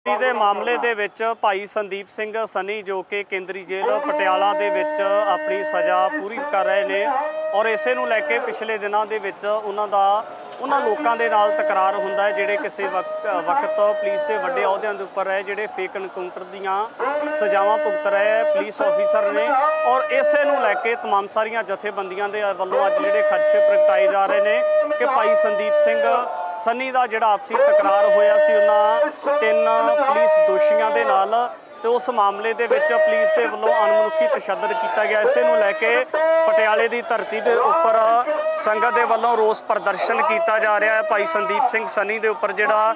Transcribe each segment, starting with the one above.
ਦੇ ਮਾਮਲੇ ਦੇ ਵਿੱਚ ਭਾਈ ਸੰਦੀਪ ਸਿੰਘ ਸਨੀ ਜੋ ਕਿ ਕੇਂਦਰੀ ਜੇਲ੍ਹ ਪਟਿਆਲਾ ਦੇ ਵਿੱਚ ਆਪਣੀ ਸਜ਼ਾ ਪੂਰੀ ਕਰ ਰਹੇ ਨੇ ਔਰ ਇਸੇ ਨੂੰ ਲੈ ਕੇ ਪਿਛਲੇ ਦਿਨਾਂ ਦੇ ਵਿੱਚ ਉਹਨਾਂ ਲੋਕਾਂ ਦੇ ਨਾਲ ਤਕਰਾਰ ਹੁੰਦਾ ਹੈ ਜਿਹੜੇ ਕਿਸੇ ਵਕਤ ਪੁਲਿਸ ਦੇ ਵੱਡੇ ਅਹੁਦਿਆਂ ਦੇ ਉੱਪਰ ਹੈ, ਜਿਹੜੇ ਫੇਕ ਐਨਕਾਊਂਟਰ ਦੀਆਂ ਸਜ਼ਾਵਾਂ ਭੁਗਤ ਰਹੇ ਪੁਲਿਸ ਆਫੀਸਰ ਨੇ ਔਰ ਇਸੇ ਨੂੰ ਲੈ ਕੇ तमाम ਸਾਰੀਆਂ ਜਥੇਬੰਦੀਆਂ ਦੇ ਵੱਲੋਂ ਅੱਜ ਜਿਹੜੇ ਖਦਸ਼ੇ ਪ੍ਰਗਟਾਏ ਜਾ ਰਹੇ ਨੇ ਕਿ ਭਾਈ ਸੰਦੀਪ ਸਿੰਘ ਸਨੀ ਦਾ ਜਿਹੜਾ ਆਪਸੀ ਤਕਰਾਰ ਹੋਇਆ ਸੀ ਉਹਨਾਂ 3 ਪੁਲਿਸ ਦੋਸ਼ੀਆਂ ਦੇ ਨਾਲ ਤੇ ਉਸ ਮਾਮਲੇ ਦੇ ਵਿੱਚ ਪੁਲਿਸ ਦੇ ਵੱਲੋਂ ਅਣਮਨੁੱਖੀ ਤਸ਼ੱਦਦ ਕੀਤਾ ਗਿਆ। ਇਸੇ ਨੂੰ ਲੈ ਕੇ ਪਟਿਆਲੇ ਦੀ ਧਰਤੀ ਦੇ ਉੱਪਰ ਸੰਗਤ ਦੇ ਵੱਲੋਂ ਰੋਸ ਪ੍ਰਦਰਸ਼ਨ ਕੀਤਾ ਜਾ ਰਿਹਾ ਹੈ। ਭਾਈ ਸੰਦੀਪ ਸਿੰਘ ਸਨੀ ਦੇ ਉੱਪਰ ਜਿਹੜਾ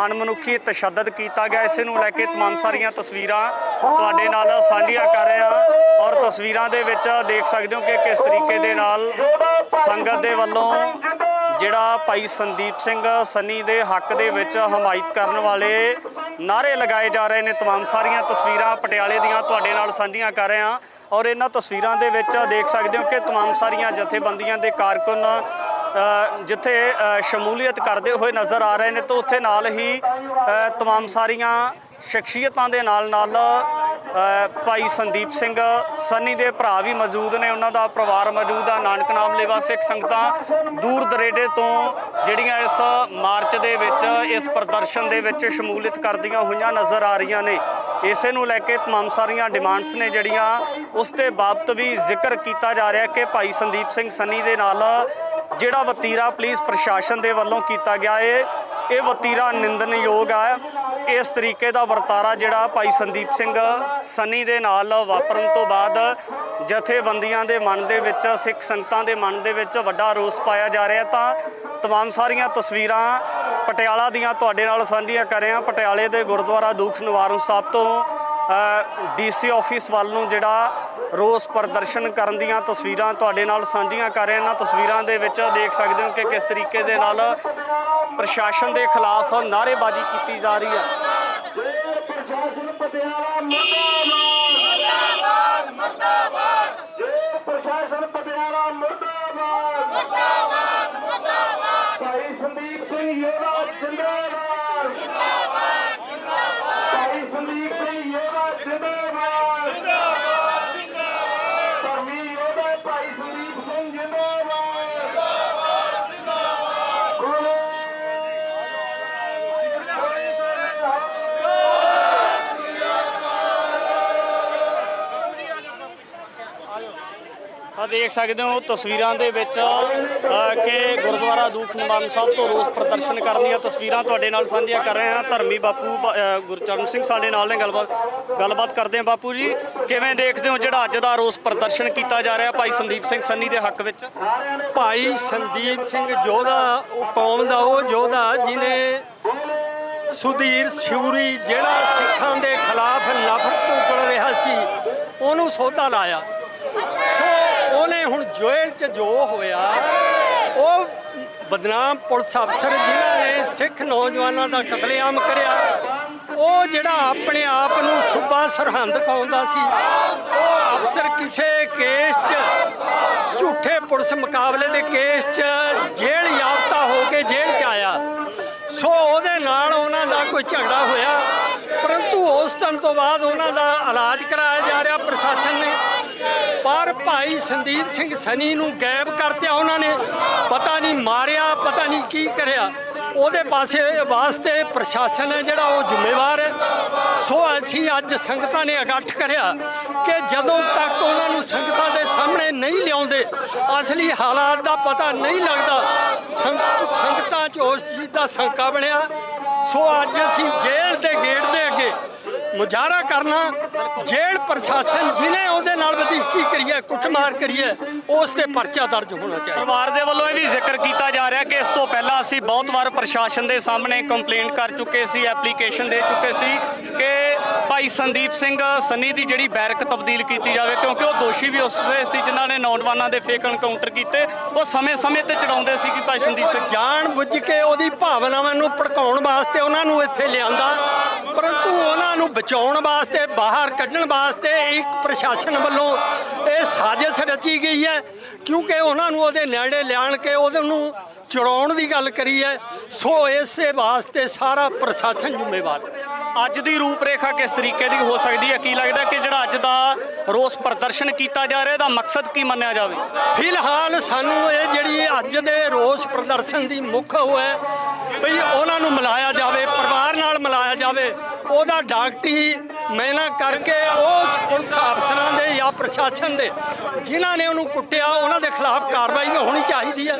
ਅਣਮਨੁੱਖੀ ਤਸ਼ੱਦਦ ਕੀਤਾ ਗਿਆ, ਇਸੇ ਨੂੰ ਲੈ ਕੇ तमाम ਸਾਰੀਆਂ ਤਸਵੀਰਾਂ ਤੁਹਾਡੇ ਨਾਲ ਸਾਂਝੀਆਂ ਕਰ ਰਹੇ ਹਾਂ ਔਰ ਤਸਵੀਰਾਂ ਦੇ ਵਿੱਚ ਦੇਖ ਸਕਦੇ ਹੋ ਕਿ ਕਿਸ ਤਰੀਕੇ ਦੇ ਨਾਲ ਸੰਗਤ ਦੇ ਵੱਲੋਂ ਜਿਹੜਾ ਭਾਈ ਸੰਦੀਪ ਸਿੰਘ ਸਨੀ ਦੇ ਹੱਕ ਦੇ ਵਿੱਚ ਹਮਾਇਤ ਕਰਨ ਵਾਲੇ ਨਾਅਰੇ ਲਗਾਏ ਜਾ ਰਹੇ ਨੇ। तमाम ਸਾਰੀਆਂ ਤਸਵੀਰਾਂ ਪਟਿਆਲੇ ਦੀਆਂ ਤੁਹਾਡੇ ਨਾਲ ਸਾਂਝੀਆਂ ਕਰ ਰਹੇ ਹਾਂ ਔਰ ਇਹਨਾਂ ਤਸਵੀਰਾਂ ਦੇ ਵਿੱਚ ਦੇਖ ਸਕਦੇ ਹੋ ਕਿ तमाम ਸਾਰੀਆਂ ਜਥੇਬੰਦੀਆਂ ਦੇ ਕਾਰਕੁਨ ਜਿੱਥੇ ਸ਼ਮੂਲੀਅਤ ਕਰਦੇ ਹੋਏ ਨਜ਼ਰ ਆ ਰਹੇ ਨੇ ਤਾਂ ਉੱਥੇ ਨਾਲ ਹੀ तमाम ਸਾਰੀਆਂ ਸ਼ਖਸੀਅਤਾਂ ਦੇ ਨਾਲ ਭਾਈ ਸੰਦੀਪ ਸਿੰਘ ਸਨੀ ਦੇ ਭਰਾ ਵੀ ਮੌਜੂਦ ਨੇ, ਉਹਨਾਂ ਦਾ ਪਰਿਵਾਰ ਮੌਜੂਦ ਆ। ਨਾਨਕ ਨਾਮ ਲੇਵਾ ਸਿੱਖ ਸੰਗਤਾਂ ਦੂਰ ਦਰੇਡੇ ਤੋਂ ਜਿਹੜੀਆਂ ਇਸ ਮਾਰਚ ਦੇ ਵਿੱਚ ਇਸ ਪ੍ਰਦਰਸ਼ਨ ਦੇ ਵਿੱਚ ਸ਼ਮੂਲੀਅਤ ਕਰਦੀਆਂ ਹੋਈਆਂ ਨਜ਼ਰ ਆ ਰਹੀਆਂ ਨੇ। ਇਸੇ ਨੂੰ ਲੈ ਕੇ तमाम ਸਾਰੀਆਂ ਡਿਮਾਂਡਸ ਨੇ ਜਿਹੜੀਆਂ ਉਸ ਦੇ ਬਾਬਤ ਵੀ ਜ਼ਿਕਰ ਕੀਤਾ ਜਾ ਰਿਹਾ ਕਿ ਭਾਈ ਸੰਦੀਪ ਸਿੰਘ ਸਨੀ ਦੇ ਨਾਲ ਜਿਹੜਾ ਵਤੀਰਾ ਪੁਲਿਸ ਪ੍ਰਸ਼ਾਸਨ ਦੇ ਵੱਲੋਂ ਕੀਤਾ ਗਿਆ ਹੈ ਇਹ ਵਤੀਰਾ ਨਿੰਦਣਯੋਗ ਹੈ। ਇਸ ਤਰੀਕੇ ਦਾ ਵਰਤਾਰਾ ਜਿਹੜਾ ਭਾਈ ਸੰਦੀਪ ਸਿੰਘ ਸਨੀ ਦੇ ਨਾਲ ਵਾਪਰਨ ਤੋਂ ਬਾਅਦ ਜਥੇਬੰਦੀਆਂ ਦੇ ਮਨ ਦੇ ਵਿੱਚ, ਸਿੱਖ ਸੰਗਤਾਂ ਦੇ ਮਨ ਦੇ ਵਿੱਚ ਵੱਡਾ ਰੋਸ ਪਾਇਆ ਜਾ ਰਿਹਾ। ਤਾਂ तमाम ਸਾਰੀਆਂ ਤਸਵੀਰਾਂ ਪਟਿਆਲਾ ਦੀਆਂ ਤੁਹਾਡੇ ਨਾਲ ਸਾਂਝੀਆਂ ਕਰ ਰਹੇ ਹਾਂ। ਪਟਿਆਲੇ ਦੇ ਗੁਰਦੁਆਰਾ ਦੁੱਖ ਨਿਵਾਰਨ ਸਾਹਿਬ ਤੋਂ ਡੀਸੀ ਆਫਿਸ ਵੱਲ ਨੂੰ ਜਿਹੜਾ ਰੋਸ ਪ੍ਰਦਰਸ਼ਨ ਕਰਨ ਦੀਆਂ ਤਸਵੀਰਾਂ ਤੁਹਾਡੇ ਨਾਲ ਸਾਂਝੀਆਂ ਕਰ ਰਹੇ ਹਾਂ। ਇਹਨਾਂ ਤਸਵੀਰਾਂ ਦੇ ਵਿੱਚ ਦੇਖ ਸਕਦੇ ਹੋ ਕਿ ਕਿਸ ਤਰੀਕੇ ਦੇ ਨਾਲ ਪ੍ਰਸ਼ਾਸਨ ਦੇ ਖਿਲਾਫ ਨਾਅਰੇਬਾਜ਼ੀ ਕੀਤੀ ਜਾ ਰਹੀ ਹੈ। ਭਾਈ ਸੰਦੀਪ ਸਿੰਘ ਯੋਧਾ ਜਿੰਦਾਬਾਦ, ਭਾਈ ਸੰਦੀਪ ਸਿੰਘ ਯੋਧਾ ਜਿੰਦਾਬਾਦ, ਧਰਮੀ ਯੋਧਾ ਭਾਈ ਸੰਦੀਪ ਸਿੰਘ ਜਿੰਦਾਬਾਦ। ਦੇਖ ਸਕਦੇ ਹੋ ਤਸਵੀਰਾਂ ਦੇ ਵਿੱਚ ਕਿ ਗੁਰਦੁਆਰਾ ਦੁੱਖ ਨਿਵਾਰਨ ਸਾਹਿਬ ਤੋਂ ਰੋਸ ਪ੍ਰਦਰਸ਼ਨ ਕਰਨ ਦੀਆਂ ਤਸਵੀਰਾਂ ਤੁਹਾਡੇ ਨਾਲ ਸਾਂਝੀਆਂ ਕਰ ਰਹੇ ਹਾਂ। ਧਰਮੀ ਬਾਪੂ ਗੁਰਚਰਨ ਸਿੰਘ ਸਾਡੇ ਨਾਲ ਨੇ, ਗੱਲਬਾਤ ਕਰਦੇ ਹਾਂ। ਬਾਪੂ ਜੀ, ਕਿਵੇਂ ਦੇਖਦੇ ਹੋ ਜਿਹੜਾ ਅੱਜ ਦਾ ਰੋਸ ਪ੍ਰਦਰਸ਼ਨ ਕੀਤਾ ਜਾ ਰਿਹਾ ਭਾਈ ਸੰਦੀਪ ਸਿੰਘ ਸਨੀ ਦੇ ਹੱਕ ਵਿੱਚ? ਭਾਈ ਸੰਦੀਪ ਸਿੰਘ ਯੋਧਾ ਉਹ ਕੌਮ ਦਾ ਉਹ ਯੋਧਾ ਜਿਹਨੇ ਸੁਧੀਰ ਸ਼ੂਰੀ ਜਿਹੜਾ ਸਿੱਖਾਂ ਦੇ ਖਿਲਾਫ ਨਫ਼ਰਤ ਉਗਲ ਰਿਹਾ ਸੀ ਉਹਨੂੰ ਸੋਧਾ ਲਾਇਆ। ਸੋ ਉਹਨੇ ਹੁਣ ਜੇਲ੍ਹ 'ਚ ਜੋ ਹੋਇਆ ਉਹ ਬਦਨਾਮ ਪੁਲਿਸ ਅਫਸਰ ਜਿਨ੍ਹਾਂ ਨੇ ਸਿੱਖ ਨੌਜਵਾਨਾਂ ਦਾ ਕਤਲੇਆਮ ਕਰਿਆ, ਉਹ ਜਿਹੜਾ ਆਪਣੇ ਆਪ ਨੂੰ ਸੂਬਾ ਸਰਹੰਦ ਕਹਾਉਂਦਾ ਸੀ, ਉਹ ਅਫਸਰ ਕਿਸੇ ਕੇਸ 'ਚ ਝੂਠੇ ਪੁਲਿਸ ਮੁਕਾਬਲੇ ਦੇ ਕੇਸ 'ਚ ਜੇਲ੍ਹ ਯਾਫਤਾ ਹੋ ਕੇ ਜੇਲ੍ਹ 'ਚ ਆਇਆ। ਸੋ ਉਹਦੇ ਨਾਲ ਉਹਨਾਂ ਦਾ ਕੋਈ ਝਗੜਾ ਹੋਇਆ, ਪਰੰਤੂ ਉਸ ਦਿਨ ਤੋਂ ਬਾਅਦ ਉਹਨਾਂ ਦਾ ਇਲਾਜ ਕਰਾਇਆ ਜਾ ਰਿਹਾ ਪ੍ਰਸ਼ਾਸਨ ਨੇ। ਪਰ ਭਾਈ ਸੰਦੀਪ ਸਿੰਘ ਸਨੀ ਨੂੰ ਗਾਇਬ ਕਰਤਿਆ ਉਹਨਾਂ ਨੇ, ਪਤਾ ਨਹੀਂ ਮਾਰਿਆ, ਪਤਾ ਨਹੀਂ ਕੀ ਕਰਿਆ। ਉਹਦੇ ਪਾਸੇ ਵਾਸਤੇ ਪ੍ਰਸ਼ਾਸਨ ਹੈ ਜਿਹੜਾ ਉਹ ਜ਼ਿੰਮੇਵਾਰ ਹੈ। ਸੋ ਅਸੀਂ ਅੱਜ ਸੰਗਤਾਂ ਨੇ ਇਕੱਠ ਕਰਿਆ ਕਿ ਜਦੋਂ ਤੱਕ ਉਹਨਾਂ ਨੂੰ ਸੰਗਤਾਂ ਦੇ ਸਾਹਮਣੇ ਨਹੀਂ ਲਿਆਉਂਦੇ, ਅਸਲੀ ਹਾਲਾਤ ਦਾ ਪਤਾ ਨਹੀਂ ਲੱਗਦਾ, ਸੰਗਤਾਂ 'ਚ ਉਸ ਚੀਜ਼ ਦਾ ਸ਼ੰਕਾ ਬਣਿਆ। ਸੋ ਅੱਜ ਅਸੀਂ ਜੇਲ੍ਹ ਦੇ ਗੇਟ ਦੇ ਅੱਗੇ ਮੁਜ਼ਾਹਰਾ ਕਰਨਾ। ਜੇਲ੍ਹ ਪ੍ਰਸ਼ਾਸਨ ਜਿਹਨੇ ਉਹਦੇ ਨਾਲ ਵਧੀਕੀ ਕਰੀ ਹੈ, ਕੁੱਟਮਾਰ ਕਰੀ ਹੈ, ਉਸ ਤੇ ਪਰਚਾ ਦਰਜ ਹੋਣਾ ਚਾਹੀਦਾ। ਪਰਿਵਾਰ ਦੇ ਵੱਲੋਂ ਇਹ ਵੀ ਜ਼ਿਕਰ ਕੀਤਾ ਜਾ ਰਿਹਾ ਕਿ ਇਸ ਤੋਂ ਪਹਿਲਾਂ ਅਸੀਂ ਬਹੁਤ ਵਾਰ ਪ੍ਰਸ਼ਾਸਨ ਦੇ ਸਾਹਮਣੇ ਕੰਪਲੇਂਟ ਕਰ ਚੁੱਕੇ ਸੀ, ਐਪਲੀਕੇਸ਼ਨ ਦੇ ਚੁੱਕੇ ਸੀ ਕਿ ਭਾਈ ਸੰਦੀਪ ਸਿੰਘ ਸਨੀ ਦੀ ਜਿਹੜੀ ਬੈਰਕ ਤਬਦੀਲ ਕੀਤੀ ਜਾਵੇ, ਕਿਉਂਕਿ ਉਹ ਦੋਸ਼ੀ ਵੀ ਉਸਦੇ ਸੀ ਜਿਨ੍ਹਾਂ ਨੇ ਨੌਜਵਾਨਾਂ ਦੇ ਫੇਕ ਐਨਕਾਊਂਟਰ ਕੀਤੇ। ਉਹ ਸਮੇਂ-ਸਮੇਂ ਤੇ ਚੜਾਉਂਦੇ ਸੀ ਕਿ ਭਾਈ ਸੰਦੀਪ ਸਿੰਘ ਜਾਣ ਬੁੱਝ ਕੇ ਉਹਦੀ ਭਾਵਨਾਵਾਂ ਨੂੰ ਭੜਕਾਉਣ ਵਾਸਤੇ ਉਹਨਾਂ ਨੂੰ ਇੱਥੇ ਲਿਆਂਦਾ, ਪਰੰਤੂ ਉਹਨਾਂ ਨੂੰ ਬਚਾਉਣ ਵਾਸਤੇ, ਬਾਹਰ ਕੱਢਣ ਵਾਸਤੇ ਇੱਕ ਪ੍ਰਸ਼ਾਸਨ ਵੱਲੋਂ ਇਹ ਸਾਜ਼ਿਸ਼ ਰਚੀ ਗਈ ਹੈ। ਕਿਉਂਕਿ ਉਹਨਾਂ ਨੂੰ ਉਹਦੇ ਨੇੜੇ ਲਿਆਣ ਕੇ ਉਹਦੇ ਨੂੰ ਚੜਾਉਣ ਦੀ ਗੱਲ ਕਰੀ ਹੈ। ਸੋ ਇਸੇ ਵਾਸਤੇ ਸਾਰਾ ਪ੍ਰਸ਼ਾਸਨ ਜ਼ਿੰਮੇਵਾਰ ਹੈ। ਅੱਜ ਦੀ ਰੂਪਰੇਖਾ ਕਿਸ ਤਰੀਕੇ ਦੀ ਹੋ ਸਕਦੀ ਹੈ? ਕੀ ਲੱਗਦਾ ਕਿ ਜਿਹੜਾ ਅੱਜ ਦਾ ਰੋਸ ਪ੍ਰਦਰਸ਼ਨ ਕੀਤਾ ਜਾ ਰਿਹਾ ਇਹਦਾ ਮਕਸਦ ਕੀ ਮੰਨਿਆ ਜਾਵੇ? ਫਿਲਹਾਲ ਸਾਨੂੰ ਇਹ ਜਿਹੜੀ ਅੱਜ ਦੇ ਰੋਸ ਪ੍ਰਦਰਸ਼ਨ ਦੀ ਮੁੱਖ ਉਹ ਹੈ ਵੀ ਉਹਨਾਂ ਨੂੰ ਮਿਲਾਇਆ ਜਾਵੇ, ਪਰਿਵਾਰ ਨਾਲ ਮਿਲਾਇਆ ਜਾਵੇ, ਉਹਦਾ ਡਾਕਟਰੀ ਮੈਨਾ ਕਰਕੇ ਉਸ ਪੁਲਿਸ ਅਫਸਰਾਂ ਦੇ ਜਾਂ ਪ੍ਰਸ਼ਾਸਨ ਦੇ ਜਿਨ੍ਹਾਂ ਨੇ ਉਹਨੂੰ ਕੁੱਟਿਆ ਉਹਨਾਂ ਦੇ ਖਿਲਾਫ ਕਾਰਵਾਈ ਹੋਣੀ ਚਾਹੀਦੀ ਹੈ।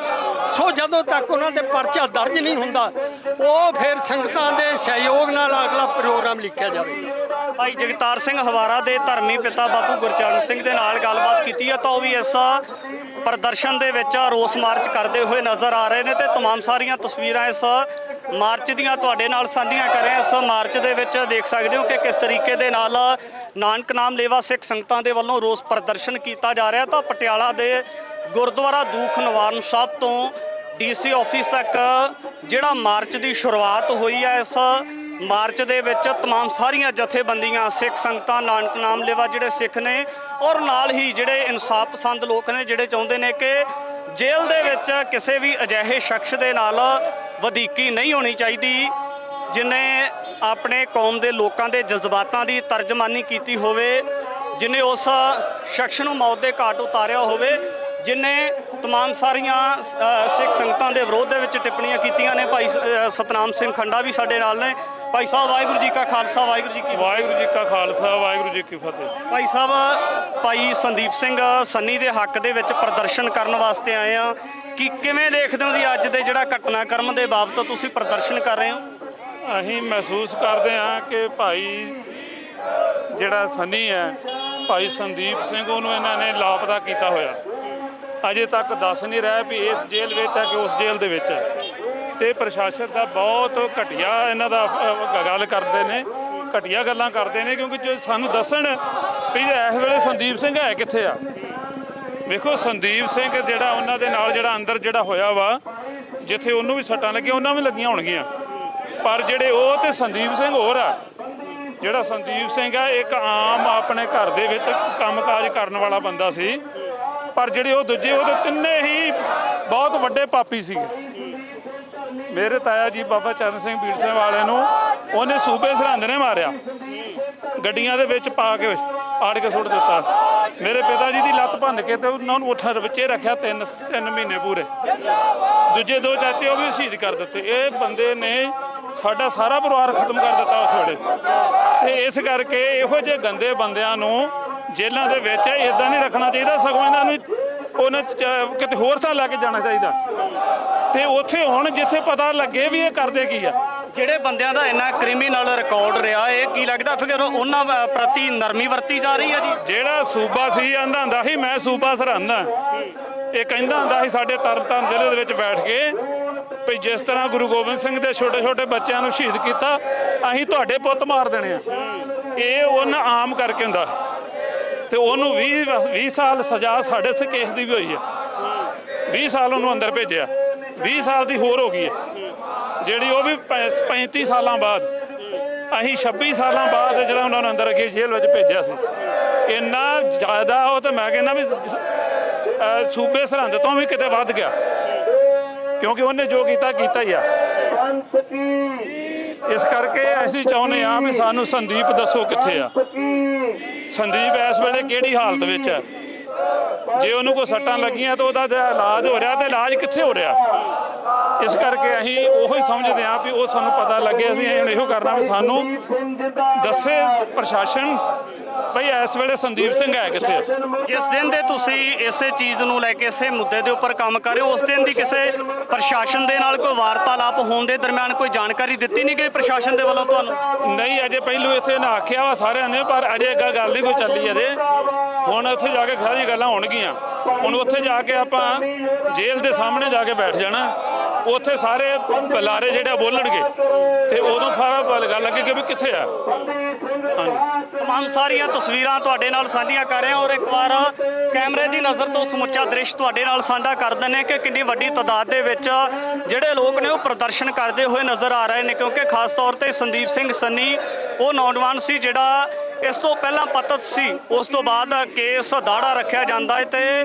ਸੋ ਜਦੋਂ ਤੱਕ ਉਹਨਾਂ ਤੇ ਪਰਚਾ ਦਰਜ ਨਹੀਂ ਹੁੰਦਾ ਉਹ ਫਿਰ ਸੰਗਤਾਂ ਦੇ ਸਹਿਯੋਗ ਨਾਲ ਅਗਲਾ ਪ੍ਰੋਗਰਾਮ ਲਿਖਿਆ ਜਾਵੇਗਾ। ਭਾਈ ਜਗਤਾਰ ਸਿੰਘ ਹਵਾਰਾ ਦੇ ਧਰਮੀ ਪਿਤਾ ਬਾਪੂ ਗੁਰਚਰਨ ਸਿੰਘ ਦੇ ਨਾਲ ਗੱਲਬਾਤ ਕੀਤੀ ਹੈ ਤਾਂ ਉਹ ਵੀ ਇਸ ਪ੍ਰਦਰਸ਼ਨ ਦੇ ਵਿੱਚ ਰੋਸ ਮਾਰਚ ਕਰਦੇ ਹੋਏ ਨਜ਼ਰ ਆ ਰਹੇ ਨੇ ਤੇ तमाम ਸਾਰੀਆਂ ਤਸਵੀਰਾਂ ਇਸ ਮਾਰਚ ਦੀਆਂ ਤੁਹਾਡੇ ਨਾਲ ਸਾਂਝੀਆਂ ਕਰ ਰਹੇ ਹਾਂ। ਇਸ ਮਾਰਚ ਦੇ ਵਿੱਚ ਦੇਖ ਸਕਦੇ ਹੋ ਕਿ ਕਿਸ ਤਰੀਕੇ ਦੇ ਨਾਲ ਨਾਨਕ ਨਾਮ ਲੇਵਾ ਸਿੱਖ ਸੰਗਤਾਂ ਦੇ ਵੱਲੋਂ ਰੋਸ ਪ੍ਰਦਰਸ਼ਨ ਕੀਤਾ ਜਾ ਰਿਹਾ। ਤਾਂ ਪਟਿਆਲਾ ਦੇ ਗੁਰਦੁਆਰਾ ਦੂਖ ਨਿਵਾਰਨ ਸਾਹਿਬ ਤੋਂ ਡੀਸੀ ਆਫਿਸ ਤੱਕ ਜਿਹੜਾ ਮਾਰਚ ਦੀ ਸ਼ੁਰੂਆਤ ਹੋਈ ਹੈ। ਇਸ ਮਾਰਚ ਦੇ ਵਿੱਚ तमाम ਸਾਰੀਆਂ ਜਥੇਬੰਦੀਆਂ ਸਿੱਖ ਸੰਗਤਾਂ ਨਾਨਕ ਨਾਮ ਲੇਵਾ ਜਿਹੜੇ ਸਿੱਖ ਨੇ ਔਰ ਨਾਲ ਹੀ ਜਿਹੜੇ ਇਨਸਾਫ ਪਸੰਦ ਲੋਕ ਨੇ ਜਿਹੜੇ ਚਾਹੁੰਦੇ ਨੇ ਕਿ ਜੇਲ੍ਹ ਦੇ ਵਿੱਚ ਕਿਸੇ ਵੀ ਅਜਿਹੇ ਸ਼ਖਸ ਦੇ ਨਾਲ ਵਧੀਕੀ ਨਹੀਂ ਹੋਣੀ ਚਾਹੀਦੀ ਜਿਨੇ ਆਪਣੇ ਕੌਮ ਦੇ ਲੋਕਾਂ ਦੇ ਜਜ਼ਬਾਤਾਂ ਦੀ ਤਰਜਮਾਨੀ ਕੀਤੀ ਹੋਵੇ, ਜਿਨੇ ਉਸ ਸ਼ਖਸ ਨੂੰ ਮੌਤ ਦੇ ਘਾਟ ਉਤਾਰਿਆ ਹੋਵੇ, ਜਿਨੇ तमाम ਸਾਰੀਆਂ ਸਿੱਖ ਸੰਗਤਾਂ ਦੇ ਵਿਰੋਧ ਦੇ ਵਿੱਚ ਟਿੱਪਣੀਆਂ ਕੀਤੀਆਂ ਨੇ। ਭਾਈ ਸਤਨਾਮ ਸਿੰਘ ਖੰਡਾ ਵੀ ਸਾਡੇ ਨਾਲ ਨੇ। ਭਾਈ ਸਾਹਿਬ ਵਾਹਿਗੁਰੂ ਜੀ ਕਾ ਖਾਲਸਾ ਵਾਹਿਗੁਰੂ ਜੀ ਕੀ ਫਤਿਹ। ਵਾਹਿਗੁਰੂ ਜੀ ਕਾ ਖਾਲਸਾ ਵਾਹਿਗੁਰੂ ਜੀ ਕੀ ਫਤਿਹ। ਭਾਈ ਸਾਹਿਬ, ਭਾਈ ਸੰਦੀਪ ਸਿੰਘ ਸੰਨੀ ਦੇ ਹੱਕ ਦੇ ਵਿੱਚ ਪ੍ਰਦਰਸ਼ਨ ਕਰਨ ਵਾਸਤੇ ਆਏ ਆ ਕਿ ਕਿਵੇਂ ਦੇਖਦੇ ਹੋ ਜੀ ਅੱਜ ਦੇ ਜਿਹੜਾ ਘਟਨਾਕ੍ਰਮ ਦੇ ਬਾਬਤ ਤੁਸੀਂ ਪ੍ਰਦਰਸ਼ਨ ਕਰ ਰਹੇ ਹੋ? ਅਸੀਂ ਮਹਿਸੂਸ ਕਰਦੇ ਹਾਂ ਕਿ ਭਾਈ ਜਿਹੜਾ ਸੰਨੀ ਹੈ, ਭਾਈ ਸੰਦੀਪ ਸਿੰਘ, ਉਹਨੂੰ ਇਹਨਾਂ ਨੇ ਲਾਪਤਾ ਕੀਤਾ ਹੋਇਆ। ਅਜੇ ਤੱਕ ਦੱਸ ਨਹੀਂ ਰਿਹਾ ਵੀ ਇਸ ਜੇਲ੍ਹ ਵਿੱਚ ਹੈ ਕਿ ਉਸ ਜੇਲ੍ਹ ਦੇ ਵਿੱਚ ਹੈ। ਤੇ ਪ੍ਰਸ਼ਾਸਨ ਦਾ ਬਹੁਤ ਘਟੀਆ ਇਹਨਾਂ ਦਾ ਗੱਲ ਕਰਦੇ ਨੇ, ਘਟੀਆ ਗੱਲਾਂ ਕਰਦੇ ਨੇ, ਕਿਉਂਕਿ ਜੋ ਸਾਨੂੰ ਦੱਸਣ ਵੀ ਇਸ ਵੇਲੇ ਸੰਦੀਪ ਸਿੰਘ ਹੈ ਕਿੱਥੇ ਆ। ਵੇਖੋ ਸੰਦੀਪ ਸਿੰਘ ਜਿਹੜਾ ਉਹਨਾਂ ਦੇ ਨਾਲ ਜਿਹੜਾ ਅੰਦਰ ਜਿਹੜਾ ਹੋਇਆ ਵਾ, ਜਿੱਥੇ ਉਹਨੂੰ ਵੀ ਸੱਟਾਂ ਲੱਗੀਆਂ ਉਹਨਾਂ ਵੀ ਲੱਗੀਆਂ ਹੋਣਗੀਆਂ, ਪਰ ਜਿਹੜੇ ਉਹ ਤੇ ਸੰਦੀਪ ਸਿੰਘ ਹੋਰ ਆ। ਜਿਹੜਾ ਸੰਦੀਪ ਸਿੰਘ ਆ ਇੱਕ ਆਮ ਆਪਣੇ ਘਰ ਦੇ ਵਿੱਚ ਕੰਮਕਾਜ ਕਰਨ ਵਾਲਾ ਬੰਦਾ ਸੀ, ਪਰ ਜਿਹੜੇ ਉਹ ਦੂਜੇ ਉਹਦੇ ਤਿੰਨੇ ਹੀ ਬਹੁਤ ਵੱਡੇ ਪਾਪੀ ਸੀਗੇ। ਮੇਰੇ ਤਾਇਆ ਜੀ ਬਾਬਾ ਚਰਨ ਸਿੰਘ ਬੀੜ ਸਿੰਘ ਵਾਲੇ ਨੂੰ ਉਹਨੇ ਸੂਬੇ ਸਰਹੰਦ ਨੇ ਮਾਰਿਆ, ਗੱਡੀਆਂ ਦੇ ਵਿੱਚ ਪਾ ਕੇ ਆੜ ਕੇ ਸੁੱਟ ਦਿੱਤਾ। ਮੇਰੇ ਪਿਤਾ ਜੀ ਦੀ ਲੱਤ ਭੰਨ ਕੇ ਤੇ ਉਹਨਾਂ ਨੂੰ ਉੱਠ ਵਿੱਚੇ ਰੱਖਿਆ 3 ਮਹੀਨੇ ਪੂਰੇ। ਦੂਜੇ 2 ਚਾਚੇ ਉਹ ਵੀ ਸ਼ਹੀਦ ਕਰ ਦਿੱਤੇ। ਇਹ ਬੰਦੇ ਨੇ ਸਾਡਾ ਸਾਰਾ ਪਰਿਵਾਰ ਖਤਮ ਕਰ ਦਿੱਤਾ ਉਸ ਵੇਲੇ। ਤੇ ਇਸ ਕਰਕੇ ਇਹੋ ਜਿਹੇ ਗੰਦੇ ਬੰਦਿਆਂ ਨੂੰ ਜੇਲ੍ਹਾਂ ਦੇ ਵਿੱਚ ਇਦਾਂ ਨਹੀਂ ਰੱਖਣਾ ਚਾਹੀਦਾ, ਸਗੋਂ ਇਹਨਾਂ ਨੂੰ ਉਹਨਾਂ ਕਿਤੇ ਹੋਰ ਥਾਂ ਲੈ ਕੇ ਜਾਣਾ ਚਾਹੀਦਾ ਤੇ ਉੱਥੇ ਹੁਣ ਜਿੱਥੇ ਪਤਾ ਲੱਗੇ ਵੀ ਇਹ ਕਰਦੇ ਕੀ ਆ। ਜਿਹੜੇ ਬੰਦਿਆਂ ਦਾ ਇੰਨਾ ਕ੍ਰਿਮੀਨਲ ਰਿਕਾਰਡ ਰਿਹਾ, ਇਹ ਕੀ ਲੱਗਦਾ ਫਿਰ ਉਹਨਾਂ ਪ੍ਰਤੀ ਨਰਮੀ ਵਰਤੀ ਜਾ ਰਹੀ ਹੈ ਜੀ? ਜਿਹੜਾ ਸੂਬਾ ਸੀ ਆਂਦਾ ਹੁੰਦਾ ਸੀ ਮੈਂ ਸੂਬਾ ਸਰਹੰਦ ਹਾਂ, ਇਹ ਕਹਿੰਦਾ ਹੁੰਦਾ ਸੀ ਸਾਡੇ ਤਰਨਤਾਰਨ ਜ਼ਿਲ੍ਹੇ ਦੇ ਵਿੱਚ ਬੈਠ ਕੇ ਵੀ ਜਿਸ ਤਰ੍ਹਾਂ ਗੁਰੂ ਗੋਬਿੰਦ ਸਿੰਘ ਦੇ ਛੋਟੇ ਛੋਟੇ ਬੱਚਿਆਂ ਨੂੰ ਸ਼ਹੀਦ ਕੀਤਾ, ਅਸੀਂ ਤੁਹਾਡੇ ਪੁੱਤ ਮਾਰ ਦੇਣੇ ਆ। ਇਹ ਉਹਨਾਂ ਆਮ ਕਰਕੇ ਹੁੰਦਾ ਤੇ ਉਹਨੂੰ 20 ਸਾਲ ਸਜ਼ਾ ਸਾਡੇ ਸੇ ਕੇਸ ਦੀ ਵੀ ਹੋਈ ਹੈ। 20 ਸਾਲ ਉਹਨੂੰ ਅੰਦਰ ਭੇਜਿਆ, 20 ਸਾਲ ਦੀ ਹੋਰ ਹੋ ਗਈ ਹੈ ਜਿਹੜੀ ਉਹ ਵੀ 35 ਸਾਲਾਂ ਬਾਅਦ। ਅਸੀਂ 26 ਸਾਲਾਂ ਬਾਅਦ ਜਿਹੜਾ ਉਹਨਾਂ ਨੂੰ ਅੰਦਰ ਅੱਗੇ ਜੇਲ੍ਹ ਵਿੱਚ ਭੇਜਿਆ ਸੀ। ਇੰਨਾ ਜ਼ਿਆਦਾ ਉਹ ਤਾਂ ਮੈਂ ਕਹਿੰਦਾ ਵੀ ਸੂਬੇ ਸਰਹੰਦ ਤੋਂ ਵੀ ਕਿਤੇ ਵੱਧ ਗਿਆ, ਕਿਉਂਕਿ ਉਹਨੇ ਜੋ ਕੀਤਾ ਕੀਤਾ ਹੀ ਆ। ਇਸ ਕਰਕੇ ਅਸੀਂ ਚਾਹੁੰਦੇ ਹਾਂ ਵੀ ਸਾਨੂੰ ਸੰਦੀਪ ਦੱਸੋ ਕਿੱਥੇ ਆ। ਸੰਦੀਪ ਇਸ ਵੇਲੇ ਕਿਹੜੀ ਹਾਲਤ ਵਿੱਚ ਹੈ? ਜੇ ਉਹਨੂੰ ਕੋਈ ਸੱਟਾਂ ਲੱਗੀਆਂ ਤਾਂ ਉਹਦਾ ਇਲਾਜ ਹੋ ਰਿਹਾ, ਤੇ ਇਲਾਜ ਕਿੱਥੇ ਹੋ ਰਿਹਾ? ਇਸ ਕਰਕੇ ਅਸੀਂ ਉਹੀ ਸਮਝਦੇ ਹਾਂ ਵੀ ਉਹ ਸਾਨੂੰ ਪਤਾ ਲੱਗੇ। ਅਸੀਂ ਹੁਣ ਇਹੋ ਕਰਨਾ ਵੀ ਸਾਨੂੰ ਦੱਸੇ ਪ੍ਰਸ਼ਾਸਨ ਭਈ ਇਸ ਵੇਲੇ ਸੰਦੀਪ ਸਿੰਘ ਹੈ ਕਿੱਥੇ। ਜਿਸ ਦਿਨ ਦੇ ਤੁਸੀਂ ਇਸੇ ਚੀਜ਼ ਨੂੰ ਲੈ ਕੇ ਇਸੇ ਮੁੱਦੇ ਦੇ ਉੱਪਰ ਕੰਮ ਕਰ ਰਹੇ ਹੋ, ਉਸ ਦਿਨ ਦੀ ਕਿਸੇ ਪ੍ਰਸ਼ਾਸਨ ਦੇ ਨਾਲ ਕੋਈ ਵਾਰਤਾਲਾਪ ਹੋਣ ਦੇ ਦਰਮਿਆਨ ਕੋਈ ਜਾਣਕਾਰੀ ਦਿੱਤੀ ਨਹੀਂ ਗਈ ਪ੍ਰਸ਼ਾਸਨ ਦੇ ਵੱਲੋਂ ਤੁਹਾਨੂੰ? ਨਹੀਂ, ਅਜੇ ਪਹਿਲੂ ਇੱਥੇ ਨਾ ਆਖਿਆ ਵਾ ਸਾਰਿਆਂ ਨੇ, ਪਰ ਅਜੇ ਗੱਲ ਨਹੀਂ ਕੋਈ ਚੱਲੀ ਅਜੇ। ਹੁਣ ਉੱਥੇ ਜਾ ਕੇ ਸਾਰੀਆਂ ਗੱਲਾਂ ਹੋਣਗੀਆਂ। ਹੁਣ ਉੱਥੇ ਜਾ ਕੇ ਆਪਾਂ ਜੇਲ੍ਹ ਦੇ ਸਾਹਮਣੇ ਜਾ ਕੇ ਬੈਠ ਜਾਣਾ, ਉੱਥੇ ਸਾਰੇ ਬੁਲਾਰੇ ਜਿਹੜੇ ਬੋਲਣਗੇ ਤੇ ਉਦੋਂ ਸਾਰਾ ਗੱਲ ਲੱਗੇਗੀ ਵੀ ਕਿੱਥੇ ਆ। तमाम ਸਾਰੀਆਂ ਤਸਵੀਰਾਂ ਤੁਹਾਡੇ ਨਾਲ ਸਾਂਝੀਆਂ ਕਰ ਰਹੇ ਹਾਂ ਔਰ ਇੱਕ ਵਾਰ ਕੈਮਰੇ ਦੀ ਨਜ਼ਰ ਤੋਂ ਸਮੁੱਚਾ ਦ੍ਰਿਸ਼ ਤੁਹਾਡੇ ਨਾਲ ਸਾਂਝਾ ਕਰ ਦਿੰਦੇ ਨੇ ਕਿ ਕਿੰਨੀ ਵੱਡੀ ਤਾਦਾਦ ਦੇ ਵਿੱਚ ਜਿਹੜੇ ਲੋਕ ਨੇ ਉਹ ਪ੍ਰਦਰਸ਼ਨ ਕਰਦੇ ਹੋਏ ਨਜ਼ਰ ਆ ਰਹੇ ਨੇ, ਕਿਉਂਕਿ ਖਾਸ ਤੌਰ ਤੇ ਸੰਦੀਪ ਸਿੰਘ ਸੰਨੀ ਉਹ ਨੌਜਵਾਨ ਸੀ ਜਿਹੜਾ ਇਸ ਤੋਂ ਪਹਿਲਾਂ ਪਤਤ ਸੀ। ਉਸ ਤੋਂ ਬਾਅਦ ਕੇਸ ਦਾੜਾ ਰੱਖਿਆ ਜਾਂਦਾ ਹੈ ਤੇ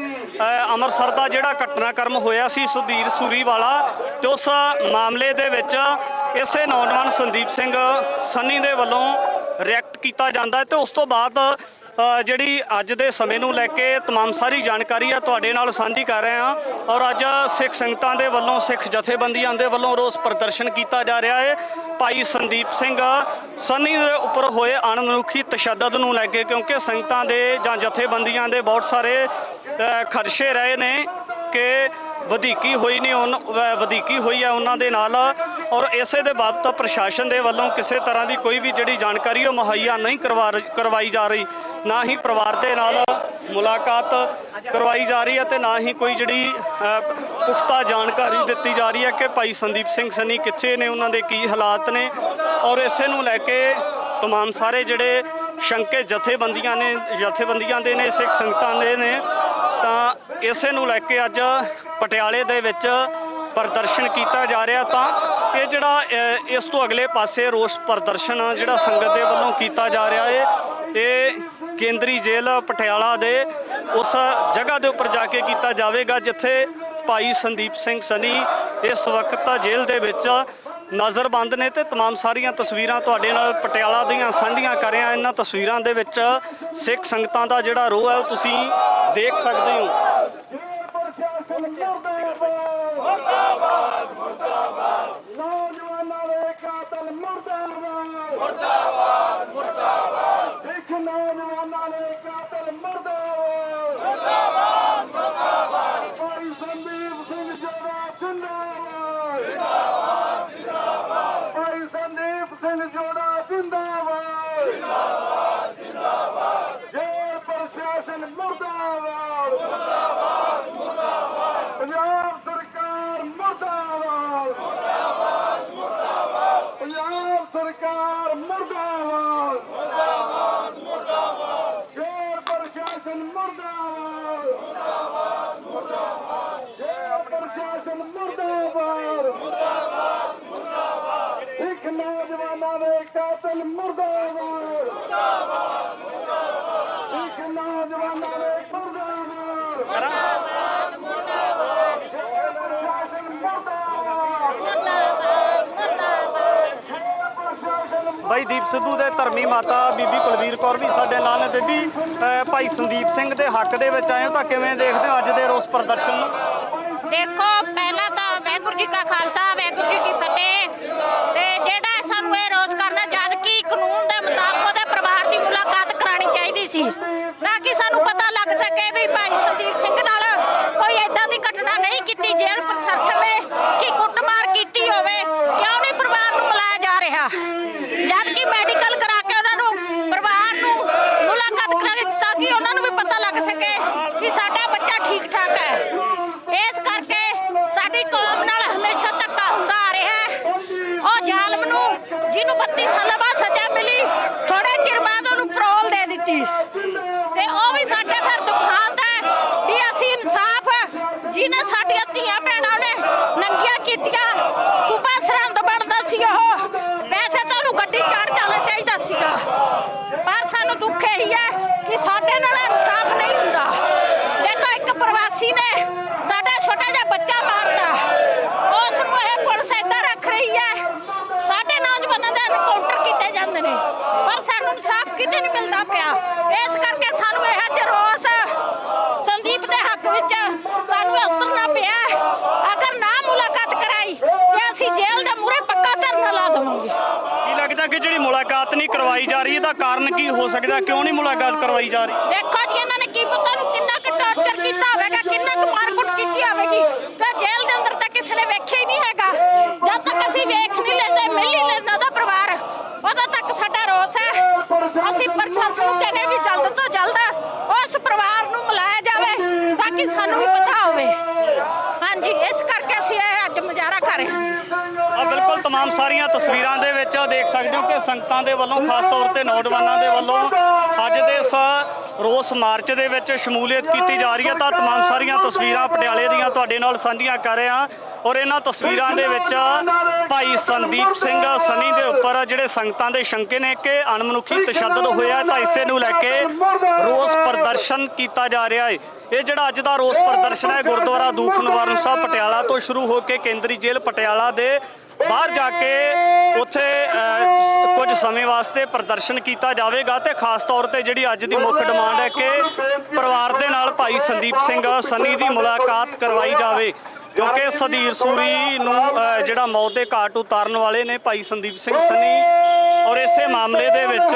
ਅੰਮ੍ਰਿਤਸਰ ਦਾ ਜਿਹੜਾ ਘਟਨਾਕ੍ਰਮ ਹੋਇਆ ਸੀ ਸੁਧੀਰ ਸੂਰੀ ਵਾਲਾ, ਤੇ ਉਸ ਮਾਮਲੇ ਦੇ ਵਿੱਚ ਇਸੇ ਨੌਜਵਾਨ ਸੰਦੀਪ ਸਿੰਘ ਸੰਨੀ ਦੇ ਵੱਲੋਂ ਰਿਐਕਟ ਕੀਤਾ ਜਾਂਦਾ ਹੈ ਤੇ ਉਸ ਤੋਂ ਬਾਅਦ ਜਿਹੜੀ ਅੱਜ ਦੇ ਸਮੇਂ ਨੂੰ ਲੈ ਕੇ तमाम ਸਾਰੀ ਜਾਣਕਾਰੀ ਆ ਤੁਹਾਡੇ ਨਾਲ ਸਾਂਝੀ ਕਰ ਰਹੇ ਹਾਂ। ਔਰ ਅੱਜ ਸਿੱਖ ਸੰਗਤਾਂ ਦੇ ਵੱਲੋਂ ਸਿੱਖ ਜਥੇਬੰਦੀਆਂ ਦੇ ਵੱਲੋਂ ਰੋਸ ਪ੍ਰਦਰਸ਼ਨ ਕੀਤਾ ਜਾ ਰਿਹਾ ਹੈ ਭਾਈ ਸੰਦੀਪ ਸਿੰਘ ਸੰਨੀ ਦੇ ਉੱਪਰ ਹੋਏ ਅਣਮਨੁੱਖੀ ਤਸ਼ੱਦਦ ਨੂੰ ਲੈ ਕੇ, ਕਿਉਂਕਿ ਸੰਗਤਾਂ ਦੇ ਜਾਂ ਜਥੇਬੰਦੀਆਂ ਦੇ ਬਹੁਤ ਸਾਰੇ ਖਦਸ਼ੇ ਰਹੇ ਨੇ ਕਿ ਵਧੀਕੀ ਹੋਈ ਹੈ ਉਹਨਾਂ ਦੇ ਨਾਲ। ਔਰ ਇਸੇ ਦੇ ਬਾਬਤ ਪ੍ਰਸ਼ਾਸਨ ਦੇ ਵੱਲੋਂ ਕਿਸੇ ਤਰ੍ਹਾਂ ਦੀ ਕੋਈ ਵੀ ਜਿਹੜੀ ਜਾਣਕਾਰੀ ਉਹ ਮੁਹੱਈਆ ਨਹੀਂ ਕਰਵਾਈ ਜਾ ਰਹੀ, ਨਾ ਹੀ ਪਰਿਵਾਰ ਦੇ ਨਾਲ ਮੁਲਾਕਾਤ ਕਰਵਾਈ ਜਾ ਰਹੀ ਹੈ ਤੇ ਨਾ ਹੀ ਕੋਈ ਜਿਹੜੀ ਪੁਖਤਾ ਜਾਣਕਾਰੀ ਦਿੱਤੀ ਜਾ ਰਹੀ ਹੈ ਕਿ ਭਾਈ ਸੰਦੀਪ ਸਿੰਘ ਸੰਨੀ ਕਿੱਥੇ ਨੇ, ਉਹਨਾਂ ਦੇ ਕੀ ਹਾਲਾਤ ਨੇ। ਔਰ ਇਸੇ ਨੂੰ ਲੈ ਕੇ तमाम ਸਾਰੇ ਜਿਹੜੇ ਸ਼ੰਕੇ ਜਥੇਬੰਦੀਆਂ ਦੇ ਨੇ, ਸਿੱਖ ਸੰਗਤਾਂ ਦੇ ਨੇ, ਤਾਂ ਇਸੇ ਨੂੰ ਲੈ ਕੇ ਅੱਜ ਪਟਿਆਲੇ ਦੇ ਵਿੱਚ ਪ੍ਰਦਰਸ਼ਨ ਕੀਤਾ ਜਾ ਰਿਹਾ। ਤਾਂ ਇਹ ਜਿਹੜਾ ਇਸ ਤੋਂ ਅਗਲੇ ਪਾਸੇ ਰੋਸ ਪ੍ਰਦਰਸ਼ਨ ਜਿਹੜਾ ਸੰਗਤ ਦੇ ਵੱਲੋਂ ਕੀਤਾ ਜਾ ਰਿਹਾ ਹੈ, ਇਹ ਕੇਂਦਰੀ ਜੇਲ੍ਹ ਪਟਿਆਲਾ ਦੇ ਉਸ ਜਗ੍ਹਾ ਦੇ ਉੱਪਰ ਜਾ ਕੇ ਕੀਤਾ ਜਾਵੇਗਾ ਜਿੱਥੇ ਭਾਈ ਸੰਦੀਪ ਸਿੰਘ ਸੰਨੀ ਇਸ ਵਕਤ ਜੇਲ੍ਹ ਦੇ ਵਿੱਚ ਨਜ਼ਰਬੰਦ ਨੇ। ਤੇ तमाम ਸਾਰੀਆਂ ਤਸਵੀਰਾਂ ਤੁਹਾਡੇ ਨਾਲ ਪਟਿਆਲਾ ਦੀਆਂ ਸਾਂਝੀਆਂ ਕਰ ਰਹੇ ਹਾਂ। ਇਹਨਾਂ ਤਸਵੀਰਾਂ ਦੇ ਵਿੱਚ ਸਿੱਖ ਸੰਗਤਾਂ ਦਾ ਜਿਹੜਾ ਰੋਹ ਹੈ ਉਹ ਤੁਸੀਂ ਦੇਖ ਸਕਦੇ ਹੋ। ਨੌਜਵਾਨਾਂ ਦੇ ਕਾਤਲ ਮੁਰਦਾਬਾਦ ਮੁਰਦਾਬਾਦ ਮੁਰਦਾਬਾਦ ਸਿੱਖ ਨੌਜਵਾਨਾਂ ਦੇ ਕਾਤਲ ਮੁਰਦਾਬਾਦ ਮੁਰਦਾਬਾਦ ਮੁਰਦਾਬਾਦ ਭਾਈ ਸੰਦੀਪ ਸਿੰਘ ਜੋੜਾ ਜਿੰਦਾਬਾਦ ਜਿੰਦਾਬਾਦ ਜਿੰਦਾਬਾਦ ਭਾਈ ਸੰਦੀਪ ਸਿੰਘ ਜੋੜਾ ਜਿੰਦਾਬਾਦ ਜਿੰਦਾਬਾਦ ਜਿੰਦਾਬਾਦ ਜੇਲ੍ਹ ਪ੍ਰਸ਼ਾਸਨ ਮੁਰਦਾਬਾਦ ਮੁਰਦਾਬਾਦ ਮੁਰਦਾਬਾਦ ਪੰਜਾਬ ਸਰਕਾਰ ਮੁਰਦਾਬਾਦ ਪੰਜਾਬ ਸਰਕਾਰ ਮੁਰਦਾਬਾਦ ਮੁਰਦਾਬਾਦ ਮੁਰਦਾਬਾਦ ਜੇਲ੍ਹ ਪ੍ਰਸ਼ਾਸਨ ਮੁਰਦਾਬਾਦ ਮੁਰਦਾਬਾਦ ਮੁਰਦਾਬਾਦ ਜੇਲ੍ਹ ਪ੍ਰਸ਼ਾਸਨ ਮੁਰਦਾਬਾਦ ਮੁਰਦਾਬਾਦ ਮੁਰਦਾਬਾਦ ਸਿੱਖ ਨੌਜਵਾਨਾਂ ਦੇ ਕਾਤਲ ਮੁਰਦਾਬਾਦ ਮੁਰਦਾਬਾਦ ਮੁਰਦਾਬਾਦ ਸਿੱਖ ਨੌਜਵਾਨਾਂ ਦੇ ਮੁਰਦਾਬਾਦ ਮੁਰਦਾਬਾਦ ਜੇਲ੍ਹ ਪ੍ਰਸ਼ਾਸਨ ਮੁਰਦਾਬਾਦ ਮੁਰਦਾਬਾਦ ਮੁਰਦਾਬਾਦ ਜੇਲ੍ਹ ਪ੍ਰਸ਼ਾਸਨ ਬਾਈ ਦੀਪ ਸਿੱਧੂ ਦੇ ਧਰਮੀ ਮਾਤਾ ਬੀਬੀ ਕੁਲਵੀਰ ਕੌਰ ਵੀ ਸਾਡੇ ਨਾਲ ਨੇ। ਬੀਬੀ, ਭਾਈ ਸੰਦੀਪ ਸਿੰਘ ਦੇ ਹੱਕ ਦੇ ਵਿੱਚ ਆਏ ਹੋ ਤਾਂ ਕਿਵੇਂ ਦੇਖਦੇ ਹੋ ਅੱਜ ਦੇ ਰੋਸ ਪ੍ਰਦਰਸ਼ਨ ਨੂੰ? ਦੇਖੋ, ਪਹਿਲਾਂ ਤਾਂ ਵਾਹਿਗੁਰੂ ਜੀ ਕਾ ਖਾਲਸਾ ਵਾਹਿਗੁਰੂ ਜੀ ਕੀ ਫਤਿਹ। ਤੇ ਜਿਹੜਾ ਸਾਨੂੰ ਇਹ ਰੋਸ ਕਰਨਾ, ਜਦ ਕਿ ਕਾਨੂੰਨ ਦੇ ਮੁਤਾਬਕ ਉਹਦੇ ਪਰਿਵਾਰ ਦੀ ਮੁਲਾਕਾਤ ਕਰਾਉਣੀ ਚਾਹੀਦੀ ਸੀ ਤਾਂ ਕਿ ਸਾਨੂੰ ਪਤਾ ਲੱਗ ਸਕੇ ਵੀ ਭਾਈ ਸੰਦੀਪ ਸਿੰਘ ਨਾਲ ਕੋਈ ਏਦਾਂ ਦੀ ਘਟਨਾ ਨਹੀਂ ਕੀਤੀ, ਜੇਲ੍ਹ ਪ੍ਰਸ਼ਾਸਨ ਨੇ ਕਿ ਕੁੱਟਮਾਰ ਕੀਤੀ ਹੋਵੇ, ਕਿਉਂ ਨਹੀਂ ਪਰਿਵਾਰ ਨੂੰ ਬੁਲਾਇਆ ਜਾ ਰਿਹਾ। ਜਦ ਕਿ ਮੈਡੀਕਲ ਕਰਾ ਕੇ ਉਹਨਾਂ ਨੂੰ ਪਰਿਵਾਰ ਨੂੰ ਮੁਲਾਕਾਤ ਕਰਾ ਦਿੱਤੀ ਤਾਂ ਕਿ ਉਹਨਾਂ ਨੂੰ ਵੀ ਪਤਾ ਲੱਗ ਸਕੇ ਕਿ ਸਾਡਾ ਬੱਚਾ ਠੀਕ ਠਾਕ ਹੈ। ਇਸ ਕਰਕੇ ਸਾਡੀ ਕੌਮ ਨਾਲ ਹਮੇਸ਼ਾ ਧੱਕਾ ਹੁੰਦਾ ਆ ਰਿਹਾ ਹੈ। ਉਹ ਜ਼ਾਲਮ ਨੂੰ ਜਿਹਨੂੰ 32 ਸਾਲਾਂ ਬਾਅਦ ਸਜ਼ਾ ਮਿਲੀ, ਥੋੜੇ ਚਿਰ ਬਾਅਦ ਉਹਨੂੰ ਪਰੋਲ ਦੇ ਦਿੱਤੀ ਤੇ ਉਹ ਵੀ ਸਾਡੇ ਫਿਰ ਦੁਖਾਂਤ ਹੈ ਵੀ ਅਸੀਂ ਇਨਸਾਫ, ਜਿਹਨੇ ਸਾਡੀਆਂ ਧੀਆਂ ਭੈਣਾਂ ਨੇ ਨੰਗੀਆਂ ਕੀਤੀਆਂ, ਸੂਬਾ ਸਰਹੰਦ ਬਣਦਾ ਸੀ ਉਹ, ਵੈਸੇ ਤਾਂ ਉਹਨੂੰ ਗੱਡੀ ਚੜ੍ਹ ਜਾਣਾ ਚਾਹੀਦਾ ਸੀਗਾ, ਪਰ ਸਾਨੂੰ ਦੁੱਖ ਇਹੀ ਹੈ ਕਿ ਸਾਡੇ ਨਾਲ ਇਨਸਾਫ ਨਹੀਂ ਹੁੰਦਾ। ਦੇਖੋ, ਇੱਕ ਪ੍ਰਵਾਸੀ ਨੇ ਸਾਡਾ ਛੋਟਾ ਜਿਹਾ ਬੱਚਾ ਮਾਰਤਾ, ਉਸ ਨੂੰ ਇਹ ਪੁਲਿਸ ਏਦਾਂ ਰੱਖ ਰਹੀ ਹੈ। ਸਾਡੇ ਨੌਜਵਾਨਾਂ ਦੇ ਐਨਕਾਊਂਟਰ ਕੀਤੇ ਜਾਂਦੇ ਨੇ ਪਰ ਸਾਨੂੰ ਇਨਸਾਫ ਕਿਤੇ ਨਹੀਂ ਮਿਲਦਾ ਪਿਆ। ਇਸ ਕਰਕੇ ਸਾਨੂੰ ਇਹ ਅੱਜ ਰੋਸ ਸੰਦੀਪ ਦੇ ਹੱਕ ਵਿੱਚ ਸਾਨੂੰ ਉਤਰਨਾ ਪਿਆ। ਅਗਰ ਨਾ ਮੁਲਾਕਾਤ ਕਰਾਈ ਤੇ ਅਸੀਂ ਜੇਲ੍ਹ ਦੇ ਮੂਹਰੇ ਪੱਕਾ ਧਰਨਾ ਲਾ ਦੇਵਾਂਗੇ। ਕੀ ਲੱਗਦਾ ਕਿ ਜਿਹੜੀ ਮੁਲਾਕਾਤ ਨਹੀਂ ਕਰਵਾਈ ਜਾ ਰਹੀ ਇਹਦਾ ਕਾਰਨ ਕੀ ਹੋ ਸਕਦਾ? ਕਿਉਂ ਨਹੀਂ ਮੁਲਾਕਾਤ ਕਰਵਾਈ ਜਾ ਰਹੀ? ਦੇਖੋ ਜੀ, ਇਹਨਾਂ ਨੇ ਕੀ ਪਤਾ ਨੂੰ ਕਿੰਨਾ ਕੁ ਟਾਰਚਰ ਕੀਤਾ ਹੋਵੇਗਾ, ਕਿੰਨਾ ਕੁ ਮਾਰਕੁੱਟ ਕੀਤੀ ਹੋਵੇਗੀ ਤੇ ਜੇਲ੍ਹ ਦੇ ਅੰਦਰ ਤਾਂ ਕਿਸੇ ਨੇ ਵੇਖਿਆ ਹੀ ਨਹੀਂ ਹੈਗਾ। ਜਦ ਤੱਕ ਅਸੀਂ ਵੇਖ ਨਹੀਂ ਲੈਂਦੇ, ਮਿਲ ਨਹੀਂ ਲੈਂਦਾ ਉਹਦਾ ਪਰਿਵਾਰ, ਉਦੋਂ ਤੱਕ ਸਾਡਾ ਰੋਸ ਹੈ। ਅਸੀਂ ਪ੍ਰਸ਼ਾਸਨ ਨੂੰ ਕਹਿੰਦੇ ਵੀ ਜਲਦ ਤੋਂ ਜਲਦ ਉਸ ਪਰਿਵਾਰ ਨੂੰ ਮਿਲਾਇਆ ਜਾਵੇ ਤਾਂ ਕਿ ਸਾਨੂੰ ਵੀ ਪਤਾ ਹੋਵੇ। ਹਾਂਜੀ, ਇਸ ਕਰਕੇ ਅਸੀਂ ਇਹ ਅੱਜ ਮੁਜ਼ਾਹਰਾ ਕਰ ਰਹੇ ਹਾਂ। ਬਿਲਕੁਲ, तमाम ਸਾਰੀਆਂ ਤਸਵੀਰਾਂ ਦੇ ਵਿੱਚ ਦੇਖ ਸਕਦੇ ਹੋ ਕਿ ਸੰਗਤਾਂ ਦੇ ਵੱਲੋਂ, ਖਾਸ ਤੌਰ ਤੇ ਨੌਜਵਾਨਾਂ ਦੇ ਵੱਲੋਂ ਅੱਜ ਦੇ ਇਸ ਰੋਸ ਮਾਰਚ ਦੇ ਵਿੱਚ ਸ਼ਮੂਲੀਅਤ ਕੀਤੀ ਜਾ ਰਹੀ ਹੈ। ਤਾਂ तमाम ਸਾਰੀਆਂ ਤਸਵੀਰਾਂ ਪਟਿਆਲੇ ਦੀਆਂ ਤੁਹਾਡੇ ਨਾਲ ਸਾਂਝੀਆਂ ਕਰ ਰਹੇ ਹਾਂ। ਔਰ ਇਹਨਾਂ ਤਸਵੀਰਾਂ ਦੇ ਵਿੱਚ ਭਾਈ ਸੰਦੀਪ ਸਿੰਘ ਸੰਨੀ ਦੇ ਉੱਪਰ ਜਿਹੜੇ ਸੰਗਤਾਂ ਦੇ ਸ਼ੰਕੇ ਨੇ ਕਿ ਅਣਮਨੁੱਖੀ ਤਸ਼ੱਦਦ ਹੋਇਆ, ਤਾਂ ਇਸੇ ਨੂੰ ਲੈ ਕੇ ਰੋਸ ਪ੍ਰਦਰਸ਼ਨ ਕੀਤਾ ਜਾ ਰਿਹਾ ਹੈ। ਇਹ ਜਿਹੜਾ ਅੱਜ ਦਾ ਰੋਸ ਪ੍ਰਦਰਸ਼ਨ ਹੈ ਗੁਰਦੁਆਰਾ ਦੂਖ ਨਿਵਾਰਨ ਸਾਹਿਬ ਪਟਿਆਲਾ ਤੋਂ ਸ਼ੁਰੂ ਹੋ ਕੇ ਕੇਂਦਰੀ ਜੇਲ੍ਹ ਪਟਿਆਲਾ ਦੇ ਬਾਹਰ ਜਾ ਕੇ ਉੱਥੇ ਕੁਝ ਸਮੇਂ ਵਾਸਤੇ ਪ੍ਰਦਰਸ਼ਨ ਕੀਤਾ ਜਾਵੇਗਾ ਤੇ ਖਾਸ ਤੌਰ ਤੇ ਜਿਹੜੀ ਅੱਜ ਦੀ ਮੁੱਖ ਡਿਮਾਂਡ ਹੈ ਕਿ ਪਰਿਵਾਰ ਦੇ ਨਾਲ ਭਾਈ ਸੰਦੀਪ ਸਿੰਘ ਸਨੀ ਦੀ ਮੁਲਾਕਾਤ ਕਰਵਾਈ ਜਾਵੇ, ਕਿਉਂਕਿ ਸਧੀਰ ਸੂਰੀ ਨੂੰ ਜਿਹੜਾ ਮੌਤ ਦੇ ਘਾਟ ਉਤਾਰਨ ਵਾਲੇ ਨੇ ਭਾਈ ਸੰਦੀਪ ਸਿੰਘ ਸਨੀ, ਔਰ ਇਸੇ ਮਾਮਲੇ ਦੇ ਵਿੱਚ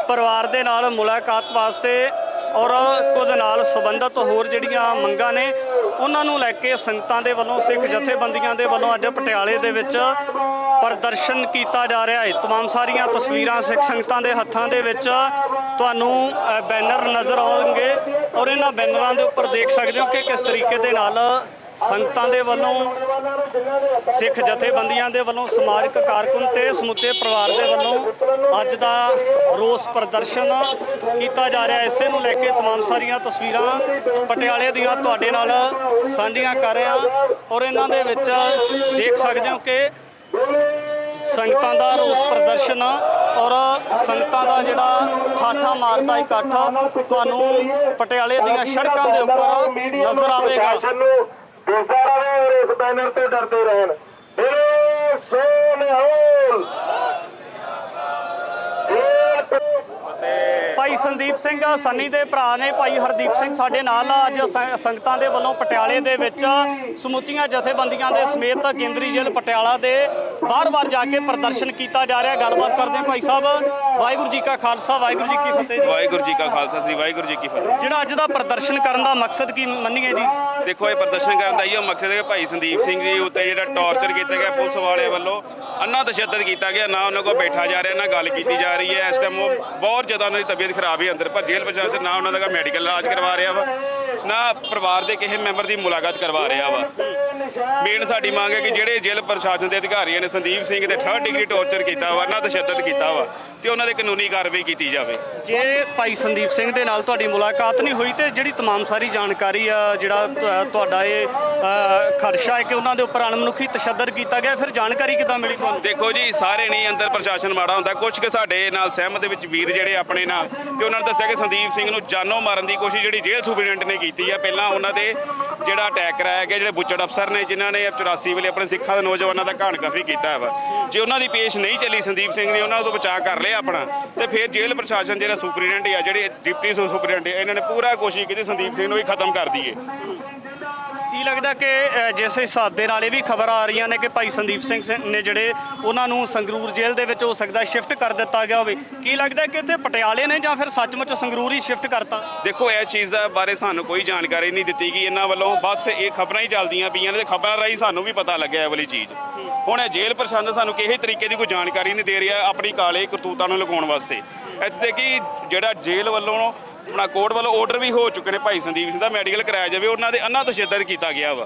ਪਰਿਵਾਰ ਦੇ ਨਾਲ ਮੁਲਾਕਾਤ ਵਾਸਤੇ ਔਰ ਕੁਝ ਨਾਲ ਸੰਬੰਧਿਤ ਹੋਰ ਜਿਹੜੀਆਂ ਮੰਗਾਂ ਨੇ ਉਹਨਾਂ ਨੂੰ ਲੈ ਕੇ ਸੰਗਤਾਂ ਦੇ ਵੱਲੋਂ, ਸਿੱਖ ਜਥੇਬੰਦੀਆਂ ਦੇ ਵੱਲੋਂ ਅੱਜ ਪਟਿਆਲੇ ਦੇ ਵਿੱਚ ਪ੍ਰਦਰਸ਼ਨ ਕੀਤਾ ਜਾ ਰਿਹਾ ਹੈ। तमाम ਸਾਰੀਆਂ ਤਸਵੀਰਾਂ ਸਿੱਖ ਸੰਗਤਾਂ ਦੇ ਹੱਥਾਂ ਦੇ ਵਿੱਚ ਤੁਹਾਨੂੰ ਬੈਨਰ ਨਜ਼ਰ ਆਉਣਗੇ ਔਰ ਇਹਨਾਂ ਬੈਨਰਾਂ ਦੇ ਉੱਪਰ ਦੇਖ ਸਕਦੇ ਹੋ ਕਿ ਕਿਸ ਤਰੀਕੇ ਦੇ ਨਾਲ ਸੰਗਤਾਂ ਦੇ ਵੱਲੋਂ, ਸਿੱਖ ਜਥੇਬੰਦੀਆਂ ਦੇ ਵੱਲੋਂ, ਸਮਾਜਿਕ ਕਾਰਕੁਨ ਤੇ ਸਮੁੱਚੇ ਪਰਿਵਾਰ ਦੇ ਵੱਲੋਂ ਅੱਜ ਦਾ ਰੋਸ ਪ੍ਰਦਰਸ਼ਨ ਕੀਤਾ ਜਾ ਰਿਹਾ। ਇਸੇ ਨੂੰ ਲੈ ਕੇ तमाम ਸਾਰੀਆਂ ਤਸਵੀਰਾਂ ਪਟਿਆਲੇ ਦੀਆਂ ਤੁਹਾਡੇ ਨਾਲ ਸਾਂਝੀਆਂ ਕਰ ਰਿਹਾ ਔਰ ਇਹਨਾਂ ਦੇ ਵਿੱਚ ਦੇਖ ਸਕਦੇ ਹੋ ਕਿ ਸੰਗਤਾਂ ਦਾ ਰੋਸ ਪ੍ਰਦਰਸ਼ਨ ਔਰ ਸੰਗਤਾਂ ਦਾ ਜਿਹੜਾ ਠਾਠਾ ਮਾਰਦਾ ਇਕੱਠ ਤੁਹਾਨੂੰ ਪਟਿਆਲੇ ਦੀਆਂ ਸੜਕਾਂ ਦੇ ਉੱਪਰ ਨਜ਼ਰ ਆਵੇਗਾ। ਦਿਸਦਾ ਰਹੇ ਔਰ ਇਸ ਬੈਨਰ ਤੋਂ ਡਰਦੇ ਰਹਿਣ। ਬੋਲੇ ਸੋ ਨਿਹਾਲ। ਭਾਈ ਸੰਦੀਪ ਸਿੰਘ ਸਨੀ ਦੇ ਭਰਾ ਨੇ ਭਾਈ ਹਰਦੀਪ ਸਿੰਘ ਸਾਡੇ ਨਾਲ ਅੱਜ ਸੰਗਤਾਂ ਦੇ ਵੱਲੋਂ ਪਟਿਆਲੇ ਦੇ ਵਿੱਚ ਸਮੁੱਚੀਆਂ ਜਥੇਬੰਦੀਆਂ ਦੇ ਸਮੇਤ ਕੇਂਦਰੀ ਜੇਲ੍ਹ ਪਟਿਆਲਾ ਦੇ ਬਾਰ-ਬਾਰ ਜਾ ਕੇ ਪ੍ਰਦਰਸ਼ਨ ਕੀਤਾ ਜਾ ਰਿਹਾ। ਗੱਲਬਾਤ ਕਰਦੇ ਹਾਂ ਭਾਈ ਸਾਹਿਬ। ਵਾਹਿਗੁਰੂ ਜੀ ਕਾ ਖਾਲਸਾ, ਵਾਹਿਗੁਰੂ ਜੀ ਕੀ ਫਤਿਹ। ਵਾਹਿਗੁਰੂ ਜੀ ਕਾ ਖਾਲਸਾ, ਸ੍ਰੀ ਵਾਹਿਗੁਰੂ ਜੀ ਕੀ ਫਤਿਹ। ਜਿਹੜਾ ਅੱਜ ਦਾ ਪ੍ਰਦਰਸ਼ਨ ਕਰਨ ਦਾ ਮਕਸਦ ਕੀ ਮੰਨੀਏ ਜੀ? ਦੇਖੋ, ਇਹ ਪ੍ਰਦਰਸ਼ਨ ਕਰਨ ਦਾ ਇਹੋ ਮਕਸਦ ਹੈ ਕਿ ਭਾਈ ਸੰਦੀਪ ਸਿੰਘ ਜੀ ਉੱਤੇ ਜਿਹੜਾ ਟੌਰਚਰ ਕੀਤਾ ਗਿਆ ਪੁਲਿਸ ਵਾਲੇ ਵੱਲੋਂ, ਅੰਨਾ ਤਸ਼ੱਦਦ ਕੀਤਾ ਗਿਆ, ਨਾ ਉਹਨਾਂ ਕੋਲ ਬੈਠਾ ਜਾ ਰਿਹਾ, ਨਾ ਗੱਲ ਕੀਤੀ ਜਾ ਰਹੀ ਹੈ। ਇਸ ਟਾਈਮ ਉਹ ਬਹੁਤ ਜ਼ਿਆਦਾ ਉਹਨਾਂ ਦੀ ਤਬੀਅਤ ਖਰਾਬ ਹੈ ਅੰਦਰ, ਪਰ ਜੇਲ੍ਹ ਪ੍ਰਸ਼ਾਸਨ ਨਾ ਉਹਨਾਂ ਦਾ ਮੈਡੀਕਲ ਇਲਾਜ ਕਰਵਾ ਰਿਹਾ ਵਾ, ਨਾ ਪਰਿਵਾਰ ਦੇ ਕਿਸੇ ਮੈਂਬਰ ਦੀ ਮੁਲਾਕਾਤ ਕਰਵਾ ਰਿਹਾ ਵਾ। ਮੇਨ ਸਾਡੀ ਮੰਗ ਹੈ ਕਿ ਜਿਹੜੇ ਜੇਲ੍ਹ ਪ੍ਰਸ਼ਾਸਨ ਦੇ ਅਧਿਕਾਰੀਆਂ ਨੇ ਸੰਦੀਪ ਸਿੰਘ ਤੇ 3rd ਡਿਗਰੀ ਟੌਰਚਰ ਕੀਤਾ ਵਾ, ਨਾ ਤਸ਼ੱਦਦ ਕੀਤਾ ਵਾ, ਤੇ ਉਹਨਾਂ ਦੇ ਕਾਨੂੰਨੀ ਕਾਰਵਾਈ ਕੀਤੀ ਜਾਵੇ। ਜੇ ਭਾਈ ਸੰਦੀਪ ਸਿੰਘ ਦੇ ਨਾਲ ਤੁਹਾਡੀ ਮੁਲਾਕਾਤ ਨਹੀਂ ਹੋਈ ਤੇ ਜਿਹੜੀ तमाम ਸਾਰੀ ਜਾਣਕਾਰੀ ਆ, ਜਿਹੜਾ ਤੁਹਾਡਾ ਇਹ ਖਦਸ਼ਾ ਹੈ ਕਿ ਉਹਨਾਂ ਦੇ ਉੱਪਰ ਅਣਮਨੁੱਖੀ ਤਸ਼ੱਦਦ ਕੀਤਾ ਗਿਆ, ਫਿਰ ਜਾਣਕਾਰੀ ਕਿੱਦਾਂ ਮਿਲੀ ਤੁਹਾਨੂੰ? ਦੇਖੋ ਜੀ, ਸਾਰੇ ਨਹੀਂ ਅੰਦਰ ਪ੍ਰਸ਼ਾਸਨ ਮਾੜਾ ਹੁੰਦਾ, ਕੁਝ ਕਿ ਸਾਡੇ ਨਾਲ ਸਹਿਮਤ ਦੇ ਵਿੱਚ ਵੀਰ ਜਿਹੜੇ ਆਪਣੇ ਨਾਲ, ਤੇ ਉਹਨਾਂ ਨੇ ਦੱਸਿਆ ਕਿ ਸੰਦੀਪ ਸਿੰਘ ਨੂੰ ਜਾਨੋਂ ਮਾਰਨ ਦੀ ਕੋਸ਼ਿਸ਼ ਜਿਹੜੀ ਜੇਲ੍ਹ ਸੁਪਰਡੈਂਟ ਨੇ ਕੀਤੀ ਆ। ਪਹਿਲਾਂ ਉਹਨਾਂ ਦੇ ਜਿਹੜਾ ਅਟੈਕ ਕਰਾਇਆ ਗਿਆ, ਜਿਹੜੇ ਬੁੱਚੜ ਅਫਸਰ ਨੇ ਜਿਨ੍ਹਾਂ ਨੇ 84 ਵੇਲੇ ਆਪਣੇ ਸਿੱਖਾਂ ਦੇ ਨੌਜਵਾਨਾਂ ਦਾ ਘਾਣ ਕਾਫੀ ਕੀਤਾ ਵਾ, ਜੇ ਉਹਨਾਂ ਦੀ ਪੇਸ਼ ਨਹੀਂ ਚੱਲੀ ਸੰਦੀਪ ਸਿੰਘ ਨੇ, ਉਹਨਾਂ ਤੋਂ ਬਚਾਅ ਕਰ ਲਿਆ ਆਪਣਾ, ਤੇ ਫਿਰ ਜੇਲ੍ਹ ਪ੍ਰਸ਼ਾਸਨ ਜਿਹੜਾ ਸੁਪਰਡੈਂਟ ਆ, ਜਿਹੜੇ ਡਿਪਟੀ ਸੁਪਰਡੈਂਟ, ਇਹਨਾਂ ਨੇ ਪੂਰਾ ਕੋਸ਼ਿਸ਼ ਕੀਤੀ ਸੰਦੀਪ ਸਿੰਘ ਨੂੰ ਹੀ ਖਤਮ ਕਰ ਦਈਏ। ਕੀ ਲੱਗਦਾ ਕਿ ਜਿਸ ਹਿਸਾਬ ਦੇ ਨਾਲ ਇਹ ਵੀ ਖਬਰ ਆ ਰਹੀਆਂ ਨੇ ਕਿ ਭਾਈ ਸੰਦੀਪ ਸਿੰਘ ਨੇ ਜਿਹੜੇ ਉਹਨਾਂ ਨੂੰ ਸੰਗਰੂਰ ਜੇਲ੍ਹ ਦੇ ਵਿੱਚ ਹੋ ਸਕਦਾ ਸ਼ਿਫਟ ਕਰ ਦਿੱਤਾ ਗਿਆ ਹੋਵੇ, ਕੀ ਲੱਗਦਾ ਕਿ ਇੱਥੇ ਪਟਿਆਲੇ ਨੇ ਜਾਂ ਫਿਰ ਸੱਚਮੁੱਚ ਸੰਗਰੂਰ ਹੀ ਸ਼ਿਫਟ ਕਰਤਾ? ਦੇਖੋ, ਇਹ ਚੀਜ਼ ਦਾ ਬਾਰੇ ਸਾਨੂੰ ਕੋਈ ਜਾਣਕਾਰੀ ਨਹੀਂ ਦਿੱਤੀ ਗਈ ਇਹਨਾਂ ਵੱਲੋਂ, ਬਸ ਇਹ ਖਬਰਾਂ ਹੀ ਚੱਲਦੀਆਂ ਪਈਆਂ ਨੇ ਤੇ ਖਬਰਾਂ ਰਾਹੀਂ ਸਾਨੂੰ ਵੀ ਪਤਾ ਲੱਗਿਆ ਇਹ ਵਾਲੀ ਚੀਜ਼। ਹੁਣ ਇਹ ਜੇਲ੍ਹ ਪ੍ਰਸ਼ਾਸਨ ਸਾਨੂੰ ਕਿਸੇ ਤਰੀਕੇ ਦੀ ਕੋਈ ਜਾਣਕਾਰੀ ਨਹੀਂ ਦੇ ਰਿਹਾ ਆਪਣੀ ਕਾਲੇ ਕਰਤੂਤਾਂ ਨੂੰ ਲੁਕਾਉਣ ਵਾਸਤੇ। ਇੱਥੇ ਕਿ ਜਿਹੜਾ ਜੇਲ੍ਹ ਵੱਲੋਂ ਆਪਣਾ ਕੋਰਟ ਵੱਲੋਂ ਆਰਡਰ ਵੀ ਹੋ ਚੁੱਕੇ ਨੇ ਭਾਈ ਸੰਦੀਪ ਸਿੰਘ ਦਾ ਮੈਡੀਕਲ ਕਰਾਇਆ ਜਾਵੇ, ਉਹਨਾਂ ਦੇ ਅੰਨਾ ਤਸ਼ੱਦਦ ਕੀਤਾ ਗਿਆ ਵਾ,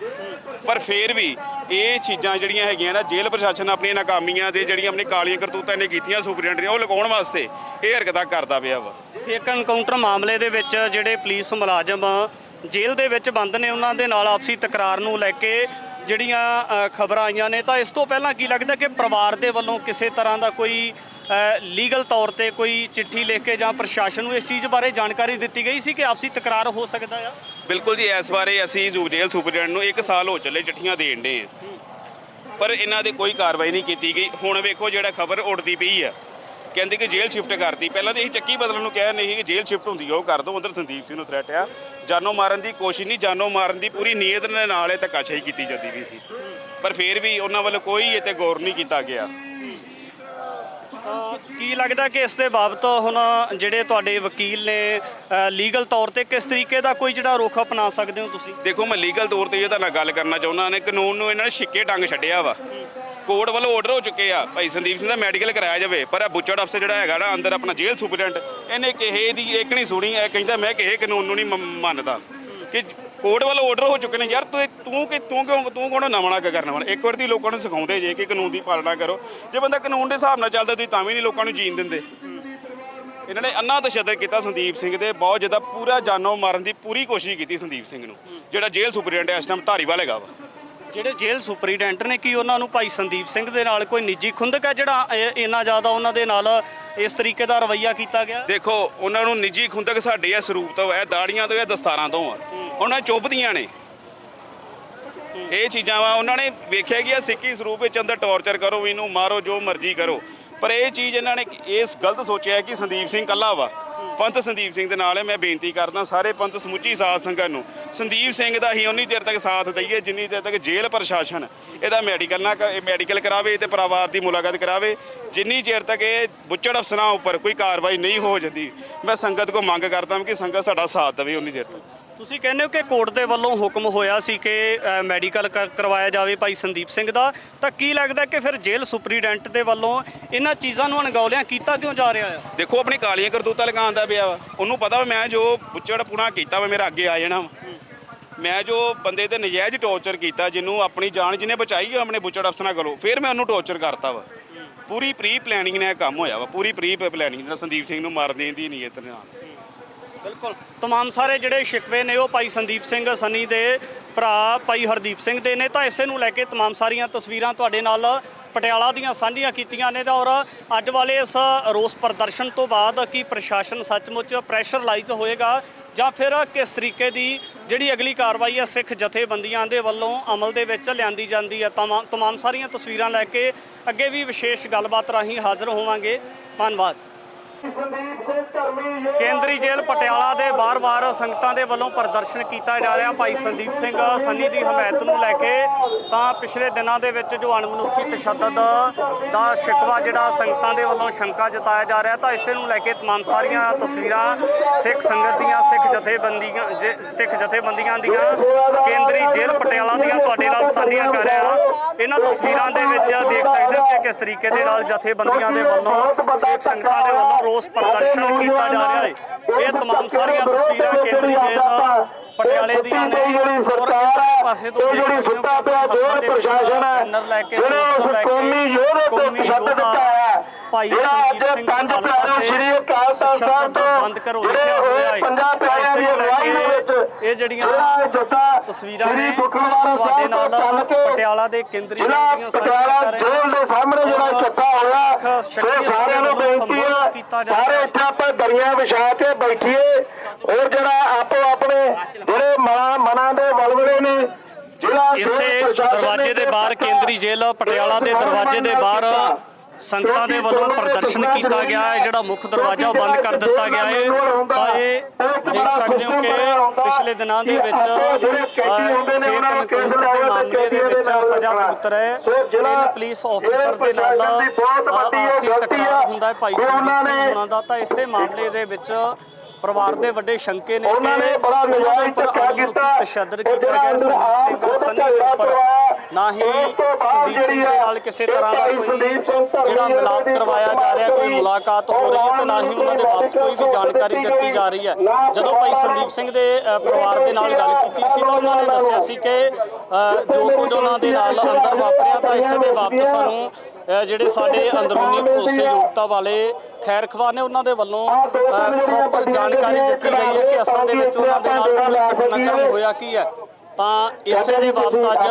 ਪਰ ਫਿਰ ਵੀ ਇਹ ਚੀਜ਼ਾਂ ਜਿਹੜੀਆਂ ਹੈਗੀਆਂ ਨਾ, ਜੇਲ੍ਹ ਪ੍ਰਸ਼ਾਸਨ ਆਪਣੀਆਂ ਨਾਕਾਮੀਆਂ ਤੇ ਜਿਹੜੀਆਂ ਆਪਣੀ ਕਾਲੀਆਂ ਕਰਤੂਤਾਂ ਨੇ ਕੀਤੀਆਂ ਸੁਪਰਡੈਂਟ ਨੇ, ਉਹ ਲਗਾਉਣ ਵਾਸਤੇ ਇਹ ਹਰਕਤਾਂ ਕਰਦਾ ਪਿਆ ਵਾ। ਇੱਕ ਐਨਕਾਊਂਟਰ ਮਾਮਲੇ ਦੇ ਵਿੱਚ ਜਿਹੜੇ ਪੁਲਿਸ ਮੁਲਾਜ਼ਮ ਜੇਲ੍ਹ ਦੇ ਵਿੱਚ ਬੰਦ ਨੇ, ਉਹਨਾਂ ਦੇ ਨਾਲ ਆਪਸੀ ਤਕਰਾਰ ਨੂੰ ਲੈ ਕੇ ਜਿਹੜੀਆਂ ਖਬਰਾਂ ਆਈਆਂ ਨੇ, ਤਾਂ ਇਸ ਤੋਂ ਪਹਿਲਾਂ ਕੀ ਲੱਗਦਾ ਕਿ ਪਰਿਵਾਰ ਦੇ ਵੱਲੋਂ ਕਿਸੇ ਤਰ੍ਹਾਂ ਦਾ ਕੋਈ ਲੀਗਲ ਤੌਰ ਤੇ ਕੋਈ ਚਿੱਠੀ ਲਿਖ ਕੇ ਜਾਂ ਪ੍ਰਸ਼ਾਸਨ ਨੂੰ ਇਸ ਚੀਜ਼ ਬਾਰੇ ਜਾਣਕਾਰੀ ਦਿੱਤੀ ਗਈ ਸੀ ਕਿ ਆਪਸੀ ਤਕਰਾਰ ਹੋ ਸਕਦਾ ਆ? ਬਿਲਕੁਲ ਜੀ, ਇਸ ਬਾਰੇ ਅਸੀਂ ਜੇਲ੍ਹ ਸੁਪਰਡੈਂਟ ਨੂੰ 1 ਸਾਲ ਹੋ ਚੱਲੇ ਚਿੱਠੀਆਂ ਦੇਣ ਦੇ, ਪਰ ਇਹਨਾਂ ਦੇ ਕੋਈ ਕਾਰਵਾਈ ਨਹੀਂ ਕੀਤੀ ਗਈ। ਹੁਣ ਵੇਖੋ, ਜਿਹੜਾ ਖਬਰ ਉੱਡਦੀ ਪਈ ਆ, ਕਹਿੰਦੇ ਕਿ ਜੇਲ੍ਹ ਸ਼ਿਫਟ ਕਰਤੀ। ਪਹਿਲਾਂ ਤਾਂ ਅਸੀਂ ਚੱਕੀ ਬਦਲਣ ਨੂੰ ਕਿਹਾ ਨਹੀਂ ਕਿ ਜੇਲ੍ਹ ਸ਼ਿਫਟ ਹੁੰਦੀ ਉਹ ਕਰ ਦਿਓ। ਅੰਦਰ ਸੰਦੀਪ ਸਿੰਘ ਨੂੰ ਥ੍ਰੈਟ ਆ, ਜਾਨੋਂ ਮਾਰਨ ਦੀ ਕੋਸ਼ਿਸ਼ ਨਹੀਂ, ਜਾਨੋਂ ਮਾਰਨ ਦੀ ਪੂਰੀ ਨੀਅਤ ਨਾਲ ਇਹ ਧੱਕਾਸ਼ਾਹੀ ਕੀਤੀ ਜਾਂਦੀ ਵੀ ਸੀ, ਪਰ ਫਿਰ ਵੀ ਉਹਨਾਂ ਵੱਲੋਂ ਕੋਈ ਇੱਥੇ ਗੌਰ ਨਹੀਂ ਕੀਤਾ ਗਿਆ। ਕੀ ਲੱਗਦਾ ਕਿ ਇਸ ਦੇ ਬਾਬਤ ਹੁਣ ਜਿਹੜੇ ਤੁਹਾਡੇ ਵਕੀਲ ਨੇ ਲੀਗਲ ਤੌਰ ਤੇ ਕਿਸ ਤਰੀਕੇ ਦਾ ਕੋਈ ਜਿਹੜਾ ਰੁਖ ਅਪਣਾ ਸਕਦੇ ਹੋ ਤੁਸੀਂ? ਦੇਖੋ, ਮੈਂ ਲੀਗਲ ਤੌਰ ਤੇ ਇਹ ਤੁਹਾਡੇ ਨਾਲ ਗੱਲ ਕਰਨਾ ਚਾਹੁੰਦਾ ਨੇ, ਕਾਨੂੰਨ ਨੂੰ ਇਹਨਾਂ ਨੇ ਛਿੱਕੇ ਟੰਗ ਛੱਡਿਆ ਵਾ। ਕੋਰਟ ਵੱਲੋਂ ਆਰਡਰ ਹੋ ਚੁੱਕੇ ਆ ਭਾਈ ਸੰਦੀਪ ਸਿੰਘ ਦਾ ਮੈਡੀਕਲ ਕਰਾਇਆ ਜਾਵੇ, ਪਰ ਇਹ ਬੁੱਚੜ ਅਫਸਰ ਜਿਹੜਾ ਹੈਗਾ ਨਾ ਅੰਦਰ ਆਪਣਾ ਜੇਲ੍ਹ ਸੁਪਰਡੈਂਟ, ਇਹਨੇ ਕਿਸੇ ਦੀ ਇੱਕ ਨਹੀਂ ਸੁਣੀ। ਇਹ ਕਹਿੰਦਾ ਮੈਂ ਕਿਸੇ ਕਾਨੂੰਨ ਨੂੰ ਨਹੀਂ ਮੰਨਦਾ ਕਿ ਕੋਰਟ ਵੱਲੋਂ ਆਰਡਰ ਹੋ ਚੁੱਕੇ ਨੇ। ਯਾਰ ਤੂੰ ਕੋਣ ਨਵਾਂ ਕਰਨਾ ਵਾ? ਇੱਕ ਵਾਰ ਦੀ ਲੋਕਾਂ ਨੂੰ ਸਿਖਾਉਂਦੇ ਜੇ ਕਿ ਕਾਨੂੰਨ ਦੀ ਪਾਲਣਾ ਕਰੋ, ਜੇ ਬੰਦਾ ਕਾਨੂੰਨ ਦੇ ਹਿਸਾਬ ਨਾਲ ਚੱਲਦਾ ਤੁਸੀਂ ਤਾਂ ਵੀ ਨਹੀਂ ਲੋਕਾਂ ਨੂੰ ਜੀਣ ਦਿੰਦੇ। ਇਹਨਾਂ ਨੇ ਅੰਨਾ ਤਸ਼ੱਦਦ ਕੀਤਾ ਸੰਦੀਪ ਸਿੰਘ ਦੇ, ਬਹੁਤ ਜ਼ਿਆਦਾ, ਪੂਰਾ ਜਾਨੋਂ ਮਾਰਨ ਦੀ ਪੂਰੀ ਕੋਸ਼ਿਸ਼ ਕੀਤੀ ਸੰਦੀਪ ਸਿੰਘ ਨੂੰ, ਜਿਹੜਾ ਜੇਲ੍ਹ ਸੁਪਰਡੈਂਟ ਇਸ ਟਾਈਮ ਧਾਰੀਵਾਲ ਹੈਗਾ ਵਾ। ਜਿਹੜੇ ਜੇਲ੍ਹ ਸੁਪਰੀਡੈਂਟ ਨੇ, ਕੀ ਉਹਨਾਂ ਨੂੰ ਭਾਈ ਸੰਦੀਪ ਸਿੰਘ ਦੇ ਨਾਲ ਕੋਈ ਨਿੱਜੀ ਖੁੰਦਕ ਹੈ ਜਿਹੜਾ ਇੰਨਾ ਜ਼ਿਆਦਾ ਉਹਨਾਂ ਦੇ ਨਾਲ ਇਸ ਤਰੀਕੇ ਦਾ ਰਵੱਈਆ ਕੀਤਾ ਗਿਆ? ਦੇਖੋ, ਉਹਨਾਂ ਨੂੰ ਨਿੱਜੀ ਖੁੰਦਕ ਸਾਡੇ ਇਹ ਸਰੂਪ ਤੋਂ ਹੈ, ਦਾੜੀਆਂ ਤੋਂ, ਇਹ ਦਸਤਾਰਾਂ ਤੋਂ ਆ, ਉਹਨਾਂ ਚੁੱਭਦੀਆਂ ਨੇ। ਇਹ ਚੀਜ਼ਾਂ ਵਾ ਉਹਨਾਂ ਨੇ ਵੇਖਿਆ ਕਿ ਆ ਸਿੱਖੀ ਸਰੂਪ ਵਿੱਚ ਅੰਦਰ ਟੌਰਚਰ ਕਰੋ, ਇਹਨੂੰ ਮਾਰੋ, ਜੋ ਮਰਜ਼ੀ ਕਰੋ। ਪਰ ਇਹ ਚੀਜ਼ ਇਹਨਾਂ ਨੇ ਇਸ ਗਲਤ ਸੋਚਿਆ ਕਿ ਸੰਦੀਪ ਸਿੰਘ ਇਕੱਲਾ ਵਾ। ਪੰਥ ਸੰਦੀਪ ਸਿੰਘ ਦੇ ਨਾਲ ਹੈ। ਮੈਂ ਬੇਨਤੀ ਕਰਦਾ ਸਾਰੇ ਪੰਥ ਸਮੁੱਚੀ ਸਾਧ ਸੰਗਤ ਨੂੰ ਸੰਦੀਪ ਸਿੰਘ ਦਾ ਹੀ ਉਨੀ ਦੇਰ ਤੱਕ ਸਾਥ ਦਈਏ ਜਿੰਨੀ ਦੇਰ ਤੱਕ ਜੇਲ੍ਹ ਪ੍ਰਸ਼ਾਸਨ ਇਹਦਾ ਮੈਡੀਕਲ ਕਰਾਵੇ ਤੇ ਪਰਿਵਾਰ ਦੀ ਮੁਲਾਕਾਤ ਕਰਾਵੇ। ਜਿੰਨੀ ਚਿਰ ਤੱਕ ਇਹ ਬੁੱਚੜ ਅਫਸਰਾਂ ਉੱਪਰ ਕੋਈ ਕਾਰਵਾਈ ਨਹੀਂ ਹੋ ਜਾਂਦੀ, ਮੈਂ ਸੰਗਤ ਕੋ ਮੰਗ ਕਰਦਾ ਕਿ ਸੰਗਤ ਸਾਡਾ ਸਾਥ ਦੇਵੇ ਉਨੀ ਦੇਰ ਤੱਕ। ਤੁਸੀਂ ਕਹਿੰਦੇ ਹੋ ਕਿ ਕੋਰਟ ਦੇ ਵੱਲੋਂ ਹੁਕਮ ਹੋਇਆ ਸੀ ਕਿ ਮੈਡੀਕਲ ਕਰਵਾਇਆ ਜਾਵੇ ਭਾਈ ਸੰਦੀਪ ਸਿੰਘ ਦਾ, ਤਾਂ ਕੀ ਲੱਗਦਾ ਕਿ ਫਿਰ ਜੇਲ੍ਹ ਸੁਪਰੀਡੈਂਟ ਦੇ ਵੱਲੋਂ ਇਹਨਾਂ ਚੀਜ਼ਾਂ ਨੂੰ ਅਣਗੌਲਿਆਂ ਕੀਤਾ ਕਿਉਂ ਜਾ ਰਿਹਾ ਆ? ਦੇਖੋ ਆਪਣੀ ਕਾਲੀਆਂ ਕਰਤੂਤਾਂ ਲਗਾਉਂਦਾ ਪਿਆ ਵਾ। ਉਹਨੂੰ ਪਤਾ ਵਾ ਮੈਂ ਜੋ ਬੁੱਚੜ ਪੁਣਾ ਕੀਤਾ ਵਾ ਮੇਰਾ ਅੱਗੇ ਆ ਜਾਣਾ ਵਾ। ਮੈਂ ਜੋ ਬੰਦੇ ਤੇ ਨਜਾਇਜ਼ ਟੌਰਚਰ ਕੀਤਾ, ਜਿਹਨੂੰ ਆਪਣੀ ਜਾਨ ਜਿਹਨੇ ਬਚਾਈ ਆ ਆਪਣੇ ਬੁੱਚੜ ਅਫਸਰਾਂ ਕੋਲੋਂ, ਫਿਰ ਮੈਂ ਉਹਨੂੰ ਟੌਰਚਰ ਕਰਤਾ ਵਾ। ਪੂਰੀ ਪ੍ਰੀ ਪਲੈਨਿੰਗ ਨਾਲ ਇਹ ਕੰਮ ਹੋਇਆ ਵਾ। ਪੂਰੀ ਪ੍ਰੀ ਪਲੈਨਿੰਗ ਨਾਲ ਸੰਦੀਪ ਸਿੰਘ ਨੂੰ ਮਾਰ ਦੇਣ ਦੀ ਨੀਅਤ ਨਾਲ। ਬਿਲਕੁਲ ਤਮਾਮ ਸਾਰੇ ਜਿਹੜੇ ਸ਼ਿਕਵੇ ਨੇ ਉਹ ਭਾਈ ਸੰਦੀਪ ਸਿੰਘ ਸਨੀ ਦੇ ਭਰਾ ਭਾਈ ਹਰਦੀਪ ਸਿੰਘ ਦੇ ਨੇ। ਤਾਂ ਇਸੇ ਨੂੰ ਲੈ ਕੇ ਤਮਾਮ ਸਾਰੀਆਂ ਤਸਵੀਰਾਂ ਤੁਹਾਡੇ ਨਾਲ ਪਟਿਆਲਾ ਦੀਆਂ ਸਾਂਝੀਆਂ ਕੀਤੀਆਂ ਨੇ। ਤਾਂ ਔਰ ਅੱਜ ਵਾਲੇ ਇਸ ਰੋਸ ਪ੍ਰਦਰਸ਼ਨ ਤੋਂ ਬਾਅਦ ਕੀ ਪ੍ਰਸ਼ਾਸਨ ਸੱਚਮੁੱਚ ਪ੍ਰੈਸ਼ਰਲਾਈਜ਼ ਹੋਏਗਾ ਜਾਂ ਫਿਰ ਕਿਸ ਤਰੀਕੇ ਦੀ ਜਿਹੜੀ ਅਗਲੀ ਕਾਰਵਾਈ ਹੈ ਸਿੱਖ ਜਥੇਬੰਦੀਆਂ ਦੇ ਵੱਲੋਂ ਅਮਲ ਦੇ ਵਿੱਚ ਲਿਆਂਦੀ ਜਾਂਦੀ ਹੈ। ਤਮਾਮ ਸਾਰੀਆਂ ਤਸਵੀਰਾਂ ਲੈ ਕੇ ਅੱਗੇ ਵੀ ਵਿਸ਼ੇਸ਼ ਗੱਲਬਾਤ ਰਾਹੀਂ ਹਾਜ਼ਰ ਹੋਵਾਂਗੇ। ਧੰਨਵਾਦ। ਕੇਂਦਰੀ ਜੇਲ੍ਹ ਪਟਿਆਲਾ ਦੇ ਬਾਰ-ਬਾਰ ਸੰਗਤਾਂ ਦੇ ਵੱਲੋਂ ਪ੍ਰਦਰਸ਼ਨ ਕੀਤਾ ਜਾ ਰਿਹਾ ਭਾਈ ਸੰਦੀਪ ਸਿੰਘ ਸਨੀ ਦੀ ਹਮਾਇਤ ਨੂੰ ਲੈ ਕੇ। ਤਾਂ ਪਿਛਲੇ ਦਿਨਾਂ ਦੇ ਵਿੱਚ ਜੋ ਅਣਮਨੁੱਖੀ ਤਸ਼ੱਦਦ ਦਾ ਸ਼ਿਕਵਾ ਜਿਹੜਾ ਸੰਗਤਾਂ ਦੇ ਵੱਲੋਂ ਸ਼ੰਕਾ ਜਤਾਇਆ ਜਾ ਰਿਹਾ, ਤਾਂ ਇਸੇ ਨੂੰ ਲੈ ਕੇ ਤਮਾਮ ਸਾਰੀਆਂ ਤਸਵੀਰਾਂ ਸਿੱਖ ਸੰਗਤ ਦੀਆਂ ਸਿੱਖ ਜਥੇਬੰਦੀਆਂ ਦੀਆਂ ਕੇਂਦਰੀ ਜੇਲ੍ਹ ਪਟਿਆਲਾ ਦੀਆਂ ਤੁਹਾਡੇ ਨਾਲ ਸਾਂਝੀਆਂ ਕਰ ਰਿਹਾ। ਇਹਨਾਂ ਤਸਵੀਰਾਂ ਦੇ ਵਿੱਚ ਦੇਖ ਸਕਦੇ ਹੋ ਕਿ ਕਿਸ ਤਰੀਕੇ ਦੇ ਨਾਲ ਜਥੇਬੰਦੀਆਂ ਦੇ ਵੱਲੋਂ ਸਿੱਖ ਸੰਗਤਾਂ ਦੇ ਵੱਲੋਂ ਰੋਸ ਪ੍ਰਦਰਸ਼ਨ ਕੀਤਾ ਜਾ ਰਿਹਾ ਹੈ। ਇਹ ਤਮਾਮ ਸਾਰੀਆਂ ਤਸਵੀਰਾਂ ਕੇਂਦਰੀ ਜੇਲ੍ਹ ਪਟਿਆਲੇ ਦੀਆਂ ਨੇ। ਔਰ ਇਸ ਪਾਸੇ ਤੋਂ ਦੇਖ ਸਕਦੇ ਹੋ ਕਿ ਪ੍ਰਸ਼ਾਸਨ ਹੈ ਲੈ ਕੇ ਕੌਮੀ ਯੋਧਾ ਭਾਈ ਸੰਦੀਪ ਸਿੰਘ ਖਾਲਸਾ ਤੇ ਬੰਦ ਕਰੋ ਲਿਖਿਆ ਹੋਇਆ ਹੈ। ਇਸੇ ਨੂੰ ਲੈ ਕੇ ਇਹ ਜਿਹੜੀਆਂ ਤਸਵੀਰਾਂ ਨੇ ਤੁਹਾਡੇ ਨਾਲ ਪਟਿਆਲਾ ਦੇ ਕੇਂਦਰੀ ਦੀਆਂ ਸਾਰੀਆਂ ਕਰ ਰਹੇ ਦੇ ਸਾਹਮਣੇ ਜਿਹੜਾ ਇਕੱਠਾ ਹੋਇਆ ਸਾਰਿਆਂ ਨੂੰ ਬੇਨਤੀ ਹੈ ਕੀਤਾ ਜਾ ਸਾਰੇ ਇੱਥੇ ਆਪਾਂ ਦਰੀਆਂ ਵਿਛਾ ਕੇ ਬੈਠੀਏ। ਔਰ ਜਿਹੜਾ ਆਪੋ ਆਪਣੇ ਜਿਹੜੇ ਮਨਾਂ ਦੇ ਵਲਵਲੇ ਨੇ ਜਿਹੜਾ ਇਸੇ ਦਰਵਾਜ਼ੇ ਦੇ ਬਾਹਰ ਕੇਂਦਰੀ ਜੇਲ੍ਹ ਪਟਿਆਲਾ ਦੇ ਦਰਵਾਜ਼ੇ ਦੇ ਬਾਹਰ ਸੰਗਤਾਂ ਦੇ ਵੱਲੋਂ ਪ੍ਰਦਰਸ਼ਨ ਕੀਤਾ ਗਿਆ ਹੈ। ਜਿਹੜਾ ਮੁੱਖ ਦਰਵਾਜ਼ਾ ਉਹ ਬੰਦ ਕਰ ਦਿੱਤਾ ਗਿਆ ਹੈ। ਤਾਂ ਇਹ ਦੇਖ ਸਕਦੇ ਹੋ ਕਿ ਪਿਛਲੇ ਦਿਨਾਂ ਦੇ ਵਿੱਚ ਫੇਕ ਐਨਕਾਊਂਟਰ ਦੇ ਮਾਮਲੇ ਦੇ ਵਿੱਚ ਸਜ਼ਾ ਭੁਗਤ ਰਹੇ 3 ਪੁਲਿਸ ਆਫੀਸਰ ਦੇ ਨਾਲ ਆਪਸੀ ਤਕਰਾਰ ਹੁੰਦਾ ਹੈ ਭਾਈ ਸੰਦੀਪ ਸਿੰਘ ਹੋਣਾ ਦਾ। ਤਾਂ ਇਸੇ ਮਾਮਲੇ ਦੇ ਵਿੱਚ ਪਰਿਵਾਰ ਦੇ ਵੱਡੇ ਸ਼ੰਕੇ ਨੇ ਕਿ ਉਹਨਾਂ ਦੇ ਉੱਪਰ ਅਣਮਨੁੱਖੀ ਤਸ਼ੱਦਦ ਕੀਤਾ ਗਿਆ। ਸੰਦੀਪ ਸਿੰਘ ਸਨੀ ਦੇ ਉੱਪਰ ਨਾ ਹੀ ਸੰਦੀਪ ਸਿੰਘ ਦੇ ਨਾਲ ਕਿਸੇ ਤਰ੍ਹਾਂ ਦਾ ਕੋਈ ਜਿਹੜਾ ਮਿਲਾਪ ਕਰਵਾਇਆ ਜਾ ਰਿਹਾ, ਕੋਈ ਮੁਲਾਕਾਤ ਹੋ ਰਹੀ ਹੈ, ਤੇ ਨਾ ਹੀ ਉਹਨਾਂ ਦੇ ਬਾਬਤ ਕੋਈ ਵੀ ਜਾਣਕਾਰੀ ਦਿੱਤੀ ਜਾ ਰਹੀ ਹੈ। ਜਦੋਂ ਭਾਈ ਸੰਦੀਪ ਸਿੰਘ ਦੇ ਪਰਿਵਾਰ ਦੇ ਨਾਲ ਗੱਲ ਕੀਤੀ ਸੀ ਤਾਂ ਉਹਨਾਂ ਨੇ ਦੱਸਿਆ ਸੀ ਕਿ ਜੋ ਕੁਝ ਉਹਨਾਂ ਦੇ ਨਾਲ ਅੰਦਰ ਵਾਪਰਿਆ, ਤਾਂ ਇਸੇ ਦੇ ਬਾਬਤ ਸਾਨੂੰ ਜਿਹੜੇ ਸਾਡੇ ਅੰਦਰੂਨੀ ਭਰੋਸੇਯੋਗਤਾ ਵਾਲੇ ਖੈਰ ਖਵਾ ਨੇ ਉਹਨਾਂ ਦੇ ਵੱਲੋਂ ਪ੍ਰੋਪਰ ਜਾਣਕਾਰੀ ਦਿੱਤੀ ਗਈ ਹੈ ਕਿ ਅਸਲ ਦੇ ਵਿੱਚ ਉਹਨਾਂ ਦੇ ਨਾਲ ਕੋਈ ਘਟਨਾਕ੍ਰਮ ਹੋਇਆ ਕੀ ਹੈ। ਤਾਂ ਇਸੇ ਦੇ ਬਾਬਤ ਅੱਜ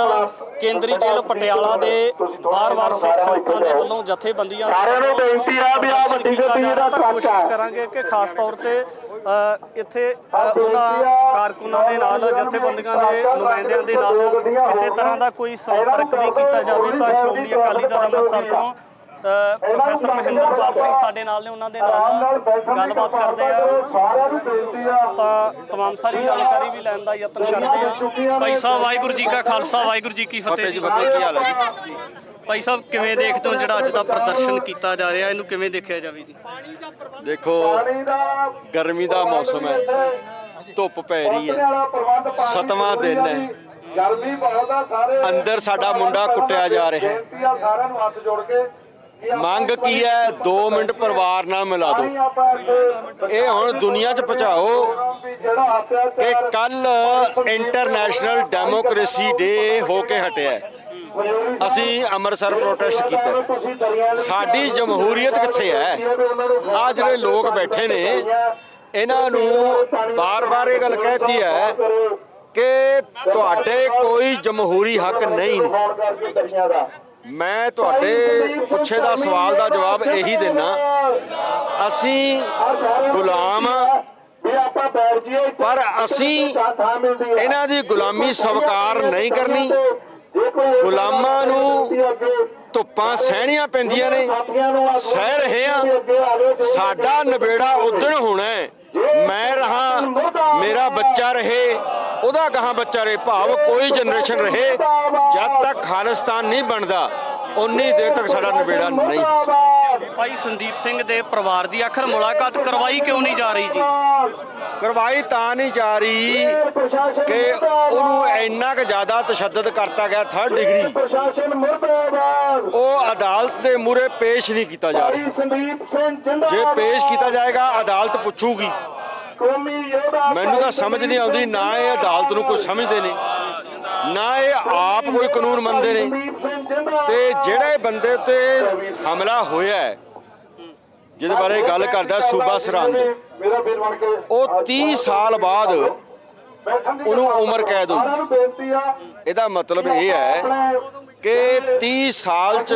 ਕੇਂਦਰੀ ਜੇਲ੍ਹ ਪਟਿਆਲਾ ਦੇ ਬਾਰ-ਬਾਰ ਸਿੱਖ ਸੰਗਤਾਂ ਦੇ ਵੱਲੋਂ ਜਥੇਬੰਦੀਆਂ ਸਾਰਿਆਂ ਨੂੰ ਬੇਨਤੀ ਆ ਵੀ ਆ ਵੱਡੀ ਗੱਡੀ ਦਾ ਕੋਸ਼ਿਸ਼ ਕਰਾਂਗੇ ਕਿ ਖਾਸ ਤੌਰ ਤੇ ਇੱਥੇ ਉਹਨਾਂ ਕਾਰਕੁਨਾਂ ਦੇ ਨਾਲ ਜਥੇਬੰਦੀਆਂ ਦੇ ਨੁਮਾਇੰਦਿਆਂ ਦੇ ਨਾਲ ਕਿਸੇ ਤਰ੍ਹਾਂ ਦਾ ਕੋਈ ਸੰਪਰਕ ਵੀ ਕੀਤਾ ਜਾਵੇ। ਤਾਂ ਸ਼੍ਰੋਮਣੀ ਅਕਾਲੀ ਦਲ ਅੰਮ੍ਰਿਤਸਰ ਤੋਂ ਪ੍ਰੋਫੈਸਰ ਮਹਿੰਦਰਪਾਲ ਸਿੰਘ ਸਾਡੇ ਨਾਲ ਨੇ, ਉਹਨਾਂ ਦੇ ਨਾਲ ਗੱਲਬਾਤ ਕਰਦੇ ਆ ਤਾਂ ਤਮਾਮ ਸਾਰੀ ਜਾਣਕਾਰੀ ਵੀ ਲੈਣ ਦਾ ਯਤਨ ਕਰਦੇ ਆ। ਭਾਈ ਸਾਹਿਬ ਵਾਹਿਗੁਰੂ ਜੀ ਕਾ ਖਾਲਸਾ ਵਾਹਿਗੁਰੂ ਜੀ ਕੀ ਫਤਿਹ ਜੀ। ਕੀ ਹਾਲ ਹੈ ਜੀ? ਭਾਈ ਸਾਹਿਬ ਕਿਵੇਂ ਦੇਖਦੇ ਹੋ ਜਿਹੜਾ ਅੱਜ ਦਾ ਪ੍ਰਦਰਸ਼ਨ ਕੀਤਾ ਜਾ ਰਿਹਾ, ਇਹਨੂੰ ਕਿਵੇਂ ਦੇਖਿਆ ਜਾਵੇ ਜੀ? ਦੇਖੋ ਗਰਮੀ ਦਾ ਮੌਸਮ ਹੈ, ਧੁੱਪ ਪੈ ਰਹੀ ਹੈ, 7ਵਾਂ ਦਿਨ ਹੈ, ਗਰਮੀ ਬਹੁਤ ਆ। ਸਾਰੇ ਅੰਦਰ ਸਾਡਾ ਮੁੰਡਾ ਕੁੱਟਿਆ ਜਾ ਰਿਹਾ ਹੈ। ਸਾਰਿਆਂ ਨੂੰ ਹੱਥ ਜੋੜ ਕੇ ਮੰਗ ਕੀ ਹੈ? 2 ਮਿੰਟ ਪਰਿਵਾਰ ਨਾਲ ਮਿਲਾ ਦਿਓ। ਇਹ ਹੁਣ ਦੁਨੀਆ 'ਚ ਪਹੁੰਚਾਓ ਕਿ ਕੱਲ ਇੰਟਰਨੈਸ਼ਨਲ ਡੈਮੋਕ੍ਰੇਸੀ ਡੇ ਹੋ ਕੇ ਹਟਿਆ। ਅਸੀਂ ਅੰਮ੍ਰਿਤਸਰ ਪ੍ਰੋਟੈਸਟ ਕੀਤਾ। ਸਾਡੀ ਜਮਹੂਰੀਅਤ ਕਿੱਥੇ ਹੈ? ਆ ਜਿਹੜੇ ਲੋਕ ਬੈਠੇ ਨੇ ਇਹਨਾਂ ਨੂੰ ਬਾਰ-ਬਾਰ ਇਹ ਗੱਲ ਕਹਿਤੀ ਹੈ ਕਿ ਤੁਹਾਡੇ ਕੋਈ ਜਮਹੂਰੀ ਹੱਕ ਨਹੀਂ ਨੇ। ਮੈਂ ਤੁਹਾਡੇ ਪੁੱਛੇ ਦਾ ਸਵਾਲ ਦਾ ਜਵਾਬ ਇਹੀ ਦਿੰਦਾ, ਅਸੀਂ ਗੁਲਾਮ ਇਹ ਆਪਾਂ ਬੈਠ ਜੀਏ ਪਰ ਅਸੀਂ ਇਹਨਾਂ ਦੀ ਗੁਲਾਮੀ ਸਵੀਕਾਰ ਨਹੀਂ ਕਰਨੀ। ਗੁਲਾਮਾਂ ਨੂੰ ਧੁੱਪਾਂ ਸਹਿਣੀਆਂ ਪੈਂਦੀਆਂ ਨੇ, ਸਹਿ ਰਹੇ ਆ। ਸਾਡਾ ਨਿਬੇੜਾ ਉਦਣ ਹੋਣਾ ਹੈ, ਮੈਂ ਰਹਾ, ਮੇਰਾ ਬੱਚਾ ਰਹੇ, ਉਹਦਾ ਗਾਹਾਂ ਬੱਚਾ ਰਹੇ, ਭਾਵ ਕੋਈ ਜਨਰੇਸ਼ਨ ਰਹੇ। ਜਦ ਤੱਕ ਖਾਲਿਸਤਾਨ ਨਹੀਂ ਬਣਦਾ ਉਨੀ ਦੇਰ ਤੱਕ ਸਾਡਾ ਨਿਬੇੜਾ ਨਹੀਂ। ਭਾਈ ਸੰਦੀਪ ਸਿੰਘ ਦੇ ਪਰਿਵਾਰ ਦੀ ਆਖਰ ਮੁਲਾਕਾਤ ਕਰਵਾਈ ਕਿਉਂ ਨਹੀਂ ਜਾ ਰਹੀ ਜੀ? ਕਰਵਾਈ ਤਾਂ ਨਹੀਂ ਜਾ ਰਹੀ ਕਿ ਉਹਨੂੰ ਇੰਨਾ ਕੁ ਜ਼ਿਆਦਾ ਤਸ਼ੱਦਦ ਕਰਤਾ ਗਿਆ 3rd ਡਿਗਰੀ, ਪ੍ਰਸ਼ਾਸਨ ਮੁਰਦਾਬਾਦ। ਉਹ ਅਦਾਲਤ ਦੇ ਮੂਹਰੇ ਪੇਸ਼ ਨਹੀਂ ਕੀਤਾ ਜਾ ਰਿਹਾ। ਸੰਦੀਪ ਸਿੰਘ ਜਿੰਦਾਬਾਦ। ਜੇ ਪੇਸ਼ ਕੀਤਾ ਜਾਏਗਾ ਅਦਾਲਤ ਪੁੱਛੂਗੀ। ਕੌਮੀ ਯੋਧਾ ਮੈਨੂੰ ਤਾਂ ਸਮਝ ਨਹੀਂ ਆਉਂਦੀ, ਨਾ ਇਹ ਅਦਾਲਤ ਨੂੰ ਕੁਝ ਸਮਝਦੇ ਨੇ, ਨਾ ਇਹ ਆਪ ਕੋਈ ਕਾਨੂੰਨ ਮੰਨਦੇ ਨੇ। ਸੰਦੀਪ ਸਿੰਘ ਜਿੰਦਾਬਾਦ। ਤੇ ਜਿਹੜੇ ਬੰਦੇ ਤੇ ਹਮਲਾ ਹੋਇਆ ਹੈ, ਜਿਹਦੇ ਬਾਰੇ ਗੱਲ ਕਰਦਾ ਸੂਬਾ ਸਰਹੰਦ, ਮੇਰਾ ਵੀਰ ਬਣ ਕੇ ਉਹ 30 ਸਾਲ ਬਾਅਦ ਉਹਨੂੰ ਉਮਰ ਕੈਦ ਹੋਈ। ਸਾਰਿਆਂ ਨੂੰ ਬੇਨਤੀ ਆ, ਇਹਦਾ ਮਤਲਬ ਇਹ ਹੈ ਕਿ 30 ਸਾਲ 'ਚ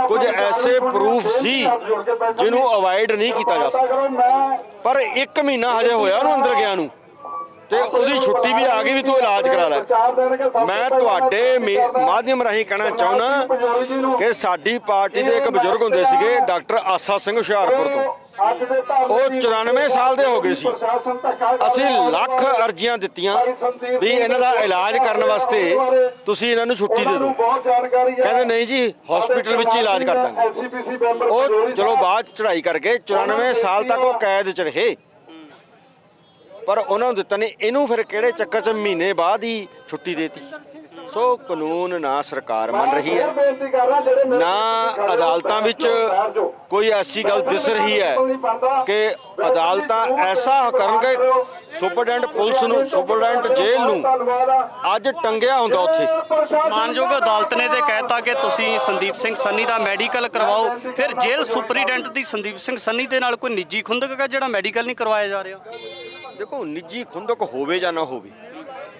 ਕੁਝ ਐਸੇ ਪ੍ਰੂਫ ਸੀ ਜਿਹਨੂੰ ਅਵਾਇਡ ਨਹੀਂ ਕੀਤਾ ਜਾ ਸਕਦਾ। ਮੈਂ ਪਰ 1 ਮਹੀਨਾ ਹਜੇ ਹੋਇਆ ਉਹਨੂੰ ਅੰਦਰ ਗਿਆ ਨੂੰ, ਤੇ ਉਹਦੀ ਛੁੱਟੀ ਵੀ ਆ ਗਈ ਵੀ ਤੂੰ ਇਲਾਜ ਕਰਾ ਲੈ। ਮੈਂ ਤੁਹਾਡੇ ਮਾਧਿਅਮ ਰਾਹੀਂ ਕਹਿਣਾ ਚਾਹੁੰਦਾ ਕਿ ਸਾਡੀ ਪਾਰਟੀ ਦੇ ਇੱਕ ਬਜ਼ੁਰਗ ਹੁੰਦੇ ਸੀਗੇ, ਡਾਕਟਰ ਆਸਾ ਸਿੰਘ ਹੁਸ਼ਿਆਰਪੁਰ ਤੋਂ। ਉਹ 94 ਸਾਲ ਦੇ ਹੋ ਗਏ ਸੀ। ਅਸੀਂ ਲੱਖ ਅਰਜ਼ੀਆਂ ਦਿੱਤੀਆਂ ਵੀ ਇਹਨਾਂ ਦਾ ਇਲਾਜ ਕਰਨ ਵਾਸਤੇ ਤੁਸੀਂ ਇਹਨਾਂ ਨੂੰ ਛੁੱਟੀ ਦੇ ਦਿਓ। ਕਹਿੰਦੇ ਨਹੀਂ ਜੀ, ਹਸਪੀਟਲ ਵਿੱਚ ਹੀ ਇਲਾਜ ਕਰ ਦਾਂਗੇ। ਉਹ ਚਲੋ ਬਾਅਦ 'ਚ ਚੜ੍ਹਾਈ ਕਰਕੇ 94 ਸਾਲ ਤੱਕ ਉਹ ਕੈਦ 'ਚ ਰਹੇ, ਪਰ ਉਹਨਾਂ ਨੂੰ ਦਿੱਤਾ ਨਹੀਂ। ਇਹਨੂੰ ਫਿਰ ਕਿਹੜੇ ਚੱਕਰ 'ਚ ਮਹੀਨੇ ਬਾਅਦ ਹੀ ਛੁੱਟੀ ਦੇਤੀ। ਸੋ ਕਾਨੂੰਨ ਨਾ ਸਰਕਾਰ ਮੰਨ ਰਹੀ ਹੈ, ਨਾ ਅਦਾਲਤਾਂ ਵਿੱਚ ਕੋਈ ਐਸੀ ਗੱਲ ਦਿਸ ਰਹੀ ਹੈ ਕਿ ਅਦਾਲਤਾਂ ਐਸਾ ਕਰਨਗੇ। ਸੁਪਰਡੈਂਟ ਪੁਲਿਸ ਨੂੰ, ਸੁਪਰਡੈਂਟ ਜੇਲ੍ਹ ਨੂੰ ਅੱਜ ਟੰਗਿਆ ਹੁੰਦਾ ਉੱਥੇ। ਮਾਨਯੋਗ ਅਦਾਲਤ ਨੇ ਤੇ ਕਹਿਤਾ ਕਿ ਤੁਸੀਂ ਸੰਦੀਪ ਸਿੰਘ ਸੰਨੀ ਦਾ ਮੈਡੀਕਲ ਕਰਵਾਓ, ਫਿਰ ਜੇਲ੍ਹ ਸੁਪਰੀਡੈਂਟ ਦੀ ਸੰਦੀਪ ਸਿੰਘ ਸੰਨੀ ਦੇ ਨਾਲ ਕੋਈ ਨਿੱਜੀ ਖੁੰਦਕ ਹੈ ਜਿਹੜਾ ਮੈਡੀਕਲ ਨਹੀਂ ਕਰਵਾਇਆ ਜਾ ਰਿਹਾ? ਦੇਖੋ, ਨਿੱਜੀ ਖੁੰਦਕ ਹੋਵੇ ਜਾਂ ਨਾ ਹੋਵੇ,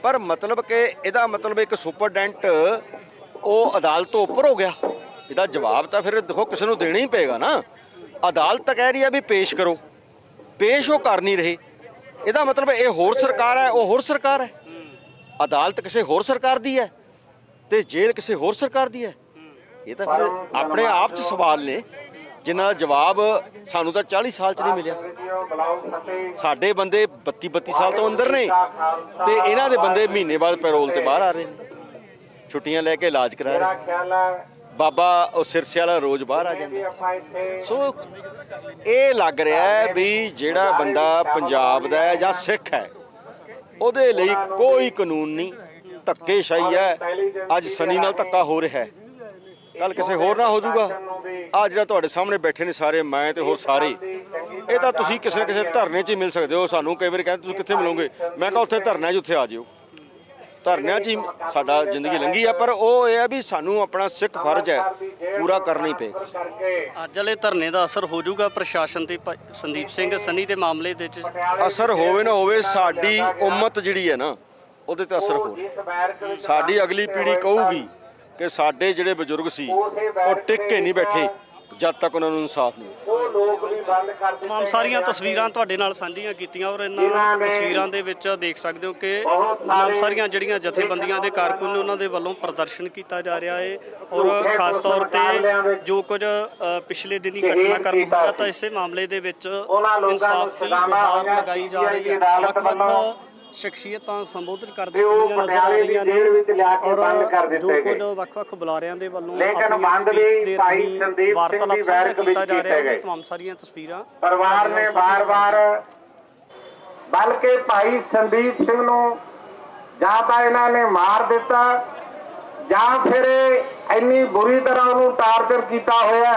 ਪਰ ਮਤਲਬ ਕਿ ਇਹਦਾ ਮਤਲਬ ਇੱਕ ਸੁਪਰਡੈਂਟ ਉਹ ਅਦਾਲਤ ਤੋਂ ਉੱਪਰ ਹੋ ਗਿਆ। ਇਹਦਾ ਜਵਾਬ ਤਾਂ ਫਿਰ ਦੇਖੋ ਕਿਸੇ ਨੂੰ ਦੇਣਾ ਹੀ ਪਏਗਾ ਨਾ। ਅਦਾਲਤ ਤਾਂ ਕਹਿ ਰਹੀ ਹੈ ਵੀ ਪੇਸ਼ ਕਰੋ, ਪੇਸ਼ ਉਹ ਕਰ ਨਹੀਂ ਰਹੇ। ਇਹਦਾ ਮਤਲਬ ਇਹ ਹੋਰ ਸਰਕਾਰ ਹੈ, ਉਹ ਹੋਰ ਸਰਕਾਰ ਹੈ। ਅਦਾਲਤ ਕਿਸੇ ਹੋਰ ਸਰਕਾਰ ਦੀ ਹੈ ਤੇ ਜੇਲ੍ਹ ਕਿਸੇ ਹੋਰ ਸਰਕਾਰ ਦੀ ਹੈ। ਇਹ ਤਾਂ ਫਿਰ ਆਪਣੇ ਆਪ 'ਚ ਸਵਾਲ ਨੇ ਜਿਨ੍ਹਾਂ ਦਾ ਜਵਾਬ ਸਾਨੂੰ ਤਾਂ 40 ਸਾਲ 'ਚ ਨਹੀਂ ਮਿਲਿਆ। ਸਾਡੇ ਬੰਦੇ 32 ਸਾਲ ਤੋਂ ਅੰਦਰ ਨੇ ਤੇ ਇਹਨਾਂ ਦੇ ਬੰਦੇ ਮਹੀਨੇ ਬਾਅਦ ਪੈਰੋਲ ਤੇ ਬਾਹਰ ਆ ਰਹੇ ਨੇ, ਛੁੱਟੀਆਂ ਲੈ ਕੇ ਇਲਾਜ ਕਰਾ ਰਹੇ। ਬਾਬਾ ਉਹ ਸਿਰਸੇ ਵਾਲਾ ਰੋਜ਼ ਬਾਹਰ ਆ ਜਾਂਦਾ। ਸੋ ਇਹ ਲੱਗ ਰਿਹਾ ਹੈ ਵੀ ਜਿਹੜਾ ਬੰਦਾ ਪੰਜਾਬ ਦਾ ਹੈ ਜਾਂ ਸਿੱਖ ਹੈ, ਉਹਦੇ ਲਈ ਕੋਈ ਕਾਨੂੰਨ ਨਹੀਂ, ਧੱਕੇਸ਼ਾਹੀ ਹੈ। ਅੱਜ ਸਨੀ ਨਾਲ ਧੱਕਾ ਹੋ ਰਿਹਾ ਹੈ, ਕੱਲ ਕਿਸੇ ਹੋਰ ਨਾਲ ਹੋ ਜਾਊਗਾ। ਆ ਜਿਹੜਾ ਤੁਹਾਡੇ ਸਾਹਮਣੇ ਬੈਠੇ ਨੇ ਸਾਰੇ, ਮੈਂ ਤੇ ਹੋਰ ਸਾਰੇ, ਇਹ ਤਾਂ ਤੁਸੀਂ ਕਿਸੇ ਨਾ ਕਿਸੇ ਧਰਨੇ 'ਚ ਹੀ ਮਿਲ ਸਕਦੇ ਹੋ। ਸਾਨੂੰ ਕਈ ਵਾਰੀ ਕਹਿੰਦੇ ਤੁਸੀਂ ਕਿੱਥੇ ਮਿਲੋਗੇ, ਮੈਂ ਕਿਹਾ ਉੱਥੇ ਧਰਨਾ 'ਚ ਉੱਥੇ ਆ ਜਿਓ। ਧਰਨਿਆਂ 'ਚ ਹੀ ਸਾਡਾ ਜ਼ਿੰਦਗੀ ਲੰਘੀ ਆ, ਪਰ ਉਹ ਇਹ ਹੈ ਵੀ ਸਾਨੂੰ ਆਪਣਾ ਸਿੱਖ ਫਰਜ਼ ਹੈ ਪੂਰਾ ਕਰਨਾ ਹੀ ਪਏਗਾ। ਅੱਜ ਵਾਲੇ ਧਰਨੇ ਦਾ ਅਸਰ ਹੋ ਜਾਊਗਾ ਪ੍ਰਸ਼ਾਸਨ ਤੇ ਸੰਦੀਪ ਸਿੰਘ ਸੰਨੀ ਦੇ ਮਾਮਲੇ ਦੇ ਵਿੱਚ? ਅਸਰ ਹੋਵੇ ਨਾ ਹੋਵੇ, ਸਾਡੀ ਉਮਤ ਜਿਹੜੀ ਹੈ ਨਾ ਉਹਦੇ ਤੇ ਅਸਰ ਹੋ ਰਿਹਾ। ਸਾਡੀ ਅਗਲੀ ਪੀੜ੍ਹੀ ਕਹੂਗੀ ਕਿ ਸਾਡੇ ਜਿਹੜੇ ਬਜ਼ੁਰਗ ਸੀ ਉਹ ਟਿਕ ਕੇ ਨਹੀਂ ਬੈਠੇ ਜਦ ਤੱਕ ਉਹਨਾਂ ਨੂੰ ਇਨਸਾਫ ਨਹੀਂ ਮਿਲਿਆ। ਤਮਾਮ ਸਾਰੀਆਂ ਤਸਵੀਰਾਂ ਤੁਹਾਡੇ ਨਾਲ ਸਾਂਝੀਆਂ ਕੀਤੀਆਂ ਔਰ ਇਹਨਾਂ ਤਸਵੀਰਾਂ ਦੇ ਵਿੱਚ ਦੇਖ ਸਕਦੇ ਹੋ ਕਿ ਤਮਾਮ ਸਾਰੀਆਂ ਜਿਹੜੀਆਂ ਜਥੇਬੰਦੀਆਂ ਦੇ ਕਾਰਕੁਨ ਨੇ ਉਹਨਾਂ ਦੇ ਵੱਲੋਂ ਪ੍ਰਦਰਸ਼ਨ ਕੀਤਾ ਜਾ ਰਿਹਾ ਹੈ। ਔਰ ਖਾਸ ਤੌਰ ਤੇ ਜੋ ਕੁਝ ਪਿਛਲੇ ਦਿਨੀ ਘਟਨਾਕ੍ਰਮ ਹੋਇਆ ਤਾਂ ਇਸੇ ਮਾਮਲੇ ਦੇ ਵਿੱਚ ਇਨਸਾਫ ਦੀ ਗੁਹਾਰ ਲਗਾਈ ਜਾ ਰਹੀ ਹੈ। ਵੱਖ-ਵੱਖ ਸ਼ਖਸੀਅਤਾਂ ਸੰਬੋਧਨ ਕਰਦੇ ਹੋਏ ਨਜ਼ਰ ਆ ਰਹੀਆਂ ਨੇ ਔਰ ਜੋ ਕੁਝ ਵੱਖ-ਵੱਖ ਬੁਲਾਰਿਆਂ ਦੇ ਵੱਲੋਂ ਆਪਣੀ ਸਪੀਚ ਦੇ ਰਾਹੀਂ ਵਾਰਤਾਲਾਪ ਸਾਂਝਾ ਕੀਤਾ ਜਾ ਰਿਹਾ ਹੈ। ਤਮਾਮ ਸਾਰੀਆਂ ਤਸਵੀਰਾਂ ਪਰਿਵਾਰ ਨੇ ਵਾਰ-ਵਾਰ ਬਲਕਿ ਭਾਈ ਸੰਦੀਪ ਸਿੰਘ ਨੂੰ ਜਾਂ ਤਾਂ ਇਹਨਾਂ ਨੇ ਮਾਰ ਦਿੱਤਾ ਜਾਂ ਫਿਰ ਇੰਨੀ ਬੁਰੀ ਤਰ੍ਹਾਂ ਉਹਨੂੰ ਟਾਰਚਰ ਕੀਤਾ ਹੋਇਆ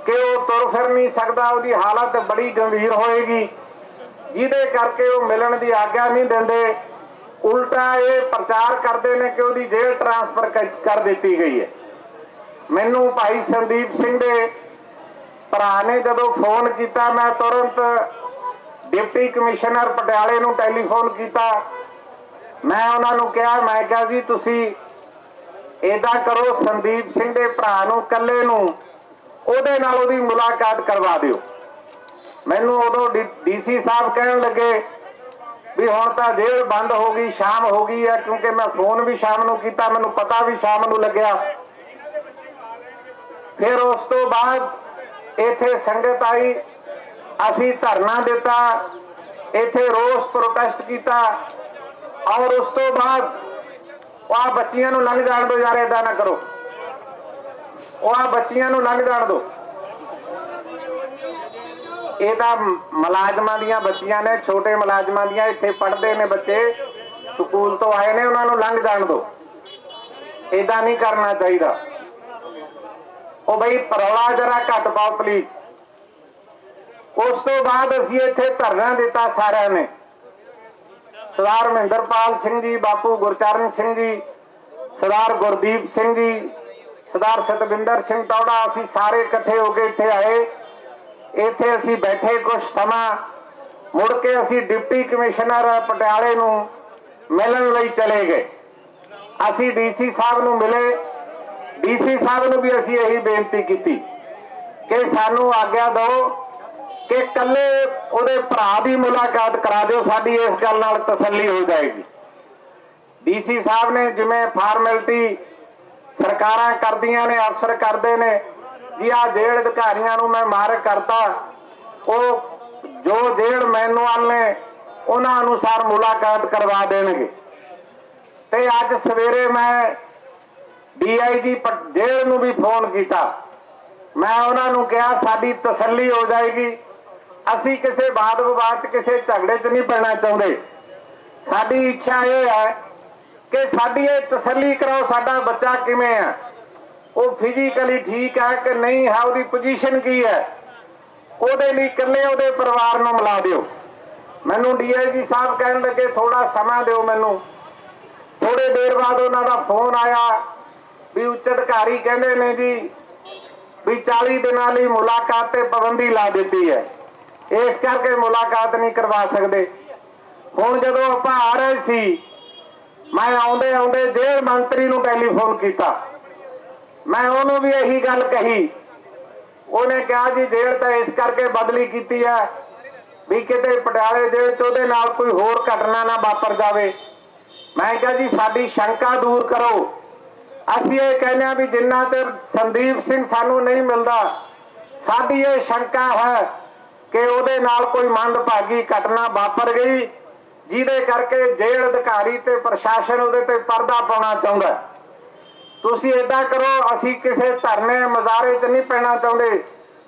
ਕਿ ਉਹ ਤੁਰ ਫਿਰ ਨਹੀਂ ਸਕਦਾ। ਉਹਦੀ ਹਾਲਤ ਬੜੀ ਗੰਭੀਰ ਹੋਏਗੀ, ਜਿਹਦੇ ਕਰਕੇ ਉਹ ਮਿਲਣ ਦੀ ਆਗਿਆ ਨਹੀਂ ਦਿੰਦੇ। ਉਲਟਾ ਇਹ ਪ੍ਰਚਾਰ ਕਰਦੇ ਨੇ ਕਿ ਉਹਦੀ ਜੇਲ੍ਹ ਟ੍ਰਾਂਸਫਰ ਕਰ ਦਿੱਤੀ ਗਈ ਹੈ। ਮੈਨੂੰ ਭਾਈ ਸੰਦੀਪ ਸਿੰਘ ਦੇ ਭਰਾ ਨੇ ਜਦੋਂ ਫੋਨ ਕੀਤਾ, ਮੈਂ ਤੁਰੰਤ ਡਿਪਟੀ ਕਮਿਸ਼ਨਰ ਪਟਿਆਲੇ ਨੂੰ ਟੈਲੀਫੋਨ ਕੀਤਾ। ਮੈਂ ਉਹਨਾਂ ਨੂੰ ਕਿਹਾ, ਮੈਂ ਕਿਹਾ ਜੀ ਤੁਸੀਂ ਏਦਾਂ ਕਰੋ, ਸੰਦੀਪ ਸਿੰਘ ਦੇ ਭਰਾ ਨੂੰ ਇਕੱਲੇ ਨੂੰ ਉਹਦੇ ਨਾਲ ਉਹਦੀ ਮੁਲਾਕਾਤ ਕਰਵਾ ਦਿਓ। ਮੈਨੂੰ ਉਦੋਂ ਡੀਸੀ ਸਾਹਿਬ ਕਹਿਣ ਲੱਗੇ ਵੀ ਹੁਣ ਤਾਂ ਜੇਲ੍ਹ ਬੰਦ ਹੋ ਗਈ, ਸ਼ਾਮ ਹੋ ਗਈ ਹੈ, ਕਿਉਂਕਿ ਮੈਂ ਫੋਨ ਵੀ ਸ਼ਾਮ ਨੂੰ ਕੀਤਾ, ਮੈਨੂੰ ਪਤਾ ਵੀ ਸ਼ਾਮ ਨੂੰ ਲੱਗਿਆ। ਫਿਰ ਉਸ ਤੋਂ ਬਾਅਦ ਇੱਥੇ ਸੰਗਤ ਆਈ, ਅਸੀਂ ਧਰਨਾ ਦਿੱਤਾ, ਇੱਥੇ ਰੋਸ ਪ੍ਰੋਟੈਸਟ ਕੀਤਾ, ਔਰ ਉਸ ਤੋਂ ਬਾਅਦ ਉਹ ਬੱਚੀਆਂ ਨੂੰ ਲੰਘ ਜਾਣ ਦਿਓ ਯਾਰ, ਏਦਾਂ ਨਾ ਕਰੋ, ਉਹ ਬੱਚੀਆਂ ਨੂੰ ਲੰਘ ਜਾਣ ਦਿਓ। ਇਹ ਤਾਂ ਮੁਲਾਜ਼ਮਾਂ ਦੀਆਂ ਬੱਚੀਆਂ ਨੇ, ਛੋਟੇ ਮੁਲਾਜ਼ਮਾਂ ਦੀਆਂ, ਇੱਥੇ ਪੜ੍ਹਦੇ ਨੇ ਬੱਚੇ, ਸਕੂਲ ਤੋਂ ਆਏ ਨੇ, ਉਹਨਾਂ ਨੂੰ ਲੰਘ ਜਾਣ ਦਿਓ, ਏਦਾਂ ਨਹੀਂ ਕਰਨਾ ਚਾਹੀਦਾ। ਉਹ ਬਈ ਰੌਲਾ ਜਰਾ ਘੱਟ ਪਾਓ ਪਲੀਜ਼। ਉਸ ਤੋਂ ਬਾਅਦ ਅਸੀਂ ਇੱਥੇ ਧਰਨਾ ਦਿੱਤਾ ਸਾਰਿਆਂ ਨੇ, ਸਰਦਾਰ ਮਹਿੰਦਰਪਾਲ ਸਿੰਘ ਜੀ, ਬਾਪੂ ਗੁਰਚਰਨ ਸਿੰਘ ਜੀ, ਸਰਦਾਰ ਗੁਰਦੀਪ ਸਿੰਘ ਜੀ, ਸਰਦਾਰ ਸਤਵਿੰਦਰ ਸਿੰਘ ਟੌੜਾ, ਅਸੀਂ ਸਾਰੇ ਇਕੱਠੇ ਹੋ ਕੇ ਇੱਥੇ ਆਏ। ਇੱਥੇ ਅਸੀਂ ਬੈਠੇ ਕੁਝ ਸਮਾਂ, ਮੁੜ ਕੇ ਅਸੀਂ ਡਿਪਟੀ ਕਮਿਸ਼ਨਰ ਪਟਿਆਲੇ ਨੂੰ ਮਿਲਣ ਲਈ ਚਲੇ ਗਏ। ਅਸੀਂ ਡੀਸੀ ਸਾਹਿਬ ਨੂੰ ਮਿਲੇ, ਡੀਸੀ ਸਾਹਿਬ ਨੂੰ ਵੀ ਅਸੀਂ ਇਹੀ ਬੇਨਤੀ ਕੀਤੀ ਕਿ ਸਾਨੂੰ ਆਗਿਆ ਦਿਓ ਕਿ ਇਕੱਲੇ ਉਹਦੇ ਭਰਾ ਦੀ ਮੁਲਾਕਾਤ ਕਰਾ ਦਿਓ, ਸਾਡੀ ਇਸ ਗੱਲ ਨਾਲ ਤਸੱਲੀ ਹੋ ਜਾਏਗੀ। ਡੀਸੀ ਸਾਹਿਬ ਨੇ ਜਿਵੇਂ ਫਾਰਮੈਲਿਟੀ ਸਰਕਾਰਾਂ ਕਰਦੀਆਂ ਨੇ, ਅਫਸਰ ਕਰਦੇ ਨੇ ਜੀ, ਆ ਜੇਲ੍ਹ ਅਧਿਕਾਰੀਆਂ ਨੂੰ ਮੈਂ ਮਾਰਕ ਕਰਤਾ, ਉਹ ਜੋ ਜੇਲ੍ਹ ਮੈਨੂਅਲ ਨੇ ਉਹਨਾਂ ਅਨੁਸਾਰ ਮੁਲਾਕਾਤ ਕਰਵਾ ਦੇਣਗੇ। ਤੇ ਅੱਜ ਸਵੇਰੇ ਮੈਂ DIG ਜੇਲ੍ਹ ਨੂੰ ਵੀ ਫੋਨ ਕੀਤਾ, ਮੈਂ ਉਹਨਾਂ ਨੂੰ ਕਿਹਾ ਸਾਡੀ ਤਸੱਲੀ ਹੋ ਜਾਏਗੀ, ਅਸੀਂ ਕਿਸੇ ਬਾਤ ਵਿਵਾਦ 'ਚ ਕਿਸੇ ਝਗੜੇ 'ਚ ਨਹੀਂ ਪੈਣਾ ਚਾਹੁੰਦੇ। ਸਾਡੀ ਇੱਛਾ ਇਹ ਹੈ ਕਿ ਸਾਡੀ ਇਹ ਤਸੱਲੀ ਕਰਾਓ ਸਾਡਾ ਬੱਚਾ ਕਿਵੇਂ ਹੈ, ਉਹ ਫਿਜ਼ੀਕਲੀ ਠੀਕ ਹੈ ਕਿ ਨਹੀਂ ਹੈ, ਉਹਦੀ ਪੋਜੀਸ਼ਨ ਕੀ ਹੈ, ਉਹਦੇ ਲਈ ਇਕੱਲੇ ਉਹਦੇ ਪਰਿਵਾਰ ਨੂੰ ਮਿਲਾ ਦਿਓ। ਮੈਨੂੰ DIG ਸਾਹਿਬ ਕਹਿਣ ਲੱਗੇ ਥੋੜਾ ਸਮਾਂ ਦਿਓ ਮੈਨੂੰ। ਥੋੜੇ ਦੇਰ ਬਾਅਦ ਉਹਨਾਂ ਦਾ ਫੋਨ ਆਇਆ ਵੀ ਉੱਚ ਅਧਿਕਾਰੀ ਕਹਿੰਦੇ ਨੇ ਜੀ ਵੀ 40 ਦਿਨਾਂ ਲਈ ਮੁਲਾਕਾਤ ਤੇ ਪਾਬੰਦੀ ਲਾ ਦਿੱਤੀ ਹੈ, ਇਸ ਕਰਕੇ ਮੁਲਾਕਾਤ ਨਹੀਂ ਕਰਵਾ ਸਕਦੇ। ਹੁਣ ਜਦੋਂ ਆਪਾਂ ਆ ਰਹੇ ਸੀ, ਮੈਂ ਆਉਂਦੇ ਆਉਂਦੇ ਜੇਲ੍ਹ ਮੰਤਰੀ ਨੂੰ ਟੈਲੀਫੋਨ ਕੀਤਾ, ਮੈਂ ਉਹਨੂੰ ਵੀ ਇਹੀ ਗੱਲ ਕਹੀ। ਉਹਨੇ ਕਿਹਾ ਜੀ ਜੇਲ੍ਹ ਤਾਂ ਇਸ ਕਰਕੇ ਬਦਲੀ ਕੀਤੀ ਹੈ ਵੀ ਕਿਤੇ ਪਟਿਆਲੇ ਜੇਲ੍ਹ 'ਚ ਉਹਦੇ ਨਾਲ ਕੋਈ ਹੋਰ ਘਟਨਾ ਨਾ ਵਾਪਰ ਜਾਵੇ। ਮੈਂ ਕਿਹਾ ਜੀ ਸਾਡੀ ਸ਼ੰਕਾ ਦੂਰ ਕਰੋ, ਅਸੀਂ ਇਹ ਕਹਿੰਦੇ ਹਾਂ ਵੀ ਜਿੰਨਾ ਚਿਰ ਸੰਦੀਪ ਸਿੰਘ ਸਾਨੂੰ ਨਹੀਂ ਮਿਲਦਾ, ਸਾਡੀ ਇਹ ਸ਼ੰਕਾ ਹੈ ਕਿ ਉਹਦੇ ਨਾਲ ਕੋਈ ਮੰਦਭਾਗੀ ਘਟਨਾ ਵਾਪਰ ਗਈ ਜਿਹਦੇ ਕਰਕੇ ਜੇਲ੍ਹ ਅਧਿਕਾਰੀ ਤੇ ਪ੍ਰਸ਼ਾਸਨ ਉਹਦੇ ਤੇ ਪਰਦਾ ਪਾਉਣਾ ਚਾਹੁੰਦਾ। ਤੁਸੀਂ ਏਦਾਂ ਕਰੋ, ਅਸੀਂ ਕਿਸੇ ਧਰਨੇ ਮੁਜ਼ਾਹਰੇ 'ਚ ਨਹੀਂ ਪੈਣਾ ਚਾਹੁੰਦੇ,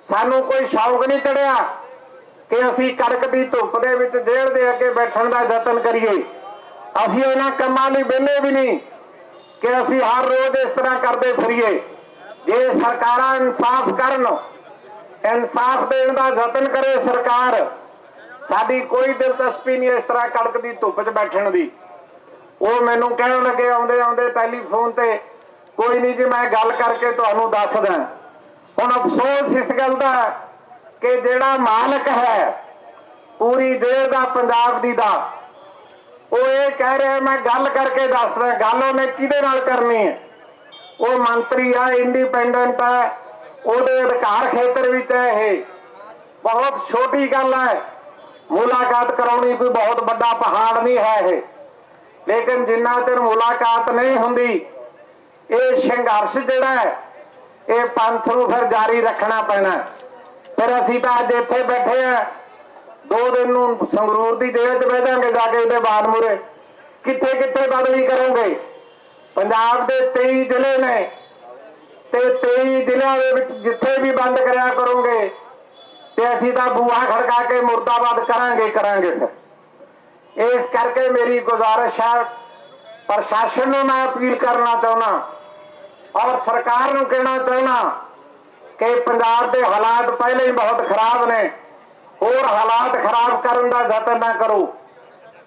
ਸਾਨੂੰ ਕੋਈ ਸ਼ੌਕ ਨਹੀਂ ਚੜਿਆ ਕਿ ਅਸੀਂ ਕੜਕਦੀ ਧੁੱਪ ਦੇ ਵਿੱਚ ਜੇਲ੍ਹ ਦੇ ਅੱਗੇ ਬੈਠਣ ਦਾ ਯਤਨ ਕਰੀਏ। ਅਸੀਂ ਉਹਨਾਂ ਕੰਮਾਂ ਲਈ ਵਿਹਲੇ ਵੀ ਨਹੀਂ ਕਿ ਅਸੀਂ ਹਰ ਰੋਜ਼ ਇਸ ਤਰ੍ਹਾਂ ਕਰਦੇ ਫਿਰੀਏ। ਜੇ ਸਰਕਾਰਾਂ ਇਨਸਾਫ ਕਰਨ, ਇਨਸਾਫ ਦੇਣ ਦਾ ਯਤਨ ਕਰੇ ਸਰਕਾਰ, ਸਾਡੀ ਕੋਈ ਦਿਲਚਸਪੀ ਨਹੀਂ ਇਸ ਤਰ੍ਹਾਂ ਕੜਕਦੀ ਧੁੱਪ 'ਚ ਬੈਠਣ ਦੀ। ਉਹ ਮੈਨੂੰ ਕਹਿਣ ਲੱਗੇ ਆਉਂਦੇ ਆਉਂਦੇ ਟੈਲੀਫੋਨ ਤੇ, ਕੋਈ ਨਹੀਂ ਜੀ ਮੈਂ ਗੱਲ ਕਰਕੇ ਤੁਹਾਨੂੰ ਦੱਸਦਾ। ਹੁਣ ਅਫਸੋਸ ਇਸ ਗੱਲ ਦਾ ਕਿ ਜਿਹੜਾ ਮਾਲਕ ਹੈ ਪੂਰੀ ਜੇਲ੍ਹ ਦਾ, ਪੰਜਾਬ ਦੀ ਦਾ, ਉਹ ਇਹ ਕਹਿ ਰਿਹਾ ਮੈਂ ਗੱਲ ਕਰਕੇ ਦੱਸਦਾ। ਗੱਲ ਉਹਨੇ ਕਿਹਦੇ ਨਾਲ ਕਰਨੀ ਹੈ? ਉਹ ਮੰਤਰੀ ਆ, ਇੰਡੀਪੈਂਡੈਂਟ ਹੈ, ਉਹਦੇ ਅਧਿਕਾਰ ਖੇਤਰ ਵਿੱਚ ਹੈ। ਇਹ ਬਹੁਤ ਛੋਟੀ ਗੱਲ ਹੈ, ਮੁਲਾਕਾਤ ਕਰਾਉਣੀ ਕੋਈ ਬਹੁਤ ਵੱਡਾ ਪਹਾੜ ਨਹੀਂ ਹੈ ਇਹ। ਲੇਕਿਨ ਜਿੰਨਾ ਚਿਰ ਮੁਲਾਕਾਤ ਨਹੀਂ ਹੁੰਦੀ, ਇਹ ਸੰਘਰਸ਼ ਜਿਹੜਾ ਹੈ ਇਹ ਪੰਥ ਨੂੰ ਫਿਰ ਜਾਰੀ ਰੱਖਣਾ ਪੈਣਾ। ਫਿਰ ਅਸੀਂ ਤਾਂ ਅੱਜ ਇੱਥੇ ਬੈਠੇ ਆ, 2 ਦਿਨ ਨੂੰ ਸੰਗਰੂਰ ਦੀ ਜੇਲ੍ਹ 'ਚ ਬਹਿ ਜਾਾਂਗੇ ਜਾ ਕੇ ਉਹਦੇ ਬਾਅਦ ਮੂਰੇ। ਕਿੱਥੇ ਕਿੱਥੇ ਬਦਲੀ ਕਰੋਗੇ? ਪੰਜਾਬ ਦੇ 23 ਜ਼ਿਲ੍ਹੇ ਨੇ ਤੇ 23 ਜ਼ਿਲ੍ਹਿਆਂ ਦੇ ਵਿੱਚ ਜਿੱਥੇ ਵੀ ਬੰਦ ਕਰਿਆ ਕਰੋਗੇ ਤੇ ਅਸੀਂ ਤਾਂ ਬੂਹਾ ਖੜਕਾ ਕੇ ਮੁਰਦਾਬਾਦ ਕਰਾਂਗੇ। ਫਿਰ ਇਸ ਕਰਕੇ ਮੇਰੀ ਗੁਜ਼ਾਰਿਸ਼ ਹੈ, ਪ੍ਰਸ਼ਾਸਨ ਨੂੰ ਮੈਂ ਅਪੀਲ ਕਰਨਾ ਚਾਹੁੰਦਾ ਔਰ ਸਰਕਾਰ ਨੂੰ ਕਹਿਣਾ ਚਾਹੁੰਦਾ ਕਿ ਪੰਜਾਬ ਦੇ ਹਾਲਾਤ ਪਹਿਲੇ ਹੀ ਬਹੁਤ ਖਰਾਬ ਨੇ, ਹੋਰ ਹਾਲਾਤ ਖਰਾਬ ਕਰਨ ਦਾ ਯਤਨ ਨਾ ਕਰੋ।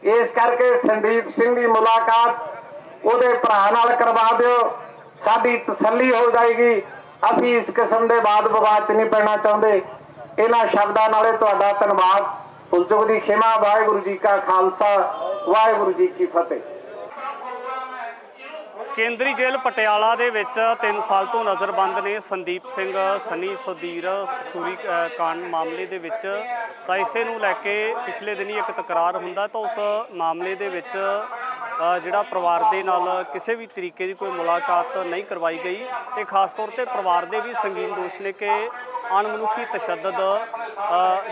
ਇਸ ਕਰਕੇ ਸੰਦੀਪ ਸਿੰਘ ਦੀ ਮੁਲਾਕਾਤ ਉਹਦੇ ਭਰਾ ਨਾਲ ਕਰਵਾ ਦਿਓ, ਸਾਡੀ ਤਸੱਲੀ ਹੋ ਜਾਏਗੀ। ਅਸੀਂ ਇਸ ਕਿਸਮ ਦੇ ਵਾਦ ਵਿਵਾਦ 'ਚ ਨਹੀਂ ਪੈਣਾ ਚਾਹੁੰਦੇ। ਇਹਨਾਂ ਸ਼ਬਦਾਂ ਨਾਲੇ ਤੁਹਾਡਾ ਧੰਨਵਾਦ। ਭੁੱਲ-ਚੁੱਕ ਦੀ ਖਿਮਾ। ਵਾਹਿਗੁਰੂ ਜੀ ਕਾ ਖਾਲਸਾ, ਵਾਹਿਗੁਰੂ ਜੀ ਕੀ ਫਤਿਹ। ਕੇਂਦਰੀ ਜੇਲ੍ਹ ਪਟਿਆਲਾ ਦੇ ਵਿੱਚ 3 ਸਾਲ ਤੋਂ ਨਜ਼ਰਬੰਦ ਨੇ ਸੰਦੀਪ ਸਿੰਘ ਸਨੀ ਸੁਧੀਰ ਸੂਰੀ ਕਾਂਡ ਮਾਮਲੇ ਦੇ ਵਿੱਚ। ਤਾਂ ਇਸੇ ਨੂੰ ਲੈ ਕੇ ਪਿਛਲੇ ਦਿਨੀ ਇੱਕ ਤਕਰਾਰ ਹੁੰਦਾ ਤਾਂ ਉਸ ਮਾਮਲੇ ਦੇ ਵਿੱਚ ਜਿਹੜਾ ਪਰਿਵਾਰ ਦੇ ਨਾਲ ਕਿਸੇ ਵੀ ਤਰੀਕੇ ਦੀ ਕੋਈ ਮੁਲਾਕਾਤ ਨਹੀਂ ਕਰਵਾਈ ਗਈ ਤੇ ਖਾਸ ਤੌਰ ਤੇ ਪਰਿਵਾਰ ਦੇ ਵੀ ਸੰਗੀਨ ਦੋਸ਼ ਨੇ ਕਿ ਅਣਮਨੁੱਖੀ ਤਸ਼ੱਦਦ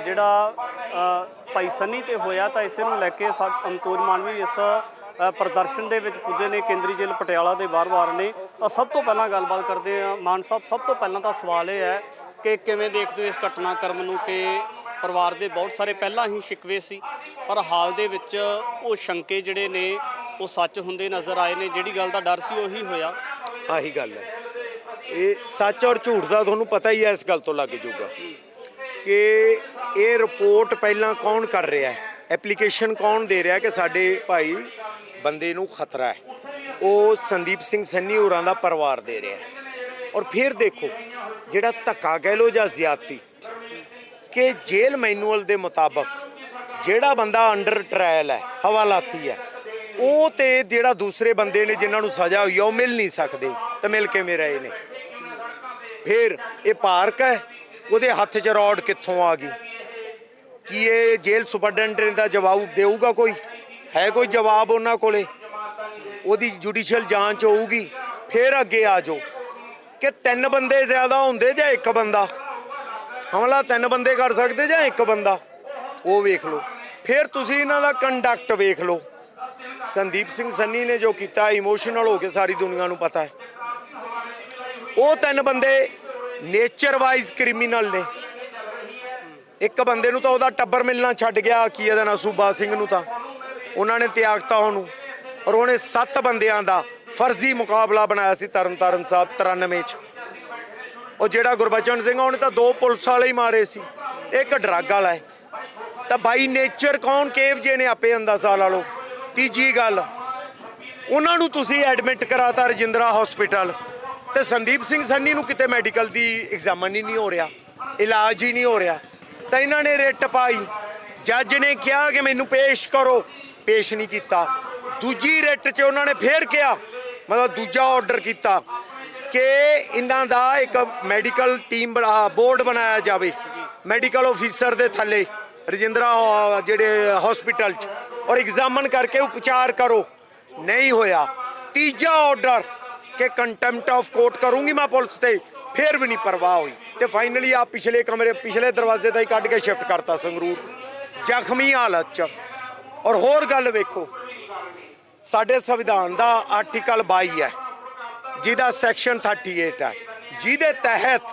ਜਿਹੜਾ ਭਾਈ ਸਨੀ ਤੇ ਹੋਇਆ। ਤਾਂ ਇਸੇ ਨੂੰ ਲੈ ਕੇ ਅਮਤੋਜ ਮਾਨ ਵੀ ਇਸ ਪ੍ਰਦਰਸ਼ਨ ਦੇ ਵਿੱਚ ਪੁੱਜੇ ਨੇ, ਕੇਂਦਰੀ ਜੇਲ੍ਹ ਪਟਿਆਲਾ ਦੇ ਬਾਹਰ ਨੇ। ਤਾਂ ਸਭ ਤੋਂ ਪਹਿਲਾਂ ਗੱਲਬਾਤ ਕਰਦੇ ਹਾਂ ਮਾਨ ਸਾਹਿਬ, ਸਭ ਤੋਂ ਪਹਿਲਾਂ ਤਾਂ ਸਵਾਲ ਇਹ ਹੈ ਕਿ ਕਿਵੇਂ ਦੇਖਦੇ ਹੋ ਇਸ ਘਟਨਾਕ੍ਰਮ ਨੂੰ ਕਿ ਪਰਿਵਾਰ ਦੇ ਬਹੁਤ ਸਾਰੇ ਪਹਿਲਾਂ ਹੀ ਸ਼ਿਕਵੇ ਸੀ ਪਰ ਹਾਲ ਦੇ ਵਿੱਚ ਉਹ ਸ਼ੰਕੇ ਜਿਹੜੇ ਨੇ ਉਹ ਸੱਚ ਹੁੰਦੇ ਨਜ਼ਰ ਆਏ ਨੇ, ਜਿਹੜੀ ਗੱਲ ਦਾ ਡਰ ਸੀ ਉਹੀ ਹੋਇਆ। ਆਹੀ ਗੱਲ ਹੈ, ਇਹ ਸੱਚ ਔਰ ਝੂਠ ਦਾ ਤੁਹਾਨੂੰ ਪਤਾ ਹੀ ਹੈ, ਇਸ ਗੱਲ ਤੋਂ ਲੱਗ ਜਾਊਗਾ ਕਿ ਇਹ ਰਿਪੋਰਟ ਪਹਿਲਾਂ ਕੌਣ ਕਰ ਰਿਹਾ ਹੈ, ਐਪਲੀਕੇਸ਼ਨ ਕੌਣ ਦੇ ਰਿਹਾ ਕਿ ਸਾਡੇ ਭਾਈ ਬੰਦੇ ਨੂੰ ਖਤਰਾ ਹੈ, ਉਹ ਸੰਦੀਪ ਸਿੰਘ ਸਨੀ ਹੋਰਾਂ ਦਾ ਪਰਿਵਾਰ ਦੇ ਰਿਹਾ ਹੈ। ਔਰ ਫਿਰ ਦੇਖੋ ਜਿਹੜਾ ਧੱਕਾ ਕਹਿ ਲੋ ਜਾਂ ਜ਼ਿਆਦਤੀ ਕਿ ਜੇਲ੍ਹ ਮੈਨੂਅਲ ਦੇ ਮੁਤਾਬਕ ਜਿਹੜਾ ਬੰਦਾ ਅੰਡਰ ਟ੍ਰਾਇਲ ਹੈ, ਹਵਾਲਾਤੀ ਹੈ, ਉਹ ਤੇ ਜਿਹੜਾ ਦੂਸਰੇ ਬੰਦੇ ਨੇ ਜਿਨ੍ਹਾਂ ਨੂੰ ਸਜ਼ਾ ਹੋਈ ਉਹ ਮਿਲ ਨਹੀਂ ਸਕਦੇ ਤੇ ਮਿਲ ਕਿਵੇਂ ਰਹੇ ਨੇ। ਫਿਰ ਇਹ ਪਾਰਕ ਹੈ, ਉਹਦੇ ਹੱਥ 'ਚ ਰੌਡ ਕਿੱਥੋਂ ਆ ਗਈ? ਕੀ ਇਹ ਜੇਲ੍ਹ ਸੁਪਰਡੈਂਟੈਂਟ ਦਾ ਜਵਾਬ ਦੇਊਗਾ? ਕੋਈ ਹੈ ਕੋਈ ਜਵਾਬ ਉਹਨਾਂ ਕੋਲੇ? ਉਹਦੀ ਜੁਡੀਸ਼ੀਅਲ ਜਾਂਚ ਹੋਊਗੀ। ਫਿਰ ਅੱਗੇ ਆ ਜਾਓ ਕਿ 3 ਬੰਦੇ ਜ਼ਿਆਦਾ ਹੁੰਦੇ ਜਾਂ 1 ਬੰਦਾ ਹਮਲਾ, 3 ਬੰਦੇ ਕਰ ਸਕਦੇ ਜਾਂ 1 ਬੰਦਾ, ਉਹ ਵੇਖ ਲਓ। ਫਿਰ ਤੁਸੀਂ ਇਹਨਾਂ ਦਾ ਕੰਡਕਟ ਵੇਖ ਲਓ। ਸੰਦੀਪ ਸਿੰਘ ਸਨੀ ਨੇ ਜੋ ਕੀਤਾ ਇਮੋਸ਼ਨਲ ਹੋ ਕੇ ਸਾਰੀ ਦੁਨੀਆ ਨੂੰ ਪਤਾ ਹੈ। ਉਹ 3 ਬੰਦੇ ਨੇਚਰ ਵਾਈਜ਼ ਕ੍ਰਿਮੀਨਲ ਨੇ। 1 ਬੰਦੇ ਨੂੰ ਤਾਂ ਉਹਦਾ ਟੱਬਰ ਮਿਲਣਾ ਛੱਡ ਗਿਆ, ਕੀ ਇਹਦਾ ਨਾਂ ਸੂਬਾ ਸਿੰਘ ਨੂੰ, ਤਾਂ ਉਹਨਾਂ ਨੇ ਤਿਆਗਤਾ ਉਹਨੂੰ। ਔਰ ਉਹਨੇ 7 ਬੰਦਿਆਂ ਦਾ ਫਰਜ਼ੀ ਮੁਕਾਬਲਾ ਬਣਾਇਆ ਸੀ ਤਰਨਤਾਰਨ ਸਾਹਿਬ 93 'ਚ। ਉਹ ਜਿਹੜਾ ਗੁਰਬਚਨ ਸਿੰਘ ਉਹਨੇ ਤਾਂ 2 ਪੁਲਿਸ ਵਾਲੇ ਹੀ ਮਾਰੇ ਸੀ, 1 ਡਰੱਗ ਵਾਲਾ ਹੈ। ਤਾਂ ਬਾਈ ਨੇਚਰ ਕੌਣ ਕੇਵ ਜੇ ਨੇ ਆਪੇ ਅੰਦਾਜ਼ਾ ਲਾ ਲਓ। ਤੀਜੀ ਗੱਲ, ਉਹਨਾਂ ਨੂੰ ਤੁਸੀਂ ਐਡਮਿਟ ਕਰਾਤਾ ਰਜਿੰਦਰਾ ਹਸਪੀਟਲ ਤੇ ਸੰਦੀਪ ਸਿੰਘ ਸਨੀ ਨੂੰ ਕਿਤੇ ਮੈਡੀਕਲ ਦੀ ਐਗਜ਼ਾਮਨ ਹੀ ਨਹੀਂ ਹੋ ਰਿਹਾ, ਇਲਾਜ ਹੀ ਨਹੀਂ ਹੋ ਰਿਹਾ। ਤਾਂ ਇਹਨਾਂ ਨੇ ਰਿਟ ਪਾਈ, ਜੱਜ ਨੇ ਕਿਹਾ ਕਿ ਮੈਨੂੰ ਪੇਸ਼ ਕਰੋ, ਪੇਸ਼ ਨਹੀਂ ਕੀਤਾ। ਦੂਜੀ ਰਿਟ 'ਚ ਉਹਨਾਂ ਨੇ ਫੇਰ ਕਿਹਾ, ਮਤਲਬ ਦੂਜਾ ਆਰਡਰ ਕੀਤਾ ਕਿ ਇਹਨਾਂ ਦਾ ਇੱਕ ਮੈਡੀਕਲ ਟੀਮ ਬੋਰਡ ਬਣਾਇਆ ਜਾਵੇ ਮੈਡੀਕਲ ਆਫੀਸਰ ਦੇ ਥੱਲੇ ਰਜਿੰਦਰਾ ਜਿਹੜੇ ਹਸਪੀਟਲ 'ਚ, ਔਰ ਐਗਜ਼ਾਮਨ ਕਰਕੇ ਉਪਚਾਰ ਕਰੋ। ਨਹੀਂ ਹੋਇਆ। ਤੀਜਾ ਆਰਡਰ ਕਿ ਕੰਟੈਂਪਟ ਆਫ ਕੋਰਟ ਕਰੂੰਗੀ ਮੈਂ ਪੁਲਿਸ ਤੇ, ਫਿਰ ਵੀ ਨਹੀਂ ਪਰਵਾਹ ਹੋਈ। ਤੇ ਫਾਈਨਲੀ ਆ ਪਿਛਲੇ ਕਮਰੇ ਪਿਛਲੇ ਦਰਵਾਜ਼ੇ ਦਾ ਹੀ ਕੱਢ ਕੇ ਸ਼ਿਫਟ ਕਰਤਾ ਸੰਗਰੂਰ ਜ਼ਖਮੀ ਹਾਲਤ 'ਚ। ਔਰ ਹੋਰ ਗੱਲ ਵੇਖੋ, ਸਾਡੇ ਸੰਵਿਧਾਨ ਦਾ ਆਰਟੀਕਲ 22 ਹੈ ਜਿਹਦਾ ਸੈਕਸ਼ਨ 38 ਹੈ, ਜਿਹਦੇ ਤਹਿਤ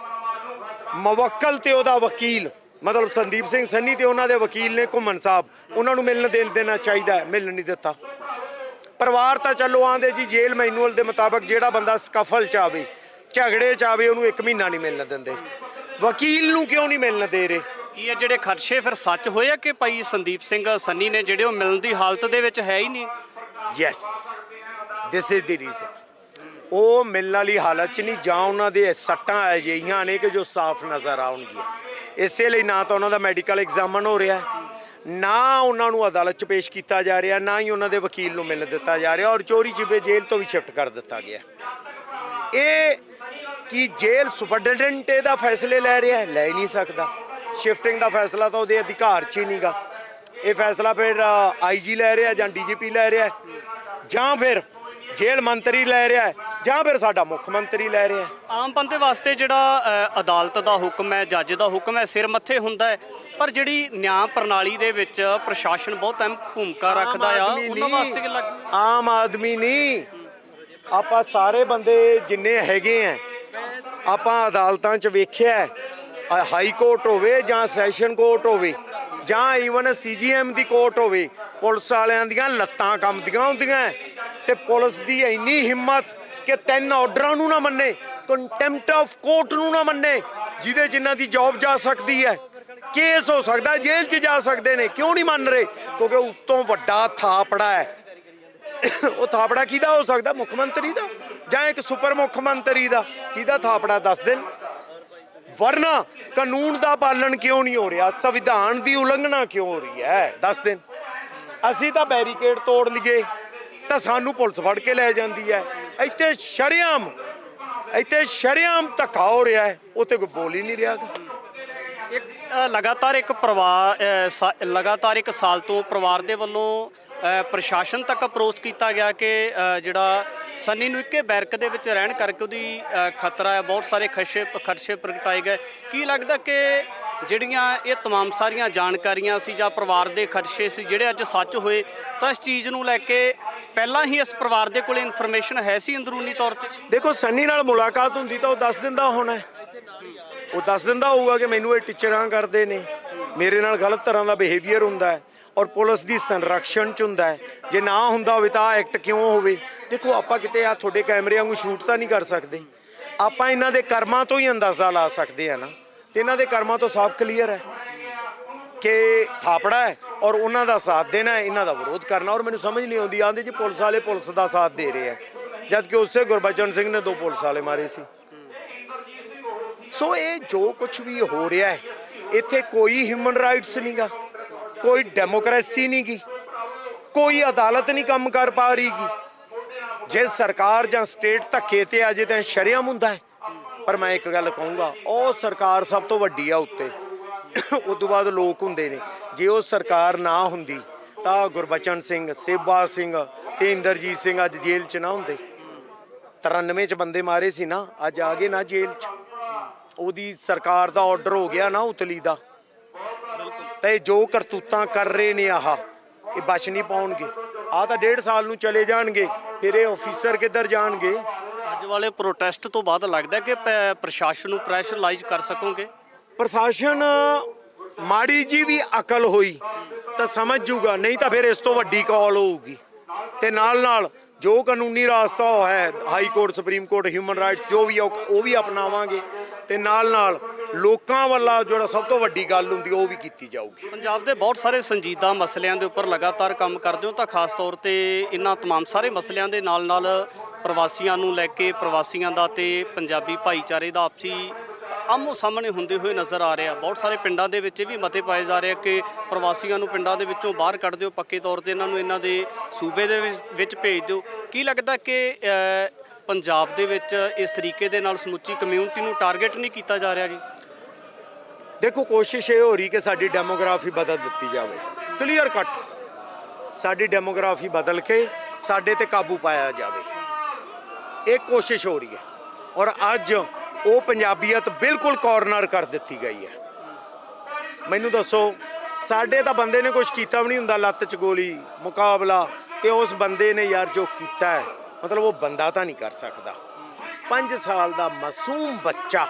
ਮੁਵੱਕਲ ਤੇ ਉਹਦਾ ਵਕੀਲ ਮਤਲਬ ਸੰਦੀਪ ਸਿੰਘ ਸਨੀ ਤੇ ਉਹਨਾਂ ਦੇ ਵਕੀਲ ਨੇ ਘੁੰਮਣ ਸਾਹਿਬ, ਉਹਨਾਂ ਨੂੰ ਮਿਲਣ ਦੇਣਾ ਚਾਹੀਦਾ, ਮਿਲਣ ਨਹੀਂ ਦਿੱਤਾ। ਪਰਿਵਾਰ ਤਾਂ ਚਲੋ ਆਂਦੇ ਜੀ ਜੇਲ੍ਹ ਮੈਨੂਅਲ ਦੇ ਮੁਤਾਬਕ ਜਿਹੜਾ ਬੰਦਾ ਸਕਫਲ 'ਚ ਆਵੇ, ਝਗੜੇ 'ਚ ਆਵੇ, ਉਹਨੂੰ 1 ਮਹੀਨਾ ਨਹੀਂ ਮਿਲਣ ਦਿੰਦੇ। ਵਕੀਲ ਨੂੰ ਕਿਉਂ ਨਹੀਂ ਮਿਲਣ ਦੇ ਰਹੇ? ਕੀ ਇਹ ਜਿਹੜੇ ਖਦਸ਼ੇ ਫਿਰ ਸੱਚ ਹੋਏ ਆ ਕਿ ਭਾਈ ਸੰਦੀਪ ਸਿੰਘ ਸਨੀ ਨੇ ਜਿਹੜੇ ਉਹ ਮਿਲਣ ਦੀ ਹਾਲਤ ਦੇ ਵਿੱਚ ਹੈ ਹੀ ਨਹੀਂ? Yes, this is the reason. ਉਹ ਮਿਲਣ ਵਾਲੀ ਹਾਲਤ 'ਚ ਨਹੀਂ, ਜਾਂ ਉਹਨਾਂ ਦੇ ਸੱਟਾਂ ਅਜਿਹੀਆਂ ਨੇ ਕਿ ਜੋ ਸਾਫ਼ ਨਜ਼ਰ ਆਉਣਗੀਆਂ। ਇਸੇ ਲਈ ਨਾ ਤਾਂ ਉਹਨਾਂ ਦਾ ਮੈਡੀਕਲ ਐਗਜ਼ਾਮਨ ਹੋ ਰਿਹਾ, ਨਾ ਉਹਨਾਂ ਨੂੰ ਅਦਾਲਤ 'ਚ ਪੇਸ਼ ਕੀਤਾ ਜਾ ਰਿਹਾ, ਨਾ ਹੀ ਉਹਨਾਂ ਦੇ ਵਕੀਲ ਨੂੰ ਮਿਲਣ ਦਿੱਤਾ ਜਾ ਰਿਹਾ, ਔਰ ਚੋਰੀ ਛਿਪੇ ਜੇਲ੍ਹ ਤੋਂ ਵੀ ਸ਼ਿਫਟ ਕਰ ਦਿੱਤਾ ਗਿਆ। ਇਹ ਕੀ ਜੇਲ੍ਹ ਸੁਪਰਡੈਂਟੈਂਟ ਇਹਦਾ ਫੈਸਲੇ ਲੈ ਰਿਹਾ? ਲੈ ਹੀ ਨਹੀਂ ਸਕਦਾ। ਸ਼ਿਫਟਿੰਗ ਦਾ ਫੈਸਲਾ ਤਾਂ ਉਹਦੇ ਅਧਿਕਾਰ 'ਚ ਹੀ ਨਹੀਂਗਾ। ਇਹ ਫੈਸਲਾ ਫਿਰ IG ਲੈ ਰਿਹਾ ਜਾਂ DGP ਲੈ ਰਿਹਾ, ਜਾਂ ਫਿਰ ਜੇਲ੍ਹ ਮੰਤਰੀ ਲੈ ਰਿਹਾ, ਜਾਂ ਫਿਰ ਸਾਡਾ ਮੁੱਖ ਮੰਤਰੀ ਲੈ ਰਿਹਾ। ਆਮ ਬੰਦੇ ਵਾਸਤੇ ਜਿਹੜਾ ਅਦਾਲਤ ਦਾ ਹੁਕਮ ਹੈ, ਜੱਜ ਦਾ ਹੁਕਮ ਹੈ, ਸਿਰ ਮੱਥੇ ਹੁੰਦਾ ਹੈ, ਪਰ ਜਿਹੜੀ ਨਿਆਂ ਪ੍ਰਣਾਲੀ ਦੇ ਵਿੱਚ ਪ੍ਰਸ਼ਾਸਨ ਬਹੁਤ ਅਹਿਮ ਭੂਮਿਕਾ ਰੱਖਦਾ ਆ, ਉਹਨਾਂ ਵਾਸਤੇ ਕੀ ਲੱਗਦਾ? ਆਮ ਆਦਮੀ ਨਹੀਂ, ਆਪਾਂ ਸਾਰੇ ਬੰਦੇ ਜਿੰਨੇ ਹੈਗੇ ਆ, ਆਪਾਂ ਅਦਾਲਤਾਂ 'ਚ ਵੇਖਿਆ, ਹਾਈ ਕੋਰਟ ਹੋਵੇ ਜਾਂ ਸੈਸ਼ਨ ਕੋਰਟ ਹੋਵੇ ਜਾਂ ਈਵਨ CGM ਦੀ ਕੋਰਟ ਹੋਵੇ, ਪੁਲਿਸ ਵਾਲਿਆਂ ਦੀਆਂ ਲੱਤਾਂ ਕੰਬਦੀਆਂ ਹੁੰਦੀਆਂ ਤੇ ਪੁਲਿਸ ਦੀ ਇੰਨੀ ਹਿੰਮਤ ਕਿ 3 ਆਰਡਰਾਂ ਨੂੰ ਨਾ ਮੰਨੇ, ਕੰਟੈਂਪਟ ਆਫ ਕੋਰਟ ਨੂੰ ਨਾ ਮੰਨੇ, ਜਿਹਦੇ ਜਿਨ੍ਹਾਂ ਦੀ ਜੌਬ ਜਾ ਸਕਦੀ ਹੈ, ਕੇਸ ਹੋ ਸਕਦਾ, ਜੇਲ੍ਹ 'ਚ ਜਾ ਸਕਦੇ ਨੇ। ਕਿਉਂ ਨਹੀਂ ਮੰਨ ਰਹੇ? ਕਿਉਂਕਿ ਉੱਤੋਂ ਵੱਡਾ ਥਾਪੜਾ ਹੈ। ਉਹ ਥਾਪੜਾ ਕਿਹਦਾ ਹੋ ਸਕਦਾ? ਮੁੱਖ ਮੰਤਰੀ ਦਾ ਜਾਂ ਇੱਕ ਸੁਪਰ ਮੁੱਖ ਮੰਤਰੀ ਦਾ। ਕਿਹਦਾ ਥਾਪੜਾ ਦੱਸ ਦੇਣ। ਵਰਨਾ ਕਾਨੂੰਨ ਦਾ ਪਾਲਣ ਕਿਉਂ ਨਹੀਂ ਹੋ ਰਿਹਾ? ਸੰਵਿਧਾਨ ਦੀ ਉਲੰਘਣਾ ਕਿਉਂ ਹੋ ਰਹੀ ਹੈ? ਦੱਸ ਦੇਣ। ਅਸੀਂ ਤਾਂ ਬੈਰੀਕੇਡ ਤੋੜ ਲਈਏ ਤਾਂ ਸਾਨੂੰ ਪੁਲਿਸ ਫੜ ਕੇ ਲੈ ਜਾਂਦੀ ਹੈ। ਇੱਥੇ ਸ਼ਰੇਆਮ ਧੱਕਾ ਹੋ ਰਿਹਾ ਹੈ, ਉੱਥੇ ਕੋਈ ਬੋਲ ਹੀ ਨਹੀਂ ਰਿਹਾ ਗਾ। ਲਗਾਤਾਰ ਇੱਕ ਸਾਲ ਤੋਂ ਪਰਿਵਾਰ ਦੇ ਵੱਲੋਂ ਪ੍ਰਸ਼ਾਸਨ ਤੱਕ ਅਪਰੋਚ ਕੀਤਾ ਗਿਆ ਕਿ ਜਿਹੜਾ ਸਨੀ ਨੂੰ ਇੱਕੇ ਬੈਰਕ ਦੇ ਵਿੱਚ ਰਹਿਣ ਕਰਕੇ ਉਹਦੀ ਖਤਰਾ ਹੈ, ਬਹੁਤ ਸਾਰੇ ਖਦਸ਼ੇ ਪ੍ਰਗਟਾਏ ਗਏ। ਕੀ ਲੱਗਦਾ ਕਿ ਜਿਹੜੀਆਂ ਇਹ तमाम ਸਾਰੀਆਂ ਜਾਣਕਾਰੀਆਂ ਸੀ ਜਾਂ ਪਰਿਵਾਰ ਦੇ ਖਦਸ਼ੇ ਸੀ ਜਿਹੜੇ ਅੱਜ ਸੱਚ ਹੋਏ, ਤਾਂ ਇਸ ਚੀਜ਼ ਨੂੰ ਲੈ ਕੇ ਪਹਿਲਾਂ ਹੀ ਇਸ ਪਰਿਵਾਰ ਦੇ ਕੋਲ ਇਨਫੋਰਮੇਸ਼ਨ ਹੈ ਸੀ ਅੰਦਰੂਨੀ ਤੌਰ ਤੇ? ਦੇਖੋ, ਸਨੀ ਨਾਲ ਮੁਲਾਕਾਤ ਹੁੰਦੀ ਤਾਂ ਉਹ ਦੱਸ ਦਿੰਦਾ ਹੋਣਾ, ਉਹ ਦੱਸ ਦਿੰਦਾ ਹੋਊਗਾ ਕਿ ਮੈਨੂੰ ਇਹ ਟੀਚਰਾਂ ਕਰਦੇ ਨੇ, ਮੇਰੇ ਨਾਲ ਗਲਤ ਤਰ੍ਹਾਂ ਦਾ ਬਿਹੇਵੀਅਰ ਹੁੰਦਾ ਹੈ ਔਰ ਪੁਲਿਸ ਦੀ ਸੰਰਕਸ਼ਣ 'ਚ ਹੁੰਦਾ ਹੈ। ਜੇ ਨਾ ਹੁੰਦਾ ਹੋਵੇ ਤਾਂ ਐਕਟ ਕਿਉਂ ਹੋਵੇ? ਦੇਖੋ, ਆਪਾਂ ਕਿਤੇ ਆ ਤੁਹਾਡੇ ਕੈਮਰੇ ਵਾਂਗੂ ਸ਼ੂਟ ਤਾਂ ਨਹੀਂ ਕਰ ਸਕਦੇ, ਆਪਾਂ ਇਹਨਾਂ ਦੇ ਕਰਮਾਂ ਤੋਂ ਹੀ ਅੰਦਾਜ਼ਾ ਲਾ ਸਕਦੇ ਆ ਨਾ। ਤੇ ਇਹਨਾਂ ਦੇ ਕਰਮਾਂ ਤੋਂ ਸਾਫ਼ ਕਲੀਅਰ ਹੈ ਕਿ ਥਾਪੜਾ ਹੈ ਔਰ ਉਹਨਾਂ ਦਾ ਸਾਥ ਦੇਣਾ ਹੈ, ਇਹਨਾਂ ਦਾ ਵਿਰੋਧ ਕਰਨਾ। ਔਰ ਮੈਨੂੰ ਸਮਝ ਨਹੀਂ ਆਉਂਦੀ, ਆਂਦੇ ਜੀ ਪੁਲਿਸ ਵਾਲੇ ਪੁਲਿਸ ਦਾ ਸਾਥ ਦੇ ਰਹੇ ਆ, ਜਦ ਕਿ ਉਸੇ ਗੁਰਬਚਨ ਸਿੰਘ ਨੇ 2 ਪੁਲਿਸ ਵਾਲੇ ਮਾਰੇ ਸੀ। ਸੋ ਇਹ ਜੋ ਕੁਝ ਵੀ ਹੋ ਰਿਹਾ ਹੈ, ਇੱਥੇ ਕੋਈ ਹਿਊਮਨ ਰਾਈਟਸ ਨਹੀਂ ਗਾ, ਕੋਈ ਡੈਮੋਕ੍ਰੇਸੀ ਨਹੀਂ ਗੀ, ਕੋਈ ਅਦਾਲਤ ਨਹੀਂ ਕੰਮ ਕਰ ਪਾ ਰਹੀ ਗੀ। ਜੇ ਸਰਕਾਰ ਜਾਂ ਸਟੇਟ ਧੱਕੇ ਤੇ ਆ ਜੇ ਤਾਂ ਸ਼ਰੇਆਮ ਹੁੰਦਾ ਹੈ। ਪਰ ਮੈਂ ਇੱਕ ਗੱਲ ਕਹੂੰਗਾ, ਉਹ ਸਰਕਾਰ ਸਭ ਤੋਂ ਵੱਡੀ ਆ ਉੱਤੇ, ਉਸ ਤੋਂ ਬਾਅਦ ਲੋਕ ਹੁੰਦੇ ਨੇ। ਜੇ ਉਹ ਸਰਕਾਰ ਨਾ ਹੁੰਦੀ ਤਾਂ ਗੁਰਬਚਨ ਸਿੰਘ, ਸੇਬਾ ਸਿੰਘ ਤੇ ਇੰਦਰਜੀਤ ਸਿੰਘ ਅੱਜ ਜੇਲ੍ਹ 'ਚ ਨਾ ਹੁੰਦੇ। 93 'ਚ ਬੰਦੇ ਮਾਰੇ ਸੀ ਨਾ, ਅੱਜ ਆ ਗਏ ਨਾ ਜੇਲ੍ਹ 'ਚ। ਉਹਦੀ ਸਰਕਾਰ ਦਾ ਆਰਡਰ ਹੋ ਗਿਆ ਨਾ ਉਤਲੀ ਦਾ। ਤੇ ਜੋ ਕਰਤੂਤਾਂ ਕਰ ਰਹੇ ਨੇ ਇਹ ਬਚ ਨਹੀਂ ਪਾਉਣਗੇ। ਤਾਂ 1.5 ਸਾਲ ਨੂੰ ਚਲੇ ਜਾਣਗੇ, ਫਿਰ ਇਹ ਅਫੀਸਰ ਕਿੱਧਰ ਜਾਣਗੇ? ਅੱਜ ਵਾਲੇ ਪ੍ਰੋਟੈਸਟ ਤੋਂ ਬਾਅਦ ਲੱਗਦਾ ਕਿ ਪ੍ਰਸ਼ਾਸਨ ਨੂੰ ਪ੍ਰੈਸ਼ਰਾਈਜ਼ ਕਰ ਸਕੋਗੇ? ਪ੍ਰਸ਼ਾਸਨ ਮਾੜੀ ਜੀ ਵੀ ਅਕਲ ਹੋਈ ਤਾਂ ਸਮਝ ਜੂਗਾ, ਨਹੀਂ ਤਾਂ ਫਿਰ ਇਸ ਤੋਂ ਵੱਡੀ ਕਾਲ ਹੋਊਗੀ। ਤੇ ਨਾਲ ਜੋ ਕਾਨੂੰਨੀ ਰਾਸਤਾ ਹੈ, high court, supreme court, human rights ਜੋ ਵੀ ਉਹ ਵੀ ਅਪਣਾਵਾਂਗੇ। ਤੇ ਨਾਲ ਲੋਕਾਂ ਵੱਲੋਂ ਜਿਹੜਾ ਸਭ ਤੋਂ ਵੱਡੀ ਗੱਲ ਹੁੰਦੀ ਉਹ ਵੀ ਕੀਤੀ ਜਾਊਗੀ। ਪੰਜਾਬ ਦੇ ਬਹੁਤ ਸਾਰੇ ਸੰਜੀਦਾ ਮਸਲਿਆਂ ਦੇ ਉੱਪਰ ਲਗਾਤਾਰ ਕੰਮ ਕਰਦੇ ਹੋ, ਤਾਂ ਖਾਸ ਤੌਰ ਤੇ ਇਹਨਾਂ तमाम ਸਾਰੇ ਮਸਲਿਆਂ ਦੇ ਨਾਲ ਪ੍ਰਵਾਸੀਆਂ ਨੂੰ ਲੈ ਕੇ, ਪ੍ਰਵਾਸੀਆਂ ਦਾ ਤੇ ਪੰਜਾਬੀ ਭਾਈਚਾਰੇ ਦਾ ਆਪਸੀ ਆਮੋ ਸਾਹਮਣੇ ਹੁੰਦੇ ਹੋਏ ਨਜ਼ਰ ਆ ਰਿਹਾ। ਬਹੁਤ ਸਾਰੇ ਪਿੰਡਾਂ ਦੇ ਵਿੱਚ ਵੀ ਮਤੇ ਪਾਏ ਜਾ ਰਹੇ ਕਿ ਪ੍ਰਵਾਸੀਆਂ ਨੂੰ ਪਿੰਡਾਂ ਦੇ ਵਿੱਚੋਂ ਬਾਹਰ ਕੱਢ ਦਿਓ, ਪੱਕੇ ਤੌਰ ਤੇ ਇਹਨਾਂ ਨੂੰ ਇਹਨਾਂ ਦੇ ਸੂਬੇ ਦੇ ਵਿੱਚ ਭੇਜ ਦਿਓ। ਕੀ ਲੱਗਦਾ ਕਿ ਪੰਜਾਬ ਦੇ ਵਿੱਚ ਇਸ ਤਰੀਕੇ ਦੇ ਨਾਲ ਸਮੁੱਚੀ ਕਮਿਊਨਿਟੀ ਨੂੰ ਟਾਰਗੇਟ ਨਹੀਂ ਕੀਤਾ ਜਾ ਰਿਹਾ ਜੀ? ਦੇਖੋ, ਕੋਸ਼ਿਸ਼ ਇਹ ਹੋ ਰਹੀ ਕਿ ਸਾਡੀ ਡੈਮੋਗ੍ਰਾਫੀ ਬਦਲ ਦਿੱਤੀ ਜਾਵੇ, ਕਲੀਅਰ ਕੱਟ ਸਾਡੀ ਡੈਮੋਗ੍ਰਾਫੀ ਬਦਲ ਕੇ ਸਾਡੇ ਤੇ ਕਾਬੂ ਪਾਇਆ ਜਾਵੇ। ਇਹ ਕੋਸ਼ਿਸ਼ ਹੋ ਰਹੀ ਹੈ ਔਰ ਅੱਜ ਉਹ ਪੰਜਾਬੀਅਤ ਬਿਲਕੁਲ ਕਾਰਨਰ ਕਰ ਦਿੱਤੀ ਗਈ ਹੈ। ਮੈਨੂੰ ਦੱਸੋ, ਸਾਡੇ ਤਾਂ ਬੰਦੇ ਨੇ ਕੁਝ ਕੀਤਾ ਵੀ ਨਹੀਂ ਹੁੰਦਾ, ਲੱਤ 'ਚ ਗੋਲੀ ਮੁਕਾਬਲਾ, ਤੇ ਉਸ ਬੰਦੇ ਨੇ ਯਾਰ ਜੋ ਕੀਤਾ ਹੈ, ਮਤਲਬ ਉਹ ਬੰਦਾ ਤਾਂ ਨਹੀਂ ਕਰ ਸਕਦਾ। 5 ਸਾਲ ਦਾ ਮਾਸੂਮ ਬੱਚਾ,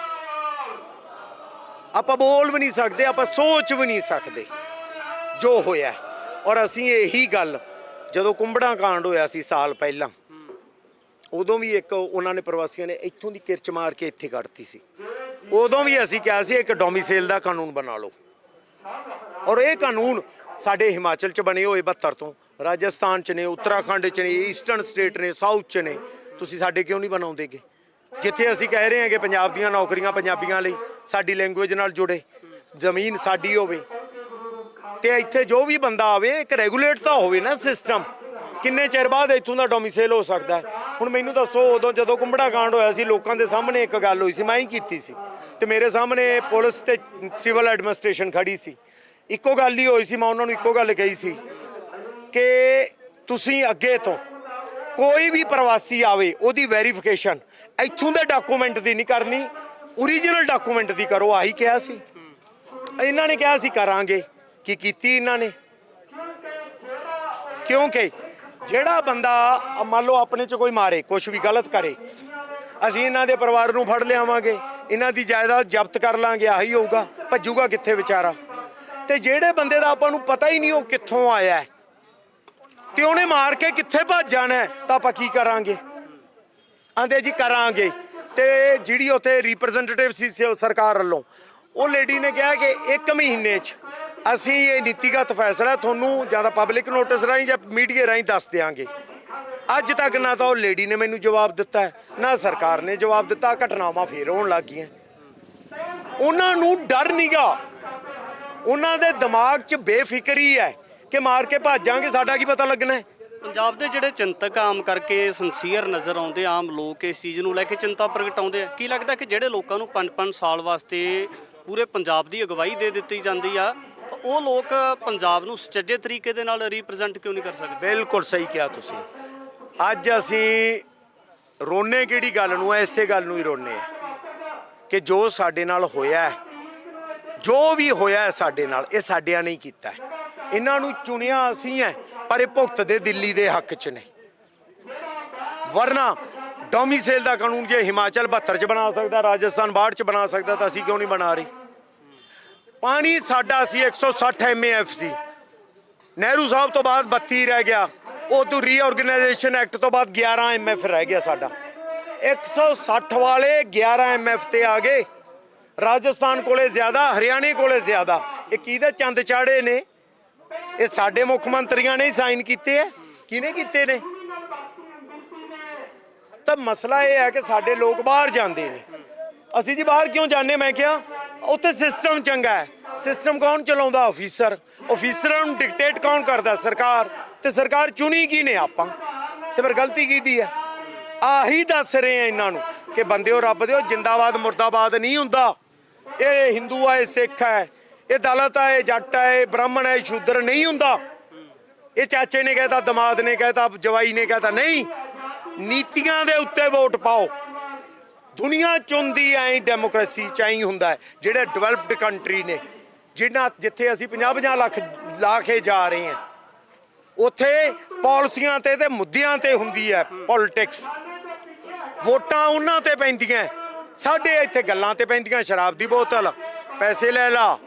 ਆਪਾਂ ਬੋਲ ਵੀ ਨਹੀਂ ਸਕਦੇ, ਆਪਾਂ ਸੋਚ ਵੀ ਨਹੀਂ ਸਕਦੇ ਜੋ ਹੋਇਆ। ਔਰ ਅਸੀਂ ਇਹੀ ਗੱਲ, ਜਦੋਂ ਕੁੰਬੜਾ ਕਾਂਡ ਹੋਇਆ ਸੀ ਸਾਲ ਪਹਿਲਾਂ, ਉਦੋਂ ਵੀ ਇੱਕ ਉਹਨਾਂ ਨੇ ਪ੍ਰਵਾਸੀਆਂ ਨੇ ਇੱਥੋਂ ਦੀ ਕਿਰਚ ਮਾਰ ਕੇ ਇੱਥੇ ਕੱਢਤੀ ਸੀ। ਉਦੋਂ ਵੀ ਅਸੀਂ ਕਿਹਾ ਸੀ ਇੱਕ ਡੋਮਿਸਾਈਲ ਦਾ ਕਾਨੂੰਨ ਬਣਾ ਲਓ। ਔਰ ਇਹ ਕਾਨੂੰਨ ਸਾਡੇ ਹਿਮਾਚਲ 'ਚ ਬਣੇ ਹੋਏ 72 ਤੋਂ, ਰਾਜਸਥਾਨ 'ਚ ਨੇ, ਉੱਤਰਾਖੰਡ 'ਚ ਨੇ, ਈਸਟਰਨ ਸਟੇਟ ਨੇ, ਸਾਊਥ 'ਚ ਨੇ। ਤੁਸੀਂ ਸਾਡੇ ਕਿਉਂ ਨਹੀਂ ਬਣਾਉਂਦੇਗੇ? ਜਿੱਥੇ ਅਸੀਂ ਕਹਿ ਰਹੇ ਹਾਂ ਕਿ ਪੰਜਾਬ ਦੀਆਂ ਨੌਕਰੀਆਂ ਪੰਜਾਬੀਆਂ ਲਈ, ਸਾਡੀ ਲੈਂਗੁਏਜ ਨਾਲ ਜੁੜੇ, ਜ਼ਮੀਨ ਸਾਡੀ ਹੋਵੇ, ਤੇ ਇੱਥੇ ਜੋ ਵੀ ਬੰਦਾ ਆਵੇ ਇੱਕ ਰੈਗੂਲੇਟ ਤਾਂ ਹੋਵੇ ਨਾ ਸਿਸਟਮ। ਕਿੰਨੇ ਚਿਰ ਬਾਅਦ ਇੱਥੋਂ ਦਾ ਡੋਮਿਸਾਈਲ ਹੋ ਸਕਦਾ? ਹੁਣ ਮੈਨੂੰ ਦੱਸੋ, ਉਦੋਂ ਜਦੋਂ ਕੁੰਬੜਾ ਕਾਂਡ ਹੋਇਆ ਸੀ, ਲੋਕਾਂ ਦੇ ਸਾਹਮਣੇ ਇੱਕ ਗੱਲ ਹੋਈ ਸੀ, ਮੈਂ ਹੀ ਕੀਤੀ ਸੀ, ਤੇ ਮੇਰੇ ਸਾਹਮਣੇ ਪੁਲਿਸ ਤੇ ਸਿਵਲ ਐਡਮਿਨਿਸਟ੍ਰੇਸ਼ਨ ਖੜੀ ਸੀ। ਇੱਕੋ ਗੱਲ ਹੀ ਹੋਈ ਸੀ, ਮੈਂ ਉਹਨਾਂ ਨੂੰ ਇੱਕੋ ਗੱਲ ਕਹੀ ਸੀ ਕਿ ਤੁਸੀਂ ਅੱਗੇ ਤੋਂ ਕੋਈ ਵੀ ਪ੍ਰਵਾਸੀ ਆਵੇ ਉਹਦੀ ਵੈਰੀਫਿਕੇਸ਼ਨ ਇੱਥੋਂ ਦੇ ਡਾਕੂਮੈਂਟ ਦੀ ਨਹੀਂ ਕਰਨੀ, ਓਰੀਜਨਲ ਡਾਕੂਮੈਂਟ ਦੀ ਕਰੋ। ਆਹੀ ਕਿਹਾ ਸੀ ਇਹਨਾਂ ਨੇ, ਕਿਹਾ ਸੀ ਕਰਾਂਗੇ। ਕੀ ਕੀਤੀ ਇਹਨਾਂ ਨੇ? ਕਿਉਂਕਿ ਜਿਹੜਾ ਬੰਦਾ ਮੰਨ ਲਓ ਆਪਣੇ 'ਚ ਕੋਈ ਮਾਰੇ, ਕੁਝ ਵੀ ਗਲਤ ਕਰੇ, ਅਸੀਂ ਇਹਨਾਂ ਦੇ ਪਰਿਵਾਰ ਨੂੰ ਫੜ ਲਿਆਵਾਂਗੇ, ਇਹਨਾਂ ਦੀ ਜਾਇਦਾਦ ਜ਼ਬਤ ਕਰ ਲਾਂਗੇ, ਆਹੀ ਹੋਊਗਾ। ਭੱਜੂਗਾ ਕਿੱਥੇ ਵਿਚਾਰਾ? ਤੇ ਜਿਹੜੇ ਬੰਦੇ ਦਾ ਆਪਾਂ ਨੂੰ ਪਤਾ ਹੀ ਨਹੀਂ ਉਹ ਕਿੱਥੋਂ ਆਇਆ ਤੇ ਉਹਨੇ ਮਾਰ ਕੇ ਕਿੱਥੇ ਭੱਜ ਜਾਣਾ, ਤਾਂ ਆਪਾਂ ਕੀ ਕਰਾਂਗੇ? ਆਂਦੇ ਜੀ ਕਰਾਂਗੇ। ਤੇ ਜਿਹੜੀ ਉੱਥੇ ਰਿਪਰੈਜ਼ੈਂਟੇਟਿਵ ਸੀ ਸਰਕਾਰ ਵੱਲੋਂ, ਉਹ ਲੇਡੀ ਨੇ ਕਿਹਾ ਕਿ 1 ਮਹੀਨੇ 'ਚ ਅਸੀਂ ਇਹ ਨੀਤੀਗਤ ਫੈਸਲਾ ਤੁਹਾਨੂੰ ਜਾਂ ਪਬਲਿਕ ਨੋਟਿਸ ਰਾਹੀਂ ਜਾਂ ਮੀਡੀਆ ਰਾਹੀਂ ਦੱਸ ਦਿਆਂਗੇ। ਅੱਜ ਤੱਕ ਨਾ ਤਾਂ ਉਹ ਲੇਡੀ ਨੇ ਮੈਨੂੰ ਜਵਾਬ ਦਿੱਤਾ ਹੈ, ਨਾ ਸਰਕਾਰ ਨੇ ਜਵਾਬ ਦਿੱਤਾ। ਘਟਨਾਵਾਂ ਫੇਰ ਹੋਣ ਲੱਗ ਗਈਆਂ। ਉਹਨਾਂ ਨੂੰ ਡਰ ਨਹੀਂਗਾ, ਉਹਨਾਂ ਦੇ ਦਿਮਾਗ 'ਚ ਬੇਫਿਕਰੀ ਹੈ ਕਿ ਮਾਰ ਕੇ ਭੱਜਾਂਗੇ, ਸਾਡਾ ਕੀ ਪਤਾ ਲੱਗਣਾ ਹੈ। ਪੰਜਾਬ ਦੇ ਜਿਹੜੇ ਚਿੰਤਕ ਆਮ ਕਰਕੇ ਸਿੰਸੀਅਰ ਨਜ਼ਰ ਆਉਂਦੇ, ਆਮ ਲੋਕ ਇਸ ਚੀਜ਼ ਨੂੰ ਲੈ ਕੇ ਚਿੰਤਾ ਪ੍ਰਗਟਾਉਂਦੇ ਆ। ਕੀ ਲੱਗਦਾ ਕਿ ਜਿਹੜੇ ਲੋਕਾਂ ਨੂੰ 5-5 ਸਾਲ ਵਾਸਤੇ ਪੂਰੇ ਪੰਜਾਬ ਦੀ ਅਗਵਾਈ ਦੇ ਦਿੱਤੀ ਜਾਂਦੀ ਆ, ਤਾਂ ਉਹ ਲੋਕ ਪੰਜਾਬ ਨੂੰ ਸੁਚੱਜੇ ਤਰੀਕੇ ਦੇ ਨਾਲ ਰਿਪਰੈਜ਼ੈਂਟ ਕਿਉਂ ਨਹੀਂ ਕਰ ਸਕਦੇ? ਬਿਲਕੁਲ ਸਹੀ ਕਿਹਾ ਤੁਸੀਂ। ਅੱਜ ਅਸੀਂ ਰੋਨੇ ਕਿਹੜੀ ਗੱਲ ਨੂੰ ਹੈ? ਇਸੇ ਗੱਲ ਨੂੰ ਹੀ ਰੋਨੇ ਆ ਕਿ ਜੋ ਸਾਡੇ ਨਾਲ ਹੋਇਆ ਹੈ, ਜੋ ਵੀ ਹੋਇਆ ਹੈ ਸਾਡੇ ਨਾਲ, ਇਹ ਸਾਡਿਆਂ ਨੇ ਹੀ ਕੀਤਾ ਹੈ। ਇਹਨਾਂ ਨੂੰ ਚੁਣਿਆ ਅਸੀਂ ਹੈ, ਪਰ ਇਹ ਭੁਗਤਦੇ ਦਿੱਲੀ ਦੇ ਹੱਕ 'ਚ ਨੇ। ਵਰਨਾ ਡੋਮੀਸੇਲ ਦਾ ਕਾਨੂੰਨ ਜੇ ਹਿਮਾਚਲ 72 'ਚ ਬਣਾ ਸਕਦਾ, ਰਾਜਸਥਾਨ 62 'ਚ ਬਣਾ ਸਕਦਾ, ਤਾਂ ਅਸੀਂ ਕਿਉਂ ਨਹੀਂ ਬਣਾ ਰਹੇ? ਪਾਣੀ ਸਾਡਾ ਸੀ 160 MAF ਸੀ, ਨਹਿਰੂ ਸਾਹਿਬ ਤੋਂ ਬਾਅਦ 32 ਰਹਿ ਗਿਆ, ਉਦੋਂ ਰੀਆਰਗੇਨਾਈਜੇਸ਼ਨ ਐਕਟ ਤੋਂ ਬਾਅਦ 11 MF ਰਹਿ ਗਿਆ ਸਾਡਾ। 160 ਵਾਲੇ 11 MF ਤੇ ਆ ਗਏ। ਰਾਜਸਥਾਨ ਕੋਲੇ ਜ਼ਿਆਦਾ, ਹਰਿਆਣੇ ਕੋਲੇ ਜ਼ਿਆਦਾ। ਇਹ ਕਿਹਦੇ ਚੰਦ ਚਾੜੇ ਨੇ? ਇਹ ਸਾਡੇ ਮੁੱਖ ਮੰਤਰੀਆਂ ਨੇ ਹੀ ਸਾਈਨ ਕੀਤੇ ਹੈ। ਕਿਹਨੇ ਕੀਤੇ ਨੇ? ਤਾਂ ਮਸਲਾ ਇਹ ਹੈ ਕਿ ਸਾਡੇ ਲੋਕ ਬਾਹਰ ਜਾਂਦੇ ਨੇ। ਅਸੀਂ ਜੀ ਬਾਹਰ ਕਿਉਂ ਜਾਂਦੇ? ਮੈਂ ਕਿਹਾ ਉੱਥੇ ਸਿਸਟਮ ਚੰਗਾ ਹੈ। ਸਿਸਟਮ ਕੌਣ ਚਲਾਉਂਦਾ? ਆਫੀਸਰ। ਆਫੀਸਰਾਂ ਨੂੰ ਡਿਕਟੇਟ ਕੌਣ ਕਰਦਾ? ਸਰਕਾਰ। ਤੇ ਸਰਕਾਰ ਚੁਣੀ ਕੀ ਨੇ? ਆਪਾਂ। ਤੇ ਫਿਰ ਗਲਤੀ ਕੀਤੀ ਹੈ। ਆਹੀ ਦੱਸ ਰਹੇ ਆ ਇਹਨਾਂ ਨੂੰ ਕਿ ਬੰਦਿਓ ਰੱਬ ਦਿਓ, ਜਿੰਦਾਬਾਦ ਮੁਰਦਾਬਾਦ ਨਹੀਂ ਹੁੰਦਾ। ਇਹ ਹਿੰਦੂ ਹੈ, ਇਹ ਸਿੱਖ ਹੈ, ਇਹ ਦਲਿਤ ਹੈ, ਇਹ ਜੱਟ ਹੈ, ਇਹ ਬ੍ਰਾਹਮਣ ਹੈ, ਇਹ ਸ਼ੂਦਰ ਨਹੀਂ ਹੁੰਦਾ। ਇਹ ਚਾਚੇ ਨੇ ਕਹਿਤਾ, ਦਮਾਦ ਨੇ ਕਹਿਤਾ, ਜਵਾਈ ਨੇ ਕਹਿਤਾ। ਨਹੀਂ, ਨੀਤੀਆਂ ਦੇ ਉੱਤੇ ਵੋਟ ਪਾਓ। ਦੁਨੀਆ ਚੁਣਦੀ ਐ, ਡੈਮੋਕ੍ਰੇਸੀ ਚ ਐਂ ਹੁੰਦਾ। ਜਿਹੜੇ ਡਿਵੈਲਪਡ ਕੰਟਰੀ ਨੇ, ਜਿੱਥੇ ਅਸੀਂ 50-50 ਲੱਖ ਲਾ ਕੇ ਜਾ ਰਹੇ ਹਾਂ, ਉੱਥੇ ਪਾਲਿਸੀਆਂ ਤੇ ਮੁੱਦਿਆਂ ਤੇ ਹੁੰਦੀ ਹੈ ਪੋਲਿਟਿਕਸ। ਵੋਟਾਂ ਉਹਨਾਂ ਤੇ ਪੈਂਦੀਆਂ। ਸਾਡੇ ਇੱਥੇ ਗੱਲਾਂ ਤੇ ਪੈਂਦੀਆਂ, ਸ਼ਰਾਬ ਦੀ ਬੋਤਲ, ਪੈਸੇ ਲੈ ਲਾ,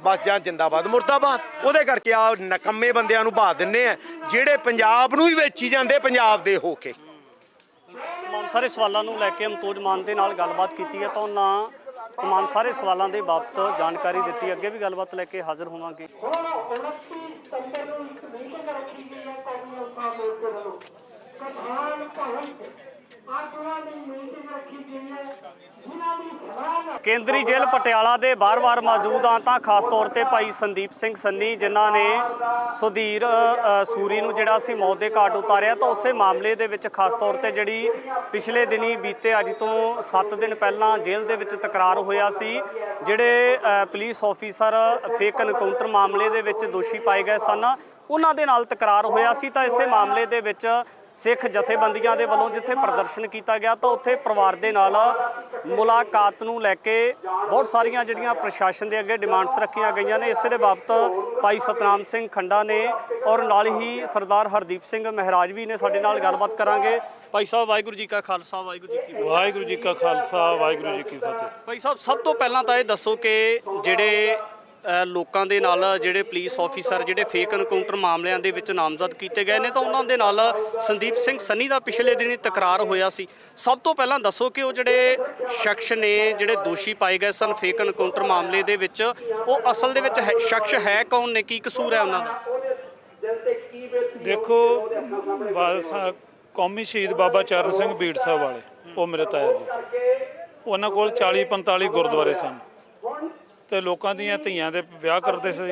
ਬਸ, ਜਾਂ ਜਿੰਦਾਬਾਦ ਮੁਰਦਾਬਾਦ। ਉਹਦੇ ਕਰਕੇ ਆ ਨਕੰਮੇ ਬੰਦਿਆਂ ਨੂੰ ਬਹਾ ਦਿੰਦੇ ਆ, ਜਿਹੜੇ ਪੰਜਾਬ ਨੂੰ ਹੀ ਵੇਚੀ ਜਾਂਦੇ ਪੰਜਾਬ ਦੇ ਹੋ ਕੇ। ਤਮਾਮ ਸਾਰੇ ਸਵਾਲਾਂ ਨੂੰ ਲੈ ਕੇ ਅਮਤੋਜ ਮਾਨ ਦੇ ਨਾਲ ਗੱਲਬਾਤ ਕੀਤੀ ਹੈ, ਤਾਂ ਉਹਨਾਂ ਤਮਾਮ ਸਾਰੇ ਸਵਾਲਾਂ ਦੇ ਬਾਬਤ ਜਾਣਕਾਰੀ ਦਿੱਤੀ। ਅੱਗੇ ਵੀ ਗੱਲਬਾਤ ਲੈ ਕੇ ਹਾਜ਼ਰ ਹੋਵਾਂਗੇ। ਕੇਂਦਰੀ ਜੇਲ੍ਹ ਪਟਿਆਲਾ ਦੇ ਬਾਰ-ਬਾਰ ਮੌਜੂਦ ਆ ਤਾਂ ਖਾਸ ਤੌਰ ਤੇ ਭਾਈ ਸੰਦੀਪ ਸਿੰਘ ਸੰਨੀ, ਜਿਨ੍ਹਾਂ ਨੇ ਸੁਧੀਰ ਸੂਰੀ ਨੂੰ ਜਿਹੜਾ ਸੀ ਮੌਤ ਦੇ ਘਾਟ ਉਤਾਰਿਆ, ਤਾਂ ਉਸੇ ਮਾਮਲੇ ਦੇ ਵਿੱਚ ਖਾਸ ਤੌਰ ਤੇ ਜਿਹੜੀ ਪਿਛਲੇ ਦਿਨੀ ਬੀਤੇ ਅੱਜ ਤੋਂ 7 ਦਿਨ ਪਹਿਲਾਂ ਜੇਲ੍ਹ ਦੇ ਵਿੱਚ ਤਕਰਾਰ ਹੋਇਆ ਸੀ। ਜਿਹੜੇ ਪੁਲਿਸ ਆਫੀਸਰ ਫੇਕ ਐਨਕਾਊਂਟਰ ਮਾਮਲੇ ਦੇ ਵਿੱਚ ਦੋਸ਼ੀ ਪਾਏ ਗਏ ਸਨ, ਉਹਨਾਂ ਦੇ ਨਾਲ ਤਕਰਾਰ ਹੋਇਆ ਸੀ। ਤਾਂ ਇਸੇ ਮਾਮਲੇ ਦੇ ਵਿੱਚ ਸਿੱਖ ਜਥੇਬੰਦੀਆਂ ਦੇ ਵੱਲੋਂ ਜਿੱਥੇ ਪ੍ਰਦਰਸ਼ਨ ਕੀਤਾ ਗਿਆ, ਤਾਂ ਉੱਥੇ ਪਰਿਵਾਰ ਦੇ ਨਾਲ ਮੁਲਾਕਾਤ ਨੂੰ ਲੈ ਕੇ ਬਹੁਤ ਸਾਰੀਆਂ ਜਿਹੜੀਆਂ ਪ੍ਰਸ਼ਾਸਨ ਦੇ ਅੱਗੇ ਡਿਮਾਂਡਸ ਰੱਖੀਆਂ ਗਈਆਂ ਨੇ। ਇਸੇ ਦੇ ਬਾਬਤ ਭਾਈ ਸਤਨਾਮ ਸਿੰਘ ਖੰਡਾ ਨੇ ਔਰ ਨਾਲ ਹੀ ਸਰਦਾਰ ਹਰਦੀਪ ਸਿੰਘ ਮਹਿਰਾਜ ਵੀ ਨੇ ਸਾਡੇ ਨਾਲ ਗੱਲਬਾਤ ਕਰਾਂਗੇ। ਭਾਈ ਸਾਹਿਬ, ਵਾਹਿਗੁਰੂ ਜੀ ਕਾ ਖਾਲਸਾ, ਵਾਹਿਗੁਰੂ ਜੀ ਕੀ ਫਤਿਹ। ਵਾਹਿਗੁਰੂ ਜੀ ਕਾ ਖਾਲਸਾ, ਵਾਹਿਗੁਰੂ ਜੀ ਕੀ ਫਤਿਹ। ਭਾਈ ਸਾਹਿਬ, ਸਭ ਤੋਂ ਪਹਿਲਾਂ ਤਾਂ ਇਹ ਦੱਸੋ ਕਿ ਜਿਹੜੇ ਲੋਕਾਂ ਦੇ ਨਾਲ, ਜਿਹੜੇ ਪੁਲਿਸ ਆਫੀਸਰ ਜਿਹੜੇ ਫੇਕ ਐਨਕਾਊਂਟਰ ਮਾਮਲਿਆਂ ਦੇ ਵਿੱਚ ਨਾਮਜ਼ਦ ਕੀਤੇ ਗਏ ਨੇ, ਤਾਂ ਉਹਨਾਂ ਦੇ ਨਾਲ ਸੰਦੀਪ ਸਿੰਘ ਸੰਨੀ ਦਾ ਪਿਛਲੇ ਦਿਨੀ ਤਕਰਾਰ ਹੋਇਆ ਸੀ। ਸਭ ਤੋਂ ਪਹਿਲਾਂ ਦੱਸੋ ਕਿ ਉਹ ਜਿਹੜੇ ਸ਼ਖਸ ਨੇ, ਜਿਹੜੇ ਦੋਸ਼ੀ ਪਾਏ ਗਏ ਸਨ ਫੇਕ ਐਨਕਾਊਂਟਰ ਮਾਮਲੇ ਦੇ ਵਿੱਚ, ਉਹ ਅਸਲ ਦੇ ਵਿੱਚ ਸ਼ਖਸ ਹੈ ਕੌਣ ਨੇ? ਕੀ ਕਸੂਰ ਹੈ ਉਹਨਾਂ ਦਾ? ਦੇਖੋ, ਕੌਮੀ ਸ਼ਹੀਦ ਬਾਬਾ ਚਰਨ ਸਿੰਘ ਬੀੜ ਸਾਹਿਬ ਵਾਲੇ, ਉਹ ਮੇਰੇ ਤਾਇਆ ਜੀ, ਉਹਨਾਂ ਕੋਲ 40-45 ਗੁਰਦੁਆਰੇ ਸਨ ਤੇ ਲੋਕਾਂ ਦੀਆਂ ਧੀਆਂ ਦੇ ਵਿਆਹ ਕਰਦੇ ਸੀ।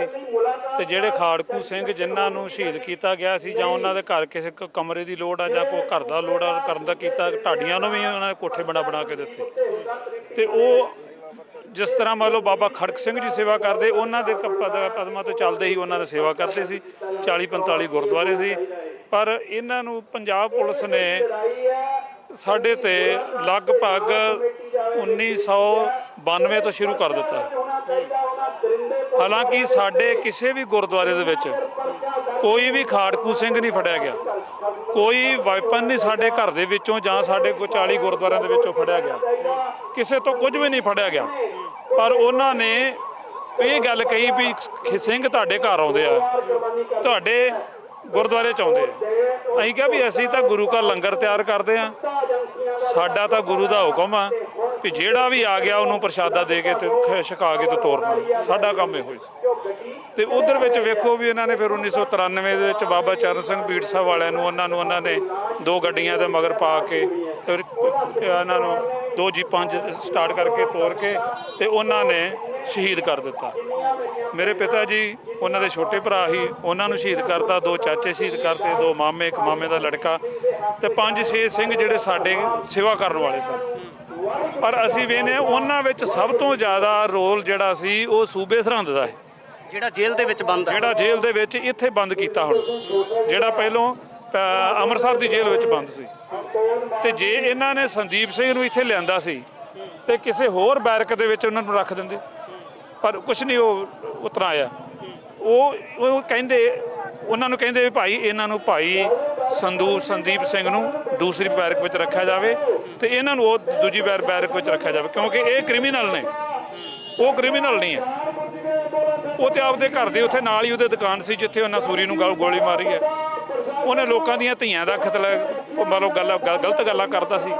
ਤੇ ਜਿਹੜੇ ਖਾੜਕੂ ਸਿੰਘ ਜਿਨ੍ਹਾਂ ਨੂੰ ਸ਼ਹੀਦ ਕੀਤਾ ਗਿਆ ਸੀ, ਜਾਂ ਉਹਨਾਂ ਦੇ ਘਰ ਕਿਸੇ ਕਮਰੇ ਦੀ ਲੋੜ ਆ ਜਾਂ ਕੋਈ ਘਰ ਦਾ ਲੋੜ ਆ ਕਰਨ ਦਾ ਕੀਤਾ, ਢਾਡੀਆਂ ਨੂੰ ਵੀ ਉਹਨਾਂ ਨੇ ਕੋਠੇ ਬਣਾ ਕੇ ਦਿੱਤੇ। ਤੇ ਉਹ ਜਿਸ ਤਰ੍ਹਾਂ ਮੰਨ ਲਓ ਬਾਬਾ ਖੜਕ ਸਿੰਘ ਜੀ ਸੇਵਾ ਕਰਦੇ, ਉਹਨਾਂ ਦੇ ਕਦਮਾਂ ਤੇ ਚੱਲਦੇ ਹੀ ਉਹਨਾਂ ਦੀ ਸੇਵਾ ਕਰਦੇ ਸੀ। 40-45 ਗੁਰਦੁਆਰੇ ਸੀ। ਪਰ ਇਹਨਾਂ ਨੂੰ ਪੰਜਾਬ ਪੁਲਿਸ ਨੇ ਸਾਡੇ ਤੇ ਲਗਭਗ 1992 ਤੋਂ ਸ਼ੁਰੂ ਕਰ ਦਿੱਤਾ। ਹਾਲਾਂਕਿ ਸਾਡੇ ਕਿਸੇ ਵੀ ਗੁਰਦੁਆਰੇ ਦੇ ਵਿੱਚ ਕੋਈ ਵੀ ਖਾੜਕੂ ਸਿੰਘ ਨਹੀਂ ਫੜਿਆ ਗਿਆ, ਕੋਈ ਵਾਈਪਨ ਨਹੀਂ ਸਾਡੇ ਘਰ ਦੇ ਵਿੱਚੋਂ ਜਾਂ ਸਾਡੇ 40 ਗੁਰਦੁਆਰਿਆਂ ਦੇ ਵਿੱਚੋਂ ਫੜਿਆ ਗਿਆ, ਕਿਸੇ ਤੋਂ ਕੁਝ ਵੀ ਨਹੀਂ ਫੜਿਆ ਗਿਆ। ਪਰ ਉਹਨਾਂ ਨੇ ਇਹ ਗੱਲ ਕਹੀ ਵੀ ਸਿੰਘ ਤੁਹਾਡੇ ਘਰ ਆਉਂਦੇ ਆ, ਤੁਹਾਡੇ ਗੁਰਦੁਆਰੇ 'ਚ ਆਉਂਦੇ ਆ। ਅਸੀਂ ਕਿਹਾ ਵੀ ਅਸੀਂ ਤਾਂ ਗੁਰੂ ਕਾ ਲੰਗਰ ਤਿਆਰ ਕਰਦੇ ਹਾਂ, ਸਾਡਾ ਤਾਂ ਗੁਰੂ ਦਾ ਹੁਕਮ ਆ ਵੀ ਜਿਹੜਾ ਵੀ ਆ ਗਿਆ ਉਹਨੂੰ ਪ੍ਰਸ਼ਾਦਾ ਦੇ ਕੇ ਤੇ ਛਕਾ ਕੇ ਤੇ ਤੋਰਨਾ, ਸਾਡਾ ਕੰਮ ਇਹੋ ਹੀ ਸੀ। ਤੇ ਉਧਰ ਵਿੱਚ ਵੇਖੋ ਵੀ ਇਹਨਾਂ ਨੇ ਫਿਰ 1993 ਦੇ ਵਿੱਚ ਬਾਬਾ ਚਰਨ ਸਿੰਘ ਬੀੜ ਸਾਹਿਬ ਵਾਲਿਆਂ ਨੂੰ ਉਹਨਾਂ ਨੇ 2 ਗੱਡੀਆਂ ਦੇ ਮਗਰ ਪਾ ਕੇ ਤੇ ਇਹਨਾਂ ਨੂੰ 2 ਜੀਪਾਂ 'ਚ ਸਟਾਰਟ ਕਰਕੇ ਤੋਰ ਕੇ ਤੇ ਉਹਨਾਂ ਨੇ ਸ਼ਹੀਦ ਕਰ ਦਿੱਤਾ। ਮੇਰੇ ਪਿਤਾ ਜੀ ਉਹਨਾਂ ਦੇ ਛੋਟੇ ਭਰਾ ਹੀ, ਉਹਨਾਂ ਨੂੰ ਸ਼ਹੀਦ ਕਰਤਾ, 2 ਚਾਚੇ ਸ਼ਹੀਦ ਕਰਤੇ, 2 ਮਾਮੇ, ਇੱਕ ਮਾਮੇ ਦਾ ਲੜਕਾ ਤੇ 5-6 ਸਿੰਘ ਜਿਹੜੇ ਸਾਡੇ ਸੇਵਾ ਕਰਨ ਵਾਲੇ ਸਨ। ਪਰ ਅਸੀਂ ਵੇਖਦੇ ਉਹਨਾਂ ਵਿੱਚ ਸਭ ਤੋਂ ਜ਼ਿਆਦਾ ਰੋਲ ਜਿਹੜਾ ਸੀ ਉਹ ਸੂਬੇ ਸਰਹੰਦ ਦਾ ਹੈ, ਜਿਹੜਾ ਜੇਲ੍ਹ ਦੇ ਵਿੱਚ ਬੰਦ ਹੈ, ਜਿਹੜਾ ਜੇਲ੍ਹ ਦੇ ਵਿੱਚ ਇੱਥੇ ਬੰਦ ਕੀਤਾ ਹੁਣ, ਜਿਹੜਾ ਪਹਿਲੋਂ ਅੰਮ੍ਰਿਤਸਰ ਦੀ ਜੇਲ੍ਹ ਵਿੱਚ ਬੰਦ ਸੀ। ਤੇ ਜੇ ਇਹਨਾਂ ਨੇ ਸੰਦੀਪ ਸਿੰਘ ਨੂੰ ਇੱਥੇ ਲਿਆਂਦਾ ਸੀ ਤੇ ਕਿਸੇ ਹੋਰ ਬੈਰਕ ਦੇ ਵਿੱਚ ਉਹਨਾਂ ਨੂੰ ਰੱਖ ਦਿੰਦੇ, ਪਰ ਕੁਛ ਨਹੀਂ ਉਹ ਉਤਰਾ ਆਇਆ। ਉਹ ਕਹਿੰਦੇ, ਉਹਨਾਂ ਨੂੰ ਕਹਿੰਦੇ ਵੀ ਭਾਈ ਇਹਨਾਂ ਨੂੰ ਭਾਈ ਸੰਦੀਪ ਸਿੰਘ ਨੂੰ ਦੂਸਰੀ ਬੈਰਕ ਵਿੱਚ ਰੱਖਿਆ ਜਾਵੇ ਤੇ ਇਹਨਾਂ ਨੂੰ ਉਹ ਦੂਜੀ ਬੈਰਕ ਵਿੱਚ ਰੱਖਿਆ ਜਾਵੇ, ਕਿਉਂਕਿ ਇਹ ਕ੍ਰਿਮੀਨਲ ਨੇ, ਉਹ ਕ੍ਰਿਮੀਨਲ ਨਹੀਂ ਹੈ। ਉਹ ਤੇ ਆਪਦੇ ਘਰ ਦੇ ਉੱਥੇ ਨਾਲ ਹੀ ਉਹਦੇ ਦੁਕਾਨ ਸੀ ਜਿੱਥੇ ਉਹਨਾਂ ਸੂਰੀ ਨੂੰ ਗੋਲੀ ਮਾਰੀ ਹੈ। ਉਹਨੇ ਲੋਕਾਂ ਦੀਆਂ ਧੀਆਂ ਦਾ ਕਤਲ, ਮਤਲਬ ਗਲਤ ਗੱਲਾਂ ਕਰਦਾ ਸੀ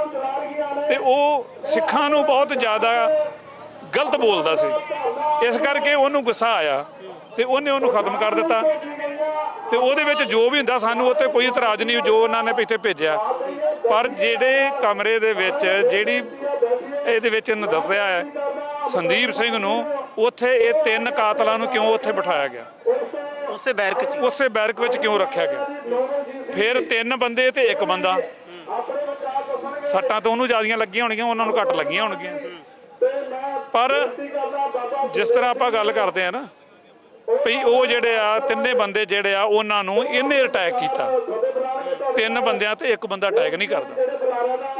ਤੇ ਉਹ ਸਿੱਖਾਂ ਨੂੰ ਬਹੁਤ ਜ਼ਿਆਦਾ ਗਲਤ ਬੋਲਦਾ ਸੀ। ਇਸ ਕਰਕੇ ਉਹਨੂੰ ਗੁੱਸਾ ਆਇਆ ਤੇ ਉਹਨੇ ਉਹਨੂੰ ਖਤਮ ਕਰ ਦਿੱਤਾ। ਤੇ ਉਹਦੇ ਵਿੱਚ ਜੋ ਵੀ ਹੁੰਦਾ ਸਾਨੂੰ ਉੱਤੇ ਕੋਈ ਇਤਰਾਜ਼ ਨਹੀਂ ਜੋ ਉਹਨਾਂ ਨੇ ਇੱਥੇ ਭੇਜਿਆ। ਪਰ ਜਿਹੜੇ ਕਮਰੇ ਦੇ ਵਿੱਚ ਜਿਹੜੀ ਇਹਦੇ ਵਿੱਚ ਇਹਨੂੰ ਦੱਸਿਆ ਹੈ ਸੰਦੀਪ ਸਿੰਘ ਨੂੰ, ਉੱਥੇ ਇਹ 3 ਕਾਤਲਾਂ ਨੂੰ ਕਿਉਂ ਉੱਥੇ ਬਿਠਾਇਆ ਗਿਆ, ਉਸੇ ਬੈਰਕ ਵਿੱਚ ਕਿਉਂ ਰੱਖਿਆ ਗਿਆ? ਫਿਰ 3 ਬੰਦੇ ਤੇ 1 ਬੰਦਾ, ਸੱਟਾਂ ਤਾਂ ਉਹਨੂੰ ਜ਼ਿਆਦੀਆਂ ਲੱਗੀਆਂ ਹੋਣਗੀਆਂ, ਉਹਨਾਂ ਨੂੰ ਘੱਟ ਲੱਗੀਆਂ ਹੋਣਗੀਆਂ। ਪਰ ਜਿਸ ਤਰ੍ਹਾਂ ਆਪਾਂ ਗੱਲ ਕਰਦੇ ਆ ਨਾ ਵੀ ਉਹ ਜਿਹੜੇ ਆ 3 ਬੰਦੇ ਜਿਹੜੇ ਆ ਉਹਨਾਂ ਨੂੰ ਇਹਨੇ ਅਟੈਕ ਕੀਤਾ, 3 ਬੰਦਿਆਂ ਤੇ 1 ਬੰਦਾ ਅਟੈਕ ਨਹੀਂ ਕਰਦਾ,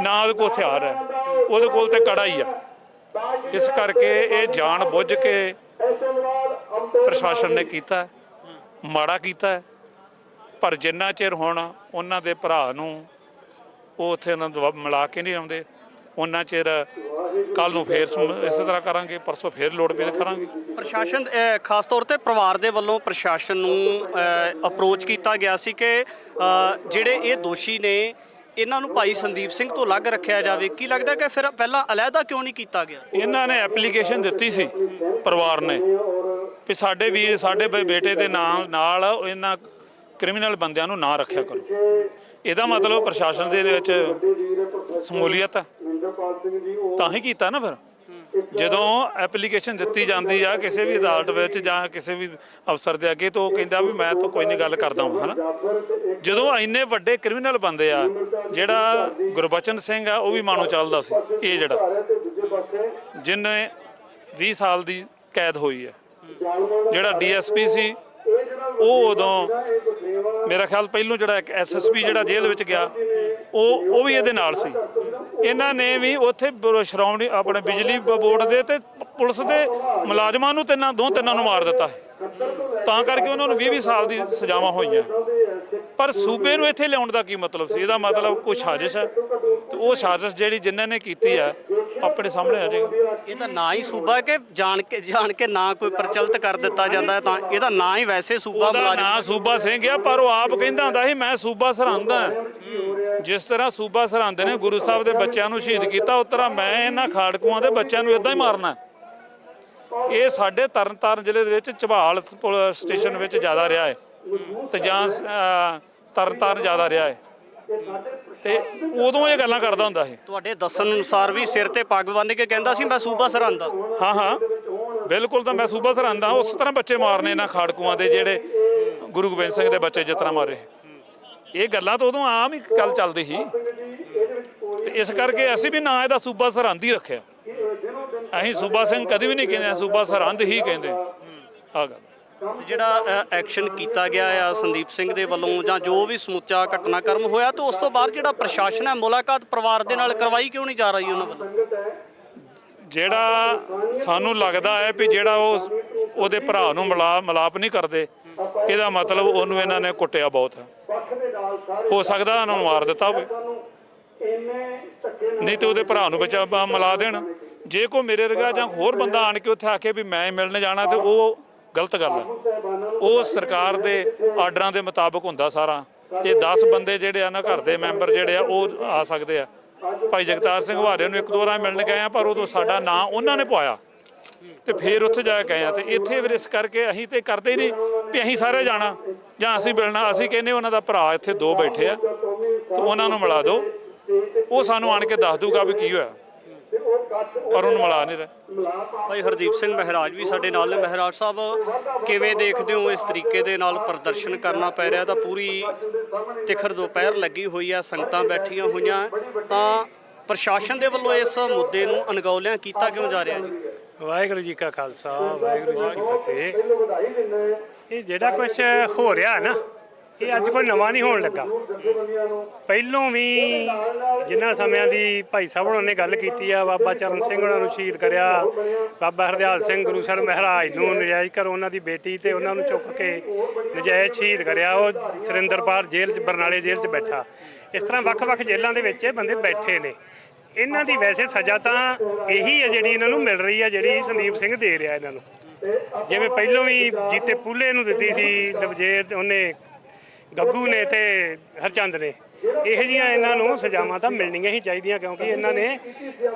ਨਾ ਉਹਦੇ ਕੋਲ ਹਥਿਆਰ ਹੈ, ਉਹਦੇ ਕੋਲ ਤੇ ਕੜਾ ਹੀ ਆ। ਇਸ ਕਰਕੇ ਇਹ ਜਾਣ ਬੁੱਝ ਕੇ ਪ੍ਰਸ਼ਾਸਨ ਨੇ ਕੀਤਾ, ਮਾੜਾ ਕੀਤਾ। ਪਰ ਜਿੰਨਾ ਚਿਰ ਹੁਣ ਉਹਨਾਂ ਦੇ ਭਰਾ ਨੂੰ ਉਹ ਉੱਥੇ ਉਹਨਾਂ ਨੂੰ ਮਿਲਾ ਕੇ ਨਹੀਂ ਆਉਂਦੇ, ਉਹਨਾਂ ਚਿਰ ਕੱਲ ਨੂੰ ਫੇਰ ਇਸੇ ਤਰ੍ਹਾਂ ਕਰਾਂਗੇ, ਪਰਸੋਂ ਫੇਰ ਲੋੜ ਪਈ ਕਰਾਂਗੇ। ਪ੍ਰਸ਼ਾਸਨ ਖਾਸ ਤੌਰ ਤੇ ਪਰਿਵਾਰ ਦੇ ਵੱਲੋਂ ਪ੍ਰਸ਼ਾਸਨ ਨੂੰ ਅਪਰੋਚ ਕੀਤਾ ਗਿਆ ਸੀ ਕਿ ਜਿਹੜੇ ਇਹ ਦੋਸ਼ੀ ਨੇ ਇਹਨਾਂ ਨੂੰ ਭਾਈ ਸੰਦੀਪ ਸਿੰਘ ਤੋਂ ਅਲੱਗ ਰੱਖਿਆ ਜਾਵੇ। ਕੀ ਲੱਗਦਾ ਕਿ ਫਿਰ ਪਹਿਲਾਂ ਅਲੱਗਾ ਕਿਉਂ ਨਹੀਂ ਕੀਤਾ ਗਿਆ? ਇਹਨਾਂ ਨੇ ਐਪਲੀਕੇਸ਼ਨ ਦਿੱਤੀ ਸੀ ਪਰਿਵਾਰ ਨੇ ਵੀ ਸਾਡੇ ਵੀਰ, ਸਾਡੇ ਬੇਟੇ ਦੇ ਨਾਲ ਇਹਨਾਂ ਕ੍ਰਿਮੀਨਲ ਬੰਦਿਆਂ ਨੂੰ ਨਾ ਰੱਖਿਆ ਕਰੋ। ਇਹਦਾ ਮਤਲਬ ਪ੍ਰਸ਼ਾਸਨ ਦੇ ਵਿੱਚ ਸ਼ਮੂਲੀਅਤ ਤਾਂ ਹੀ ਕੀਤਾ ਨਾ। ਫਿਰ ਜਦੋਂ ਐਪਲੀਕੇਸ਼ਨ ਦਿੱਤੀ ਜਾਂਦੀ ਆ ਕਿਸੇ ਵੀ ਅਦਾਲਤ ਵਿੱਚ ਜਾਂ ਕਿਸੇ ਵੀ ਅਫਸਰ ਦੇ ਅੱਗੇ, ਤਾਂ ਉਹ ਕਹਿੰਦਾ ਵੀ ਮੈਂ ਤਾਂ ਕੋਈ ਨਹੀਂ ਗੱਲ ਕਰਦਾ ਹਾਂ, ਹੈ ਨਾ। ਜਦੋਂ ਇੰਨੇ ਵੱਡੇ ਕ੍ਰਿਮੀਨਲ ਬੰਦੇ ਆ, ਜਿਹੜਾ ਗੁਰਬਚਨ ਸਿੰਘ ਆ ਉਹ ਵੀ ਮਾਨੋ ਚੱਲਦਾ ਸੀ, ਇਹ ਜਿਹੜਾ ਜਿਹਨੇ 20 ਸਾਲ ਦੀ ਕੈਦ ਹੋਈ ਹੈ, ਜਿਹੜਾ DSP ਸੀ ਉਹ ਉਦੋਂ ਮੇਰਾ ਖਿਆਲ ਪਹਿਲੋਂ ਜਿਹੜਾ ਇੱਕ SSP ਜਿਹੜਾ ਜੇਲ੍ਹ ਵਿੱਚ ਗਿਆ ਉਹ ਵੀ ਇਹਦੇ ਨਾਲ ਸੀ। ਇਹਨਾਂ ਨੇ ਵੀ ਉੱਥੇ ਸ਼੍ਰੋਮਣੀ ਆਪਣੇ ਬਿਜਲੀ ਬੋਰਡ ਦੇ ਤੇ ਪੁਲਿਸ ਦੇ ਮੁਲਾਜ਼ਮਾਂ ਨੂੰ ਤਿੰਨਾਂ ਨੂੰ ਮਾਰ ਦਿੱਤਾ, ਤਾਂ ਕਰਕੇ ਉਹਨਾਂ ਨੂੰ 20 ਸਾਲ ਦੀ ਸਜ਼ਾਵਾਂ ਹੋਈਆਂ। ਪਰ ਸੂਬੇ ਨੂੰ ਇੱਥੇ ਲਿਆਉਣ ਦਾ ਕੀ ਮਤਲਬ ਸੀ? ਇਹਦਾ ਮਤਲਬ ਕੋਈ ਸਾਜ਼ਿਸ਼ ਹੈ, ਤੇ ਉਹ ਸਾਜ਼ਿਸ਼ ਜਿਹੜੀ ਜਿਨ੍ਹਾਂ ਨੇ ਕੀਤੀ ਹੈ ਆਪਣੇ ਸਾਹਮਣੇ ਆ ਜਾਏਗਾ। ਇਹ ਤਾਂ ਨਾ ਹੀ ਸੂਬਾ ਕਿ ਜਾਣ ਕੇ ਨਾ ਕੋਈ ਪ੍ਰਚਲਿਤ ਕਰ ਦਿੱਤਾ ਜਾਂਦਾ ਹੈ, ਤਾਂ ਇਹਦਾ ਨਾਂ ਹੀ ਵੈਸੇ ਸੂਬਾ ਮੁਲਾਜ਼ਮ, ਨਾ ਸੂਬਾ ਸਿੰਘ ਆ, ਪਰ ਉਹ ਆਪ ਕਹਿੰਦਾ ਹੁੰਦਾ ਸੀ ਮੈਂ ਸੂਬਾ ਸਰਹੰਦ ਹਾਂ। ਜਿਸ ਤਰ੍ਹਾਂ ਸੂਬਾ ਸਰਹੰਦ ਨੇ ਗੁਰੂ ਸਾਹਿਬ ਦੇ ਬੱਚਿਆਂ ਨੂੰ ਸ਼ਹੀਦ ਕੀਤਾ, ਉਸ ਤਰ੍ਹਾਂ ਮੈਂ ਇਹਨਾਂ ਖਾੜਕੂਆਂ ਦੇ ਬੱਚਿਆਂ ਨੂੰ ਇਦਾਂ ਹੀ ਮਾਰਨਾ। ਇਹ ਸਾਡੇ ਤਰਨਤਾਰਨ ਜ਼ਿਲ੍ਹੇ ਦੇ ਵਿੱਚ ਝਬਾਲ ਪੁਲਿਸ ਸਟੇਸ਼ਨ ਵਿੱਚ ਜ਼ਿਆਦਾ ਰਿਹਾ ਹੈ ਤੇ ਜਾਂ ਤਰਨਤਾਰਨ ਜ਼ਿਆਦਾ ਰਿਹਾ ਹੈ, ਤੇ ਉਦੋਂ ਇਹ ਗੱਲਾਂ ਕਰਦਾ ਹੁੰਦਾ ਸੀ। ਤੁਹਾਡੇ ਦੱਸਣ ਅਨੁਸਾਰ ਵੀ ਸਿਰ ਤੇ ਪੱਗ ਬੰਨ੍ਹ ਕੇ ਕਹਿੰਦਾ ਸੀ ਮੈਂ ਸੂਬਾ ਸਰਹੰਦ ਹਾਂ। ਹਾਂ ਬਿਲਕੁਲ, ਤਾਂ ਮੈਂ ਸੂਬਾ ਸਰਹੰਦ ਹਾਂ। ਉਸ ਤਰ੍ਹਾਂ ਬੱਚੇ ਮਾਰਨੇ ਇਹਨਾਂ ਖਾੜਕੂਆਂ ਦੇ, ਜਿਹੜੇ ਗੁਰੂ ਗੋਬਿੰਦ ਸਿੰਘ ਦੇ ਬੱਚੇ ਜਿਸ ਤਰ੍ਹਾਂ ਮਾਰੇ। ਇਹ ਗੱਲਾਂ ਤਾਂ ਉਦੋਂ ਆਮ ਹੀ ਗੱਲ ਚੱਲਦੀ ਸੀ, ਤੇ ਇਸ ਕਰਕੇ ਅਸੀਂ ਵੀ ਨਾਂ ਇਹਦਾ ਸੂਬਾ ਸਰਹੰਦ ਹੀ ਰੱਖਿਆ। ਅਸੀਂ ਸੂਬਾ ਸਿੰਘ ਕਦੇ ਵੀ ਨਹੀਂ ਕਹਿੰਦੇ, ਸੂਬਾ ਸਰਹੰਦ ਹੀ ਕਹਿੰਦੇ ਆ ਗੱਲ। ਜਿਹੜਾ ਐਕਸ਼ਨ ਕੀਤਾ ਗਿਆ ਆ ਸੰਦੀਪ ਸਿੰਘ ਦੇ ਵੱਲੋਂ ਜਾਂ ਜੋ ਵੀ ਸਮੁੱਚਾ ਘਟਨਾਕ੍ਰਮ ਹੋਇਆ, ਤਾਂ ਉਸ ਤੋਂ ਬਾਅਦ ਜਿਹੜਾ ਪ੍ਰਸ਼ਾਸਨ ਹੈ ਮੁਲਾਕਾਤ ਪਰਿਵਾਰ ਦੇ ਨਾਲ ਕਰਵਾਈ ਕਿਉਂ ਨਹੀਂ ਜਾ ਰਹੀ ਉਹਨਾਂ ਵੱਲੋਂ? ਜਿਹੜਾ ਸਾਨੂੰ ਲੱਗਦਾ ਹੈ ਵੀ ਜਿਹੜਾ ਉਹਦੇ ਭਰਾ ਨੂੰ ਮਿਲਾਪ ਨਹੀਂ ਕਰਦੇ, ਇਹਦਾ ਮਤਲਬ ਉਹਨੂੰ ਇਹਨਾਂ ਨੇ ਕੁੱਟਿਆ ਬਹੁਤ ਹੈ। ਹੋ ਸਕਦਾ ਉਹਨਾਂ ਨੂੰ ਮਾਰ ਦਿੱਤਾ ਹੋਵੇ, ਨਹੀਂ ਤੇ ਉਹਦੇ ਭਰਾ ਨੂੰ ਬਚਾ ਮਿਲਾ ਦੇਣ। ਜੇ ਕੋਈ ਮੇਰੇ ਵਰਗਾ ਜਾਂ ਹੋਰ ਬੰਦਾ ਆਣ ਕੇ ਉੱਥੇ ਆਖੇ ਵੀ ਮੈਂ ਮਿਲਣ ਜਾਣਾ, ਤੇ ਉਹ ਗਲਤ ਗੱਲ ਹੈ। ਉਹ ਸਰਕਾਰ ਦੇ ਆਰਡਰਾਂ ਦੇ ਮੁਤਾਬਕ ਹੁੰਦਾ ਸਾਰਾ। ਇਹ 10 ਬੰਦੇ ਜਿਹੜੇ ਆ ਨਾ, ਘਰ ਦੇ ਮੈਂਬਰ ਜਿਹੜੇ ਆ, ਉਹ ਆ ਸਕਦੇ ਆ। ਭਾਈ ਜਗਤਾਰ ਸਿੰਘ ਹਵਾਰੇ ਨੂੰ 1-2 ਵਾਰ ਮਿਲਣ ਗਏ ਆ, ਪਰ ਉਦੋਂ ਸਾਡਾ ਨਾਂ ਉਹਨਾਂ ਨੇ ਪਵਾਇਆ ਤੇ ਫਿਰ ਉੱਥੇ ਜਾ ਕੇ ਗਏ ਆ। ਤੇ ਇੱਥੇ ਫਿਰ ਇਸ ਕਰਕੇ ਅਸੀਂ ਤੇ ਕਰਦੇ ਹੀ ਨਹੀਂ ਵੀ ਅਸੀਂ ਸਾਰੇ ਜਾਣਾ ਜਾਂ ਅਸੀਂ ਮਿਲਣਾ। ਅਸੀਂ ਕਹਿੰਦੇ ਉਹਨਾਂ ਦਾ ਭਰਾ ਇੱਥੇ 2 ਬੈਠੇ ਆ, ਤੇ ਉਹਨਾਂ ਨੂੰ ਮਿਲਾ ਦਿਓ, ਉਹ ਸਾਨੂੰ ਆਣ ਕੇ ਦੱਸ ਦੂਗਾ ਵੀ ਕੀ ਹੋਇਆ। ਪਰ ਉਹਨੂੰ ਮਿਲਾ ਨਹੀਂ ਰਹੇ। ਭਾਈ ਹਰਦੀਪ ਸਿੰਘ ਮਹਿਰਾਜ ਵੀ ਸਾਡੇ ਨਾਲ ਨੇ। ਮਹਿਰਾਜ ਸਾਹਿਬ, ਕਿਵੇਂ ਦੇਖਦੇ ਹੋ ਇਸ ਤਰੀਕੇ ਦੇ ਨਾਲ ਪ੍ਰਦਰਸ਼ਨ ਕਰਨਾ ਪੈ ਰਿਹਾ? ਤਾਂ ਪੂਰੀ ਤਿਖਰ ਦੁਪਹਿਰ ਲੱਗੀ ਹੋਈ ਆ, ਸੰਗਤਾਂ ਬੈਠੀਆਂ ਹੋਈਆਂ, ਤਾਂ ਪ੍ਰਸ਼ਾਸਨ ਦੇ ਵੱਲੋਂ ਇਸ ਮੁੱਦੇ ਨੂੰ ਅਣਗੌਲਿਆਂ ਕੀਤਾ ਕਿਉਂ ਜਾ ਰਿਹਾ ਜੀ? ਵਾਹਿਗੁਰੂ ਜੀ ਕਾ ਖਾਲਸਾ, ਵਾਹਿਗੁਰੂ ਜੀ ਕੀ ਫਤਿਹ। ਇਹ ਜਿਹੜਾ ਕੁਝ ਹੋ ਰਿਹਾ ਨਾ, ਇਹ ਅੱਜ ਕੋਈ ਨਵਾਂ ਨਹੀਂ ਹੋਣ ਲੱਗਾ। ਪਹਿਲੋਂ ਵੀ ਜਿਨ੍ਹਾਂ ਸਮਿਆਂ ਦੀ ਭਾਈ ਸਾਹਿਬ ਉਹਨਾਂ ਨੇ ਗੱਲ ਕੀਤੀ ਆ, ਬਾਬਾ ਚਰਨ ਸਿੰਘ ਉਹਨਾਂ ਨੂੰ ਸ਼ਹੀਦ ਕਰਿਆ, ਬਾਬਾ ਹਰਦਿਆਲ ਸਿੰਘ ਗੁਰੂ ਸਾਹਿਬ ਮਹਾਰਾਜ ਨੂੰ ਨਜਾਇਜ਼ ਘਰੋਂ ਉਹਨਾਂ ਦੀ ਬੇਟੀ ਤੇ ਉਹਨਾਂ ਨੂੰ ਚੁੱਕ ਕੇ ਨਜਾਇਜ਼ ਸ਼ਹੀਦ ਕਰਿਆ। ਉਹ ਸੁਰਿੰਦਰਪਾਲ ਜੇਲ੍ਹ 'ਚ, ਬਰਨਾਲੇ ਜੇਲ੍ਹ 'ਚ ਬੈਠਾ। ਇਸ ਤਰ੍ਹਾਂ ਵੱਖ-ਵੱਖ ਜੇਲ੍ਹਾਂ ਦੇ ਵਿੱਚ ਇਹ ਬੰਦੇ ਬੈਠੇ ਨੇ। ਇਹਨਾਂ ਦੀ ਵੈਸੇ ਸਜ਼ਾ ਤਾਂ ਇਹੀ ਹੈ ਜਿਹੜੀ ਇਹਨਾਂ ਨੂੰ ਮਿਲ ਰਹੀ ਹੈ, ਜਿਹੜੀ ਸੰਦੀਪ ਸਿੰਘ ਦੇ ਰਿਹਾ ਇਹਨਾਂ ਨੂੰ। ਜਿਵੇਂ ਪਹਿਲੋਂ ਵੀ ਜੀਤੇ ਪੂਲੇ ਨੂੰ ਦਿੱਤੀ ਸੀ ਨਵਜੇਤ, ਉਹਨੇ ਗੱਗੂ ਨੇ ਤੇ ਹਰਚੰਦ ਨੇ, ਇਹੋ ਜਿਹੀਆਂ ਇਹਨਾਂ ਨੂੰ ਸਜ਼ਾਵਾਂ ਤਾਂ ਮਿਲਣੀਆਂ ਹੀ ਚਾਹੀਦੀਆਂ, ਕਿਉਂਕਿ ਇਹਨਾਂ ਨੇ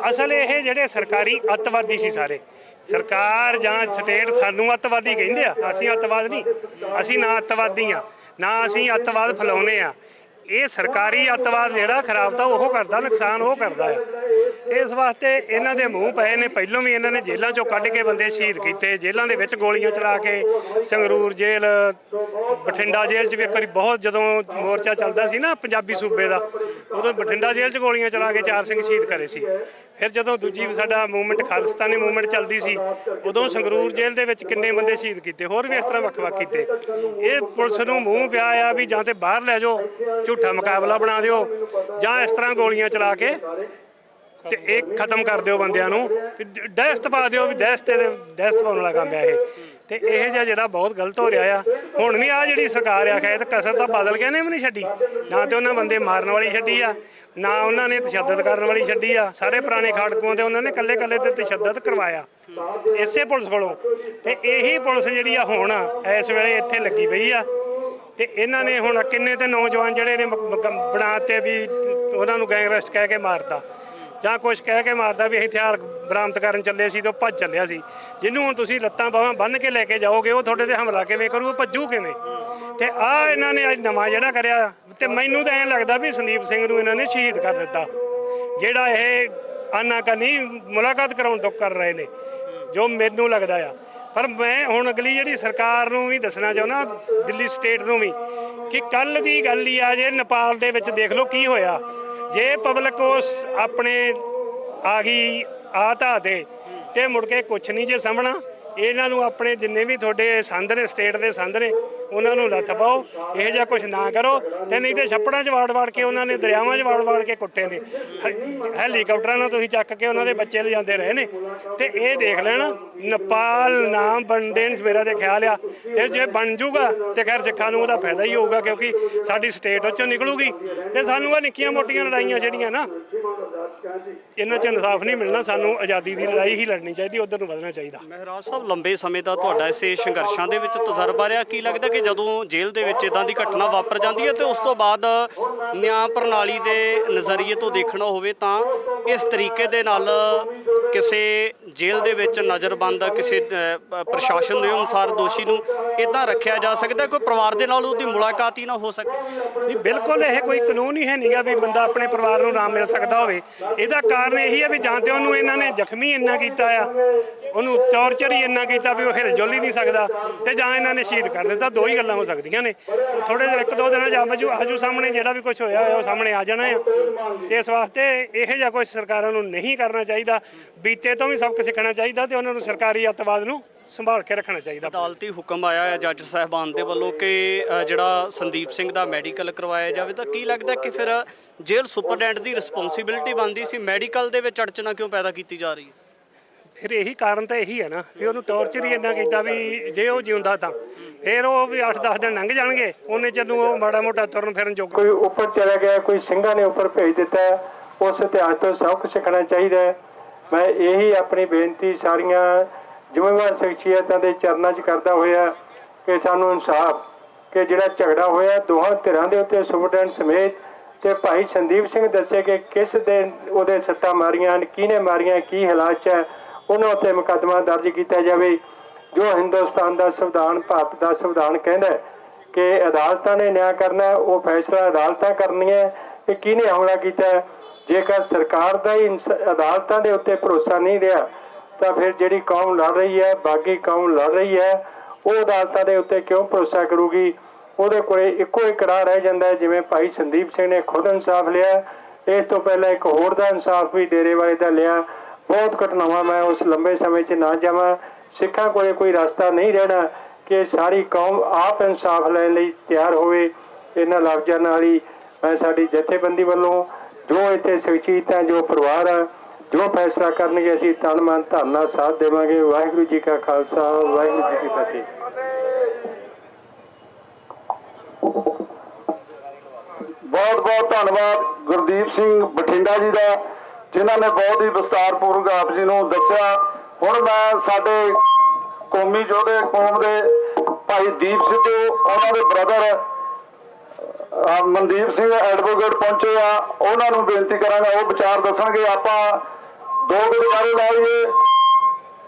ਅਸਲ ਇਹ ਜਿਹੜੇ ਸਰਕਾਰੀ ਅੱਤਵਾਦੀ ਸੀ ਸਾਰੇ। ਸਰਕਾਰ ਜਾਂ ਸਟੇਟ ਸਾਨੂੰ ਅੱਤਵਾਦੀ ਕਹਿੰਦੇ ਆ, ਅਸੀਂ ਅੱਤਵਾਦ ਨਹੀਂ, ਅਸੀਂ ਨਾ ਅੱਤਵਾਦੀ ਆ, ਨਾ ਅਸੀਂ ਅੱਤਵਾਦ ਫੈਲਾਉਂਦੇ ਆ। ਇਹ ਸਰਕਾਰੀ ਅੱਤਵਾਦ ਜਿਹੜਾ ਖਰਾਬ ਤਾਂ ਉਹ ਕਰਦਾ, ਨੁਕਸਾਨ ਉਹ ਕਰਦਾ ਹੈ। ਇਸ ਵਾਸਤੇ ਇਹਨਾਂ ਦੇ ਮੂੰਹ ਪਏ ਨੇ। ਪਹਿਲੋਂ ਵੀ ਇਹਨਾਂ ਨੇ ਜੇਲ੍ਹਾਂ 'ਚੋਂ ਕੱਢ ਕੇ ਬੰਦੇ ਸ਼ਹੀਦ ਕੀਤੇ, ਜੇਲ੍ਹਾਂ ਦੇ ਵਿੱਚ ਗੋਲੀਆਂ ਚਲਾ ਕੇ। ਸੰਗਰੂਰ ਜੇਲ੍ਹ, ਬਠਿੰਡਾ ਜੇਲ੍ਹ 'ਚ ਵੀ ਇੱਕ ਵਾਰੀ ਬਹੁਤ, ਜਦੋਂ ਮੋਰਚਾ ਚੱਲਦਾ ਸੀ ਨਾ ਪੰਜਾਬੀ ਸੂਬੇ ਦਾ, ਉਦੋਂ ਬਠਿੰਡਾ ਜੇਲ੍ਹ 'ਚ ਗੋਲੀਆਂ ਚਲਾ ਕੇ 4 ਸਿੰਘ ਸ਼ਹੀਦ ਕਰੇ ਸੀ। ਫਿਰ ਜਦੋਂ ਦੂਜੀ ਸਾਡਾ ਮੂਵਮੈਂਟ, ਖਾਲਿਸਤਾਨੀ ਮੂਵਮੈਂਟ ਚੱਲਦੀ ਸੀ, ਉਦੋਂ ਸੰਗਰੂਰ ਜੇਲ੍ਹ ਦੇ ਵਿੱਚ ਕਿੰਨੇ ਬੰਦੇ ਸ਼ਹੀਦ ਕੀਤੇ, ਹੋਰ ਵੀ ਇਸ ਤਰ੍ਹਾਂ ਵੱਖ-ਵੱਖ ਕੀਤੇ। ਇਹ ਪੁਲਿਸ ਨੂੰ ਮੂੰਹ ਪਿਆ ਆ ਵੀ ਜਾਂ ਤੇ ਬਾਹਰ ਲੈ ਜਾਓ, ਝੂਠਾ ਮੁਕਾਬਲਾ ਬਣਾ ਦਿਓ, ਜਾਂ ਇਸ ਤਰ੍ਹਾਂ ਗੋਲੀਆਂ ਚਲਾ ਕੇ ਤੇ ਇਹ ਖਤਮ ਕਰ ਦਿਓ ਬੰਦਿਆਂ ਨੂੰ, ਦਹਿਸ਼ਤ ਪਾ ਦਿਓ ਵੀ ਦਹਿਸ਼ਤ ਪਾਉਣ ਵਾਲਾ ਕੰਮ ਹੈ ਇਹ। ਤੇ ਇਹ ਜਿਹੜਾ ਬਹੁਤ ਗਲਤ ਹੋ ਰਿਹਾ ਆ। ਹੁਣ ਵੀ ਆ ਜਿਹੜੀ ਸਰਕਾਰ ਆ, ਖੈਰ ਕਸਰ ਤਾਂ ਬਦਲ ਗਿਆ ਨੇ ਵੀ ਨਹੀਂ ਛੱਡੀ। ਨਾ ਤੇ ਉਹਨਾਂ ਬੰਦੇ ਮਾਰਨ ਵਾਲੀ ਛੱਡੀ ਆ, ਨਾ ਉਹਨਾਂ ਨੇ ਤਸ਼ੱਦਦ ਕਰਨ ਵਾਲੀ ਛੱਡੀ ਆ। ਸਾਰੇ ਪੁਰਾਣੇ ਖਾੜਕੂਆਂ ਤੇ ਉਹਨਾਂ ਨੇ ਕੱਲੇ ਤੇ ਤਸ਼ੱਦਦ ਕਰਵਾਇਆ ਇਸੇ ਪੁਲਿਸ ਕੋਲੋਂ। ਤੇ ਇਹੀ ਪੁਲਿਸ ਜਿਹੜੀ ਆ ਹੁਣ ਇਸ ਵੇਲੇ ਇੱਥੇ ਲੱਗੀ ਪਈ ਆ। ਤੇ ਇਹਨਾਂ ਨੇ ਹੁਣ ਕਿੰਨੇ ਤੇ ਨੌਜਵਾਨ ਜਿਹੜੇ ਨੇ ਬਣਾਤੇ ਵੀ ਉਹਨਾਂ ਨੂੰ ਗੈਂਗਸਟਰ ਕਹਿ ਕੇ ਮਾਰਤਾ, ਜਾਂ ਕੁਛ ਕਹਿ ਕੇ ਮਾਰਦਾ ਵੀ ਅਸੀਂ ਹਥਿਆਰ ਬਰਾਮਦ ਕਰਨ ਚੱਲੇ ਸੀ ਤੇ ਉਹ ਭੱਜ ਚੱਲਿਆ ਸੀ। ਜਿਹਨੂੰ ਹੁਣ ਤੁਸੀਂ ਲੱਤਾਂ ਬਾਹਾਂ ਬੰਨ੍ਹ ਕੇ ਲੈ ਕੇ ਜਾਓਗੇ, ਉਹ ਤੁਹਾਡੇ ਤੇ ਹਮਲਾ ਕਿਵੇਂ ਕਰੂ, ਉਹ ਭੱਜੂ ਕਿਵੇਂ? ਤੇ ਆਹ ਇਹਨਾਂ ਨੇ ਅੱਜ ਨਵਾਂ ਜਿਹੜਾ ਕਰਿਆ, ਤੇ ਮੈਨੂੰ ਤਾਂ ਐਂ ਲੱਗਦਾ ਵੀ ਸੰਦੀਪ ਸਿੰਘ ਨੂੰ ਇਹਨਾਂ ਨੇ ਸ਼ਹੀਦ ਕਰ ਦਿੱਤਾ। ਜਿਹੜਾ ਇਹ ਆਨਾਕਾਨੀ ਮੁਲਾਕਾਤ ਕਰਾਉਣ ਤੋਂ ਕਰ ਰਹੇ ਨੇ, ਜੋ ਮੈਨੂੰ ਲੱਗਦਾ ਆ। ਪਰ ਮੈਂ ਹੁਣ ਅਗਲੀ ਜਿਹੜੀ ਸਰਕਾਰ ਨੂੰ ਵੀ ਦੱਸਣਾ ਚਾਹੁੰਦਾ, ਦਿੱਲੀ ਸਟੇਟ ਨੂੰ ਵੀ, ਕਿ ਕੱਲ੍ਹ ਦੀ ਗੱਲ ਹੀ ਆ। ਜੇ ਨੇਪਾਲ ਦੇ ਵਿੱਚ ਦੇਖ ਲਓ ਕੀ ਹੋਇਆ। ਜੇ ਪਬਲਿਕ ਉਸ ਆਪਣੇ ਆ ਗਈ ਧਾ ਤੇ ਮੁੜ ਕੇ ਕੁਛ ਨਹੀਂ ਜੇ ਸਾਹਮਣਾ। ਇਹਨਾਂ ਨੂੰ ਆਪਣੇ ਜਿੰਨੇ ਵੀ ਤੁਹਾਡੇ ਸੰਦ ਨੇ, ਸਟੇਟ ਦੇ ਸੰਦ ਨੇ, ਉਹਨਾਂ ਨੂੰ ਲੱਥ ਪਾਓ, ਇਹੋ ਜਿਹਾ ਕੁਛ ਨਾ ਕਰੋ। ਤੇ ਨਹੀਂ ਤੇ ਛੱਪੜਾਂ 'ਚ ਵਾੜ ਕੇ ਉਹਨਾਂ ਨੇ, ਦਰਿਆਵਾਂ 'ਚ ਵਾੜ ਕੇ ਕੁੱਟੇ ਨੇ। ਹੈਲੀਕਾਪਟਰਾਂ ਨਾਲ ਤੁਸੀਂ ਚੱਕ ਕੇ ਉਹਨਾਂ ਦੇ ਬੱਚੇ ਲਿਜਾਂਦੇ ਰਹੇ ਨੇ। ਤੇ ਇਹ ਦੇਖ ਲੈਣਾ, ਨੇਪਾਲ ਨਾ ਬਣਦੇ ਨੇ ਮੇਰਾ ਤੇ ਖਿਆਲ ਆ। ਤੇ ਜੇ ਬਣ ਜੂਗਾ ਤੇ ਖੈਰ ਸਿੱਖਾਂ ਨੂੰ ਉਹਦਾ ਫਾਇਦਾ ਹੀ ਹੋਊਗਾ, ਕਿਉਂਕਿ ਸਾਡੀ ਸਟੇਟ ਉਹ 'ਚੋਂ ਨਿਕਲੂਗੀ। ਤੇ ਸਾਨੂੰ ਆ ਨਿੱਕੀਆਂ ਮੋਟੀਆਂ ਲੜਾਈਆਂ ਜਿਹੜੀਆਂ ਨਾ, ਇਹਨਾਂ 'ਚ ਇਨਸਾਫ ਨਹੀਂ ਮਿਲਣਾ। ਸਾਨੂੰ ਆਜ਼ਾਦੀ ਦੀ ਲੜਾਈ ਹੀ ਲੜਨੀ ਚਾਹੀਦੀ, ਉੱਧਰ ਨੂੰ ਵਧਣਾ ਚਾਹੀਦਾ। ਮਹਿਰਾਜ ਸਾਹਿਬ, ਲੰਬੇ ਸਮੇਂ ਦਾ ਤੁਹਾਡਾ ਇਸੇ ਸੰਘਰਸ਼ਾਂ ਦੇ ਵਿੱਚ ਤਜਰਬਾ ਰਿਹਾ। ਕੀ ਲੱਗਦਾ ਕਿ ਜਦੋਂ ਜੇਲ੍ਹ ਦੇ ਵਿੱਚ ਇਦਾਂ ਦੀ ਘਟਨਾ ਵਾਪਰ ਜਾਂਦੀ ਹੈ ਤੇ ਉਸ ਤੋਂ ਬਾਅਦ ਨਿਆਂ ਪ੍ਰਣਾਲੀ ਦੇ ਨਜ਼ਰੀਏ ਤੋਂ ਦੇਖਣਾ ਹੋਵੇ ਤਾਂ ਇਸ ਤਰੀਕੇ ਦੇ ਨਾਲ ਕਿਸੇ ਜੇਲ੍ਹ ਦੇ ਵਿੱਚ ਨਜ਼ਰਬੰਦ ਕਿਸੇ ਪ੍ਰਸ਼ਾਸਨ ਦੇ ਅਨੁਸਾਰ ਦੋਸ਼ੀ ਨੂੰ ਇਦਾਂ ਰੱਖਿਆ ਜਾ ਸਕਦਾ, ਕੋਈ ਪਰਿਵਾਰ ਦੇ ਨਾਲ ਉਹਦੀ ਮੁਲਾਕਾਤ ਹੀ ਨਾ ਹੋ ਸਕਦੀ? ਨਹੀਂ, ਬਿਲਕੁਲ ਇਹ ਕੋਈ ਕਾਨੂੰਨ ਹੀ ਹੈ ਨਹੀਂਗਾ ਵੀ ਬੰਦਾ ਆਪਣੇ ਪਰਿਵਾਰ ਨੂੰ ਆਰਾਮ ਮਿਲ ਸਕਦਾ ਹੋਵੇ। ਇਹਦਾ ਕਾਰਨ ਇਹੀ ਹੈ ਵੀ ਜਾਂ ਤੇ ਉਹਨੂੰ ਇਹਨਾਂ ਨੇ ਜ਼ਖਮੀ ਇੰਨਾ ਕੀਤਾ ਆ, ਉਹਨੂੰ ਟੌਰਚਰ ਹੀ ਇੰਨਾ ਕੀਤਾ ਵੀ ਉਹ ਹਿਲ ਜੁਲ ਹੀ ਨਹੀਂ ਸਕਦਾ, ਤੇ ਜਾਂ ਇਹਨਾਂ ਨੇ ਸ਼ਹੀਦ ਕਰ ਦਿੱਤਾ। ਦੋ ਹੀ ਗੱਲਾਂ ਹੋ ਸਕਦੀਆਂ ਨੇ। ਥੋੜੇ ਜਿਹੇ 1-2 ਦਿਨਾਂ 'ਚ ਆਜੂ ਸਾਹਮਣੇ ਜਿਹੜਾ ਵੀ ਕੁਝ ਹੋਇਆ ਉਹ ਸਾਹਮਣੇ ਆ ਜਾਣਾ ਆ। ਤੇ ਇਸ ਵਾਸਤੇ ਇਹੋ ਜਿਹਾ ਕੁਝ ਸਰਕਾਰਾਂ ਨੂੰ ਨਹੀਂ ਕਰਨਾ ਚਾਹੀਦਾ। ਬੀਤੇ ਤੋਂ ਵੀ ਸਬਕ ਸਿੱਖਣਾ ਚਾਹੀਦਾ ਤੇ ਉਹਨਾਂ ਨੂੰ ਸਰਕਾਰੀ ਅੱਤਵਾਦ ਨੂੰ ਸੰਭਾਲ ਕੇ ਰੱਖਣਾ ਚਾਹੀਦਾ। ਅਦਾਲਤੀ ਹੁਕਮ ਆਇਆ ਹੈ ਜੱਜ ਸਾਹਿਬਾਨ ਦੇ ਵੱਲੋਂ ਕਿ ਜਿਹੜਾ ਸੰਦੀਪ ਸਿੰਘ ਦਾ ਮੈਡੀਕਲ ਕਰਵਾਇਆ ਜਾਵੇ, ਤਾਂ ਕੀ ਲੱਗਦਾ ਕਿ ਫਿਰ ਜੇਲ੍ਹ ਸੁਪਰਡੈਂਟ ਦੀ ਰਿਸਪੌਂਸਿਬਿਲਟੀ ਬਣਦੀ ਸੀ? ਮੈਡੀਕਲ ਦੇ ਵਿੱਚ ਅੜਚਨਾ ਕਿਉਂ ਪੈਦਾ ਕੀਤੀ ਜਾ ਰਹੀ ਹੈ? ਫਿਰ ਇਹੀ ਕਾਰਨ ਤਾਂ ਇਹੀ ਹੈ ਨਾ ਵੀ ਉਹਨੂੰ ਟੌਰਚਰ ਹੀ ਇੰਨਾ ਕੀਤਾ ਵੀ ਜੇ ਉਹ ਜਿਉਂਦਾ ਤਾਂ ਫਿਰ ਉਹ ਵੀ 8-10 ਦਿਨ ਲੰਘ ਜਾਣਗੇ, ਉਹਨੇ ਚਿਰ ਨੂੰ ਉਹ ਮਾੜਾ ਮੋਟਾ ਤੁਰਨ ਫਿਰਨ ਜੋਗਾ। ਕੋਈ ਉੱਪਰ ਚਲਾ ਗਿਆ, ਕੋਈ ਸਿੰਘਾਂ ਨੇ ਉੱਪਰ ਭੇਜ ਦਿੱਤਾ, ਉਸ ਇਤਿਹਾਸ ਤੋਂ ਸਬਕ ਸਿੱਖਣਾ ਚਾਹੀਦਾ। ਮੈਂ ਇਹੀ ਆਪਣੀ ਬੇਨਤੀ ਸਾਰੀਆਂ ਜ਼ਿੰਮੇਵਾਰ ਸ਼ਖਸੀਅਤਾਂ ਦੇ ਚਰਨਾਂ 'ਚ ਕਰਦਾ ਹੋਇਆ ਕਿ ਸਾਨੂੰ ਇਨਸਾਫ, ਕਿ ਜਿਹੜਾ ਝਗੜਾ ਹੋਇਆ ਦੋਹਾਂ ਧਿਰਾਂ ਦੇ ਉੱਤੇ ਸੁਪਰਡੈਂਟ ਸਮੇਤ ਤੇ ਭਾਈ ਸੰਦੀਪ ਸਿੰਘ ਦੱਸੇ ਕਿ ਕਿਸ ਦੇ ਉਹਦੇ ਸੱਟਾਂ ਮਾਰੀਆਂ, ਕਿਹਨੇ ਮਾਰੀਆਂ, ਕੀ ਹਾਲਾਤ 'ਚ ਹੈ, ਉਹਨਾਂ ਉੱਤੇ ਮੁਕੱਦਮਾ ਦਰਜ ਕੀਤਾ ਜਾਵੇ। ਜੋ ਹਿੰਦੁਸਤਾਨ ਦਾ ਸੰਵਿਧਾਨ, ਭਾਰਤ ਦਾ ਸੰਵਿਧਾਨ ਕਹਿੰਦਾ ਕਿ ਅਦਾਲਤਾਂ ਨੇ ਨਿਆਂ ਕਰਨਾ, ਉਹ ਫੈਸਲਾ ਅਦਾਲਤਾਂ ਕਰਨੀਆਂ ਕਿ ਕਿਹਨੇ ਹਮਲਾ ਕੀਤਾ। ਜੇਕਰ ਸਰਕਾਰ ਦਾ ਹੀ ਅਦਾਲਤਾਂ ਦੇ ਉੱਤੇ ਭਰੋਸਾ ਨਹੀਂ ਰਿਹਾ ਤਾਂ ਫਿਰ ਜਿਹੜੀ ਕੌਮ ਲੜ ਰਹੀ ਹੈ, ਬਾਕੀ ਕੌਮ ਲੜ ਰਹੀ ਹੈ, ਉਹ ਅਦਾਲਤਾਂ ਦੇ ਉੱਤੇ ਕਿਉਂ ਭਰੋਸਾ ਕਰੂਗੀ? ਉਹਦੇ ਕੋਲੇ ਇੱਕੋ ਇੱਕ ਰਾਹ ਰਹਿ ਜਾਂਦਾ ਹੈ, ਜਿਵੇਂ ਭਾਈ ਸੰਦੀਪ ਸਿੰਘ ਨੇ ਖੁਦ ਇਨਸਾਫ ਲਿਆ, ਇਸ ਤੋਂ ਪਹਿਲਾਂ ਇੱਕ ਹੋਰ ਦਾ ਇਨਸਾਫ ਵੀ ਡੇਰੇ ਵਾਲੇ ਦਾ ਲਿਆ। ਬਹੁਤ ਘਟਨਾਵਾਂ, ਮੈਂ ਉਸ ਲੰਬੇ ਸਮੇਂ 'ਚ ਨਾ ਜਾਵਾਂ। ਸਿੱਖਾਂ ਕੋਲੇ ਕੋਈ ਰਸਤਾ ਨਹੀਂ ਰਹਿਣਾ ਕਿ ਸਾਰੀ ਕੌਮ ਆਪ ਇਨਸਾਫ ਲੈਣ ਲਈ ਤਿਆਰ ਹੋਵੇ। ਇਹਨਾਂ ਲਫ਼ਜ਼ਾਂ ਨਾਲ ਹੀ ਮੈਂ ਸਾਡੀ ਜਥੇਬੰਦੀ ਵੱਲੋਂ ਜੋ ਇੱਥੇ ਸ਼ਖਸੀਅਤ ਹੈ, ਜੋ ਪਰਿਵਾਰ ਆ, ਜੋ ਫੈਸਲਾ ਕਰਨਗੇ ਅਸੀਂ ਤਨ ਮਨ ਧਨ ਨਾਲ ਸਾਥ ਦੇਵਾਂਗੇ। ਵਾਹਿਗੁਰੂ ਜੀ ਕਾ ਖਾਲਸਾ, ਵਾਹਿਗੁਰੂ ਜੀ ਕੀ ਫਤਿਹ। ਬਹੁਤ ਬਹੁਤ ਧੰਨਵਾਦ ਗੁਰਦੀਪ ਸਿੰਘ ਬਠਿੰਡਾ ਜੀ ਦਾ, ਜਿਨ੍ਹਾਂ ਨੇ ਬਹੁਤ ਹੀ ਵਿਸਤਾਰਪੂਰਵਕ ਆਪ ਜੀ ਨੂੰ ਦੱਸਿਆ। ਹੁਣ ਮੈਂ ਸਾਡੇ ਕੌਮੀ ਯੋਧੇ ਕੌਮ ਦੇ ਭਾਈ ਦੀਪ ਸਿੱਧੂ, ਉਹਨਾਂ ਦੇ ਬ੍ਰਦਰ ਮਨਦੀਪ ਸਿੰਘ ਐਡਵੋਕੇਟ ਪਹੁੰਚੇ ਆ, ਉਹਨਾਂ ਨੂੰ ਬੇਨਤੀ ਕਰਾਂਗਾ ਉਹ ਵਿਚਾਰ ਦੱਸਣਗੇ। ਆਪਾਂ ਦੋ ਗੁਰਦੁਆਰੇ ਲਾਈਏ।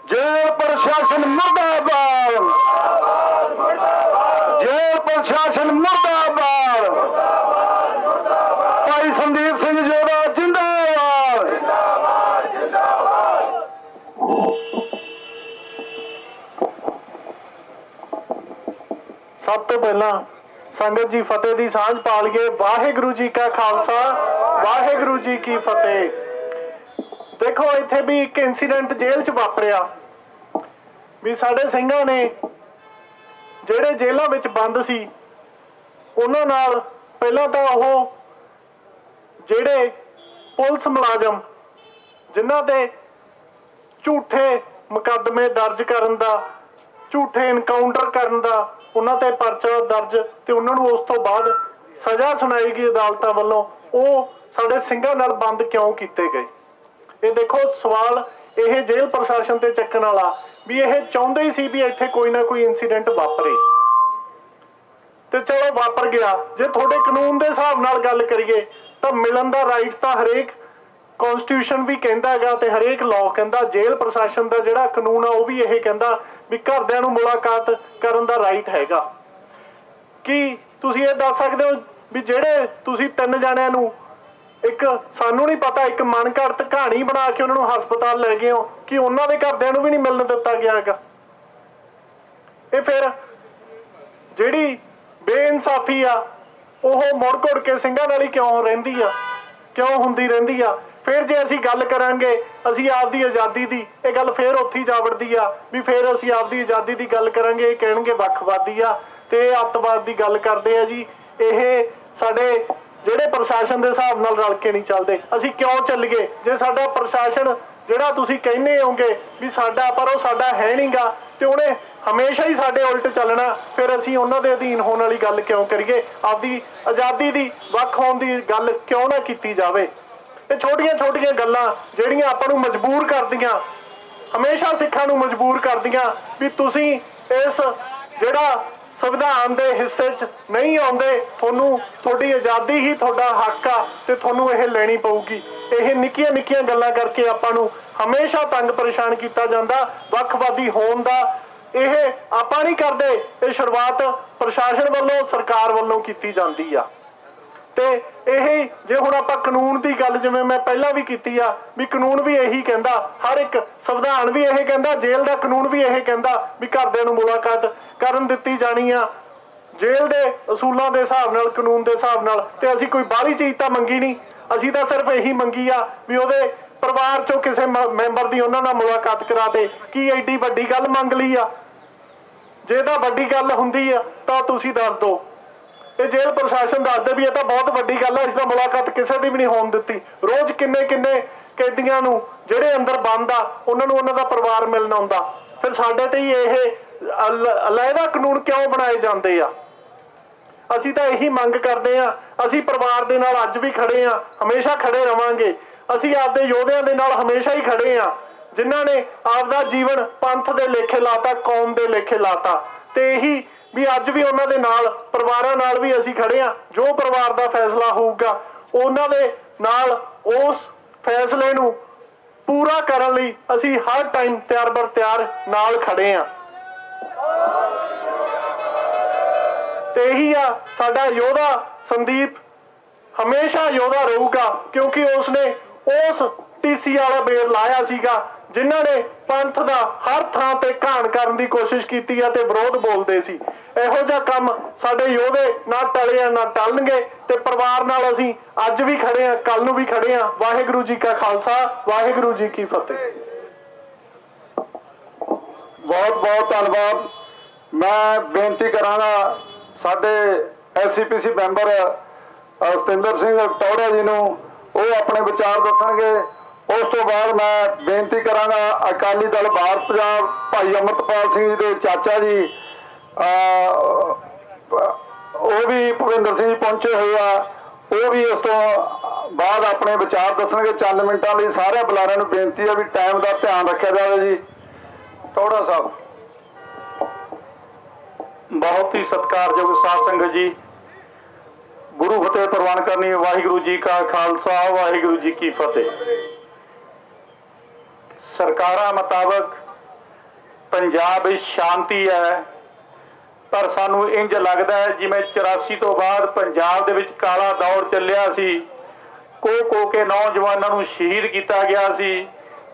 ਜੇਲ੍ਹ ਪ੍ਰਸ਼ਾਸਨ ਮੁਰਦਾਬਾਦ, ਜੇਲ੍ਹ ਪ੍ਰਸ਼ਾਸਨ ਮੁਰਦਾਬਾਦ, ਭਾਈ ਸੰਦੀਪ ਸਿੰਘ ਜੋੜਾ ਜਿੰਦਾਬਾਦ। ਸਭ ਤੋਂ ਪਹਿਲਾਂ ਸੰਗਤ ਜੀ ਫਤਿਹ ਦੀ ਸਾਂਝ ਪਾ ਲਈਏ। ਵਾਹਿਗੁਰੂ ਜੀ ਕਾ ਖਾਲਸਾ, ਵਾਹਿਗੁਰੂ ਜੀ ਕੀ ਫਤਿਹ। ਦੇਖੋ ਇੱਥੇ ਵੀ ਇੱਕ ਇਨਸੀਡੈਂਟ ਜੇਲ੍ਹ 'ਚ ਵਾਪਰਿਆ ਵੀ ਸਾਡੇ ਸਿੰਘਾਂ ਨੇ ਜਿਹੜੇ ਜੇਲ੍ਹਾਂ ਵਿੱਚ ਬੰਦ ਸੀ ਉਹਨਾਂ ਨਾਲ ਪਹਿਲਾਂ ਤਾਂ ਉਹ ਜਿਹੜੇ ਪੁਲਿਸ ਮੁਲਾਜ਼ਮ ਜਿਨ੍ਹਾਂ ਤੇ ਝੂਠੇ ਮੁਕੱਦਮੇ ਦਰਜ ਕਰਨ ਦਾ, ਝੂਠੇ ਇਨਕਾਊਂਟਰ ਕਰਨ ਦਾ ਉਹਨਾਂ ਤੇ ਪਰਚਾ ਦਰਜ ਤੇ ਉਹਨਾਂ ਨੂੰ ਉਸ ਤੋਂ ਬਾਅਦ ਸਜ਼ਾ ਸੁਣਾਈ ਗਈ ਅਦਾਲਤਾਂ ਵੱਲੋਂ, ਉਹ ਸਾਡੇ ਸਿੰਘਾਂ ਨਾਲ ਬੰਦ ਕਿਉਂ ਕੀਤੇ ਗਏ? ਇਹ ਦੇਖੋ ਸਵਾਲ ਇਹ ਜੇਲ੍ਹ ਪ੍ਰਸ਼ਾਸਨ ਤੇ ਚੱਕਣ ਵਾਲਾ ਵੀ ਇਹ ਚਾਹੁੰਦੇ ਹੀ ਸੀ ਵੀ ਇੱਥੇ ਕੋਈ ਨਾ ਕੋਈ ਇਨਸੀਡੈਂਟ ਵਾਪਰੇ ਤੇ ਚਲੋ ਵਾਪਰ ਗਿਆ। ਜੇ ਤੁਹਾਡੇ ਕਾਨੂੰਨ ਦੇ ਹਿਸਾਬ ਨਾਲ ਗੱਲ ਕਰੀਏ ਤਾਂ ਮਿਲਣ ਦਾ ਰਾਈਟ ਤਾਂ ਹਰੇਕ ਕਨਸਟੀਟਿਊਸ਼ਨ ਵੀ ਕਹਿੰਦਾ ਹੈਗਾ ਤੇ ਹਰੇਕ ਲਾਅ ਕਹਿੰਦਾ। ਜੇਲ੍ਹ ਪ੍ਰਸ਼ਾਸਨ ਦਾ ਜਿਹੜਾ ਕਾਨੂੰਨ ਆ ਉਹ ਵੀ ਇਹ ਕਹਿੰਦਾ ਵੀ ਘਰਦਿਆਂ ਨੂੰ ਮੁਲਾਕਾਤ ਕਰਨ ਦਾ ਰਾਈਟ ਹੈਗਾ। ਕੀ ਤੁਸੀਂ ਇਹ ਦੱਸ ਸਕਦੇ ਹੋ ਵੀ ਜਿਹੜੇ ਤੁਸੀਂ 3 ਜਣਿਆਂ ਨੂੰ ਇੱਕ ਸਾਨੂੰ ਨਹੀਂ ਪਤਾ ਇੱਕ ਮਨਘੜਤ ਕਹਾਣੀ ਬਣਾ ਕੇ ਉਹਨਾਂ ਨੂੰ ਹਸਪਤਾਲ ਲੈ ਗਏ ਹੋ, ਕਿ ਉਹਨਾਂ ਦੇ ਘਰਦਿਆਂ ਨੂੰ ਵੀ ਨਹੀਂ ਮਿਲਣ ਦਿੱਤਾ ਗਿਆ ਹੈਗਾ? ਇਹ ਫਿਰ ਜਿਹੜੀ ਬੇਇਨਸਾਫੀ ਆ ਉਹ ਮੁੜ ਘੁੜ ਕੇ ਸਿੰਘਾਂ ਨਾਲ ਹੀ ਕਿਉਂ ਰਹਿੰਦੀ ਆ, ਕਿਉਂ ਹੁੰਦੀ ਰਹਿੰਦੀ ਆ? ਫਿਰ ਜੇ ਅਸੀਂ ਗੱਲ ਕਰਾਂਗੇ ਅਸੀਂ ਆਪਦੀ ਆਜ਼ਾਦੀ ਦੀ, ਇਹ ਗੱਲ ਫਿਰ ਉੱਥੇ ਹੀ ਜਾ ਵੜਦੀ ਆ ਵੀ ਫਿਰ ਅਸੀਂ ਆਪਦੀ ਆਜ਼ਾਦੀ ਦੀ ਗੱਲ ਕਰਾਂਗੇ ਇਹ ਕਹਿਣਗੇ ਵੱਖਵਾਦੀ ਆ ਤੇ ਅੱਤਵਾਦ ਦੀ ਗੱਲ ਕਰਦੇ ਆ ਜੀ। ਇਹ ਸਾਡੇ ਜਿਹੜੇ ਪ੍ਰਸ਼ਾਸਨ ਦੇ ਹਿਸਾਬ ਨਾਲ ਰਲ ਕੇ ਨਹੀਂ ਚੱਲਦੇ। ਅਸੀਂ ਕਿਉਂ ਚੱਲੀਏ ਜੇ ਸਾਡਾ ਪ੍ਰਸ਼ਾਸਨ ਜਿਹੜਾ ਤੁਸੀਂ ਕਹਿੰਦੇ ਹੋਗੇ ਵੀ ਸਾਡਾ, ਪਰ ਉਹ ਸਾਡਾ ਹੈ ਨਹੀਂਗਾ ਤੇ ਉਹਨੇ ਹਮੇਸ਼ਾ ਹੀ ਸਾਡੇ ਉਲਟ ਚੱਲਣਾ। ਫਿਰ ਅਸੀਂ ਉਹਨਾਂ ਦੇ ਅਧੀਨ ਹੋਣ ਵਾਲੀ ਗੱਲ ਕਿਉਂ ਕਰੀਏ? ਆਪਦੀ ਆਜ਼ਾਦੀ ਦੀ ਵੱਖ ਹੋਣ ਦੀ ਗੱਲ ਕਿਉਂ ਨਾ ਕੀਤੀ ਜਾਵੇ? ਇਹ ਛੋਟੀਆਂ ਗੱਲਾਂ ਜਿਹੜੀਆਂ ਆਪਾਂ ਨੂੰ ਮਜਬੂਰ ਕਰਦੀਆਂ, ਹਮੇਸ਼ਾ ਸਿੱਖਾਂ ਨੂੰ ਮਜਬੂਰ ਕਰਦੀਆਂ ਵੀ ਤੁਸੀਂ ਇਸ ਜਿਹੜਾ ਸੰਵਿਧਾਨ ਦੇ ਹਿੱਸੇ 'ਚ ਨਹੀਂ ਆਉਂਦੇ, ਤੁਹਾਨੂੰ ਤੁਹਾਡੀ ਆਜ਼ਾਦੀ ਹੀ ਤੁਹਾਡਾ ਹੱਕ ਆ ਤੇ ਤੁਹਾਨੂੰ ਇਹ ਲੈਣੀ ਪਊਗੀ। ਇਹ ਨਿੱਕੀਆਂ ਗੱਲਾਂ ਕਰਕੇ ਆਪਾਂ ਨੂੰ ਹਮੇਸ਼ਾ ਤੰਗ ਪਰੇਸ਼ਾਨ ਕੀਤਾ ਜਾਂਦਾ। ਵੱਖਵਾਦੀ ਹੋਣ ਦਾ ਇਹ ਆਪਾਂ ਨਹੀਂ ਕਰਦੇ, ਇਹ ਸ਼ੁਰੂਆਤ ਪ੍ਰਸ਼ਾਸਨ ਵੱਲੋਂ, ਸਰਕਾਰ ਵੱਲੋਂ ਕੀਤੀ ਜਾਂਦੀ ਆ। ਤੇ ਇਹ ਜੇ ਹੁਣ ਆਪਾਂ ਕਾਨੂੰਨ ਦੀ ਗੱਲ ਜਿਵੇਂ ਮੈਂ ਪਹਿਲਾਂ ਵੀ ਕੀਤੀ ਆ ਵੀ ਕਾਨੂੰਨ ਵੀ ਇਹੀ ਕਹਿੰਦਾ, ਹਰ ਇੱਕ ਸੰਵਿਧਾਨ ਵੀ ਇਹ ਕਹਿੰਦਾ, ਜੇਲ੍ਹ ਦਾ ਕਾਨੂੰਨ ਵੀ ਇਹ ਕਹਿੰਦਾ ਵੀ ਘਰਦਿਆਂ ਨੂੰ ਮੁਲਾਕਾਤ ਕਰਨ ਦਿੱਤੀ ਜਾਣੀ ਆ ਜੇਲ੍ਹ ਦੇ ਅਸੂਲਾਂ ਦੇ ਹਿਸਾਬ ਨਾਲ, ਕਾਨੂੰਨ ਦੇ ਹਿਸਾਬ ਨਾਲ। ਤੇ ਅਸੀਂ ਕੋਈ ਬਾਹਲੀ ਚੀਜ਼ ਤਾਂ ਮੰਗੀ ਨਹੀਂ, ਅਸੀਂ ਤਾਂ ਸਿਰਫ ਇਹੀ ਮੰਗੀ ਆ ਵੀ ਉਹਦੇ ਪਰਿਵਾਰ ਚੋਂ ਕਿਸੇ ਮੈਂਬਰ ਦੀ ਉਹਨਾਂ ਨਾਲ ਮੁਲਾਕਾਤ ਕਰਾ ਦੇ। ਕੀ ਐਡੀ ਵੱਡੀ ਗੱਲ ਮੰਗ ਲਈ ਆ? ਜੇ ਤਾਂ ਵੱਡੀ ਗੱਲ ਹੁੰਦੀ ਆ ਤਾਂ ਤੁਸੀਂ ਦੱਸ ਦਿਓ। ਇਹ ਜੇਲ੍ਹ ਪ੍ਰਸ਼ਾਸਨ ਦੱਸਦੇ ਵੀ ਇਹ ਤਾਂ ਬਹੁਤ ਵੱਡੀ ਗੱਲ ਹੈ, ਇਸ ਦਾ ਮੁਲਾਕਾਤ ਕਿਸੇ ਦੀ ਵੀ ਨਹੀਂ ਹੋਣ ਦਿੱਤੀ। ਰੋਜ਼ ਕਿੰਨੇ ਕੈਦੀਆਂ ਨੂੰ ਜਿਹੜੇ ਅੰਦਰ ਬੰਦ ਆ ਉਹਨਾਂ ਨੂੰ ਉਹਨਾਂ ਦਾ ਪਰਿਵਾਰ ਮਿਲਣ ਆਉਂਦਾ। ਫਿਰ ਸਾਡੇ ਤੇ ਹੀ ਇਹ ਅਲੱਗਾ ਕਾਨੂੰਨ ਕਿਉਂ ਬਣਾਏ ਜਾਂਦੇ ਆ? ਅਸੀਂ ਤਾਂ ਇਹੀ ਮੰਗ ਕਰਦੇ ਆ। ਅਸੀਂ ਪਰਿਵਾਰ ਦੇ ਨਾਲ ਅੱਜ ਵੀ ਖੜੇ ਆ, ਹਮੇਸ਼ਾ ਖੜੇ ਰਵਾਂਗੇ। ਅਸੀਂ ਆਪਦੇ ਯੋਧਿਆਂ ਦੇ ਨਾਲ ਹਮੇਸ਼ਾ ਹੀ ਖੜੇ ਆ ਜਿਨ੍ਹਾਂ ਨੇ ਆਪਦਾ ਜੀਵਨ ਪੰਥ ਦੇ ਲੇਖੇ ਲਾਤਾ, ਕੌਮ ਦੇ ਲੇਖੇ ਲਾਤਾ। ਤੇ ਇਹੀ ਵੀ ਅੱਜ ਵੀ ਉਹਨਾਂ ਦੇ ਨਾਲ, ਪਰਿਵਾਰਾਂ ਨਾਲ ਵੀ ਅਸੀਂ ਖੜੇ ਆ। ਜੋ ਪਰਿਵਾਰ ਦਾ ਫੈਸਲਾ ਹੋਊਗਾ ਉਹਨਾਂ ਦੇ ਨਾਲ, ਉਸ ਫੈਸਲੇ ਨੂੰ ਪੂਰਾ ਕਰਨ ਲਈ ਅਸੀਂ ਹਰ ਟਾਈਮ ਤਿਆਰ ਬਰ ਤਿਆਰ ਨਾਲ ਖੜੇ ਆ। ਤੇ ਇਹੀ ਆ ਸਾਡਾ ਯੋਧਾ ਸੰਦੀਪ ਹਮੇਸ਼ਾ ਯੋਧਾ ਰਹੂਗਾ, ਕਿਉਂਕਿ ਉਸਨੇ ਉਸ ਟੀਸੀ ਵਾਲਾ ਬੇਰ ਲਾਇਆ ਸੀਗਾ ਜਿਨ੍ਹਾਂ ਨੇ ਪੰਥ ਦਾ ਹਰ ਥਾਂ ਤੇ ਘਾਣ ਕਰਨ ਦੀ ਕੋਸ਼ਿਸ਼ ਕੀਤੀ ਹੈ ਤੇ ਵਿਰੋਧ ਬੋਲਦੇ ਸੀ। ਇਹੋ ਜਿਹਾ ਕੰਮ ਸਾਡੇ ਯੋਧੇ ਨਾ ਟਲੇ ਆ ਨਾ ਟਲਣਗੇ, ਤੇ ਪਰਿਵਾਰ ਨਾਲ ਅਸੀਂ ਅੱਜ ਵੀ ਖੜੇ ਆ, ਕੱਲ ਨੂੰ ਵੀ ਖੜੇ ਆ। ਵਾਹਿਗੁਰੂ ਜੀ ਕਾ ਖਾਲਸਾ, ਵਾਹਿਗੁਰੂ ਜੀ ਕੀ ਫਤਿਹ। ਬਹੁਤ ਬਹੁਤ ਧੰਨਵਾਦ। ਮੈਂ ਬੇਨਤੀ ਕਰਾਂਗਾ ਸਾਡੇ ਐਸਸੀਪੀਸੀ ਮੈਂਬਰ ਸਤਿੰਦਰ ਸਿੰਘ ਟੌੜਾ ਜੀ ਨੂੰ, ਉਹ ਆਪਣੇ ਵਿਚਾਰ ਦੱਸਣਗੇ। ਉਸ ਤੋਂ ਬਾਅਦ ਮੈਂ ਬੇਨਤੀ ਕਰਾਂਗਾ ਅਕਾਲੀ ਦਲ ਭਾਰਤ ਪੰਜਾਬ ਭਾਈ ਅਮਰਤਪਾਲ ਸਿੰਘ ਜੀ ਦੇ ਚਾਚਾ ਜੀ, ਉਹ ਵੀ ਭੁਪਿੰਦਰ ਸਿੰਘ ਜੀ ਪਹੁੰਚੇ ਹੋਏ ਆ, ਉਹ ਵੀ ਉਸ ਤੋਂ ਬਾਅਦ ਆਪਣੇ ਵਿਚਾਰ ਦੱਸਣਗੇ ਚੰਦ ਮਿੰਟਾਂ ਲਈ। ਸਾਰੇ ਬੁਲਾਰਿਆਂ ਨੂੰ ਬੇਨਤੀ ਹੈ ਵੀ ਟਾਈਮ ਦਾ ਧਿਆਨ ਰੱਖਿਆ ਜਾਵੇ ਜੀ। ਟੌੜਾ ਸਾਹਿਬ। ਬਹੁਤ ਹੀ ਸਤਿਕਾਰਯੋਗ ਸਾਧ ਸੰਗਤ ਜੀ, ਗੁਰੂ ਫਤਿਹ ਪ੍ਰਵਾਨ ਕਰਨੀ। ਵਾਹਿਗੁਰੂ ਜੀ ਕਾ ਖਾਲਸਾ, ਵਾਹਿਗੁਰੂ ਜੀ ਕੀ ਫਤਿਹ। ਸਰਕਾਰਾਂ ਮੁਤਾਬਕ ਪੰਜਾਬ ਵਿੱਚ ਸ਼ਾਂਤੀ ਹੈ, ਪਰ ਸਾਨੂੰ ਇੰਜ ਲੱਗਦਾ ਹੈ ਜਿਵੇਂ 84 ਤੋਂ ਬਾਅਦ ਪੰਜਾਬ ਦੇ ਵਿੱਚ ਕਾਲਾ ਦੌਰ ਚੱਲਿਆ ਸੀ। ਕੋ ਕੇ ਨੌਜਵਾਨਾਂ ਨੂੰ ਸ਼ਹੀਦ ਕੀਤਾ ਗਿਆ ਸੀ।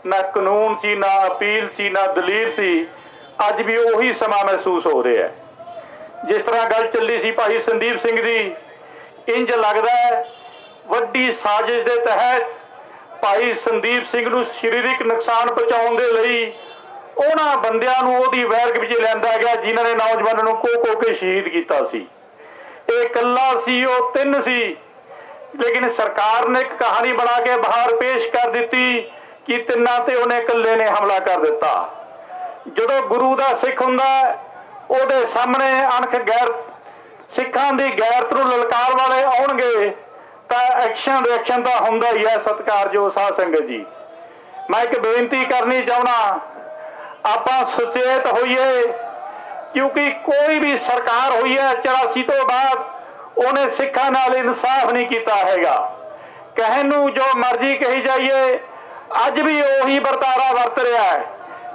ਨਾ ਕਾਨੂੰਨ ਸੀ, ਨਾ ਅਪੀਲ ਸੀ, ਨਾ ਦਲੀਲ ਸੀ। ਅੱਜ ਵੀ ਉਹੀ ਸਮਾਂ ਮਹਿਸੂਸ ਹੋ ਰਿਹਾ ਹੈ। ਜਿਸ ਤਰ੍ਹਾਂ ਗੱਲ ਚੱਲੀ ਸੀ ਭਾਈ ਸੰਦੀਪ ਸਿੰਘ ਦੀ, ਇੰਜ ਲੱਗਦਾ ਹੈ ਵੱਡੀ ਸਾਜ਼ਿਸ਼ ਦੇ ਤਹਿਤ ਭਾਈ ਸੰਦੀਪ ਸਿੰਘ ਨੂੰ ਸਰੀਰਕ ਨੁਕਸਾਨ ਪਹੁੰਚਾਉਣ ਦੇ ਲਈ ਉਹਨਾਂ ਬੰਦਿਆਂ ਨੂੰ ਉਹਦੀ ਵੈਰਗ ਵਿੱਚ ਲਿਆਂਦਾ ਗਿਆ ਜਿਨ੍ਹਾਂ ਨੇ ਨੌਜਵਾਨਾਂ ਨੂੰ ਕੋ ਕੇ ਸ਼ਹੀਦ ਕੀਤਾ ਸੀ। ਇਹ ਇਕੱਲਾ ਸੀ, ਉਹ ਤਿੰਨ ਸੀ, ਲੇਕਿਨ ਸਰਕਾਰ ਨੇ ਇੱਕ ਕਹਾਣੀ ਬਣਾ ਕੇ ਬਾਹਰ ਪੇਸ਼ ਕਰ ਦਿੱਤੀ ਕਿ ਤਿੰਨਾਂ ਤੇ ਉਹਨੇ ਇਕੱਲੇ ਨੇ ਹਮਲਾ ਕਰ ਦਿੱਤਾ। ਜਦੋਂ ਗੁਰੂ ਦਾ ਸਿੱਖ ਹੁੰਦਾ ਉਹਦੇ ਸਾਹਮਣੇ ਅਣਖ ਗੈਰਤ, ਸਿੱਖਾਂ ਦੀ ਗੈਰਤ ਨੂੰ ਲਲਕਾਰ ਵਾਲੇ ਆਉਣਗੇ ਤਾਂ ਐਕਸ਼ਨ ਰਿਐਕਸ਼ਨ ਤਾਂ ਹੁੰਦਾ ਹੀ ਹੈ। ਸਤਿਕਾਰਯੋਗ ਸਾਧ ਸੰਗਤ ਜੀ, ਮੈਂ ਇੱਕ ਬੇਨਤੀ ਕਰਨੀ ਚਾਹੁੰਦਾ, ਆਪਾਂ ਸੁਚੇਤ ਹੋਈਏ, ਕਿਉਂਕਿ ਕੋਈ ਵੀ ਸਰਕਾਰ ਹੋਈ ਹੈ 84 ਤੋਂ ਬਾਅਦ ਉਹਨੇ ਸਿੱਖਾਂ ਨਾਲ ਇਨਸਾਫ ਨਹੀਂ ਕੀਤਾ ਹੈਗਾ। ਕਹਿਣ ਨੂੰ ਜੋ ਮਰਜ਼ੀ ਕਹੀ ਜਾਈਏ, ਅੱਜ ਵੀ ਉਹੀ ਵਰਤਾਰਾ ਵਰਤ ਰਿਹਾ ਹੈ।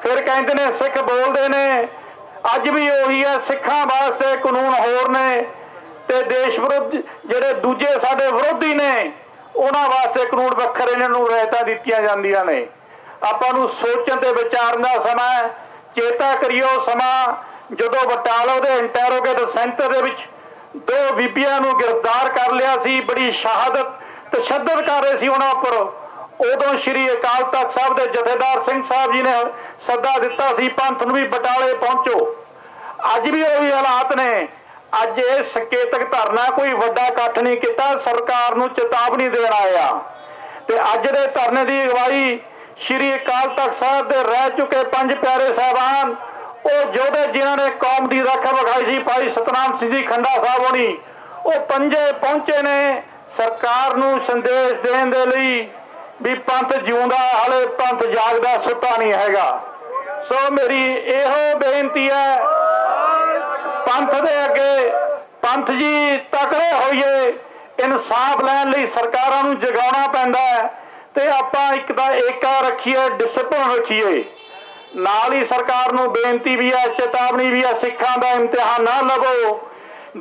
ਫਿਰ ਕਹਿੰਦੇ ਨੇ ਸਿੱਖ ਬੋਲਦੇ ਨੇ, ਅੱਜ ਵੀ ਉਹੀ ਹੈ। ਸਿੱਖਾਂ ਵਾਸਤੇ ਕਾਨੂੰਨ ਹੋਰ ਨੇ ਤੇ ਦੇਸ਼ ਵਿਰੁੱਧ ਜਿਹੜੇ ਦੂਜੇ ਸਾਡੇ ਵਿਰੋਧੀ ਨੇ ਉਹਨਾਂ ਵਾਸਤੇ ਕਾਨੂੰਨ ਵੱਖਰੇ, ਇਹਨਾਂ ਨੂੰ ਰਿਆਇਤਾਂ ਦਿੱਤੀਆਂ ਜਾਂਦੀਆਂ ਨੇ। ਆਪਾਂ ਨੂੰ ਸੋਚਣ ਤੇ ਵਿਚਾਰਨ ਦਾ ਸਮਾਂ ਹੈ। ਚੇਤਾ ਕਰਿਓ ਸਮਾਂ ਜਦੋਂ ਬਟਾਲਾ ਦੇ ਇੰਟਰੋਗੇਟ ਸੈਂਟਰ ਦੇ ਵਿੱਚ 2 ਬੀਬੀਆਂ ਨੂੰ ਗ੍ਰਿਫਤਾਰ ਕਰ ਲਿਆ ਸੀ। ਬੜੀ ਸ਼ਹਾਦਤ ਤਸ਼ੱਦਦ ਕਰ ਰਹੇ ਸੀ ਉਹਨਾਂ ਉੱਪਰ। ਉਦੋਂ ਸ਼੍ਰੀ ਅਕਾਲ ਤਖਤ ਸਾਹਿਬ ਦੇ ਜਥੇਦਾਰ ਸਿੰਘ ਸਾਹਿਬ ਜੀ ਨੇ ਸੱਦਾ ਦਿੱਤਾ ਸੀ ਪੰਥ ਨੂੰ ਵੀ ਬਟਾਲੇ ਪਹੁੰਚੋ। ਅੱਜ ਵੀ ਉਹੀ ਹਾਲਾਤ ਨੇ। ਅੱਜ ਇਹ ਸੰਕੇਤਕ ਧਰਨਾ ਕੋਈ ਵੱਡਾ ਇਕੱਠ ਨਹੀਂ ਕੀਤਾ, ਸਰਕਾਰ ਨੂੰ ਚੇਤਾਵਨੀ ਦੇਣ ਆਇਆ। ਤੇ ਅੱਜ ਦੇ ਧਰਨੇ ਦੀ ਅਗਵਾਈ ਸ਼੍ਰੀ ਅਕਾਲ ਤਖਤ ਸਾਹਿਬ ਦੇ ਰਹਿ ਚੁੱਕੇ 5 ਪਿਆਰੇ ਸਾਹਿਬਾਨ, ਉਹ ਯੋਧੇ ਜਿਨ੍ਹਾਂ ਨੇ ਕੌਮ ਦੀ ਰੱਖਿਆ ਵਿਖਾਈ ਸੀ, ਭਾਈ ਸਤਨਾਮ ਸਿੰਘ ਜੀ ਖੰਡਾ ਸਾਹਿਬ ਹੋਣੀ, ਉਹ ਪੰਜੇ ਪਹੁੰਚੇ ਨੇ ਸਰਕਾਰ ਨੂੰ ਸੰਦੇਸ਼ ਦੇਣ ਦੇ ਲਈ ਵੀ ਪੰਥ ਜਿਉਂਦਾ, ਹਾਲੇ ਪੰਥ ਜਾਗਦਾ, ਸੁੱਤਾ ਨਹੀਂ ਹੈਗਾ। ਸੋ ਮੇਰੀ ਇਹੋ ਬੇਨਤੀ ਹੈ, ਪੰਥ ਦੇ ਅੱਗੇ, ਪੰਥ ਜੀ ਤਕੜੇ ਹੋਈਏ। ਇਨਸਾਫ ਲੈਣ ਲਈ ਸਰਕਾਰਾਂ ਨੂੰ ਜਗਾਉਣਾ ਪੈਂਦਾ ਹੈ ਤੇ ਆਪਾਂ ਇੱਕ ਤਾਂ ਏਕਾ ਰੱਖੀਏ, ਡਿਸਪਲਿਨ ਰੱਖੀਏ। ਨਾਲ ਹੀ ਸਰਕਾਰ ਨੂੰ ਬੇਨਤੀ ਵੀ ਹੈ, ਚੇਤਾਵਨੀ ਵੀ ਹੈ, ਸਿੱਖਾਂ ਦਾ ਇਮਤਿਹਾਨ ਨਾ ਲਵੋ।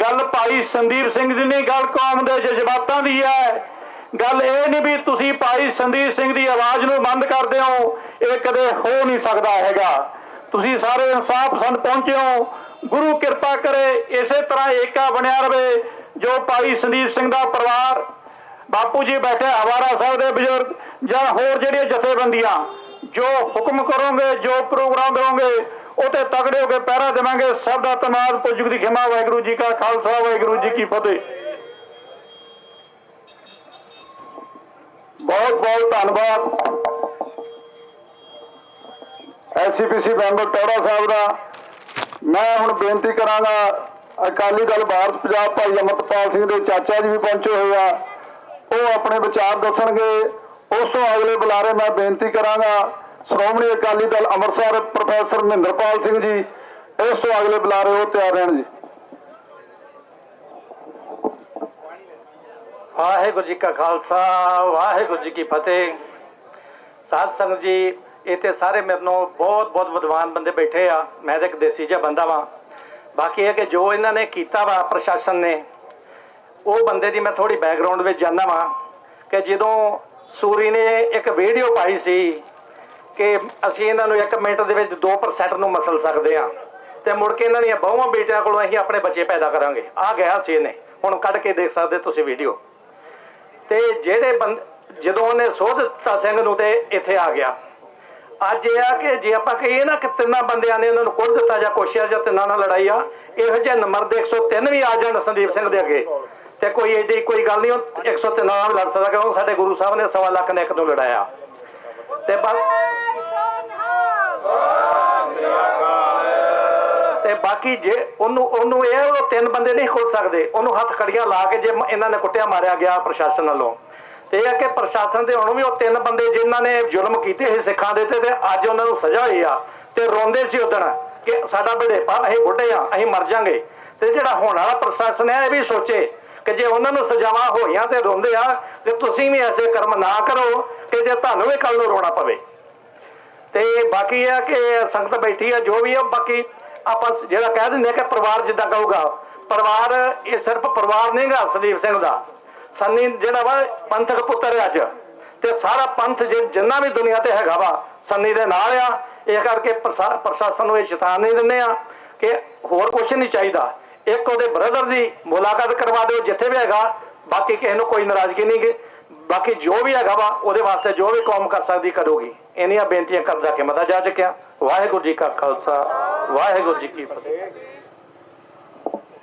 ਗੱਲ ਭਾਈ ਸੰਦੀਪ ਸਿੰਘ ਦੀ ਨਹੀਂ, ਗੱਲ ਕੌਮ ਦੇ ਜਜ਼ਬਾਤਾਂ ਦੀ ਹੈ। ਗੱਲ ਇਹ ਨਹੀਂ ਵੀ ਤੁਸੀਂ ਭਾਈ ਸੰਦੀਪ ਸਿੰਘ ਦੀ ਆਵਾਜ਼ ਨੂੰ ਬੰਦ ਕਰਦੇ ਹੋ, ਇਹ ਕਦੇ ਹੋ ਨਹੀਂ ਸਕਦਾ ਹੈਗਾ। ਤੁਸੀਂ ਸਾਰੇ ਇਨਸਾਫ ਪਸੰਦ ਪਹੁੰਚੇ ਹੋ, ਗੁਰੂ ਕਿਰਪਾ ਕਰੇ ਇਸੇ ਤਰ੍ਹਾਂ ਏਕਾ ਬਣਿਆ ਰਵੇ। ਜੋ ਭਾਈ ਸੰਦੀਪ ਸਿੰਘ ਦਾ ਪਰਿਵਾਰ, ਬਾਪੂ ਜੀ ਬੈਠੇ ਹਵਾਰਾ ਸਾਹਿਬ ਦੇ ਬਜ਼ੁਰਗ ਜਾਂ ਹੋਰ ਜਿਹੜੀਆਂ ਜਥੇਬੰਦੀਆਂ, ਜੋ ਹੁਕਮ ਕਰੋਗੇ, ਜੋ ਪ੍ਰੋਗਰਾਮ ਦੇਵੋਗੇ, ਉਹ ਤੇ ਤਗੜੇ ਹੋ ਕੇ ਪਹਿਰਾ ਦੇਵਾਂਗੇ। ਸਭ ਦਾ ਧੰਨਵਾਦ। ਪੁੱਜੁਗ ਦੀ ਖਿਮਾ। ਵਾਹਿਗੁਰੂ ਜੀ ਕਾ ਖਾਲਸਾ, ਵਾਹਿਗੁਰੂ ਜੀ ਕੀ ਫਤਿਹ। ਬਹੁਤ ਬਹੁਤ ਧੰਨਵਾਦ ਐਸਸੀਪੀਸੀ ਮੈਂਬਰ ਟੌੜਾ ਸਾਹਿਬ ਦਾ। ਮੈਂ ਹੁਣ ਬੇਨਤੀ ਕਰਾਂਗਾ ਅਕਾਲੀ ਦਲ ਭਾਰਤ ਪੰਜਾਬ ਭਾਈ ਅਮਰਤਪਾਲ ਸਿੰਘ ਦੇ ਚਾਚਾ ਜੀ ਵੀ ਪਹੁੰਚੇ ਹੋਏ ਆ, ਉਹ ਆਪਣੇ ਵਿਚਾਰ ਦੱਸਣਗੇ। ਉਸ ਤੋਂ ਅਗਲੇ ਬੁਲਾਰੇ ਮੈਂ ਬੇਨਤੀ ਕਰਾਂਗਾ ਸ਼੍ਰੋਮਣੀ ਅਕਾਲੀ ਦਲ ਅੰਮ੍ਰਿਤਸਰ ਪ੍ਰੋਫੈਸਰ ਮਹਿੰਦਰਪਾਲ ਸਿੰਘ ਜੀ। ਇਸ ਤੋਂ ਅਗਲੇ ਬੁਲਾਰੇ ਉਹ ਤਿਆਰ ਰਹਿਣ ਜੀ। ਵਾਹਿਗੁਰੂ ਜੀ ਕਾ ਖਾਲਸਾ, ਵਾਹਿਗੁਰੂ ਜੀ ਕੀ ਫਤਿਹ। ਸਾਧ ਸੰਗਤ ਜੀ, ਇੱਥੇ ਸਾਰੇ ਮੇਰੇ ਨਾਲ ਬਹੁਤ ਬਹੁਤ ਵਿਦਵਾਨ ਬੰਦੇ ਬੈਠੇ ਆ। ਮੈਂ ਤਾਂ ਇੱਕ ਦੇਸੀ ਜਿਹਾ ਬੰਦਾ ਵਾਂ। ਬਾਕੀ ਇਹ ਕਿ ਜੋ ਇਹਨਾਂ ਨੇ ਕੀਤਾ ਵਾ ਪ੍ਰਸ਼ਾਸਨ ਨੇ, ਉਹ ਬੰਦੇ ਦੀ ਮੈਂ ਥੋੜੀ ਬੈਕਗ੍ਰਾਉਂਡ ਵਿੱਚ ਜਾਣਦਾ ਵਾਂ ਕਿ ਜਦੋਂ ਸੂਰੀ ਨੇ ਇੱਕ ਵੀਡੀਓ ਪਾਈ ਸੀ ਕਿ ਅਸੀਂ ਇਹਨਾਂ ਨੂੰ 1 ਮਿੰਟ ਦੇ ਵਿੱਚ 2% ਨੂੰ ਮਸਲ ਸਕਦੇ ਹਾਂ ਤੇ ਮੁੜ ਕੇ ਇਹਨਾਂ ਦੀਆਂ ਬਹੁਆਂ ਬੇਟਿਆਂ ਕੋਲੋਂ ਅਸੀਂ ਆਪਣੇ ਬੱਚੇ ਪੈਦਾ ਕਰਾਂਗੇ। ਆ ਗਿਆ ਸੀ ਇਹਨੇ, ਹੁਣ ਕੱਢ ਕੇ ਦੇਖ ਸਕਦੇ ਤੁਸੀਂ ਵੀਡੀਓ। ਤੇ ਜਿਹੜੇ ਜਦੋਂ ਉਹਨੇ ਸੋਧ ਦਿੱਤਾ ਸਿੰਘ ਨੂੰ ਤੇ ਇੱਥੇ ਆ ਗਿਆ। ਅੱਜ ਇਹ ਆ ਕਿ ਜੇ ਆਪਾਂ ਕਹੀਏ ਨਾ ਕਿ 3 ਬੰਦਿਆਂ ਨੇ ਉਹਨਾਂ ਨੂੰ ਕੁੱਟ ਦਿੱਤਾ ਜਾਂ ਕੋਸ਼ਿਸ਼ ਜਾਂ 3 ਨਾਲ ਲੜਾਈ ਆ, ਇਹੋ ਜਿਹੇ ਨੰਬਰ ਦੇ 103 ਵੀ ਆ ਜਾਣ ਸੰਦੀਪ ਸਿੰਘ ਦੇ ਅੱਗੇ ਤੇ ਕੋਈ ਏਡੀ ਕੋਈ ਗੱਲ ਨਹੀਂ, 103 ਨਾਲ ਲੜ ਸਕਦਾ ਕਿਉਂਕਿ ਸਾਡੇ ਗੁਰੂ ਸਾਹਿਬ ਨੇ 1.25 ਲੱਖ ਨੇ 1 ਨੂੰ ਲੜਾਇਆ। ਤੇ ਬਾਕੀ ਜੇ ਉਹਨੂੰ ਇਹ ਉਹ 3 ਬੰਦੇ ਨਹੀਂ ਖੁੱਲ ਸਕਦੇ, ਉਹਨੂੰ ਹੱਥ ਕੜੀਆਂ ਲਾ ਕੇ ਜੇ ਇਹਨਾਂ ਨੇ ਕੁੱਟਿਆ ਮਾਰਿਆ ਗਿਆ ਪ੍ਰਸ਼ਾਸਨ ਵੱਲੋਂ, ਤੇ ਇਹ ਹੈ ਕਿ ਪ੍ਰਸ਼ਾਸਨ ਦੇ ਹੁਣ ਵੀ ਉਹ 3 ਬੰਦੇ ਜਿਨ੍ਹਾਂ ਨੇ ਜ਼ੁਲਮ ਕੀਤੇ ਸੀ ਸਿੱਖਾਂ ਦੇ ਤੇ ਅੱਜ ਉਹਨਾਂ ਨੂੰ ਸਜ਼ਾ ਹੋਈ ਆ ਤੇ ਰੋਂਦੇ ਸੀ ਉਦਣ ਕਿ ਸਾਡਾ ਬੁਢੇਪਾ, ਅਸੀਂ ਬੁੱਢੇ ਆ, ਅਸੀਂ ਮਰ ਜਾਾਂਗੇ। ਤੇ ਜਿਹੜਾ ਹੁਣ ਵਾਲਾ ਪ੍ਰਸ਼ਾਸਨ ਹੈ ਇਹ ਵੀ ਸੋਚੇ ਕਿ ਜੇ ਉਹਨਾਂ ਨੂੰ ਸਜ਼ਾਵਾਂ ਹੋਈਆਂ ਤੇ ਰੋਂਦੇ ਆ ਤੇ ਤੁਸੀਂ ਵੀ ਐਸੇ ਕਰਮ ਨਾ ਕਰੋ ਕਿ ਜੇ ਤੁਹਾਨੂੰ ਵੀ ਕੱਲ ਨੂੰ ਰੋਣਾ ਪਵੇ। ਤੇ ਬਾਕੀ ਇਹ ਕਿ ਸੰਗਤ ਬੈਠੀ ਆ ਜੋ ਵੀ ਆ, ਬਾਕੀ ਆਪਾਂ ਜਿਹੜਾ ਕਹਿ ਦਿੰਦੇ ਕਿ ਪਰਿਵਾਰ ਜਿੱਦਾਂ ਕਹੂਗਾ, ਪਰਿਵਾਰ ਇਹ ਸਿਰਫ ਪਰਿਵਾਰ ਨਹੀਂ ਗਾ ਸੰਦੀਪ ਸਿੰਘ ਦਾ। ਸੰਨੀ ਜਿਹੜਾ ਵਾ ਪੰਥਕ ਪੁੱਤਰ ਅੱਜ ਤੇ ਸਾਰਾ ਪੰਥ ਜਿੰਨਾ ਵੀ ਦੁਨੀਆ ਤੇ ਹੈਗਾ ਵਾ ਸੰਨੀ ਦੇ ਨਾਲ ਆ। ਇਹ ਕਰਕੇ ਪ੍ਰਸ਼ਾਸਨ ਨੂੰ ਇਹ ਚੇਤਾਵਨੀ ਨਹੀਂ ਦਿੰਦੇ ਆ ਕਿ ਹੋਰ ਕੁਝ ਨਹੀਂ ਚਾਹੀਦਾ, ਇੱਕ ਉਹਦੇ ਬ੍ਰਦਰ ਦੀ ਮੁਲਾਕਾਤ ਕਰਵਾ ਦਿਓ ਜਿੱਥੇ ਵੀ ਹੈਗਾ, ਬਾਕੀ ਕਿਸੇ ਨੂੰ ਕੋਈ ਨਾਰਾਜ਼ਗੀ ਨਹੀਂ ਗੀ। ਬਾਕੀ ਜੋ ਵੀ ਹੈਗਾ ਵਾ ਉਹਦੇ ਵਾਸਤੇ ਜੋ ਵੀ ਕੌਮ ਕਰ ਸਕਦੀ ਕਰੂਗੀ। ਇੰਨੀਆਂ ਬੇਨਤੀਆਂ ਕਰਦਾ ਕਿ ਮਤਾ ਜਾ ਚੁੱਕਿਆ। ਵਾਹਿਗੁਰੂ ਜੀ ਕਾ ਖਾਲਸਾ, ਵਾਹਿਗੁਰੂ ਜੀ ਕੀ ਫਤਿਹ।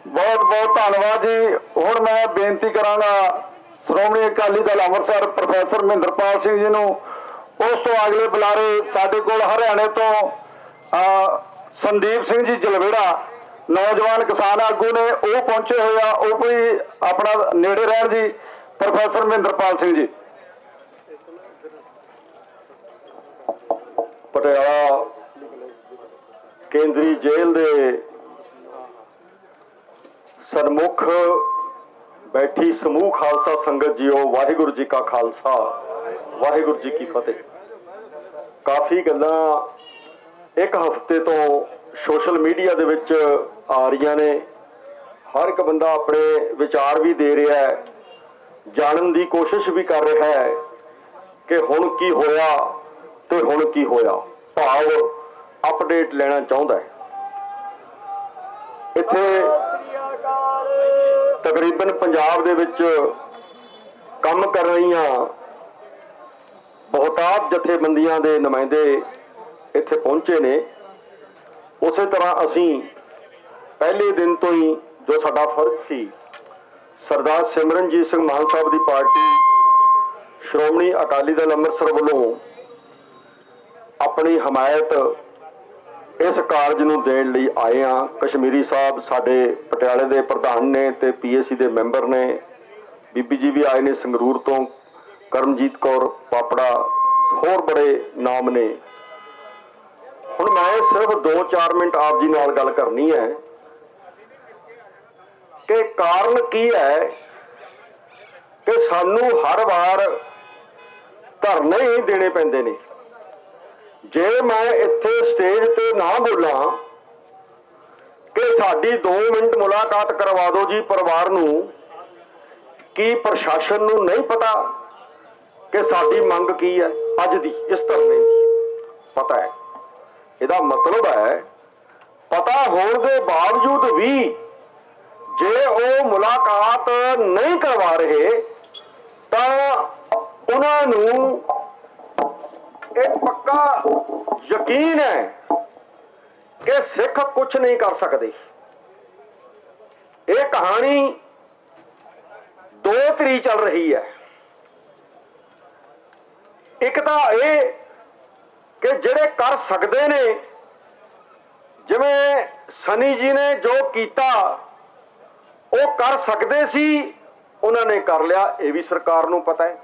ਬਹੁਤ ਬਹੁਤ ਧੰਨਵਾਦ ਜੀ। ਹੁਣ ਮੈਂ ਬੇਨਤੀ ਕਰਾਂਗਾ ਸ਼੍ਰੋਮਣੀ ਅਕਾਲੀ ਦਲ ਅੰਮ੍ਰਿਤਸਰ ਪ੍ਰੋਫੈਸਰ ਮਹਿੰਦਰਪਾਲ ਸਿੰਘ ਜੀ ਨੂੰ। ਉਸ ਤੋਂ ਅਗਲੇ ਬੁਲਾਰੇ ਸਾਡੇ ਕੋਲ ਹਰਿਆਣੇ ਤੋਂ ਸੰਦੀਪ ਸਿੰਘ ਜੀ ਜਲਵੇੜਾ ਨੌਜਵਾਨ ਕਿਸਾਨ ਆਗੂ ਨੇ, ਉਹ ਪਹੁੰਚੇ ਹੋਏ ਆ। ਉਹ ਕੋਈ ਆਪਣਾ ਨੇੜੇ ਰਹਿਣ ਜੀ। ਪ੍ਰੋਫੈਸਰ ਮਹਿੰਦਰਪਾਲ ਸਿੰਘ ਜੀ। ਪਟਿਆਲਾ ਕੇਂਦਰੀ ਜੇਲ੍ਹ ਦੇ ਸਨਮੁਖ ਬੈਠੀ ਸਮੂਹ ਖਾਲਸਾ ਸੰਗਤ ਜੀਓ, ਵਾਹਿਗੁਰੂ ਜੀ ਕਾ ਖਾਲਸਾ, ਵਾਹਿਗੁਰੂ ਜੀ ਕੀ ਫਤਿਹ। ਕਾਫੀ ਗੱਲਾਂ ਇੱਕ ਹਫ਼ਤੇ ਤੋਂ ਸੋਸ਼ਲ ਮੀਡੀਆ ਦੇ ਵਿੱਚ ਆ ਰਹੀਆਂ ਨੇ। ਹਰ ਇੱਕ ਬੰਦਾ ਆਪਣੇ ਵਿਚਾਰ ਵੀ ਦੇ ਰਿਹਾ ਹੈ, ਜਾਣਨ ਦੀ ਕੋਸ਼ਿਸ਼ ਵੀ ਕਰ ਰਿਹਾ ਹੈ ਕਿ ਹੁਣ ਕੀ ਹੋਇਆ ਤੇ ਹੁਣ ਕੀ ਹੋਇਆ, ਭਾਵ ਅਪਡੇਟ ਲੈਣਾ ਚਾਹੁੰਦਾ ਹੈ। ਇੱਥੇ ਤਕਰੀਬਨ ਪੰਜਾਬ ਦੇ ਵਿੱਚ ਕੰਮ ਕਰ ਰਹੀਆਂ ਬਹੁਤਾਤ ਜਥੇਬੰਦੀਆਂ ਦੇ ਨੁਮਾਇੰਦੇ ਇੱਥੇ ਪਹੁੰਚੇ ਨੇ। ਉਸੇ ਤਰ੍ਹਾਂ ਅਸੀਂ ਪਹਿਲੇ ਦਿਨ ਤੋਂ ਹੀ ਜੋ ਸਾਡਾ ਫਰਜ਼ ਸੀ, ਸਰਦਾਰ ਸਿਮਰਨਜੀਤ ਸਿੰਘ ਮਾਨ ਸਾਹਿਬ ਦੀ ਪਾਰਟੀ ਸ਼੍ਰੋਮਣੀ ਅਕਾਲੀ ਦਲ ਅੰਮ੍ਰਿਤਸਰ ਵੱਲੋਂ ਆਪਣੀ ਹਮਾਇਤ ਇਸ ਕਾਰਜ ਨੂੰ ਦੇਣ ਲਈ ਆਏ ਆ। ਕਸ਼ਮੀਰੀ ਸਾਹਿਬ ਸਾਡੇ ਪਟਿਆਲੇ ਦੇ ਪ੍ਰਧਾਨ ਨੇ ਤੇ ਪੀਏਸੀ ਦੇ ਮੈਂਬਰ ਨੇ, ਬੀਬੀ ਜੀ ਵੀ ਆਏ ਨੇ ਸੰਗਰੂਰ ਤੋਂ, ਕਰਮਜੀਤ ਕੌਰ ਪਾਪੜਾ, ਹੋਰ ਬੜੇ ਨਾਮ ਨੇ। ਹੁਣ ਮੈਂ ਸਿਰਫ 2-4 ਮਿੰਟ ਆਪ ਜੀ ਨਾਲ ਗੱਲ ਕਰਨੀ ਹੈ ਕਿ ਕਾਰਨ ਕੀ ਹੈ ਕਿ ਸਾਨੂੰ ਹਰ ਵਾਰ ਧਰਨੇ ਹੀ ਦੇਣੇ ਪੈਂਦੇ ਨੇ। ਜੇ ਮੈਂ ਇੱਥੇ ਸਟੇਜ ਤੇ ਨਾ ਬੋਲਾਂ ਕਿ ਸਾਡੀ 2 ਮਿੰਟ ਮੁਲਾਕਾਤ ਕਰਵਾ ਦਿਓ ਜੀ ਪਰਿਵਾਰ ਨੂੰ, ਕੀ ਪ੍ਰਸ਼ਾਸਨ ਨੂੰ ਨਹੀਂ ਪਤਾ ਕਿ ਸਾਡੀ ਮੰਗ ਕੀ ਹੈ? ਅੱਜ ਦੀ ਇਸ ਧਰਨੇ ਦੀ ਪਤਾ ਹੈ। ਇਹਦਾ ਮਤਲਬ ਹੈ ਪਤਾ ਹੋਣ ਦੇ ਬਾਵਜੂਦ ਵੀ ਜੇ ਉਹ ਮੁਲਾਕਾਤ ਨਹੀਂ ਕਰਵਾ ਰਹੇ ਤਾਂ ਉਹਨਾਂ ਨੂੰ ਇਹ ਪੱਕਾ ਯਕੀਨ ਹੈ ਕਿ ਸਿੱਖ ਕੁਝ ਨਹੀਂ ਕਰ ਸਕਦੇ। ਇਹ ਕਹਾਣੀ 2 ਤਰੀ ਚੱਲ ਰਹੀ ਹੈ। ਇੱਕ ਤਾਂ ਇਹ ਕਿ ਜਿਹੜੇ ਕਰ ਸਕਦੇ ਨੇ, ਜਿਵੇਂ ਸਨੀ ਜੀ ਨੇ ਜੋ ਕੀਤਾ ਉਹ ਕਰ ਸਕਦੇ ਸੀ, ਉਹਨਾਂ ਨੇ ਕਰ ਲਿਆ, ਇਹ ਵੀ ਸਰਕਾਰ ਨੂੰ ਪਤਾ ਹੈ।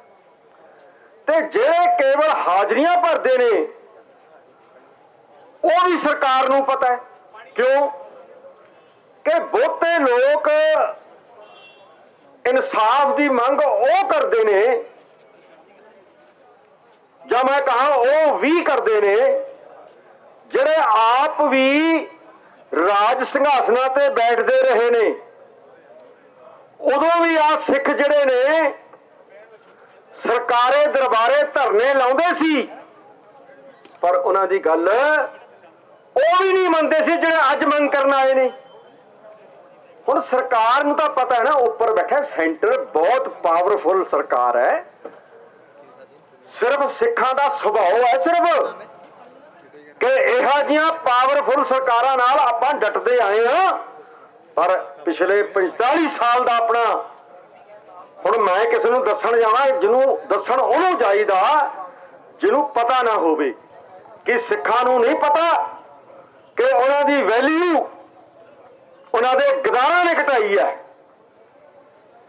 ਤੇ ਜਿਹੜੇ ਕੇਵਲ ਹਾਜ਼ਰੀਆਂ ਭਰਦੇ ਨੇ ਉਹ ਵੀ ਸਰਕਾਰ ਨੂੰ ਪਤਾ ਹੈ। ਕਿਉਂ ਕਿ ਬਹੁਤੇ ਲੋਕ ਇਨਸਾਫ ਦੀ ਮੰਗ ਉਹ ਕਰਦੇ ਨੇ, ਜਾਂ ਮੈਂ ਕਹਾਂ ਉਹ ਵੀ ਕਰਦੇ ਨੇ, ਜਿਹੜੇ ਆਪ ਵੀ ਰਾਜ ਸਿੰਘਾਸਨਾਂ ਤੇ ਬੈਠਦੇ ਰਹੇ ਨੇ। ਉਦੋਂ ਵੀ ਆ ਸਿੱਖ ਜਿਹੜੇ ਨੇ ਸਰਕਾਰੇ ਦਰਬਾਰੇ ਧਰਨੇ ਲਾਉਂਦੇ ਸੀ, ਪਰ ਉਹਨਾਂ ਦੀ ਗੱਲ ਉਹ ਵੀ ਨਹੀਂ ਮੰਨਦੇ ਸੀ ਜਿਹੜੇ ਅੱਜ ਮੰਗ ਕਰਨ ਆਏ ਨੇ। ਹੁਣ ਸਰਕਾਰ ਨੂੰ ਤਾਂ ਪਤਾ ਹੈ ਨਾ, ਉੱਪਰ ਬੈਠਾ ਸੈਂਟਰ ਬਹੁਤ ਪਾਵਰਫੁਲ ਸਰਕਾਰ ਹੈ, ਸਿਰਫ ਸਿੱਖਾਂ ਦਾ ਸੁਭਾਅ ਹੈ ਸਿਰਫ ਕਿ ਇਹੋ ਜਿਹੀਆਂ ਪਾਵਰਫੁਲ ਸਰਕਾਰਾਂ ਨਾਲ ਆਪਾਂ ਡਟਦੇ ਆਏ ਹਾਂ। ਪਰ ਪਿਛਲੇ 45 ਸਾਲ ਦਾ ਆਪਣਾ, ਹੁਣ ਮੈਂ ਕਿਸੇ ਨੂੰ ਦੱਸਣ ਜਾਵਾਂ, ਜਿਹਨੂੰ ਦੱਸਣ ਉਹਨੂੰ ਚਾਹੀਦਾ ਜਿਹਨੂੰ ਪਤਾ ਨਾ ਹੋਵੇ ਕਿ ਸਿੱਖਾਂ ਨੂੰ ਨਹੀਂ ਪਤਾ ਕਿ ਉਹਨਾਂ ਦੀ ਵੈਲਿਊ ਉਹਨਾਂ ਦੇ ਗਦਾਰਾਂ ਨੇ ਘਟਾਈ ਹੈ।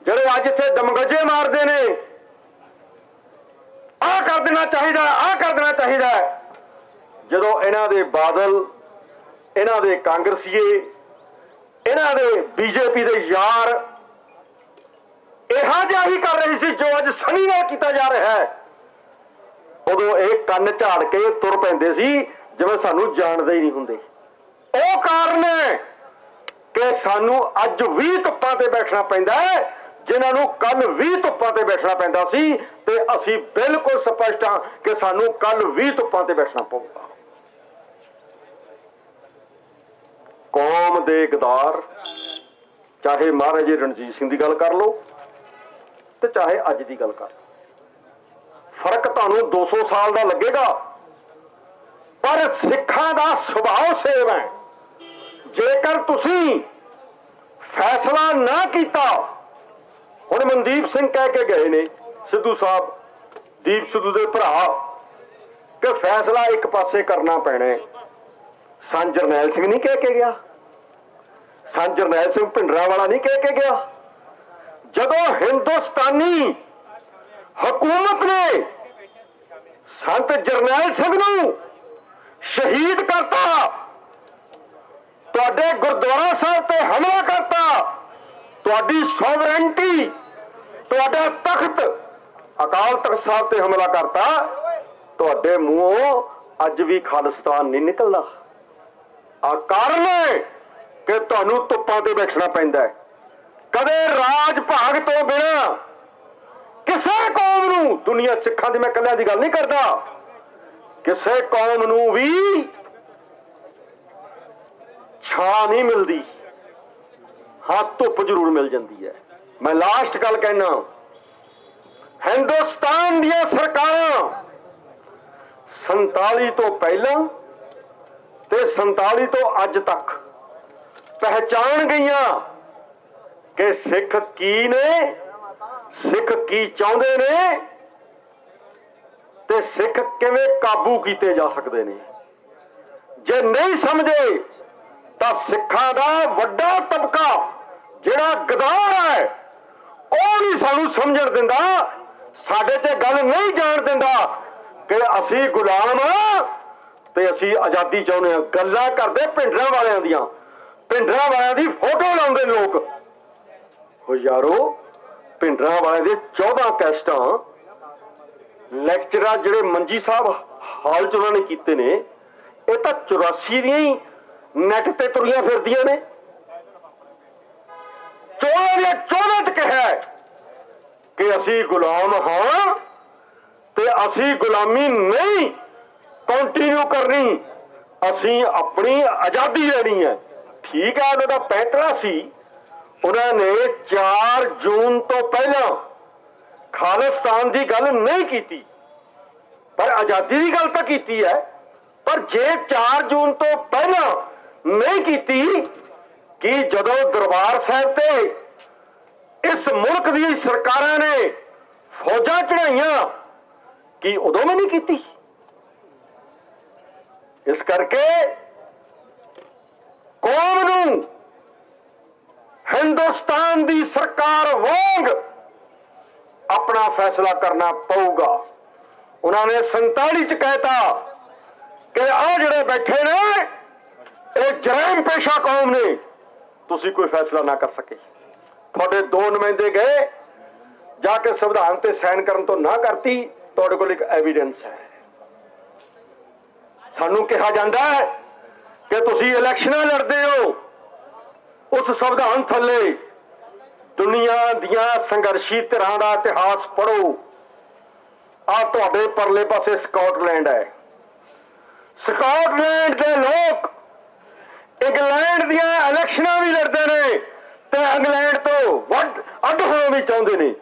ਜਿਹੜੇ ਅੱਜ ਇੱਥੇ ਦਮਗੱਜੇ ਮਾਰਦੇ ਨੇ, ਆਹ ਕਰ ਦੇਣਾ ਚਾਹੀਦਾ, ਆਹ ਕਰ ਦੇਣਾ ਚਾਹੀਦਾ, ਜਦੋਂ ਇਹਨਾਂ ਦੇ ਬਾਦਲ, ਇਹਨਾਂ ਦੇ ਕਾਂਗਰਸੀਏ, ਇਹਨਾਂ ਦੇ ਬੀਜੇਪੀ ਦੇ ਯਾਰ ਇਹੋ ਜਿਹਾ ਹੀ ਕਰ ਰਹੇ ਸੀ ਜੋ ਅੱਜ ਸਨੀ ਨਾਲ ਕੀਤਾ ਜਾ ਰਿਹਾ ਹੈ, ਉਦੋਂ ਇਹ ਕੰਨ ਝਾੜ ਕੇ ਤੁਰ ਪੈਂਦੇ ਸੀ ਜਿਵੇਂ ਸਾਨੂੰ ਜਾਣਦੇ ਹੀ ਨਹੀਂ ਹੁੰਦੇ। ਉਹ ਕਾਰਨ ਹੈ ਕਿ ਸਾਨੂੰ ਅੱਜ ਵੀ ਧੁੱਪਾਂ ਤੇ ਬੈਠਣਾ ਪੈਂਦਾ ਹੈ, ਜਿਨ੍ਹਾਂ ਨੂੰ ਕੱਲ ਵੀ ਧੁੱਪਾਂ ਤੇ ਬੈਠਣਾ ਪੈਂਦਾ ਸੀ, ਤੇ ਅਸੀਂ ਬਿਲਕੁਲ ਸਪਸ਼ਟ ਹਾਂ ਕਿ ਸਾਨੂੰ ਕੱਲ ਵੀ ਧੁੱਪਾਂ ਤੇ ਬੈਠਣਾ ਪਊਗਾ। ਕੌਮ ਦੇ ਗਦਾਰ, ਚਾਹੇ ਮਹਾਰਾਜੇ ਰਣਜੀਤ ਸਿੰਘ ਦੀ ਗੱਲ ਕਰ ਲਓ ਤੇ ਚਾਹੇ ਅੱਜ ਦੀ ਗੱਲ ਕਰ ਲਓ, ਫਰਕ ਤੁਹਾਨੂੰ 200 ਸਾਲ ਦਾ ਲੱਗੇਗਾ, ਪਰ ਸਿੱਖਾਂ ਦਾ ਸੁਭਾਅ ਸੇਮ ਹੈ। ਜੇਕਰ ਤੁਸੀਂ ਫੈਸਲਾ ਨਾ ਕੀਤਾ, ਹੁਣ ਮਨਦੀਪ ਸਿੰਘ ਕਹਿ ਕੇ ਗਏ ਨੇ, ਸਿੱਧੂ ਸਾਹਿਬ, ਦੀਪ ਸਿੱਧੂ ਦੇ ਭਰਾ, ਕਿ ਫੈਸਲਾ ਇੱਕ ਪਾਸੇ ਕਰਨਾ ਪੈਣਾ। ਸੰਤ ਜਰਨੈਲ ਸਿੰਘ ਨਹੀਂ ਕਹਿ ਕੇ ਗਿਆ, ਸੰਤ ਜਰਨੈਲ ਸਿੰਘ ਭਿੰਡਰਾਂਵਾਲਾ ਨਹੀਂ ਕਹਿ ਕੇ ਗਿਆ। ਜਦੋਂ ਹਿੰਦੁਸਤਾਨੀ ਹਕੂਮਤ ਨੇ ਸੰਤ ਜਰਨੈਲ ਸਿੰਘ ਨੂੰ ਸ਼ਹੀਦ ਕਰਤਾ, ਤੁਹਾਡੇ ਗੁਰਦੁਆਰਾ ਸਾਹਿਬ ਤੇ ਹਮਲਾ ਕਰਤਾ, ਤੁਹਾਡੀ ਸੋਵਰੈਂਟੀ, ਤੁਹਾਡਾ ਤਖਤ ਅਕਾਲ ਤਖਤ ਸਾਹਿਬ ਤੇ ਹਮਲਾ ਕਰਤਾ, ਤੁਹਾਡੇ ਮੂੰਹੋਂ ਅੱਜ ਵੀ ਖਾਲਿਸਤਾਨ ਨਹੀਂ ਨਿਕਲਦਾ। ਆ ਕਾਰਨ ਹੈ ਕਿ ਤੁਹਾਨੂੰ ਧੁੱਪਾਂ ਤੇ ਬੈਠਣਾ ਪੈਂਦਾ ਹੈ। ਕਦੇ ਰਾਜ ਭਾਗ ਤੋਂ ਬਿਨਾਂ ਕਿਸੇ ਕੌਮ ਨੂੰ, ਦੁਨੀਆ ਸਿੱਖਾਂ ਦੀ ਮੈਂ ਇਕੱਲਿਆਂ ਦੀ ਗੱਲ ਨਹੀਂ ਕਰਦਾ, ਕਿਸੇ ਕੌਮ ਨੂੰ ਵੀ ਛਾਂ ਨਹੀਂ ਮਿਲਦੀ, ਹਾਂ ਧੁੱਪ ਜ਼ਰੂਰ ਮਿਲ ਜਾਂਦੀ ਹੈ। ਮੈਂ ਲਾਸਟ ਗੱਲ ਕਹਿਣਾ, ਹਿੰਦੁਸਤਾਨ ਦੀਆਂ ਸਰਕਾਰਾਂ 47 ਤੋਂ ਪਹਿਲਾਂ ਤੇ 47 ਤੋਂ ਅੱਜ ਤੱਕ ਪਹਿਚਾਣ ਗਈਆਂ ਕਿ ਸਿੱਖ ਕੀ ਨੇ, ਸਿੱਖ ਕੀ ਚਾਹੁੰਦੇ ਨੇ, ਤੇ ਸਿੱਖ ਕਿਵੇਂ ਕਾਬੂ ਕੀਤੇ ਜਾ ਸਕਦੇ ਨੇ। ਜੇ ਨਹੀਂ ਸਮਝੇ ਤਾਂ ਸਿੱਖਾਂ ਦਾ ਵੱਡਾ ਤਬਕਾ ਜਿਹੜਾ ਗਦਾਰ ਹੈ ਉਹ ਨਹੀਂ ਸਾਨੂੰ ਸਮਝਣ ਦਿੰਦਾ, ਸਾਡੇ ਤੇ ਗੱਲ ਨਹੀਂ ਜਾਣ ਦਿੰਦਾ ਕਿ ਅਸੀਂ ਗੁਲਾਮ ਹਾਂ ਤੇ ਅਸੀਂ ਆਜ਼ਾਦੀ ਚਾਹੁੰਦੇ ਹਾਂ। ਗੱਲਾਂ ਕਰਦੇ ਭਿੰਡਰਾਂ ਵਾਲਿਆਂ ਦੀਆਂ, ਭਿੰਡਰਾਂ ਵਾਲਿਆਂ ਦੀ ਫੋਟੋ ਲਾਉਂਦੇ ਲੋਕ। ਹੋ ਯਾਰੋ, ਭਿੰਡਰਾਂ ਵਾਲਿਆਂ ਦੇ 14 ਕੈਸਟਾਂ ਲੈਕਚਰਾਂ ਜਿਹੜੇ ਮੰਜੀ ਸਾਹਿਬ ਹਾਲ ਚ ਉਹਨਾਂ ਨੇ ਕੀਤੇ ਨੇ, ਇਹ ਤਾਂ 84 ਦੀਆਂ ਹੀ ਨੈਟ ਤੇ ਤੁਰੀਆਂ ਫਿਰਦੀਆਂ ਨੇ। 14 ਚ ਕਿਹਾ ਕਿ ਅਸੀਂ ਗੁਲਾਮ ਹਾਂ ਤੇ ਅਸੀਂ ਗੁਲਾਮੀ ਨਹੀਂ ਕੰਟੀਨਿਊ ਕਰਨੀ, ਅਸੀਂ ਆਪਣੀ ਆਜ਼ਾਦੀ ਲੈਣੀ ਹੈ। ਠੀਕ ਹੈ, ਉਹਨਾਂ ਦਾ ਪੈਂਤੜਾ ਸੀ, ਉਹਨਾਂ ਨੇ 4 ਜੂਨ ਤੋਂ ਪਹਿਲਾਂ ਖਾਲਿਸਤਾਨ ਦੀ ਗੱਲ ਨਹੀਂ ਕੀਤੀ, ਪਰ ਆਜ਼ਾਦੀ ਦੀ ਗੱਲ ਤਾਂ ਕੀਤੀ ਹੈ। ਪਰ ਜੇ 4 ਜੂਨ ਤੋਂ ਪਹਿਲਾਂ ਨਹੀਂ ਕੀਤੀ, ਕਿ ਜਦੋਂ ਦਰਬਾਰ ਸਾਹਿਬ ਤੇ ਇਸ ਮੁਲਕ ਦੀ ਸਰਕਾਰਾਂ ਨੇ ਫੌਜਾਂ ਚੜਾਈਆਂ, ਕਿ ਉਦੋਂ ਵੀ ਨਹੀਂ ਕੀਤੀ? ਇਸ ਕਰਕੇ ਕੌਮ ਨੂੰ ਹਿੰਦੁਸਤਾਨ ਦੀ ਸਰਕਾਰ ਵਾਂਗ ਆਪਣਾ ਫੈਸਲਾ ਕਰਨਾ ਪਊਗਾ। ਉਹਨਾਂ ਨੇ 47 ਚ ਕਹਿਤਾ ਕਿ ਆਹ ਜਿਹੜੇ ਬੈਠੇ ਨੇ ਇਹ ਜਰਾਇਮ ਪੇਸ਼ਾ ਕੌਮ ਨੇ, ਤੁਸੀਂ ਕੋਈ ਫੈਸਲਾ ਨਾ ਕਰ ਸਕੇ। ਤੁਹਾਡੇ 2 ਨੁਮਾਇੰਦੇ ਗਏ, ਜਾ ਕੇ ਸੰਵਿਧਾਨ ਤੇ ਸਾਈਨ ਕਰਨ ਤੋਂ ਨਾ ਕਰਤੀ, ਤੁਹਾਡੇ ਕੋਲ ਇੱਕ ਐਵੀਡੈਂਸ ਹੈ। ਸਾਨੂੰ ਕਿਹਾ ਜਾਂਦਾ ਹੈ ਕਿ ਤੁਸੀਂ ਇਲੈਕਸ਼ਨਾਂ ਲੜਦੇ ਹੋ, ਉਸ ਸੰਵਿਧਾਨ ਥੱਲੇ ਦੁਨੀਆ ਦੀਆਂ ਸੰਘਰਸ਼ੀ ਧਿਰਾਂ ਦਾ ਇਤਿਹਾਸ ਪੜ੍ਹੋ। ਆ ਤੁਹਾਡੇ ਪਰਲੇ ਪਾਸੇ ਸਕਾਟਲੈਂਡ ਹੈ। ਸਕਾਟਲੈਂਡ ਦੇ ਲੋਕ ਇੰਗਲੈਂਡ ਦੀਆਂ ਇਲੈਕਸ਼ਨਾਂ ਵੀ ਲੜਦੇ ਨੇ ਤੇ ਇੰਗਲੈਂਡ ਤੋਂ ਅੱਡ ਹੋਣਾ ਵੀ ਚਾਹੁੰਦੇ ਨੇ।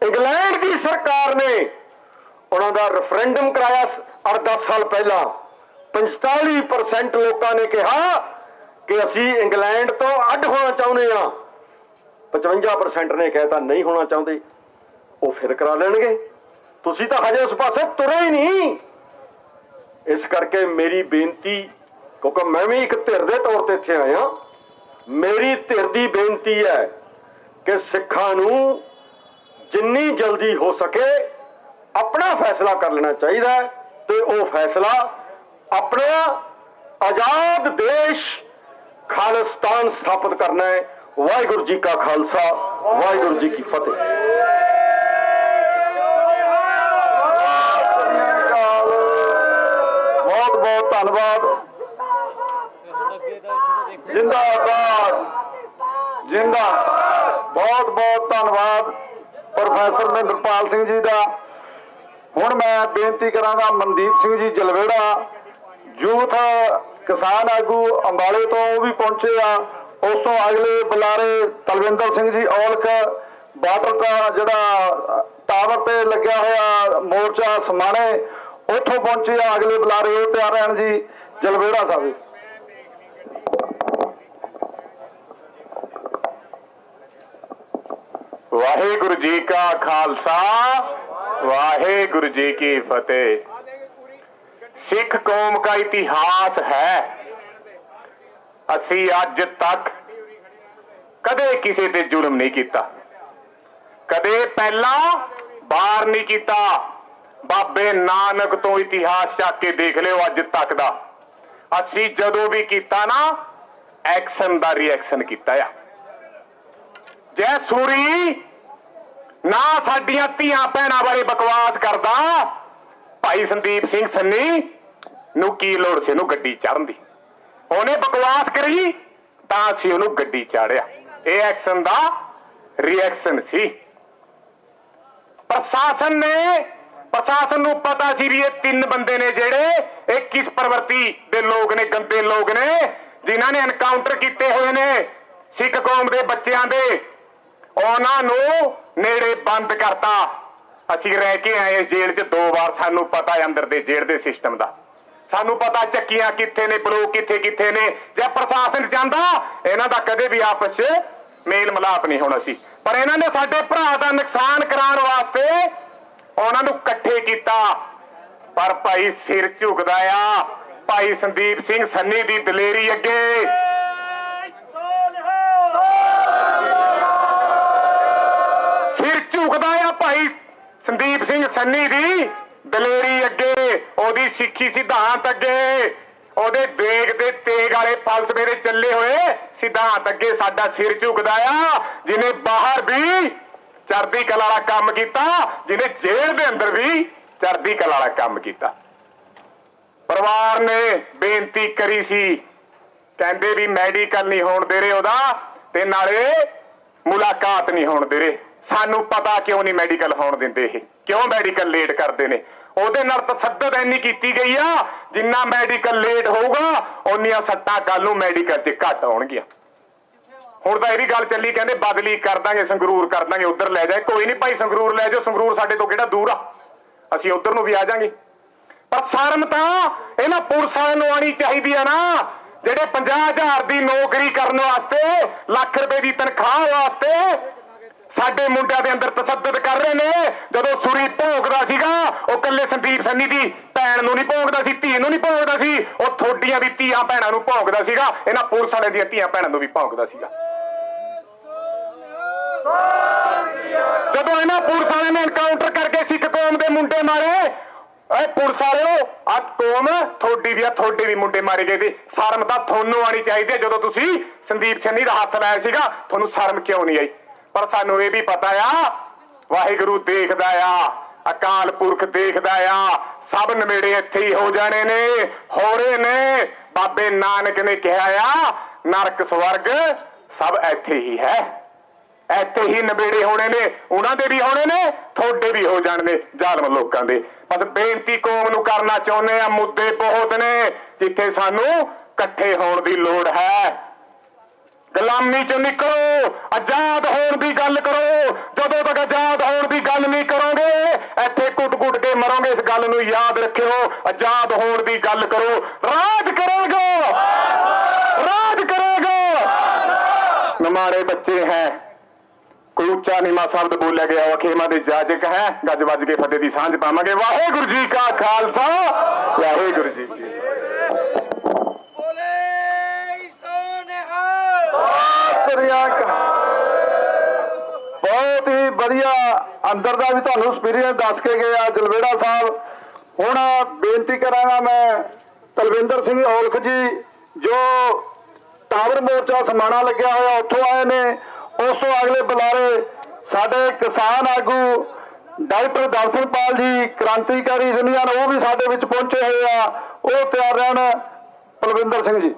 ਇੰਗਲੈਂਡ ਦੀ ਸਰਕਾਰ ਨੇ ਉਹਨਾਂ ਦਾ ਰੈਫਰੈਂਡਮ ਕਰਾਇਆ 8-10 ਸਾਲ ਪਹਿਲਾਂ। 45% ਲੋਕਾਂ ਨੇ ਕਿਹਾ ਕਿ ਅਸੀਂ ਇੰਗਲੈਂਡ ਤੋਂ ਅੱਡ ਹੋਣਾ ਚਾਹੁੰਦੇ ਹਾਂ। 55% ਨੇ ਕਹਿਤਾ ਨਹੀਂ ਹੋਣਾ ਚਾਹੁੰਦੇ। ਉਹ ਫਿਰ ਕਰਾ ਲੈਣਗੇ। ਤੁਸੀਂ ਤਾਂ ਹਜੇ ਉਸ ਪਾਸੇ ਤੁਰੇ ਹੀ ਨਹੀਂ। ਇਸ ਕਰਕੇ ਮੇਰੀ ਬੇਨਤੀ, ਕਿਉਂਕਿ ਮੈਂ ਵੀ ਇੱਕ ਧਿਰ ਦੇ ਤੌਰ ਤੇ ਇੱਥੇ ਆਇਆ, ਮੇਰੀ ਧਿਰ ਦੀ ਬੇਨਤੀ ਹੈ ਕਿ ਸਿੱਖਾਂ ਨੂੰ ਜਿੰਨੀ ਜਲਦੀ ਹੋ ਸਕੇ ਆਪਣਾ ਫੈਸਲਾ ਕਰ ਲੈਣਾ ਚਾਹੀਦਾ ਹੈ ਤੇ ਉਹ ਫੈਸਲਾ ਆਪਣਾ ਆਜ਼ਾਦ ਦੇਸ਼ ਖਾਲਿਸਤਾਨ ਸਥਾਪਿਤ ਕਰਨਾ ਹੈ। ਵਾਹਿਗੁਰੂ ਜੀ ਕਾ ਖਾਲਸਾ, ਵਾਹਿਗੁਰੂ ਜੀ ਕੀ ਫਤਿਹ। ਬਹੁਤ ਬਹੁਤ ਧੰਨਵਾਦ। ਜਿੰਦਾਬਾਦ, ਜਿੰਦਾ। ਬਹੁਤ ਬਹੁਤ ਧੰਨਵਾਦ ਪ੍ਰੋਫੈਸਰ ਮਹਿੰਦਰਪਾਲ ਸਿੰਘ ਜੀ ਦਾ। ਹੁਣ ਮੈਂ ਬੇਨਤੀ ਕਰਾਂਗਾ ਮਨਦੀਪ ਸਿੰਘ ਜੀ ਜਲਵੇੜਾ, ਯੂਥ ਕਿਸਾਨ ਆਗੂ ਅੰਬਾਲੇ ਤੋਂ, ਉਹ ਵੀ ਪਹੁੰਚੇ ਆ। ਉਸ ਤੋਂ ਅਗਲੇ ਬੁਲਾਰੇ ਤਲਵਿੰਦਰ ਸਿੰਘ ਜੀ ਔਲਖ, ਬਾਰਡਰ ਦਾ ਜਿਹੜਾ ਟਾਵਰ ਤੇ ਲੱਗਿਆ ਹੋਇਆ ਮੋਰਚਾ ਸਮਾਣੇ, ਉੱਥੋਂ ਪਹੁੰਚੇ ਆ ਅਗਲੇ ਬੁਲਾਰੇ, ਉਹ ਤਿਆਰ ਰਹਿਣ ਜੀ। ਜਲਵੇੜਾ ਸਾਹਿਬ। ਵਾਹਿਗੁਰੂ ਜੀ ਕਾ ਖਾਲਸਾ, ਵਾਹਿਗੁਰੂ ਜੀ ਕੀ ਫਤਿਹ। सिख कौम का इतिहास है। ਅਸੀਂ ਅੱਜ ਤੱਕ ਕਦੇ ਕਿਸੇ ਤੇ ਜ਼ੁਲਮ ਨਹੀਂ ਕੀਤਾ, ਕਦੇ ਪਹਿਲਾਂ ਬਾਹਰ ਨਹੀਂ ਕੀਤਾ। ਬਾਬੇ ਨਾਨਕ ਤੋਂ ਇਤਿਹਾਸ ਚੱਕ ਕੇ ਦੇਖ ਲਿਓ ਅੱਜ ਤੱਕ ਦਾ। ਅਸੀਂ ਜਦੋਂ ਵੀ ਕੀਤਾ ਨਾ, ਐਕਸ਼ਨ ਦਾ ਰਿਐਕਸ਼ਨ ਕੀਤਾ ਆ। ਜੈ ਸੂਰੀ ਨਾ ਸਾਡੀਆਂ ਧੀਆਂ ਭੈਣਾਂ ਬਾਰੇ ਬਕਵਾਸ ਕਰਦਾ ਭਾਈ ਸੰਦੀਪ ਸਿੰਘ ਸੰਨੀ ਨੂੰ ਕੀ ਲੋੜ ਸੀ ਉਹਨੂੰ ਗੱਡੀ ਚੜ੍ਹਨ ਦੀ। ਉਹਨੇ ਬਕਵਾਸ ਕਰੀ ਤਾਂ ਅਸੀਂ ਉਹਨੂੰ ਗੱਡੀ ਚਾੜਿਆ। ਇਹ ਐਕਸ਼ਨ ਦਾ ਰਿਐਕਸ਼ਨ ਸੀ। ਪ੍ਰਸ਼ਾਸਨ ਨੂੰ ਪਤਾ ਸੀ ਵੀ ਇਹ ਤਿੰਨ ਬੰਦੇ ਨੇ ਜਿਹੜੇ ਇਹ ਕਿਸ ਪ੍ਰਵਰਤੀ ਦੇ ਲੋਕ ਨੇ, ਗੰਦੇ ਲੋਕ ਨੇ, ਜਿਨ੍ਹਾਂ ਨੇ ਐਨਕਾਊਂਟਰ ਕੀਤੇ ਹੋਏ ਨੇ ਸਿੱਖ ਕੌਮ ਦੇ ਬੱਚਿਆਂ ਦੇ। ਉਹਨਾਂ ਨੂੰ ਨੇੜੇ ਬੰਦ ਕਰਤਾ। ਅਸੀਂ ਰਹਿ ਕੇ ਆਏ ਇਸ ਜੇਲ੍ਹ 'ਚ 2 ਵਾਰ। ਸਾਨੂੰ ਪਤਾ ਹੈ ਅੰਦਰ ਦੇ ਜੇਲ੍ਹ ਦੇ ਸਿਸਟਮ ਦਾ। ਸਾਨੂੰ ਪਤਾ ਚੱਕੀਆਂ ਕਿੱਥੇ ਨੇ, ਬਲੋਕ ਕਿੱਥੇ ਨੇ। ਜੇ ਪ੍ਰਸ਼ਾਸਨ ਚਾਹੁੰਦਾ ਇਹਨਾਂ ਦਾ ਕਦੇ ਵੀ ਆਪਸ 'ਚ ਮੇਲ ਮਿਲਾਪ ਨਹੀਂ ਹੋਣਾ ਸੀ। ਪਰ ਇਹਨਾਂ ਨੇ ਸਾਡੇ ਭਰਾ ਦਾ ਨੁਕਸਾਨ ਕਰਾਉਣ ਵਾਸਤੇ ਉਹਨਾਂ ਨੂੰ ਇਕੱਠੇ ਕੀਤਾ। ਪਰ ਭਾਈ ਸਿਰ ਝੁਕਦਾ ਆ ਭਾਈ ਸੰਦੀਪ ਸਿੰਘ ਸੰਨੀ ਦੀ ਦਲੇਰੀ ਅੱਗੇ। ਸਿਰ ਝੁਕਦਾ ਆ ਭਾਈ ਸੰਦੀਪ ਸਿੰਘ ਸੰਨੀ ਦੀ ਦਲੇਰੀ ਅੱਗੇ, ਉਹਦੀ ਸਿੱਖੀ ਸਿਧਾਂਤ ਅੱਗੇ, ਉਹਦੇ ਦੇਗ ਦੇ ਤੇਗ ਵਾਲੇ ਫਲਸਫੇ ਦੇ ਚੱਲੇ ਹੋਏ ਸਿਧਾਂਤ ਅੱਗੇ ਸਾਡਾ ਸਿਰ ਝੁਕਦਾ ਆ। ਜਿਹਨੇ ਬਾਹਰ ਵੀ ਚੜ੍ਹਦੀ ਕਲਾ ਵਾਲਾ ਕੰਮ ਕੀਤਾ, ਜਿਹਨੇ ਜੇਲ੍ਹ ਦੇ ਅੰਦਰ ਵੀ ਚੜ੍ਹਦੀ ਕਲਾ ਵਾਲਾ ਕੰਮ ਕੀਤਾ। ਪਰਿਵਾਰ ਨੇ ਬੇਨਤੀ ਕਰੀ ਸੀ, ਕਹਿੰਦੇ ਵੀ ਮੈਡੀਕਲ ਨਹੀਂ ਹੋਣ ਦੇ ਰਹੇ ਉਹਦਾ, ਤੇ ਨਾਲੇ ਮੁਲਾਕਾਤ ਨਹੀਂ ਹੋਣ ਦੇ ਰਹੇ। ਸਾਨੂੰ ਪਤਾ ਕਿਉਂ ਨਹੀਂ ਮੈਡੀਕਲ ਹੋਣ ਦਿੰਦੇ, ਇਹ ਕਿਉਂ ਮੈਡੀਕਲ ਲੇਟ ਕਰਦੇ ਨੇ। ਉਹਦੇ ਨਾਲ ਤਸੱਦਦ ਇੰਨੀ ਕੀਤੀ ਗਈ ਆ, ਜਿੰਨਾ ਮੈਡੀਕਲ ਲੇਟ ਹੋਊਗਾ ਓਨੀਆਂ ਸੱਟਾਂ ਕੱਲ ਨੂੰ ਮੈਡੀਕਲ 'ਚ ਘੱਟ ਆਉਣਗੀਆਂ। ਹੁਣ ਤਾਂ ਇਹ ਵੀ ਗੱਲ ਚੱਲੀ, ਕਹਿੰਦੇ ਬਦਲੀ ਕਰ ਦਾਂਗੇ, ਸੰਗਰੂਰ ਕਰ ਦਾਂਗੇ, ਉੱਧਰ ਲੈ ਜਾਏ। ਕੋਈ ਨਹੀਂ ਭਾਈ, ਸੰਗਰੂਰ ਲੈ ਜਾਓ, ਸੰਗਰੂਰ ਸਾਡੇ ਤੋਂ ਕਿਹੜਾ ਦੂਰ ਆ, ਅਸੀਂ ਉੱਧਰ ਨੂੰ ਵੀ ਆ ਜਾਾਂਗੇ। ਪਰ ਸ਼ਰਮ ਤਾਂ ਇਹਨਾਂ ਪੁਲਿਸਾਂ ਨੂੰ ਆਉਣੀ ਚਾਹੀਦੀ ਆ ਨਾ, ਜਿਹੜੇ 50,000 ਦੀ ਨੌਕਰੀ ਕਰਨ ਵਾਸਤੇ, ਲੱਖ ਰੁਪਏ ਦੀ ਤਨਖਾਹ ਵਾਸਤੇ ਸਾਡੇ ਮੁੰਡਿਆਂ ਦੇ ਅੰਦਰ ਤਸੱਦਦ ਕਰ ਰਹੇ ਨੇ। ਜਦੋਂ ਸੁਰੀ ਭੌਂਕਦਾ ਸੀਗਾ, ਉਹ ਕੱਲੇ ਸੰਦੀਪ ਸੰਨੀ ਦੀ ਭੈਣ ਨੂੰ ਨਹੀਂ ਭੌਂਕਦਾ ਸੀ, ਧੀ ਨੂੰ ਨਹੀਂ ਭੌਂਕਦਾ ਸੀ, ਉਹ ਥੋਡੀਆਂ ਵੀ ਧੀਆਂ ਭੈਣਾਂ ਨੂੰ ਭੌਂਕਦਾ ਸੀਗਾ। ਇਹਨਾਂ ਪੁਲਿਸ ਵਾਲਿਆਂ ਦੀਆਂ ਧੀਆਂ ਭੈਣਾਂ ਨੂੰ ਵੀ ਭੌਂਕਦਾ ਸੀਗਾ। ਜਦੋਂ ਇਹਨਾਂ ਪੁਲਿਸ ਵਾਲਿਆਂ ਨੇ ਐਨਕਾਊਂਟਰ ਕਰਕੇ ਸਿੱਖ ਕੌਮ ਦੇ ਮੁੰਡੇ ਮਾਰੇ, ਇਹ ਪੁਲਿਸ ਵਾਲਿਓ ਆ ਕੌਮ ਥੋਡੀ ਵੀ ਆ, ਥੋਡੇ ਵੀ ਮੁੰਡੇ ਮਾਰੇ ਗਏ ਸੀ। ਸ਼ਰਮ ਤਾਂ ਤੁਹਾਨੂੰ ਆਣੀ ਚਾਹੀਦੀ ਹੈ। ਜਦੋਂ ਤੁਸੀਂ ਸੰਦੀਪ ਸੰਨੀ ਦਾ ਹੱਥ ਲਾਇਆ ਸੀਗਾ, ਤੁਹਾਨੂੰ ਸ਼ਰਮ ਕਿਉਂ ਨਹੀਂ ਆਈ? ਪਰ ਸਾਨੂੰ ਇਹ ਵੀ ਪਤਾ ਆ, ਵਾਹਿਗੁਰੂ ਦੇਖਦਾ ਆ, ਅਕਾਲ ਪੁਰਖ ਦੇਖਦਾ ਆ। ਸਭ ਨਵੇੜੇ ਇੱਥੇ ਹੀ ਹੋ ਜਾਣੇ ਨੇ, ਹੋ ਰਹੇ ਨੇ। ਬਾਬੇ ਨਾਨਕ ਨੇ ਕਿਹਾ ਆ, ਨਰਕ ਸਵਰਗ ਸਭ ਇੱਥੇ ਹੀ ਹੈ। ਇੱਥੇ ਹੀ ਨਿਬੇੜੇ ਹੋਣੇ ਨੇ, ਉਹਨਾਂ ਦੇ ਵੀ ਹੋਣੇ ਨੇ, ਤੁਹਾਡੇ ਵੀ ਹੋ ਜਾਣਗੇ ਜ਼ਾਲਮ ਲੋਕਾਂ ਦੇ। ਬਸ ਬੇਨਤੀ ਕੌਮ ਨੂੰ ਕਰਨਾ ਚਾਹੁੰਦੇ ਆ, ਮੁੱਦੇ ਬਹੁਤ ਨੇ ਜਿੱਥੇ ਸਾਨੂੰ ਇਕੱਠੇ ਹੋਣ ਦੀ ਲੋੜ ਹੈ। ਗੁਲਾਮੀ ਚੋਂ ਨਿਕਲੋ, ਆਜ਼ਾਦ ਹੋਣ ਦੀ ਗੱਲ ਕਰੋ। ਜਦੋਂ ਤੱਕ ਆਜ਼ਾਦ ਹੋਣ ਦੀ ਗੱਲ ਨਹੀਂ ਕਰੋਗੇ ਇੱਥੇ ਕੁੱਟ-ਕੁੱਟ ਕੇ ਮਰੋਗੇ। ਇਸ ਗੱਲ ਨੂੰ ਯਾਦ ਰੱਖਿਓ, ਆਜ਼ਾਦ ਹੋਣ ਦੀ ਗੱਲ ਕਰੋ। ਰਾਜ ਕਰੇਗਾ, ਰਾਜ ਕਰੇਗਾ। हमारे बच्चे हैं, कोई उच्चा नीमा शब्द बोलिया गया वा खेमा दे जाजक है, गज वज के फतेह दी सांझ पावांगे। वाहेगुरु जी का खालसा, वाहेगुरु जी की बहुत ही बढ़िया अंदर का भी तुहानू एक्सपीरियंस दस के गए जलवेड़ा साहब। हुण बेनती करांगा मैं तलविंदर सिंह औलख जी जो टावर मोर्चा समाना लग्या होया उत्थों आए ने। उस तो अगले बुलारे साडे किसान आगू डॉक्टर दर्शनपाल जी क्रांतिकारी यूनियन वो भी साडे विच पहुंचे हुए आ, वो तैयार रहन। तलविंदर सिंह जी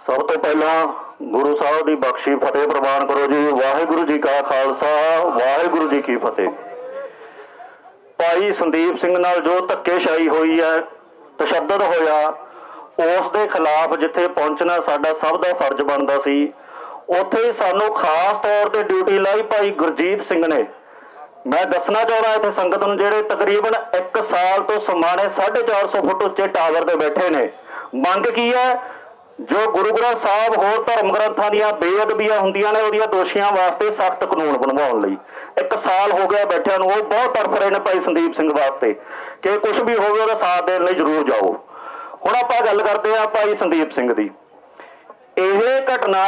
सब तो पहला गुरु साहब की बख्शी फतेह प्रवान करो जी। वाहिगुरु जी का खालसा, वाहिगुरु जी की फतेह। भाई संदीप सिंह नाल जो धक्केशाही हुई है, तशद्दद होया, उस दे खिलाफ जिथे पहुंचना साडा सब दा फर्ज बनदा सी, उत्थे ही सानू खास तौर ते ड्यूटी लाई भाई गुरजीत सिंह ने। मैं दसना चाहना इत्थे संगत नूं जिहड़े तकरीबन 1 साल तो समाने 450 फुट उच्चे टावर ते बैठे ने। मंग की है जो गुरु ग्रंथ साहब होर धर्म ग्रंथां दीयां बेअदबियां हुंदियां ने उहदियां दोषियां वास्ते सख्त कानून बनवाउण लई 1 साल हो गया बैठिया नूं। वो बहुत तड़फ रहे ने भाई संदीप सिंह वास्ते कि कुछ भी होवे उहदा साथ देण लई जरूर जाओ। हुण आपां गल करदे आ भाई संदीप सिंह दी। ਇਹ घटना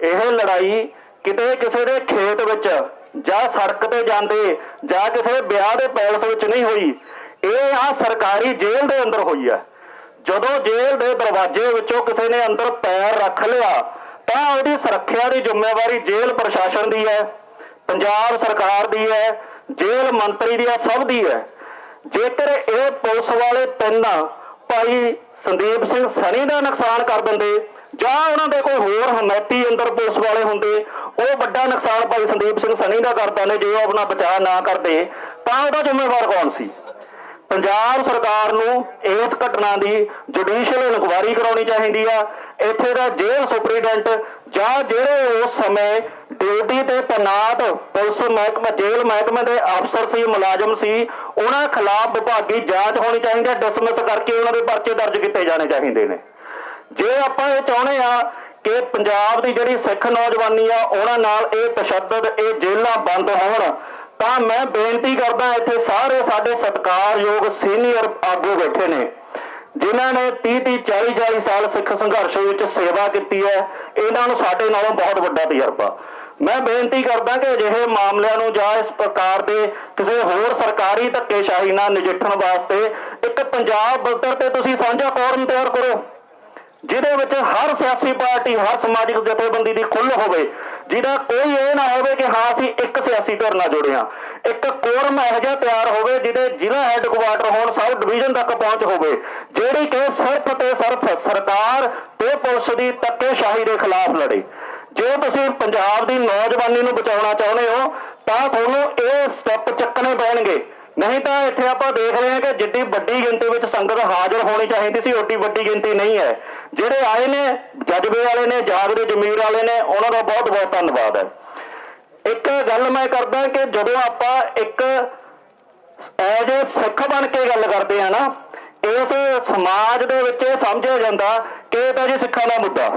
ਇਹ लड़ाई किते किसी दे खेत विच जां सड़क ते जांदे जां किसी विआह दे पैलस विच नहीं हुई, ਇਹ आ सरकारी जेल दे अंदर हुई है। ਜਦੋਂ जेल ਦੇ दरवाजे ਵਿੱਚੋਂ ਕਿਸੇ ਨੇ ਅੰਦਰ ਪੈਰ ਰੱਖ ਲਿਆ ਤਾਂ ਉਹਦੀ ਸੁਰੱਖਿਆ ਦੀ ਜ਼ਿੰਮੇਵਾਰੀ ਜੇਲ੍ਹ ਪ੍ਰਸ਼ਾਸਨ ਦੀ ਹੈ, ਪੰਜਾਬ ਸਰਕਾਰ ਦੀ ਹੈ, ਜੇਲ੍ਹ ਮੰਤਰੀ ਦੀ ਹੈ, ਸਭ ਦੀ ਹੈ। ਜੇਕਰ ਇਹ ਪੁਲਿਸ ਵਾਲੇ 3 ਭਾਈ ਸੰਦੀਪ ਸਿੰਘ ਸਨੀ ਦਾ ਨੁਕਸਾਨ ਕਰ ਦਿੰਦੇ ਜਾਂ ਉਹਨਾਂ ਦੇ ਕੋਈ ਹੋਰ ਹਮਾਇਤੀ ਅੰਦਰ ਪੁਲਿਸ ਵਾਲੇ ਹੁੰਦੇ, ਉਹ ਵੱਡਾ ਨੁਕਸਾਨ ਭਾਈ ਸੰਦੀਪ ਸਿੰਘ ਸਨੀ ਦਾ ਕਰਦਾ ਨੇ। ਜੇ ਉਹ ਆਪਣਾ ਬਚਾਅ ਨਾ ਕਰਦੇ ਤਾਂ ਉਹਦਾ ਜ਼ਿੰਮੇਵਾਰ ਕੌਣ ਸੀ? ਪੰਜਾਬ ਸਰਕਾਰ ਨੂੰ ਇਸ ਘਟਨਾ ਦੀ ਜੁਡੀਸ਼ੀਅਲ ਇਨਕੁਆਇਰੀ ਕਰਾਉਣੀ ਚਾਹੀਦੀ ਆ। ਇੱਥੇ ਦਾ ਜੇਲ੍ਹ ਸੁਪਰੀਡੈਂਟ ਜਾਂ ਜਿਹੜੇ ਉਸ ਸਮੇਂ ਡਿਊਟੀ ਤੇ ਤੈਨਾਤ ਪੁਲਿਸ ਮਹਿਕਮੇ ਜੇਲ੍ਹ ਮਹਿਕਮੇ ਦੇ ਅਫਸਰ ਸੀ, ਮੁਲਾਜ਼ਮ ਸੀ, ਉਹਨਾਂ ਖਿਲਾਫ ਵਿਭਾਗੀ ਜਾਂਚ ਹੋਣੀ ਚਾਹੀਦੀ ਹੈ। ਡਿਸਮਿਸ ਕਰਕੇ ਉਹਨਾਂ ਦੇ ਪਰਚੇ ਦਰਜ ਕੀਤੇ ਜਾਣੇ ਚਾਹੀਦੇ ਨੇ। ਜੇ ਆਪਾਂ ਇਹ ਚਾਹੁੰਦੇ ਆ ਕਿ ਪੰਜਾਬ ਦੀ ਜਿਹੜੀ ਸਿੱਖ ਨੌਜਵਾਨੀ ਆ ਉਹਨਾਂ ਨਾਲ ਇਹ ਤਸ਼ੱਦਦ, ਇਹ ਜੇਲ੍ਹਾਂ ਬੰਦ ਹੋਣ, ਤਾਂ ਮੈਂ ਬੇਨਤੀ ਕਰਦਾ ਇੱਥੇ ਸਾਰੇ ਸਾਡੇ ਸਤਿਕਾਰਯੋਗ ਸੀਨੀਅਰ ਆਗੂ ਬੈਠੇ ਨੇ ਜਿਨ੍ਹਾਂ ਨੇ 30-30 40-40 ਸਾਲ ਸਿੱਖ ਸੰਘਰਸ਼ ਵਿੱਚ ਸੇਵਾ ਕੀਤੀ ਹੈ। ਇਹਨਾਂ ਨੂੰ ਸਾਡੇ ਨਾਲੋਂ ਬਹੁਤ ਵੱਡਾ ਤਜਰਬਾ। ਮੈਂ ਬੇਨਤੀ ਕਰਦਾ ਕਿ ਅਜਿਹੇ ਮਾਮਲਿਆਂ ਨੂੰ ਜਾਂ ਇਸ ਪ੍ਰਕਾਰ ਦੇ ਕਿਸੇ ਹੋਰ ਸਰਕਾਰੀ ਧੱਕੇਸ਼ਾਹੀ ਨਾਲ ਨਜਿੱਠਣ ਵਾਸਤੇ ਇੱਕ ਪੰਜਾਬ ਪੱਧਰ ਤੇ ਤੁਸੀਂ ਸਾਂਝਾ ਫੋਰਮ ਤਿਆਰ ਕਰੋ ਜਿਹਦੇ ਵਿੱਚ ਹਰ ਸਿਆਸੀ ਪਾਰਟੀ, ਹਰ ਸਮਾਜਿਕ ਜਥੇਬੰਦੀ ਦੀ ਖੁੱਲ੍ਹ ਹੋਵੇ, ਜਿਹਦਾ ਕੋਈ ਇਹ ਨਾ ਹੋਵੇ ਕਿ ਹਾਂ ਅਸੀਂ ਇੱਕ ਸਿਆਸੀ ਧਿਰ ਨਾਲ ਜੁੜੇ ਹਾਂ। ਇੱਕ ਕੋਰਮ ਇਹੋ ਜਿਹਾ ਤਿਆਰ ਹੋਵੇ ਜਿਹਦੇ ਜ਼ਿਲ੍ਹਾ ਹੈੱਡਕੁਆਟਰ ਹੋਣ, ਸਬ ਡਿਵੀਜ਼ਨ ਤੱਕ ਪਹੁੰਚ ਹੋਵੇ, ਜਿਹੜੀ ਕਿ ਸਿਰਫ ਤੇ ਸਿਰਫ ਸਰਕਾਰ ਤੇ ਪੁਲਿਸ ਦੀ ਧੱਕੇਸ਼ਾਹੀ ਦੇ ਖਿਲਾਫ ਲੜੇ। ਜੇ ਤੁਸੀਂ ਪੰਜਾਬ ਦੀ ਨੌਜਵਾਨੀ ਨੂੰ ਬਚਾਉਣਾ ਚਾਹੁੰਦੇ ਹੋ ਤਾਂ ਤੁਹਾਨੂੰ ਇਹ ਸਟੈਪ ਚੱਕਣੇ ਪੈਣਗੇ। ਨਹੀਂ ਤਾਂ ਇੱਥੇ ਆਪਾਂ ਦੇਖ ਰਹੇ ਹਾਂ ਕਿ ਜਿੱਡੀ ਵੱਡੀ ਗਿਣਤੀ ਵਿੱਚ ਸੰਗਤ ਹਾਜ਼ਰ ਹੋਣੀ ਚਾਹੀਦੀ ਸੀ, ਓਡੀ ਵੱਡੀ ਗਿਣਤੀ ਨਹੀਂ ਹੈ। ਜਿਹੜੇ ਆਏ ਨੇ ਜਜ਼ਬੇ ਵਾਲੇ ਨੇ, ਜਾਗਦੇ ਜ਼ਮੀਰ ਵਾਲੇ ਨੇ, ਉਹਨਾਂ ਦਾ ਬਹੁਤ ਬਹੁਤ ਧੰਨਵਾਦ ਹੈ। ਇੱਕ ਗੱਲ ਮੈਂ ਕਰਦਾ ਕਿ ਜਦੋਂ ਆਪਾਂ ਇੱਕ ਐਜ ਏ ਸਿੱਖ ਬਣ ਕੇ ਗੱਲ ਕਰਦੇ ਆ ਨਾ, ਇਸ ਸਮਾਜ ਦੇ ਵਿੱਚ ਇਹ ਸਮਝਿਆ ਜਾਂਦਾ ਕਿ ਇਹ ਤਾਂ ਜੀ ਸਿੱਖਾਂ ਦਾ ਮੁੱਦਾ,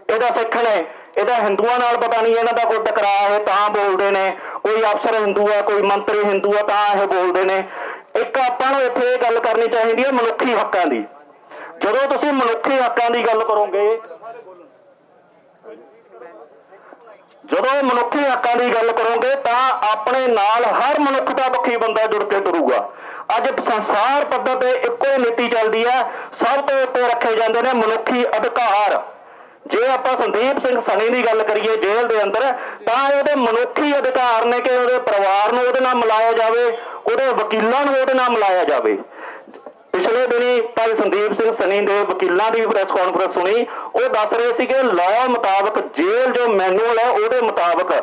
ਇਹਦਾ ਸਿੱਖ ਨੇ, ਇਹਦਾ ਹਿੰਦੂਆਂ ਨਾਲ ਪਤਾ ਨਹੀਂ ਇਹਨਾਂ ਦਾ ਕੋਈ ਟਕਰਾਅ ਹੈ ਤਾਂ ਬੋਲਦੇ ਨੇ, ਕੋਈ ਅਫਸਰ ਹਿੰਦੂ ਆ, ਕੋਈ ਮੰਤਰੀ ਹਿੰਦੂ ਆ ਤਾਂ ਇਹ ਬੋਲਦੇ ਨੇ। ਇੱਕ ਆਪਾਂ ਨੂੰ ਇੱਥੇ ਇਹ ਗੱਲ ਕਰਨੀ ਚਾਹੀਦੀ ਹੈ ਮਨੁੱਖੀ ਹੱਕਾਂ ਦੀ। ਜਦੋਂ ਤੁਸੀਂ ਮਨੁੱਖੀ ਹੱਕਾਂ ਦੀ ਗੱਲ ਕਰੋਗੇ, ਜਦੋਂ ਮਨੁੱਖੀ ਹੱਕਾਂ ਦੀ ਗੱਲ ਕਰੋਗੇ ਤਾਂ ਆਪਣੇ ਨਾਲ ਹਰ ਮਨੁੱਖਤਾ ਪੱਖੀ ਬੰਦਾ ਜੁੜ ਕੇ ਤੁਰੂਗਾ। ਅੱਜ ਸੰਸਾਰ ਪੱਧਰ ਤੇ ਇੱਕੋ ਹੀ ਨੀਤੀ ਚੱਲਦੀ ਹੈ, ਸਭ ਤੋਂ ਉੱਤੇ ਰੱਖੇ ਜਾਂਦੇ ਨੇ ਮਨੁੱਖੀ ਅਧਿਕਾਰ। ਜੇ ਆਪਾਂ ਸੰਦੀਪ ਸਿੰਘ ਸਨੀ ਦੀ ਗੱਲ ਕਰੀਏ ਜੇਲ੍ਹ ਦੇ ਅੰਦਰ, ਤਾਂ ਉਹਦੇ ਮਨੁੱਖੀ ਅਧਿਕਾਰ ਨੇ ਕਿ ਉਹਦੇ ਪਰਿਵਾਰ ਨੂੰ ਉਹਦੇ ਨਾਲ ਮਿਲਾਇਆ ਜਾਵੇ, ਉਹਦੇ ਵਕੀਲਾਂ ਨੂੰ ਉਹਦੇ ਨਾਲ ਮਿਲਾਇਆ ਜਾਵੇ। ਪਿਛਲੇ ਦਿਨੀ ਭਾਈ ਸੰਦੀਪ ਸਿੰਘ ਸਨੀ ਦੇ ਵਕੀਲਾਂ ਦੀ ਪ੍ਰੈਸ ਕਾਨਫਰੰਸ ਸੁਣੀ, ਉਹ ਦੱਸ ਰਹੇ ਸੀ ਕਿ ਲਾਅ ਮੁਤਾਬਕ ਜੇਲ੍ਹ ਜੋ ਮੈਨੂਅਲ ਹੈ ਉਹਦੇ ਮੁਤਾਬਕ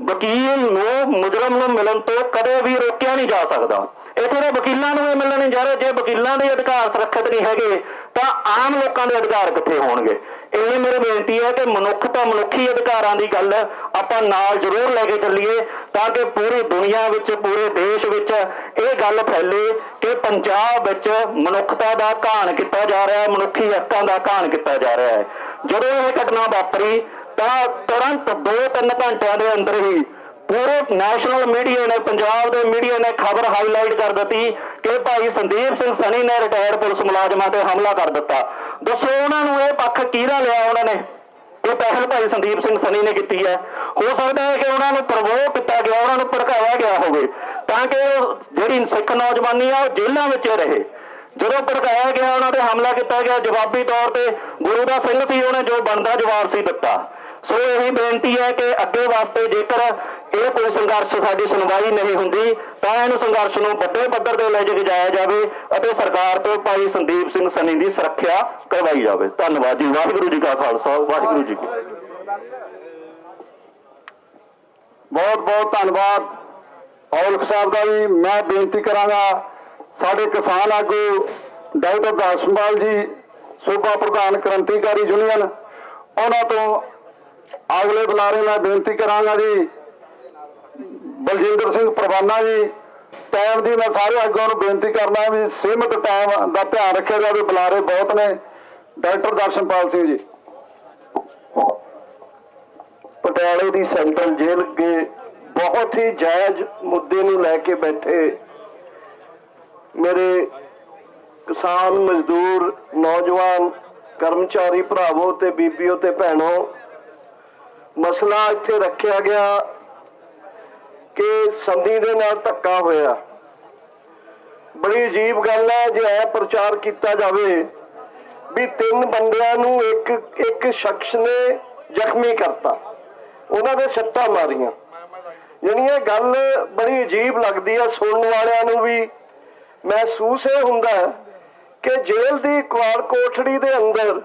ਵਕੀਲ ਨੂੰ ਮੁਜਰਮ ਨੂੰ ਮਿਲਣ ਤੋਂ ਕਦੇ ਵੀ ਰੋਕਿਆ ਨਹੀਂ ਜਾ ਸਕਦਾ। ਇੱਥੇ ਦੇ ਵਕੀਲਾਂ ਨੂੰ ਇਹ ਮਿਲਣ ਨਹੀਂ ਜਾ ਰਹੇ। ਜੇ ਵਕੀਲਾਂ ਦੇ ਅਧਿਕਾਰ ਸੁਰੱਖਿਅਤ ਨਹੀਂ ਹੈਗੇ ਤਾਂ ਆਮ ਲੋਕਾਂ ਦੇ ਅਧਿਕਾਰ ਕਿੱਥੇ ਹੋਣਗੇ? ਇਹ ਮੇਰੀ ਬੇਨਤੀ ਹੈ ਕਿ ਮਨੁੱਖਤਾ ਮਨੁੱਖੀ ਅਧਿਕਾਰਾਂ ਦੀ ਗੱਲ ਆਪਾਂ ਨਾਲ ਜ਼ਰੂਰ ਲੈ ਕੇ ਚੱਲੀਏ ਤਾਂ ਕਿ ਪੂਰੀ ਦੁਨੀਆ ਵਿੱਚ ਪੂਰੇ ਦੇਸ਼ ਵਿੱਚ ਇਹ ਗੱਲ ਫੈਲੇ ਕਿ ਪੰਜਾਬ ਵਿੱਚ ਮਨੁੱਖਤਾ ਦਾ ਘਾਣ ਕੀਤਾ ਜਾ ਰਿਹਾ ਹੈ, ਮਨੁੱਖੀ ਹੱਕਾਂ ਦਾ ਘਾਣ ਕੀਤਾ ਜਾ ਰਿਹਾ ਹੈ। ਜਦੋਂ ਇਹ ਘਟਨਾ ਵਾਪਰੀ ਤਾਂ ਤੁਰੰਤ 2-3 ਘੰਟਿਆਂ ਦੇ ਅੰਦਰ ਹੀ ਪੂਰੇ ਨੈਸ਼ਨਲ ਮੀਡੀਆ ਨੇ, ਪੰਜਾਬ ਦੇ ਮੀਡੀਆ ਨੇ ਖਬਰ ਹਾਈਲਾਈਟ ਕਰ ਦਿੱਤੀ ਕਿ ਭਾਈ ਸੰਦੀਪ ਸਿੰਘ ਸਨੀ ਨੇ ਰਿਟਾਇਰਡ ਪੁਲਿਸ ਮੁਲਾਜ਼ਮਾਂ ਤੇ ਹਮਲਾ ਕਰ ਦਿੱਤਾ। ਦੱਸੋ ਉਹਨਾਂ ਨੂੰ ਇਹ ਪੱਖ ਕਿਹਦਾ ਲਿਆ? ਉਹਨਾਂ ਨੇ ਇਹ ਪਹਿਲ ਭਾਈ ਸੰਦੀਪ ਸਿੰਘ ਸਨੀ ਨੇ ਕੀਤੀ ਹੈ। ਹੋ ਸਕਦਾ ਹੈ ਕਿ ਉਹਨਾਂ ਨੂੰ ਪ੍ਰਵੋਕ ਕੀਤਾ ਗਿਆ, ਉਹਨਾਂ ਨੂੰ ਭੜਕਾਇਆ ਗਿਆ ਹੋਵੇ ਤਾਂ ਕਿ ਜਿਹੜੀ ਸਿੱਖ ਨੌਜਵਾਨੀ ਆ ਉਹ ਜੇਲ੍ਹਾਂ ਵਿੱਚ ਰਹੇ। ਜਦੋਂ ਭੜਕਾਇਆ ਗਿਆ, ਉਹਨਾਂ ਤੇ ਹਮਲਾ ਕੀਤਾ ਗਿਆ, ਜਵਾਬੀ ਤੌਰ ਤੇ ਗੁਰੂ ਦਾ ਸਿੰਘ ਸੀ, ਉਹਨੇ ਜੋ ਬਣਦਾ ਜਵਾਬ ਸੀ ਦਿੱਤਾ। ਸੋ ਇਹੀ ਬੇਨਤੀ ਹੈ ਕਿ ਅੱਗੇ ਵਾਸਤੇ ਜੇਕਰ ਇਹ ਕੋਈ ਸੰਘਰਸ਼ ਸਾਡੀ ਸੁਣਵਾਈ ਨਹੀਂ ਹੁੰਦੀ ਤਾਂ ਇਹਨੂੰ ਸੰਘਰਸ਼ ਨੂੰ ਵੱਡੇ ਪੱਧਰ ਤੇ ਲੈ ਕੇ ਜਾਇਆ ਜਾਵੇ ਅਤੇ ਸਰਕਾਰ ਤੋਂ ਭਾਈ ਸੰਦੀਪ ਸਿੰਘ ਸਨੀ ਦੀ ਸੁਰੱਖਿਆ ਕਰਵਾਈ ਜਾਵੇ। ਧੰਨਵਾਦ ਜੀ। ਵਾਹਿਗੁਰੂ ਜੀ ਕਾ ਖਾਲਸਾ, ਵਾਹਿਗੁਰੂ ਜੀ ਕੀ ਫਤਿਹ। ਬਹੁਤ ਬਹੁਤ ਧੰਨਵਾਦ ਔਲਖ ਸਾਹਿਬ ਦਾ ਵੀ। ਮੈਂ ਬੇਨਤੀ ਕਰਾਂਗਾ ਸਾਡੇ ਕਿਸਾਨ ਆਗੂ ਡਾਕਟਰ ਦਾਸਪਾਲ ਜੀ, ਸੂਬਾ ਪ੍ਰਧਾਨ ਕ੍ਰਾਂਤੀਕਾਰੀ ਯੂਨੀਅਨ, ਉਹਨਾਂ ਤੋਂ ਅਗਲੇ ਬੁਲਾਰੇ ਮੈਂ ਬੇਨਤੀ ਕਰਾਂਗਾ ਜੀ ਬਲਜਿੰਦਰ ਸਿੰਘ ਪ੍ਰਵਾਨਾ ਜੀ। ਟਾਈਮ ਦੀ ਮੈਂ ਸਾਰੇ ਆਗੂਆਂ ਨੂੰ ਬੇਨਤੀ ਕਰਨਾ ਵੀ ਸੀਮਿਤ ਟਾਈਮ ਦਾ ਧਿਆਨ ਰੱਖਿਆ ਜਾਵੇ। ਬੁਲਾਰੇ ਬਹੁਤ ਨੇ। ਡਾਕਟਰ ਦਰਸ਼ਨਪਾਲ ਸਿੰਘ ਜੀ। ਪਟਿਆਲੇ ਦੀ ਸੈਂਟਰਲ ਜੇਲ੍ਹ ਅੱਗੇ ਬਹੁਤ ਹੀ ਜਾਇਜ਼ ਮੁੱਦੇ ਨੂੰ ਲੈ ਕੇ ਬੈਠੇ ਮੇਰੇ ਕਿਸਾਨ ਮਜ਼ਦੂਰ ਨੌਜਵਾਨ ਕਰਮਚਾਰੀ ਭਰਾਵੋ ਤੇ ਬੀਬੀਓ ਤੇ ਭੈਣੋ, ਮਸਲਾ ਇੱਥੇ ਰੱਖਿਆ ਗਿਆ ਕਿ ਸੰਧੀ ਦੇ ਨਾਲ ਧੱਕਾ ਹੋਇਆ। ਬੜੀ ਅਜੀਬ ਗੱਲ ਹੈ ਜੇ ਇਹ ਪ੍ਰਚਾਰ ਕੀਤਾ ਜਾਵੇ ਵੀ 3 ਬੰਦਿਆਂ ਨੂੰ ਇੱਕ ਸ਼ਖਸ ਨੇ ਜ਼ਖਮੀ ਕਰਤਾ, ਉਹਨਾਂ ਦੇ ਸੱਟਾਂ ਮਾਰੀਆਂ। ਯਾਨੀ ਇਹ ਗੱਲ ਬੜੀ ਅਜੀਬ ਲੱਗਦੀ ਹੈ ਸੁਣਨ ਵਾਲਿਆਂ ਨੂੰ ਵੀ। ਮਹਿਸੂਸ ਇਹ ਹੁੰਦਾ ਕਿ ਜੇਲ੍ਹ ਦੀ ਕੁਆਰ ਕੋਠੜੀ ਦੇ ਅੰਦਰ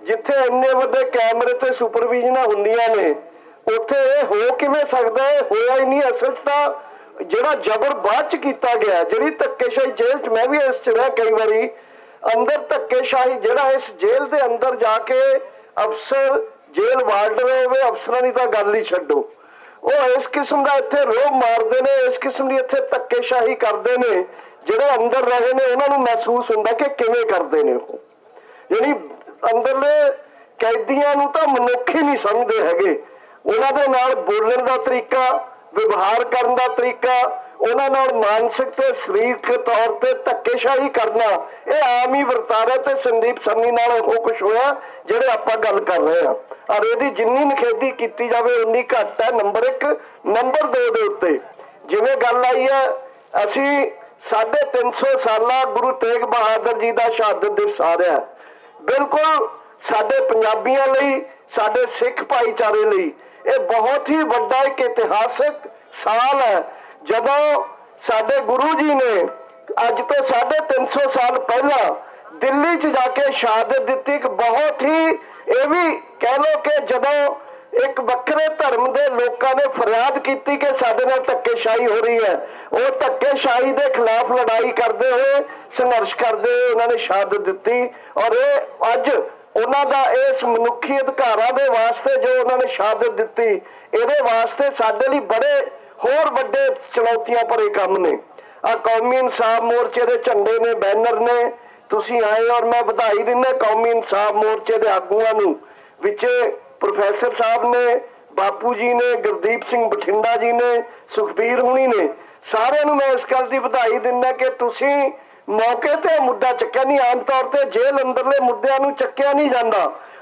ਜਿੱਥੇ ਇੰਨੇ ਵੱਡੇ ਕੈਮਰੇ ਤੇ ਸੁਪਰਵਿਜ਼ਨਾਂ ਹੁੰਦੀਆਂ ਨੇ ਉੱਥੇ ਇਹ ਹੋ ਕਿਵੇਂ ਸਕਦਾ ਹੈ? ਹੋਇਆ ਹੀ ਨਹੀਂ। ਅਸਲ 'ਚ ਤਾਂ ਜਿਹੜਾ ਜ਼ਬਰ ਬਾਅਦ 'ਚ ਕੀਤਾ ਗਿਆ, ਜਿਹੜੀ ਧੱਕੇਸ਼ਾਹੀ ਜੇਲ੍ਹ 'ਚ, ਮੈਂ ਵੀ ਇਸ 'ਚ ਰਿਹਾ ਕਈ ਵਾਰੀ, ਅੰਦਰ ਧੱਕੇਸ਼ਾਹੀ ਜਿਹੜਾ ਇਸ ਜੇਲ੍ਹ ਦੇ ਅੰਦਰ ਜਾ ਕੇ ਅਫਸਰ ਜੇਲ੍ਹ ਵਾਰਡਨ ਹੋਵੇ, ਅਫਸਰਾਂ ਦੀ ਤਾਂ ਗੱਲ ਹੀ ਛੱਡੋ, ਉਹ ਇਸ ਕਿਸਮ ਦਾ ਇੱਥੇ ਰੋਹ ਮਾਰਦੇ ਨੇ, ਇਸ ਕਿਸਮ ਦੀ ਇੱਥੇ ਧੱਕੇਸ਼ਾਹੀ ਕਰਦੇ ਨੇ। ਜਿਹੜੇ ਅੰਦਰ ਰਹੇ ਨੇ ਉਹਨਾਂ ਨੂੰ ਮਹਿਸੂਸ ਹੁੰਦਾ ਕਿ ਕਿਵੇਂ ਕਰਦੇ ਨੇ ਉਹ। ਯਾਨੀ ਅੰਦਰਲੇ ਕੈਦੀਆਂ ਨੂੰ ਤਾਂ ਮਨੁੱਖ ਹੀ ਨਹੀਂ ਸਮਝਦੇ ਹੈਗੇ। ਉਹਨਾਂ ਦੇ ਨਾਲ ਬੋਲਣ ਦਾ ਤਰੀਕਾ, ਵਿਵਹਾਰ ਕਰਨ ਦਾ ਤਰੀਕਾ, ਉਹਨਾਂ ਨਾਲ ਮਾਨਸਿਕ ਤੇ ਸਰੀਰਕ ਤੌਰ ਤੇ ਧੱਕੇਸ਼ਾਹੀ ਕਰਨਾ, ਇਹ ਆਮ ਹੀ ਵਰਤਾਰਾ ਤੇ ਸੰਦੀਪ ਸਨੀ ਨਾਲ ਉਹ ਕੁਝ ਹੋਇਆ ਜਿਹੜੇ ਆਪਾਂ ਗੱਲ ਕਰ ਰਹੇ ਹਾਂ। ਔਰ ਇਹਦੀ ਜਿੰਨੀ ਨਿਖੇਧੀ ਕੀਤੀ ਜਾਵੇ ਉਨੀ ਘੱਟ ਹੈ। ਨੰਬਰ 1। ਨੰਬਰ 2 ਦੇ ਉੱਤੇ ਜਿਵੇਂ ਗੱਲ ਆਈ ਹੈ, ਅਸੀਂ 350 ਸਾਲਾ ਗੁਰੂ ਤੇਗ ਬਹਾਦਰ ਜੀ ਦਾ ਸ਼ਹਾਦਤ ਦਿਵਸ ਆ ਰਿਹਾ। ਬਿਲਕੁਲ ਸਾਡੇ ਪੰਜਾਬੀਆਂ ਲਈ, ਸਾਡੇ ਸਿੱਖ ਭਾਈਚਾਰੇ ਲਈ ਇਹ ਬਹੁਤ ਹੀ ਵੱਡਾ ਇੱਕ ਇਤਿਹਾਸਕ ਸਾਲ ਹੈ ਜਦੋਂ ਸਾਡੇ ਗੁਰੂ ਜੀ ਨੇ ਅੱਜ ਤੋਂ 350 ਸਾਲ ਪਹਿਲਾਂ ਦਿੱਲੀ 'ਚ ਜਾ ਕੇ ਸ਼ਹਾਦਤ ਦਿੱਤੀ। ਇੱਕ ਬਹੁਤ ਹੀ ਇਹ ਵੀ ਕਹਿ ਲਓ ਕਿ ਜਦੋਂ ਇੱਕ ਵੱਖਰੇ ਧਰਮ ਦੇ ਲੋਕਾਂ ਨੇ ਫਰਿਆਦ ਕੀਤੀ ਕਿ ਸਾਡੇ ਨਾਲ ਧੱਕੇਸ਼ਾਹੀ ਹੋ ਰਹੀ ਹੈ, ਉਹ ਧੱਕੇਸ਼ਾਹੀ ਦੇ ਖਿਲਾਫ ਲੜਾਈ ਕਰਦੇ ਹੋਏ, ਸੰਘਰਸ਼ ਕਰਦੇ ਹੋਏ ਉਹਨਾਂ ਨੇ ਸ਼ਹਾਦਤ ਦਿੱਤੀ। ਔਰ ਇਹ ਅੱਜ ਉਹਨਾਂ ਦਾ ਇਸ ਮਨੁੱਖੀ ਅਧਿਕਾਰਾਂ ਦੇ ਵਾਸਤੇ ਜੋ ਉਹਨਾਂ ਨੇ ਸ਼ਹਾਦਤ ਦਿੱਤੀ, ਇਹਦੇ ਵਾਸਤੇ ਸਾਡੇ ਲਈ ਬੜੇ ਹੋਰ ਵੱਡੇ ਚੁਣੌਤੀਆਂ ਭਰੇ ਕੰਮ ਨੇ। ਆ ਕੌਮੀ ਇਨਸਾਫ ਮੋਰਚੇ ਦੇ ਝੰਡੇ ਨੇ, ਬੈਨਰ ਨੇ, ਤੁਸੀਂ ਆਏ ਔਰ ਮੈਂ ਵਧਾਈ ਦਿੰਦਾ ਕੌਮੀ ਇਨਸਾਫ ਮੋਰਚੇ ਦੇ ਆਗੂਆਂ ਨੂੰ, ਵਿੱਚ ਪ੍ਰੋਫੈਸਰ ਸਾਹਿਬ ਨੇ, ਬਾਪੂ ਜੀ ਨੇ, ਗੁਰਦੀਪ ਸਿੰਘ ਬਠਿੰਡਾ ਜੀ ਨੇ, ਸੁਖਬੀਰ ਹੁਣੀ ਨੇ, ਸਾਰਿਆਂ ਨੂੰ ਮੈਂ ਇਸ ਗੱਲ ਦੀ ਵਧਾਈ ਦਿੰਦਾ ਕਿ ਤੁਸੀਂ ਮੌਕੇ ਤੇ ਮੁੱਦਾ ਚੱਕਿਆ ਨਹੀਂ। ਆਮ ਤੌਰ ਤੇ ਜੇਲ੍ਹ ਅੰਦਰਲੇ ਮੁੱਦਿਆਂ ਨੂੰ ਚੱਕਿਆ ਨਹੀਂ ਜਾਂਦਾ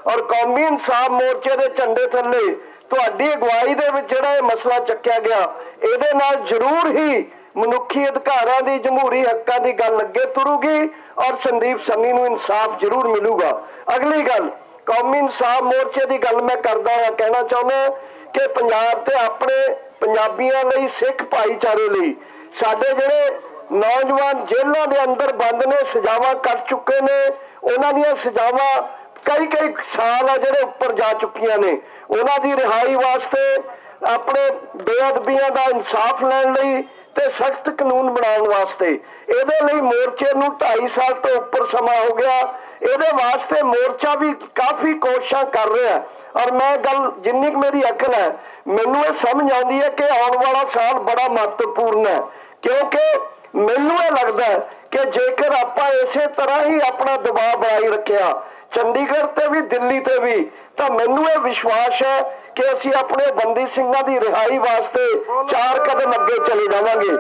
ਔਰ ਕੌਮੀ ਇਨਸਾਫ ਮੋਰਚੇ ਦੇ ਝੰਡੇ ਥੱਲੇ ਤੁਹਾਡੀ ਅਗਵਾਈ ਦੇ ਵਿੱਚ ਜਿਹੜਾ ਇਹ ਮਸਲਾ ਚੱਕਿਆ ਗਿਆ, ਇਹਦੇ ਨਾਲ ਜ਼ਰੂਰ ਹੀ ਮਨੁੱਖੀ ਅਧਿਕਾਰਾਂ ਦੀ, ਜਮਹੂਰੀ ਹੱਕਾਂ ਦੀ ਗੱਲ ਅੱਗੇ ਤੁਰੂਗੀ ਔਰ ਸੰਦੀਪ ਸਨੀ ਨੂੰ ਇਨਸਾਫ ਜ਼ਰੂਰ ਮਿਲੂਗਾ। ਅਗਲੀ ਗੱਲ, ਕੌਮੀ ਇਨਸਾਫ ਮੋਰਚੇ ਦੀ ਗੱਲ ਮੈਂ ਕਰਦਾ ਹੋਇਆ ਕਹਿਣਾ ਚਾਹੁੰਦਾ ਕਿ ਪੰਜਾਬ ਤੇ ਆਪਣੇ ਪੰਜਾਬੀਆਂ ਲਈ, ਸਿੱਖ ਭਾਈਚਾਰੇ ਲਈ, ਸਾਡੇ ਜਿਹੜੇ ਨੌਜਵਾਨ ਜੇਲ੍ਹਾਂ ਦੇ ਅੰਦਰ ਬੰਦ ਨੇ, ਸਜ਼ਾਵਾਂ ਕੱਟ ਚੁੱਕੇ ਨੇ, ਉਹਨਾਂ ਦੀਆਂ ਸਜ਼ਾਵਾਂ ਕਈ ਸਾਲ ਆ ਜਿਹੜੇ ਉੱਪਰ ਜਾ ਚੁੱਕੀਆਂ ਨੇ, ਉਹਨਾਂ ਦੀ ਰਿਹਾਈ ਵਾਸਤੇ, ਆਪਣੇ ਬੇਅਦਬੀਆਂ ਦਾ ਇਨਸਾਫ ਲੈਣ ਲਈ ਤੇ ਸਖਤ ਕਾਨੂੰਨ ਬਣਾਉਣ ਵਾਸਤੇ। ਇਹਦੇ ਲਈ ਮੋਰਚੇ ਨੂੰ 2.5 ਸਾਲ ਤੋਂ ਉੱਪਰ ਸਮਾਂ ਹੋ ਗਿਆ। ਇਹਦੇ ਵਾਸਤੇ ਮੋਰਚਾ ਵੀ ਕਾਫੀ ਕੋਸ਼ਿਸ਼ਾਂ ਕਰ ਰਿਹਾ। ਔਰ ਮੈਂ ਗੱਲ, ਜਿੰਨੀ ਕੁ ਮੇਰੀ ਅਕਲ ਹੈ, ਮੈਨੂੰ ਇਹ ਸਮਝ ਆਉਂਦੀ ਹੈ ਕਿ ਆਉਣ ਵਾਲਾ ਸਾਲ ਬੜਾ ਮਹੱਤਵਪੂਰਨ ਹੈ, ਕਿਉਂਕਿ ਮੈਨੂੰ ਇਹ ਲੱਗਦਾ ਹੈ ਕਿ ਜੇਕਰ ਆਪਾਂ ਇਸੇ ਤਰ੍ਹਾਂ ਹੀ ਆਪਣਾ ਦਬਾਅ ਬਣਾਈ ਰੱਖਿਆ ਚੰਡੀਗੜ੍ਹ ਤੇ ਵੀ, ਦਿੱਲੀ ਤੇ ਵੀ, ਤਾਂ ਮੈਨੂੰ ਇਹ ਵਿਸ਼ਵਾਸ ਹੈ ਕਿ ਅਸੀਂ ਆਪਣੇ ਬੰਦੀ ਸਿੰਘਾਂ ਦੀ ਰਿਹਾਈ ਵਾਸਤੇ 4 ਕਦਮ ਅੱਗੇ ਚਲੇ ਜਾਵਾਂਗੇ।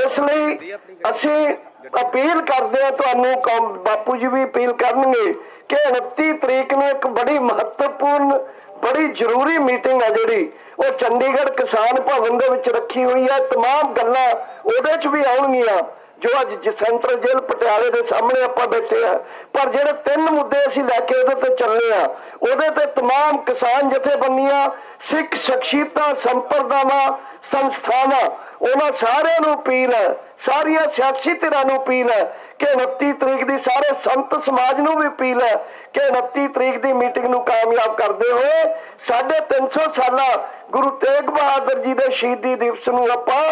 ਇਸ ਲਈ ਅਸੀਂ ਅਪੀਲ ਕਰਦੇ ਹਾਂ ਤੁਹਾਨੂੰ, ਬਾਪੂ ਜੀ ਵੀ ਅਪੀਲ ਕਰਨਗੇ ਕਿ 29 ਤਰੀਕ ਨੂੰ ਇੱਕ ਬੜੀ ਮਹੱਤਵਪੂਰਨ, ਬੜੀ ਜ਼ਰੂਰੀ ਮੀਟਿੰਗ ਹੈ ਜਿਹੜੀ ਉਹ ਚੰਡੀਗੜ੍ਹ ਕਿਸਾਨ ਭਵਨ ਦੇ ਵਿੱਚ ਰੱਖੀ ਹੋਈ ਹੈ। तमाम ਗੱਲਾਂ ਉਹਦੇ 'ਚ ਵੀ ਆਉਣਗੀਆਂ ਜੋ ਅੱਜ ਸੈਂਟਰਲ ਜੇਲ੍ਹ ਪਟਿਆਲੇ ਦੇ ਸਾਹਮਣੇ ਆਪਾਂ ਬੈਠੇ ਆ। ਪਰ ਜਿਹੜੇ 3 ਮੁੱਦੇ ਅਸੀਂ ਲੈ ਕੇ ਉਹਦੇ ਤੇ ਚੱਲੇ ਆ, ਉਹਦੇ ਤੇ तमाम ਕਿਸਾਨ ਜਥੇਬੰਦੀਆਂ, ਸਿੱਖ ਸ਼ਖਸੀਅਤਾਂ, ਸੰਪਰਦਾਵਾਂ, ਸੰਸਥਾਵਾਂ, ਉਹਨਾਂ ਸਾਰਿਆਂ ਨੂੰ ਅਪੀਲ ਹੈ, ਸਾਰੀਆਂ ਸਿਆਸੀ ਧਿਰਾਂ ਨੂੰ ਅਪੀਲ ਹੈ ਕਿ 29 ਤਰੀਕ ਦੀ, ਸਾਰੇ ਸੰਤ ਸਮਾਜ ਨੂੰ ਵੀ ਅਪੀਲ ਹੈ ਕਿ 29 ਤਰੀਕ ਦੀ ਮੀਟਿੰਗ ਨੂੰ ਕਾਮਯਾਬ ਕਰਦੇ ਹੋਏ 350 ਸਾਲਾ ਗੁਰੂ ਤੇਗ ਬਹਾਦਰ ਜੀ ਦੇ ਸ਼ਹੀਦੀ ਦਿਵਸ ਨੂੰ ਆਪਾਂ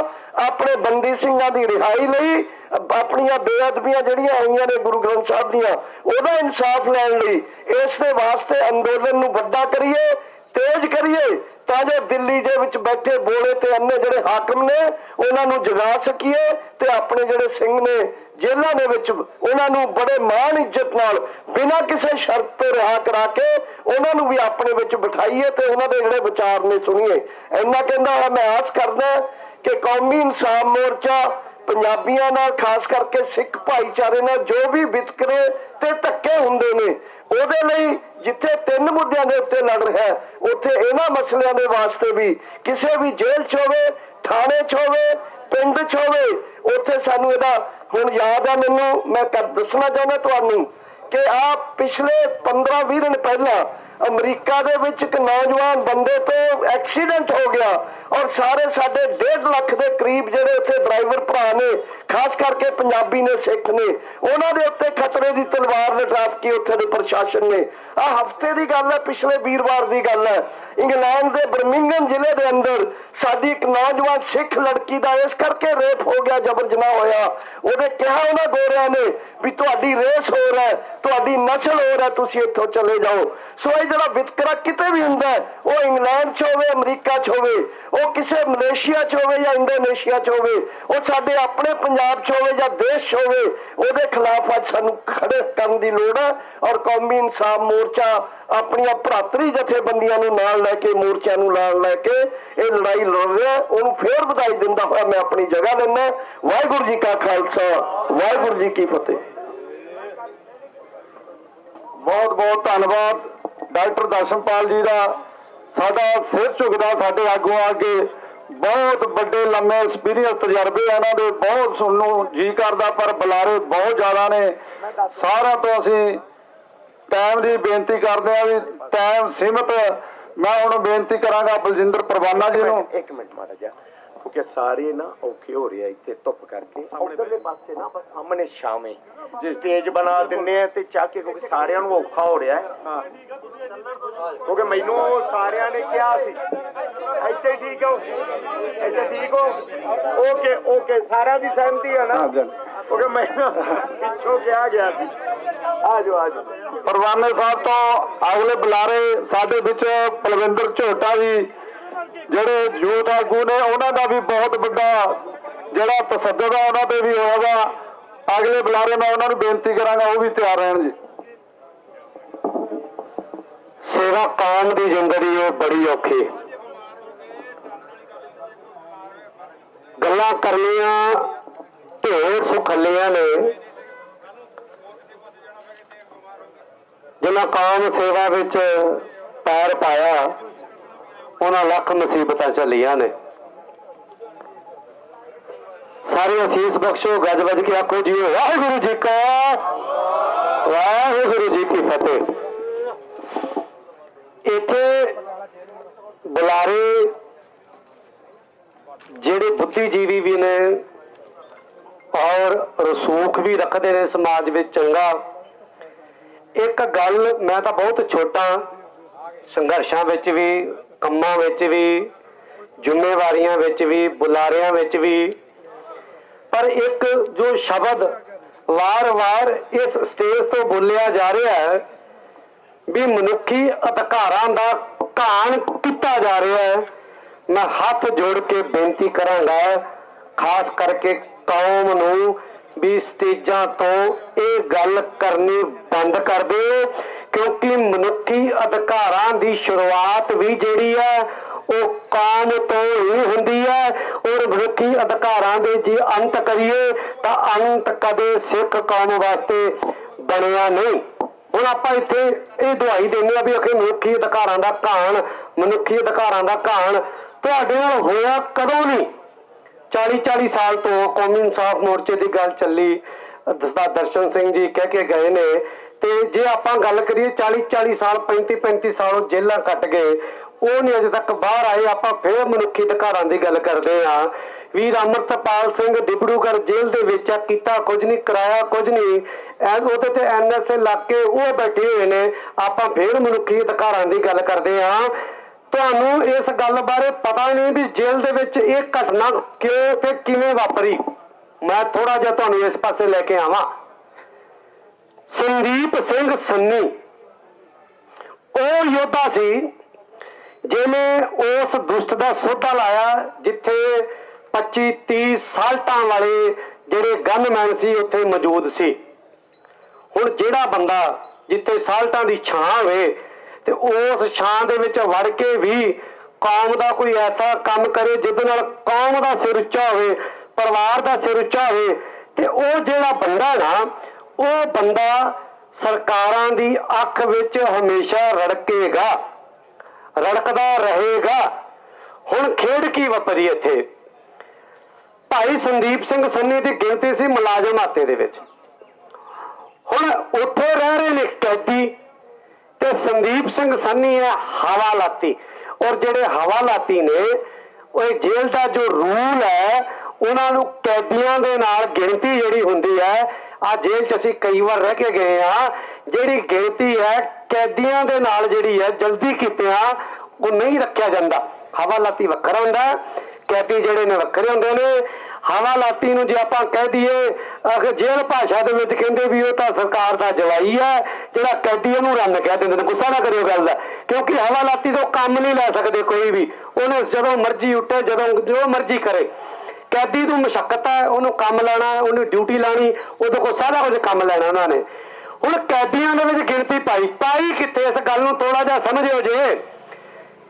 ਆਪਣੇ ਬੰਦੀ ਸਿੰਘਾਂ ਦੀ ਰਿਹਾਈ ਲਈ, ਆਪਣੀਆਂ ਬੇਅਦਬੀਆਂ ਜਿਹੜੀਆਂ ਹੋਈਆਂ ਨੇ ਗੁਰੂ ਗ੍ਰੰਥ ਸਾਹਿਬ ਦੀਆਂ, ਉਹਦਾ ਇਨਸਾਫ ਲੈਣ ਲਈ ਇਸ ਦੇ ਵਾਸਤੇ ਅੰਦੋਲਨ ਨੂੰ ਵੱਡਾ ਕਰੀਏ, ਤੇਜ਼ ਕਰੀਏ, ਤਾਂ ਜੋ ਦਿੱਲੀ ਦੇ ਵਿੱਚ ਬੈਠੇ ਬੋਲੇ ਤੇ ਅੰਨੇ ਜਿਹੜੇ ਹਾਕਮ ਨੇ ਉਹਨਾਂ ਨੂੰ ਜਗਾ ਸਕੀਏ ਤੇ ਆਪਣੇ ਜਿਹੜੇ ਸਿੰਘ ਨੇ ਜੇਲ੍ਹਾਂ ਦੇ ਵਿੱਚ ਉਹਨਾਂ ਨੂੰ ਬੜੇ ਮਾਣ ਇੱਜ਼ਤ ਨਾਲ ਬਿਨਾਂ ਕਿਸੇ ਸ਼ਰਤ ਤੋਂ ਰਿਹਾ ਕਰਾ ਕੇ ਉਹਨਾਂ ਨੂੰ ਵੀ ਆਪਣੇ ਵਿੱਚ ਬਿਠਾਈਏ ਤੇ ਉਹਨਾਂ ਦੇ ਜਿਹੜੇ ਵਿਚਾਰ ਨੇ ਸੁਣੀਏ। ਇੰਨਾ ਕਹਿੰਦਾ ਹੋਇਆ ਮੈਂ ਆਸ ਕਰਦਾ ਕਿ ਕੌਮੀ ਇਨਸਾਫ ਮੋਰਚਾ ਪੰਜਾਬੀਆਂ ਨਾਲ, ਖਾਸ ਕਰਕੇ ਸਿੱਖ ਭਾਈਚਾਰੇ ਨਾਲ ਜੋ ਵੀ ਵਿਤਕਰੇ ਤੇ ਧੱਕੇ ਹੁੰਦੇ ਨੇ, ਉਹਦੇ ਲਈ ਜਿੱਥੇ 3 ਮੁੱਦਿਆਂ ਦੇ ਉੱਤੇ ਲੜ ਰਿਹਾ ਉੱਥੇ ਇਹਨਾਂ ਮਸਲਿਆਂ ਦੇ ਵਾਸਤੇ ਵੀ ਕਿਸੇ ਵੀ ਜੇਲ੍ਹ 'ਚ ਹੋਵੇ, ਥਾਣੇ 'ਚ ਹੋਵੇ, ਪਿੰਡ 'ਚ ਹੋਵੇ, ਉੱਥੇ ਸਾਨੂੰ ਇਹਦਾ ਹੁਣ ਯਾਦ ਹੈ ਮੈਨੂੰ, ਮੈਂ ਦੱਸਣਾ ਚਾਹੁੰਦਾ ਤੁਹਾਨੂੰ ਕਿ ਪਿਛਲੇ 15-20 ਦਿਨ ਪਹਿਲਾਂ ਅਮਰੀਕਾ ਦੇ ਵਿੱਚ ਇੱਕ ਨੌਜਵਾਨ ਬੰਦੇ ਤੋਂ ਐਕਸੀਡੈਂਟ ਹੋ ਗਿਆ ਔਰ ਸਾਰੇ ਸਾਡੇ 1.5 ਲੱਖ ਦੇ ਕਰੀਬ ਜਿਹੜੇ ਉੱਥੇ ਡਰਾਈਵਰ ਭਰਾ ਨੇ, ਖਾਸ ਕਰਕੇ ਪੰਜਾਬੀ ਨੇ, ਸਿੱਖ ਨੇ, ਉਹਨਾਂ ਦੇ ਉੱਤੇ ਖਤਰੇ ਦੀ ਤਲਵਾਰ ਲਟਾ ਕੇ ਉੱਥੇ ਦੇ ਪ੍ਰਸ਼ਾਸਨ ਨੇ, ਹਫ਼ਤੇ ਦੀ ਗੱਲ ਹੈ, ਪਿਛਲੇ ਵੀਰਵਾਰ ਦੀ ਗੱਲ ਹੈ, ਇੰਗਲੈਂਡ ਦੇ ਬਰਮਿੰਘਮ ਜ਼ਿਲ੍ਹੇ ਦੇ ਅੰਦਰ ਸਾਡੀ ਇੱਕ ਨੌਜਵਾਨ ਸਿੱਖ ਲੜਕੀ ਦਾ ਇਸ ਕਰਕੇ ਰੇਪ ਹੋ ਗਿਆ, ਜਬਰ ਜਨਾਹ ਹੋਇਆ। ਉਹਨੇ ਕਿਹਾ ਉਹਨਾਂ ਗੋਰਿਆਂ ਨੇ ਵੀ ਤੁਹਾਡੀ ਰੇਸ ਹੋਰ ਹੈ, ਤੁਹਾਡੀ ਨਸਲ ਹੋਰ ਹੈ, ਤੁਸੀਂ ਇੱਥੋਂ ਚਲੇ ਜਾਓ। ਸੋ ਇਹ ਜਿਹੜਾ ਵਿਤਕਰਾ ਕਿਤੇ ਵੀ ਹੁੰਦਾ, ਉਹ ਇੰਗਲੈਂਡ 'ਚ ਹੋਵੇ, ਅਮਰੀਕਾ 'ਚ ਹੋਵੇ, ਉਹ ਕਿਸੇ ਮਲੇਸ਼ੀਆ 'ਚ ਹੋਵੇ ਜਾਂ ਇੰਡੋਨੇਸ਼ੀਆ 'ਚ ਹੋਵੇ, ਉਹ ਸਾਡੇ ਆਪਣੇ ਪੰਜਾਬ 'ਚ ਹੋਵੇ ਜਾਂ ਦੇਸ਼ 'ਚ ਹੋਵੇ, ਉਹਦੇ ਖਿਲਾਫ ਅੱਜ ਸਾਨੂੰ ਖੜੇ ਕਰਨ ਦੀ ਲੋੜ ਹੈ। ਔਰ ਕੌਮੀ ਇਨਸਾਫ ਮੋਰਚਾ ਆਪਣੀਆਂ ਭਰਾਤਰੀ ਜਥੇਬੰਦੀਆਂ ਨੂੰ ਨਾਲ ਲੈ ਕੇ, ਮੋਰਚਿਆਂ ਨੂੰ ਨਾਲ ਲੈ ਕੇ ਇਹ ਲੜਾਈ ਲੜ ਰਿਹਾ। ਉਹਨੂੰ ਫੇਰ ਵਧਾਈ ਦਿੰਦਾ ਹੋਇਆ ਮੈਂ ਆਪਣੀ ਜਗ੍ਹਾ ਲੈਣਾ। ਵਾਹਿਗੁਰੂ ਜੀ ਕਾ ਖਾਲਸਾ, ਵਾਹਿਗੁਰੂ ਜੀ ਕੀ ਫਤਿਹ। ਬਹੁਤ ਬਹੁਤ ਧੰਨਵਾਦ ਡਾਕਟਰ ਦਰਸ਼ਨਪਾਲ ਜੀ ਦਾ। ਸਾਡਾ ਸਿਰ ਝੁਕਦਾ ਸਾਡੇ ਆਗੂਆਂ ਅੱਗੇ। ਬਹੁਤ ਵੱਡੇ ਲੰਮੇ ਐਕਸਪੀਰੀਅੰਸ ਤਜਰਬੇ ਇਹਨਾਂ ਦੇ, ਬਹੁਤ ਸੁਣਨ ਨੂੰ ਜੀ ਕਰਦਾ, ਪਰ ਬੁਲਾਰੇ ਬਹੁਤ ਜ਼ਿਆਦਾ ਨੇ। ਸਾਰਿਆਂ ਤੋਂ ਅਸੀਂ ਟਾਈਮ ਦੀ ਬੇਨਤੀ ਕਰਦੇ ਹਾਂ ਵੀ ਟਾਈਮ ਸੀਮਤ। ਮੈਂ ਹੁਣ ਬੇਨਤੀ ਕਰਾਂਗਾ ਬਲਜਿੰਦਰ ਪਰਵਾਨਾ ਜੀ ਨੂੰ। ਇੱਕ ਮਿੰਟ ਮਾੜਾ ਜਿਹਾ, ਕਿਉਂਕਿ ਸਾਰੇ ਨਾ ਔਖੇ ਹੋ ਰਹੇ ਆ ਇੱਥੇ ਧੁੱਪ ਕਰਕੇ। ਉਧਰਲੇ ਪਾਸੇ ਨਾ ਬਸ ਸਾਹਮਣੇ ਛਾਵੇਂ ਜੇ ਸਟੇਜ ਬਣਾ ਦਿੰਨੇ ਆ ਤੇ ਚੱਕ ਕੇ, ਕਿਉਂਕਿ ਸਾਰਿਆਂ ਨੂੰ ਔਖਾ ਹੋ ਰਿਹਾ ਹੈ। ਕਿਉਂਕਿ ਮੈਨੂੰ ਸਾਰਿਆਂ ਨੇ ਕਿਹਾ ਸੀ ਇੱਥੇ ਠੀਕ ਹੋ, ਇੱਥੇ ਠੀਕ ਹੋ, ਓਕੇ ਓਕੇ, ਸਾਰਿਆਂ ਦੀ ਸਹਿਮਤੀ ਹੈ ਨਾ, ਕਿਉਂਕਿ ਮੈਨੂੰ ਪਿੱਛੋਂ ਕਿਹਾ ਗਿਆ ਸੀ। ਆ ਜਾਓ ਆ ਜਾਓ। ਪਰਵਾਨੇ ਸਾਹਿਬ ਤੋਂ ਅਗਲੇ ਬੁਲਾਰੇ ਸਾਡੇ ਵਿੱਚ ਬਲਵਿੰਦਰ ਝੋਟਾ ਜੀ ਜਿਹੜੇ ਯੂਥ ਆਗੂ ਨੇ, ਉਹਨਾਂ ਦਾ ਵੀ ਬਹੁਤ ਵੱਡਾ ਜਿਹੜਾ ਤਸੱਦਦ ਆ ਉਹਨਾਂ ਤੇ ਵੀ ਹੋਏਗਾ। ਅਗਲੇ ਬੁਲਾਰੇ ਮੈਂ ਉਹਨਾਂ ਨੂੰ ਬੇਨਤੀ ਕਰਾਂਗਾ ਉਹ ਵੀ ਤਿਆਰ ਰਹਿਣ ਜੀ। ਸੇਵਾ ਕੌਮ ਦੀ ਜ਼ਿੰਦਗੀ ਉਹ ਬੜੀ ਔਖੀ, ਗੱਲਾਂ ਕਰਨੀਆਂ ਢੇਰ ਸੁਖੱਲੀਆਂ ਨੇ। ਜਿਨ੍ਹਾਂ ਕੌਮ ਸੇਵਾ ਵਿੱਚ ਪੈਰ ਪਾਇਆ ਉਹਨਾਂ ਲੱਖ ਮੁਸੀਬਤਾਂ ਝੱਲੀਆਂ ਨੇ। ਸਾਰੇ ਅਸੀਸ ਬਖਸ਼ੋ, ਗੱਜ ਵੱਜ ਕੇ ਆਖੋ ਜੀ ਵਾਹਿਗੁਰੂ ਜੀ ਕਾ, ਵਾਹਿਗੁਰੂ ਜੀ ਕੀ ਫਤਿਹ। ਇੱਥੇ ਬੁਲਾਰੇ ਜਿਹੜੇ ਬੁੱਧੀਜੀਵੀ ਵੀ ਨੇ ਔਰ ਰਸੂਖ ਵੀ ਰੱਖਦੇ ਨੇ ਸਮਾਜ ਵਿੱਚ ਚੰਗਾ। ਇੱਕ ਗੱਲ, ਮੈਂ ਤਾਂ ਬਹੁਤ ਛੋਟਾ, ਸੰਘਰਸ਼ਾਂ ਵਿੱਚ ਵੀ, ਕੰਮਾਂ ਵਿੱਚ ਵੀ, ਜ਼ਿੰਮੇਵਾਰੀਆਂ ਵਿੱਚ ਵੀ, ਬੁਲਾਰਿਆਂ ਵਿੱਚ ਵੀ, ਪਰ ਇੱਕ ਜੋ ਸ਼ਬਦ ਵਾਰ-ਵਾਰ ਇਸ ਸਟੇਜ ਤੋਂ ਬੋਲਿਆ ਜਾ ਰਿਹਾ ਹੈ ਵੀ ਮਨੁੱਖੀ ਅਧਿਕਾਰਾਂ ਦਾ ਘਾਣ ਕੀਤਾ ਜਾ ਰਿਹਾ ਹੈ, ਮੈਂ ਹੱਥ ਜੋੜ ਕੇ ਬੇਨਤੀ ਕਰਾਂਗਾ ਖਾਸ ਕਰਕੇ ਕੌਮ ਨੂੰ ਵੀ ਸਟੇਜਾਂ ਤੋਂ ਇਹ ਗੱਲ ਕਰਨੀ ਬੰਦ ਕਰ ਦਿਓ, ਕਿਉਂਕਿ ਮਨੁੱਖੀ ਅਧਿਕਾਰਾਂ ਦੀ ਸ਼ੁਰੂਆਤ ਵੀ ਜਿਹੜੀ ਹੈ ਉਹ ਕੌਮ ਤੋਂ ਹੀ ਹੁੰਦੀ ਹੈ। ਔਰ ਮਨੁੱਖੀ ਅਧਿਕਾਰਾਂ ਦੇ ਜੇ ਅੰਤ ਕਰੀਏ ਤਾਂ ਅੰਤ ਕਦੇ ਸਿੱਖ ਕੌਮ ਵਾਸਤੇ ਬਣਿਆ ਨਹੀਂ। ਹੁਣ ਆਪਾਂ ਇੱਥੇ ਇਹ ਦੁਹਾਈ ਦਿੰਦੇ ਆ ਵੀ ਅਖੇ ਮਨੁੱਖੀ ਅਧਿਕਾਰਾਂ ਦਾ ਘਾਣ, ਮਨੁੱਖੀ ਅਧਿਕਾਰਾਂ ਦਾ ਘਾਣ ਤੁਹਾਡੇ ਨਾਲ ਹੋਇਆ ਕਦੋਂ ਨਹੀਂ। 40 ਸਾਲ ਤੋਂ ਕੌਮੀ ਇਨਸਾਫ ਮੋਰਚੇ ਦੀ ਗੱਲ ਚੱਲੀ, ਦਰਸ਼ਨ ਸਿੰਘ ਜੀ ਕਹਿ ਕੇ ਗਏ ਨੇ, ਤੇ ਜੇ ਆਪਾਂ ਗੱਲ ਕਰੀਏ 40 ਸਾਲ 35 ਸਾਲ ਉਹ ਜੇਲ੍ਹਾਂ ਕੱਟ ਗਏ, ਉਹ ਨਹੀਂ ਅਜੇ ਤੱਕ ਬਾਹਰ ਆਏ। ਆਪਾਂ ਫਿਰ ਮਨੁੱਖੀ ਅਧਿਕਾਰਾਂ ਦੀ ਗੱਲ ਕਰਦੇ ਹਾਂ। ਵੀਰ ਅੰਮ੍ਰਿਤਪਾਲ ਸਿੰਘ ਡਿਬੜੂਗੜ੍ਹ ਜੇਲ੍ਹ ਦੇ ਵਿੱਚ ਕੀਤਾ ਕੁਝ ਨਹੀਂ, ਕਰਾਇਆ ਕੁਝ ਨਹੀਂ, ਉਹਦੇ ਤੇ NSA ਲੱਗ ਕੇ ਉਹ ਬੈਠੇ ਹੋਏ ਨੇ। ਆਪਾਂ ਫਿਰ ਮਨੁੱਖੀ ਅਧਿਕਾਰਾਂ ਦੀ ਗੱਲ ਕਰਦੇ ਹਾਂ। ਤੁਹਾਨੂੰ ਇਸ ਗੱਲ ਬਾਰੇ ਪਤਾ ਨਹੀਂ ਵੀ ਜੇਲ੍ਹ ਦੇ ਵਿੱਚ ਇਹ ਘਟਨਾ ਕਿਉਂ ਤੇ ਕਿਵੇਂ ਵਾਪਰੀ। ਮੈਂ ਥੋੜਾ ਜਿਹਾ ਤੁਹਾਨੂੰ ਇਸ ਪਾਸੇ ਲੈ ਕੇ ਆਵਾਂ। ਸੰਦੀਪ ਸਿੰਘ ਸੰਨੀ ਉਹ ਯੋਧਾ ਸੀ ਜਿਹਨੇ ਉਸ ਦੁਸ਼ਟ ਦਾ ਸੋਧਾ ਲਾਇਆ ਜਿੱਥੇ 25-30 ਸਾਲਟਾਂ ਵਾਲੇ ਜਿਹੜੇ ਗਨਮੈਨ ਸੀ ਉੱਥੇ ਮੌਜੂਦ ਸੀ। ਹੁਣ ਜਿਹੜਾ ਬੰਦਾ ਜਿੱਥੇ ਸਾਲਟਾਂ ਦੀ ਛਾਂ ਹੋਵੇ ਤੇ ਉਸ ਛਾਂ ਦੇ ਵਿੱਚ ਵੜ ਕੇ ਵੀ ਕੌਮ ਦਾ ਕੋਈ ਐਸਾ ਕੰਮ ਕਰੇ ਜਿਹਦੇ ਨਾਲ ਕੌਮ ਦਾ ਸਿਰ ਉੱਚਾ ਹੋਵੇ, ਪਰਿਵਾਰ ਦਾ ਸਿਰ ਉੱਚਾ ਹੋਵੇ, ਤੇ ਉਹ ਜਿਹੜਾ ਬੰਦਾ ਨਾ, ਉਹ ਬੰਦਾ ਸਰਕਾਰਾਂ ਦੀ ਅੱਖ ਵਿੱਚ ਹਮੇਸ਼ਾ ਰੜਕੇਗਾ, ਰੜਕਦਾ ਰਹੇਗਾ। ਹੁਣ ਖੇਡ ਕੀ ਵਾਪਰੀ ਇੱਥੇ? ਭਾਈ ਸੰਦੀਪ ਸਿੰਘ ਸੰਨੀ ਦੀ ਗਿਣਤੀ ਸੀ ਮੁਲਾਜ਼ਮ ਆਤੇ ਦੇ ਵਿੱਚ। ਹੁਣ ਉੱਥੇ ਰਹਿ ਰਹੇ ਨੇ ਕੈਦੀ, ਤੇ ਸੰਦੀਪ ਸਿੰਘ ਸੰਨੀ ਹੈ ਹਵਾਲਾਤੀ। ਔਰ ਜਿਹੜੇ ਹਵਾਲਾਤੀ ਨੇ ਉਹ ਜੇਲ੍ਹ ਦਾ ਜੋ ਰੂਲ ਹੈ, ਉਹਨਾਂ ਨੂੰ ਕੈਦੀਆਂ ਦੇ ਨਾਲ ਗਿਣਤੀ ਜਿਹੜੀ ਹੁੰਦੀ ਹੈ, ਆ ਜੇਲ੍ਹ 'ਚ ਅਸੀਂ ਕਈ ਵਾਰ ਰਹਿ ਕੇ ਗਏ ਆ, ਜਿਹੜੀ ਗਿਣਤੀ ਹੈ ਕੈਦੀਆਂ ਦੇ ਨਾਲ ਜਿਹੜੀ ਹੈ ਜਲਦੀ ਕੀਤਿਆਂ ਉਹ ਨਹੀਂ ਰੱਖਿਆ ਜਾਂਦਾ। ਹਵਾਲਾਤੀ ਵੱਖਰਾ ਹੁੰਦਾ, ਕੈਦੀ ਜਿਹੜੇ ਨੇ ਵੱਖਰੇ ਹੁੰਦੇ ਨੇ। ਹਵਾਲਾਤੀ ਨੂੰ ਜੇ ਆਪਾਂ ਕਹਿ ਦਈਏ ਜੇਲ੍ਹ ਭਾਸ਼ਾ ਦੇ ਵਿੱਚ ਕਹਿੰਦੇ ਵੀ ਉਹ ਤਾਂ ਸਰਕਾਰ ਦਾ ਜਵਾਈ ਹੈ, ਜਿਹੜਾ ਕੈਦੀ ਉਹਨੂੰ ਰੰਨ ਕਹਿ ਦਿੰਦੇ ਨੇ। ਗੁੱਸਾ ਨਾ ਕਰਿਓ ਗੱਲ ਦਾ, ਕਿਉਂਕਿ ਹਵਾਲਾਤੀ ਤੋਂ ਕੰਮ ਨਹੀਂ ਲੈ ਸਕਦੇ ਕੋਈ ਵੀ, ਉਹਨੇ ਜਦੋਂ ਮਰਜ਼ੀ ਉੱਠੇ, ਜਦੋਂ ਜੋ ਮਰਜ਼ੀ ਕਰੇ। ਕੈਦੀ ਨੂੰ ਮੁਸ਼ੱਕਤ ਹੈ, ਉਹਨੂੰ ਕੰਮ ਲੈਣਾ, ਉਹਨੂੰ ਡਿਊਟੀ ਲਾਣੀ, ਉਹਦੇ ਕੋਲ ਸਾਰਾ ਕੁਝ ਕੰਮ ਲੈਣਾ ਉਹਨਾਂ ਨੇ। ਹੁਣ ਕੈਦੀਆਂ ਦੇ ਵਿੱਚ ਗਿਣਤੀ ਪਾਈ ਕਿੱਥੇ? ਇਸ ਗੱਲ ਨੂੰ ਥੋੜਾ ਜਿਹਾ ਸਮਝਿਓ ਜੇ,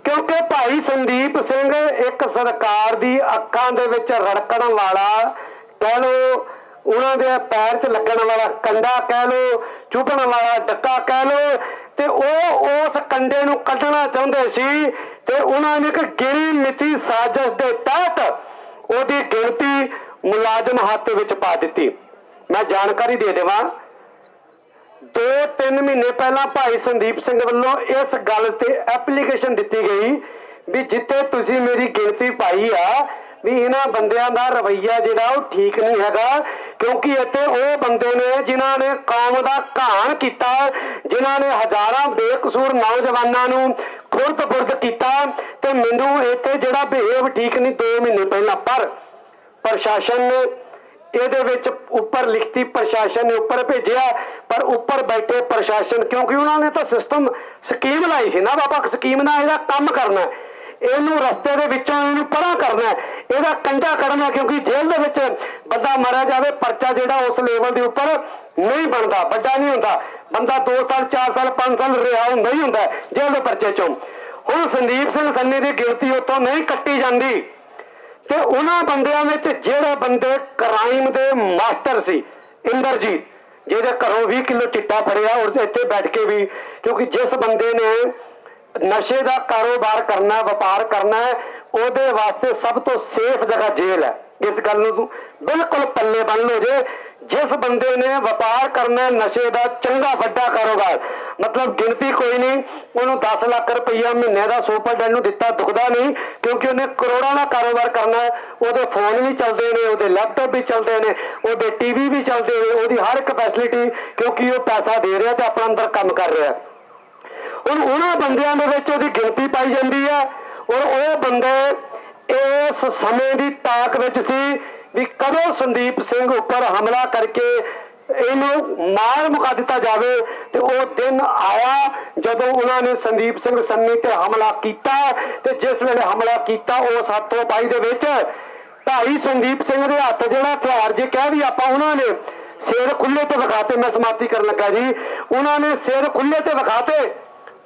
ਕਿਉਂਕਿ ਭਾਈ ਸੰਦੀਪ ਸਿੰਘ ਇੱਕ ਸਰਕਾਰ ਦੀ ਅੱਖਾਂ ਦੇ ਵਿੱਚ ਰੜਕਣ ਵਾਲਾ ਕਹਿ ਲੋ, ਉਹਨਾਂ ਦੇ ਪੈਰ 'ਚ ਲੱਗਣ ਵਾਲਾ ਕੰਡਾ ਕਹਿ ਲੋ, ਚੁਭਣ ਵਾਲਾ ਡੱਕਾ ਕਹਿ ਲੋ, ਤੇ ਉਹ ਉਸ ਕੰਡੇ ਨੂੰ ਕੱਢਣਾ ਚਾਹੁੰਦੇ ਸੀ। ਤੇ ਉਹਨਾਂ ਨੇ ਇੱਕ ਗਿਣੀ ਮਿੱਥੀ ਸਾਜ਼ਿਸ਼ ਦੇ ਤਹਿਤ ਉਹਦੀ ਗਿਣਤੀ ਮੁਲਾਜ਼ਮ ਹੱਥ ਵਿੱਚ ਪਾ ਦਿੱਤੀ। ਮੈਂ ਜਾਣਕਾਰੀ ਦੇ ਦੇਵਾਂ, 2-3 ਮਹੀਨੇ ਪਹਿਲਾਂ ਭਾਈ ਸੰਦੀਪ ਸਿੰਘ ਵੱਲੋਂ ਇਸ ਗੱਲ ਤੇ ਐਪਲੀਕੇਸ਼ਨ ਦਿੱਤੀ ਗਈ ਵੀ ਜਿੱਥੇ ਤੁਸੀਂ ਮੇਰੀ ਗਿਣਤੀ ਪਾਈ ਆ ਵੀ ਇਹਨਾਂ ਬੰਦਿਆਂ ਦਾ ਰਵੱਈਆ ਜਿਹੜਾ ਉਹ ਠੀਕ ਨਹੀਂ ਹੈਗਾ, ਕਿਉਂਕਿ ਇੱਥੇ ਉਹ ਬੰਦੇ ਨੇ ਜਿਨ੍ਹਾਂ ਨੇ ਕੌਮ ਦਾ ਘਾਣ ਕੀਤਾ, ਜਿਨ੍ਹਾਂ ਨੇ ਹਜ਼ਾਰਾਂ ਬੇਕਸੂਰ ਨੌਜਵਾਨਾਂ ਨੂੰ ਖੁਰਦ-ਬੁਰਦ ਕੀਤਾ, ਤੇ ਮੈਨੂੰ ਇੱਥੇ ਜਿਹੜਾ ਬਿਹੇਵ ਠੀਕ ਨਹੀਂ 2 ਮਹੀਨੇ ਪਹਿਲਾਂ। ਪਰ ਪ੍ਰਸ਼ਾਸਨ ਨੇ ਇਹਦੇ ਵਿੱਚ ਉੱਪਰ ਲਿਖਤੀ, ਪ੍ਰਸ਼ਾਸਨ ਨੇ ਉੱਪਰ ਭੇਜਿਆ, ਪਰ ਉੱਪਰ ਬੈਠੇ ਪ੍ਰਸ਼ਾਸਨ, ਕਿਉਂਕਿ ਉਹਨਾਂ ਨੇ ਤਾਂ ਸਿਸਟਮ ਸਕੀਮ ਲਾਈ ਸੀ ਨਾ, ਬਾਬਾ ਸਕੀਮ ਨਾਲ ਇਹਦਾ ਕੰਮ ਕਰਨਾ, ਇਹਨੂੰ ਰਸਤੇ ਦੇ ਵਿੱਚੋਂ ਇਹਨੂੰ ਪਰਾਂ ਕਰਨਾ, ਇਹਦਾ ਕੰਡਾ ਕੱਢਣਾ, ਕਿਉਂਕਿ ਜੇਲ੍ਹ ਦੇ ਵਿੱਚ ਬੰਦਾ ਮਾਰਿਆ ਜਾਵੇ, ਪਰਚਾ ਜਿਹੜਾ ਉਸ ਲੈਵਲ ਦੇ ਉੱਪਰ ਨਹੀਂ ਬਣਦਾ, ਵੱਡਾ ਨਹੀਂ ਹੁੰਦਾ, ਬੰਦਾ 2 ਸਾਲ 4 ਸਾਲ 5 ਸਾਲ ਰਿਹਾ ਹੁੰਦਾ ਹੀ ਹੁੰਦਾ ਜੇਲ੍ਹ ਦੇ ਪਰਚੇ ਚੋਂ। ਹੁਣ ਸੰਦੀਪ ਸਿੰਘ ਸੰਨੀ ਦੀ ਗਿਣਤੀ ਉੱਥੋਂ ਨਹੀਂ ਕੱਟੀ ਜਾਂਦੀ, ਤੇ ਉਹਨਾਂ ਬੰਦਿਆਂ ਵਿੱਚ ਜਿਹੜੇ ਬੰਦੇ ਕ੍ਰਾਈਮ ਦੇ ਮਾਸਟਰ ਸੀ, ਇੰਦਰਜੀਤ ਜਿਹਦੇ ਘਰੋਂ 20 ਕਿਲੋ ਚਿੱਟਾ ਫੜਿਆ, ਔਰ ਇੱਥੇ ਬੈਠ ਕੇ ਵੀ, ਕਿਉਂਕਿ ਜਿਸ ਬੰਦੇ ਨੇ ਨਸ਼ੇ ਦਾ ਕਾਰੋਬਾਰ ਕਰਨਾ, ਵਪਾਰ ਕਰਨਾ ਹੈ, ਉਹਦੇ ਵਾਸਤੇ ਸਭ ਤੋਂ ਸੇਫ ਜਗ੍ਹਾ ਜੇਲ੍ਹ ਹੈ। ਇਸ ਗੱਲ ਨੂੰ ਬਿਲਕੁਲ ਪੱਲੇ ਬੰਨ ਲਓ ਜੇ, ਜਿਸ ਬੰਦੇ ਨੇ ਵਪਾਰ ਕਰਨਾ ਨਸ਼ੇ ਦਾ ਚੰਗਾ ਵੱਡਾ ਕਾਰੋਬਾਰ, ਮਤਲਬ ਗਿਣਤੀ ਕੋਈ ਨਹੀਂ। ਉਹਨੂੰ 10 ਲੱਖ ਰੁਪਈਆ ਮਹੀਨੇ ਦਾ ਸੁਪਰਡੈਂਟ ਨੂੰ ਦਿੱਤਾ ਦੁਖਦਾ ਨਹੀਂ, ਕਿਉਂਕਿ ਉਹਨੇ ਕਰੋੜਾਂ ਦਾ ਕਾਰੋਬਾਰ ਕਰਨਾ ਹੈ। ਉਹਦੇ ਫੋਨ ਵੀ ਚੱਲਦੇ ਨੇ, ਉਹਦੇ ਲੈਪਟਾਪ ਵੀ ਚੱਲਦੇ ਨੇ, ਉਹਦੇ ਟੀਵੀ ਵੀ ਚੱਲਦੇ ਨੇ, ਉਹਦੀ ਹਰ ਇੱਕ ਫੈਸਿਲਿਟੀ, ਕਿਉਂਕਿ ਉਹ ਪੈਸਾ ਦੇ ਰਿਹਾ ਤੇ ਆਪਣਾ ਅੰਦਰ ਕੰਮ ਕਰ ਰਿਹਾ। ਹੁਣ ਉਹਨਾਂ ਬੰਦਿਆਂ ਦੇ ਵਿੱਚ ਉਹਦੀ ਗਿਣਤੀ ਪਾਈ ਜਾਂਦੀ ਹੈ ਔਰ ਉਹ ਬੰਦੇ ਇਸ ਸਮੇਂ ਦੀ ਤਾਕ ਵਿੱਚ ਸੀ ਵੀ ਕਦੋਂ ਸੰਦੀਪ ਸਿੰਘ ਉੱਪਰ ਹਮਲਾ ਕਰਕੇ ਇਹਨੂੰ ਮਾਰ ਮੁਕਾ ਦਿੱਤਾ ਜਾਵੇ। ਤੇ ਉਹ ਦਿਨ ਆਇਆ ਜਦੋਂ ਉਹਨਾਂ ਨੇ ਸੰਦੀਪ ਸਿੰਘ ਸੰਨੀ ਤੇ ਹਮਲਾ ਕੀਤਾ ਤੇ ਜਿਸ ਵੇਲੇ ਹਮਲਾ ਕੀਤਾ ਉਹ 722 ਦੇ ਵਿੱਚ ਭਾਈ ਸੰਦੀਪ ਸਿੰਘ ਦੇ ਹੱਥ ਜਿਹੜਾ ਹਥਿਆਰ ਜੇ ਕਹਿ ਵੀ ਆਪਾਂ, ਉਹਨਾਂ ਨੇ ਸਿਰ ਖੁੱਲੇ ਤੇ ਵਿਖਾਤੇ। ਮੈਂ ਸਮਾਪਤੀ ਕਰਨ ਲੱਗਾ ਜੀ। ਉਹਨਾਂ ਨੇ ਸਿਰ ਖੁੱਲੇ ਤੇ ਵਿਖਾਤੇ,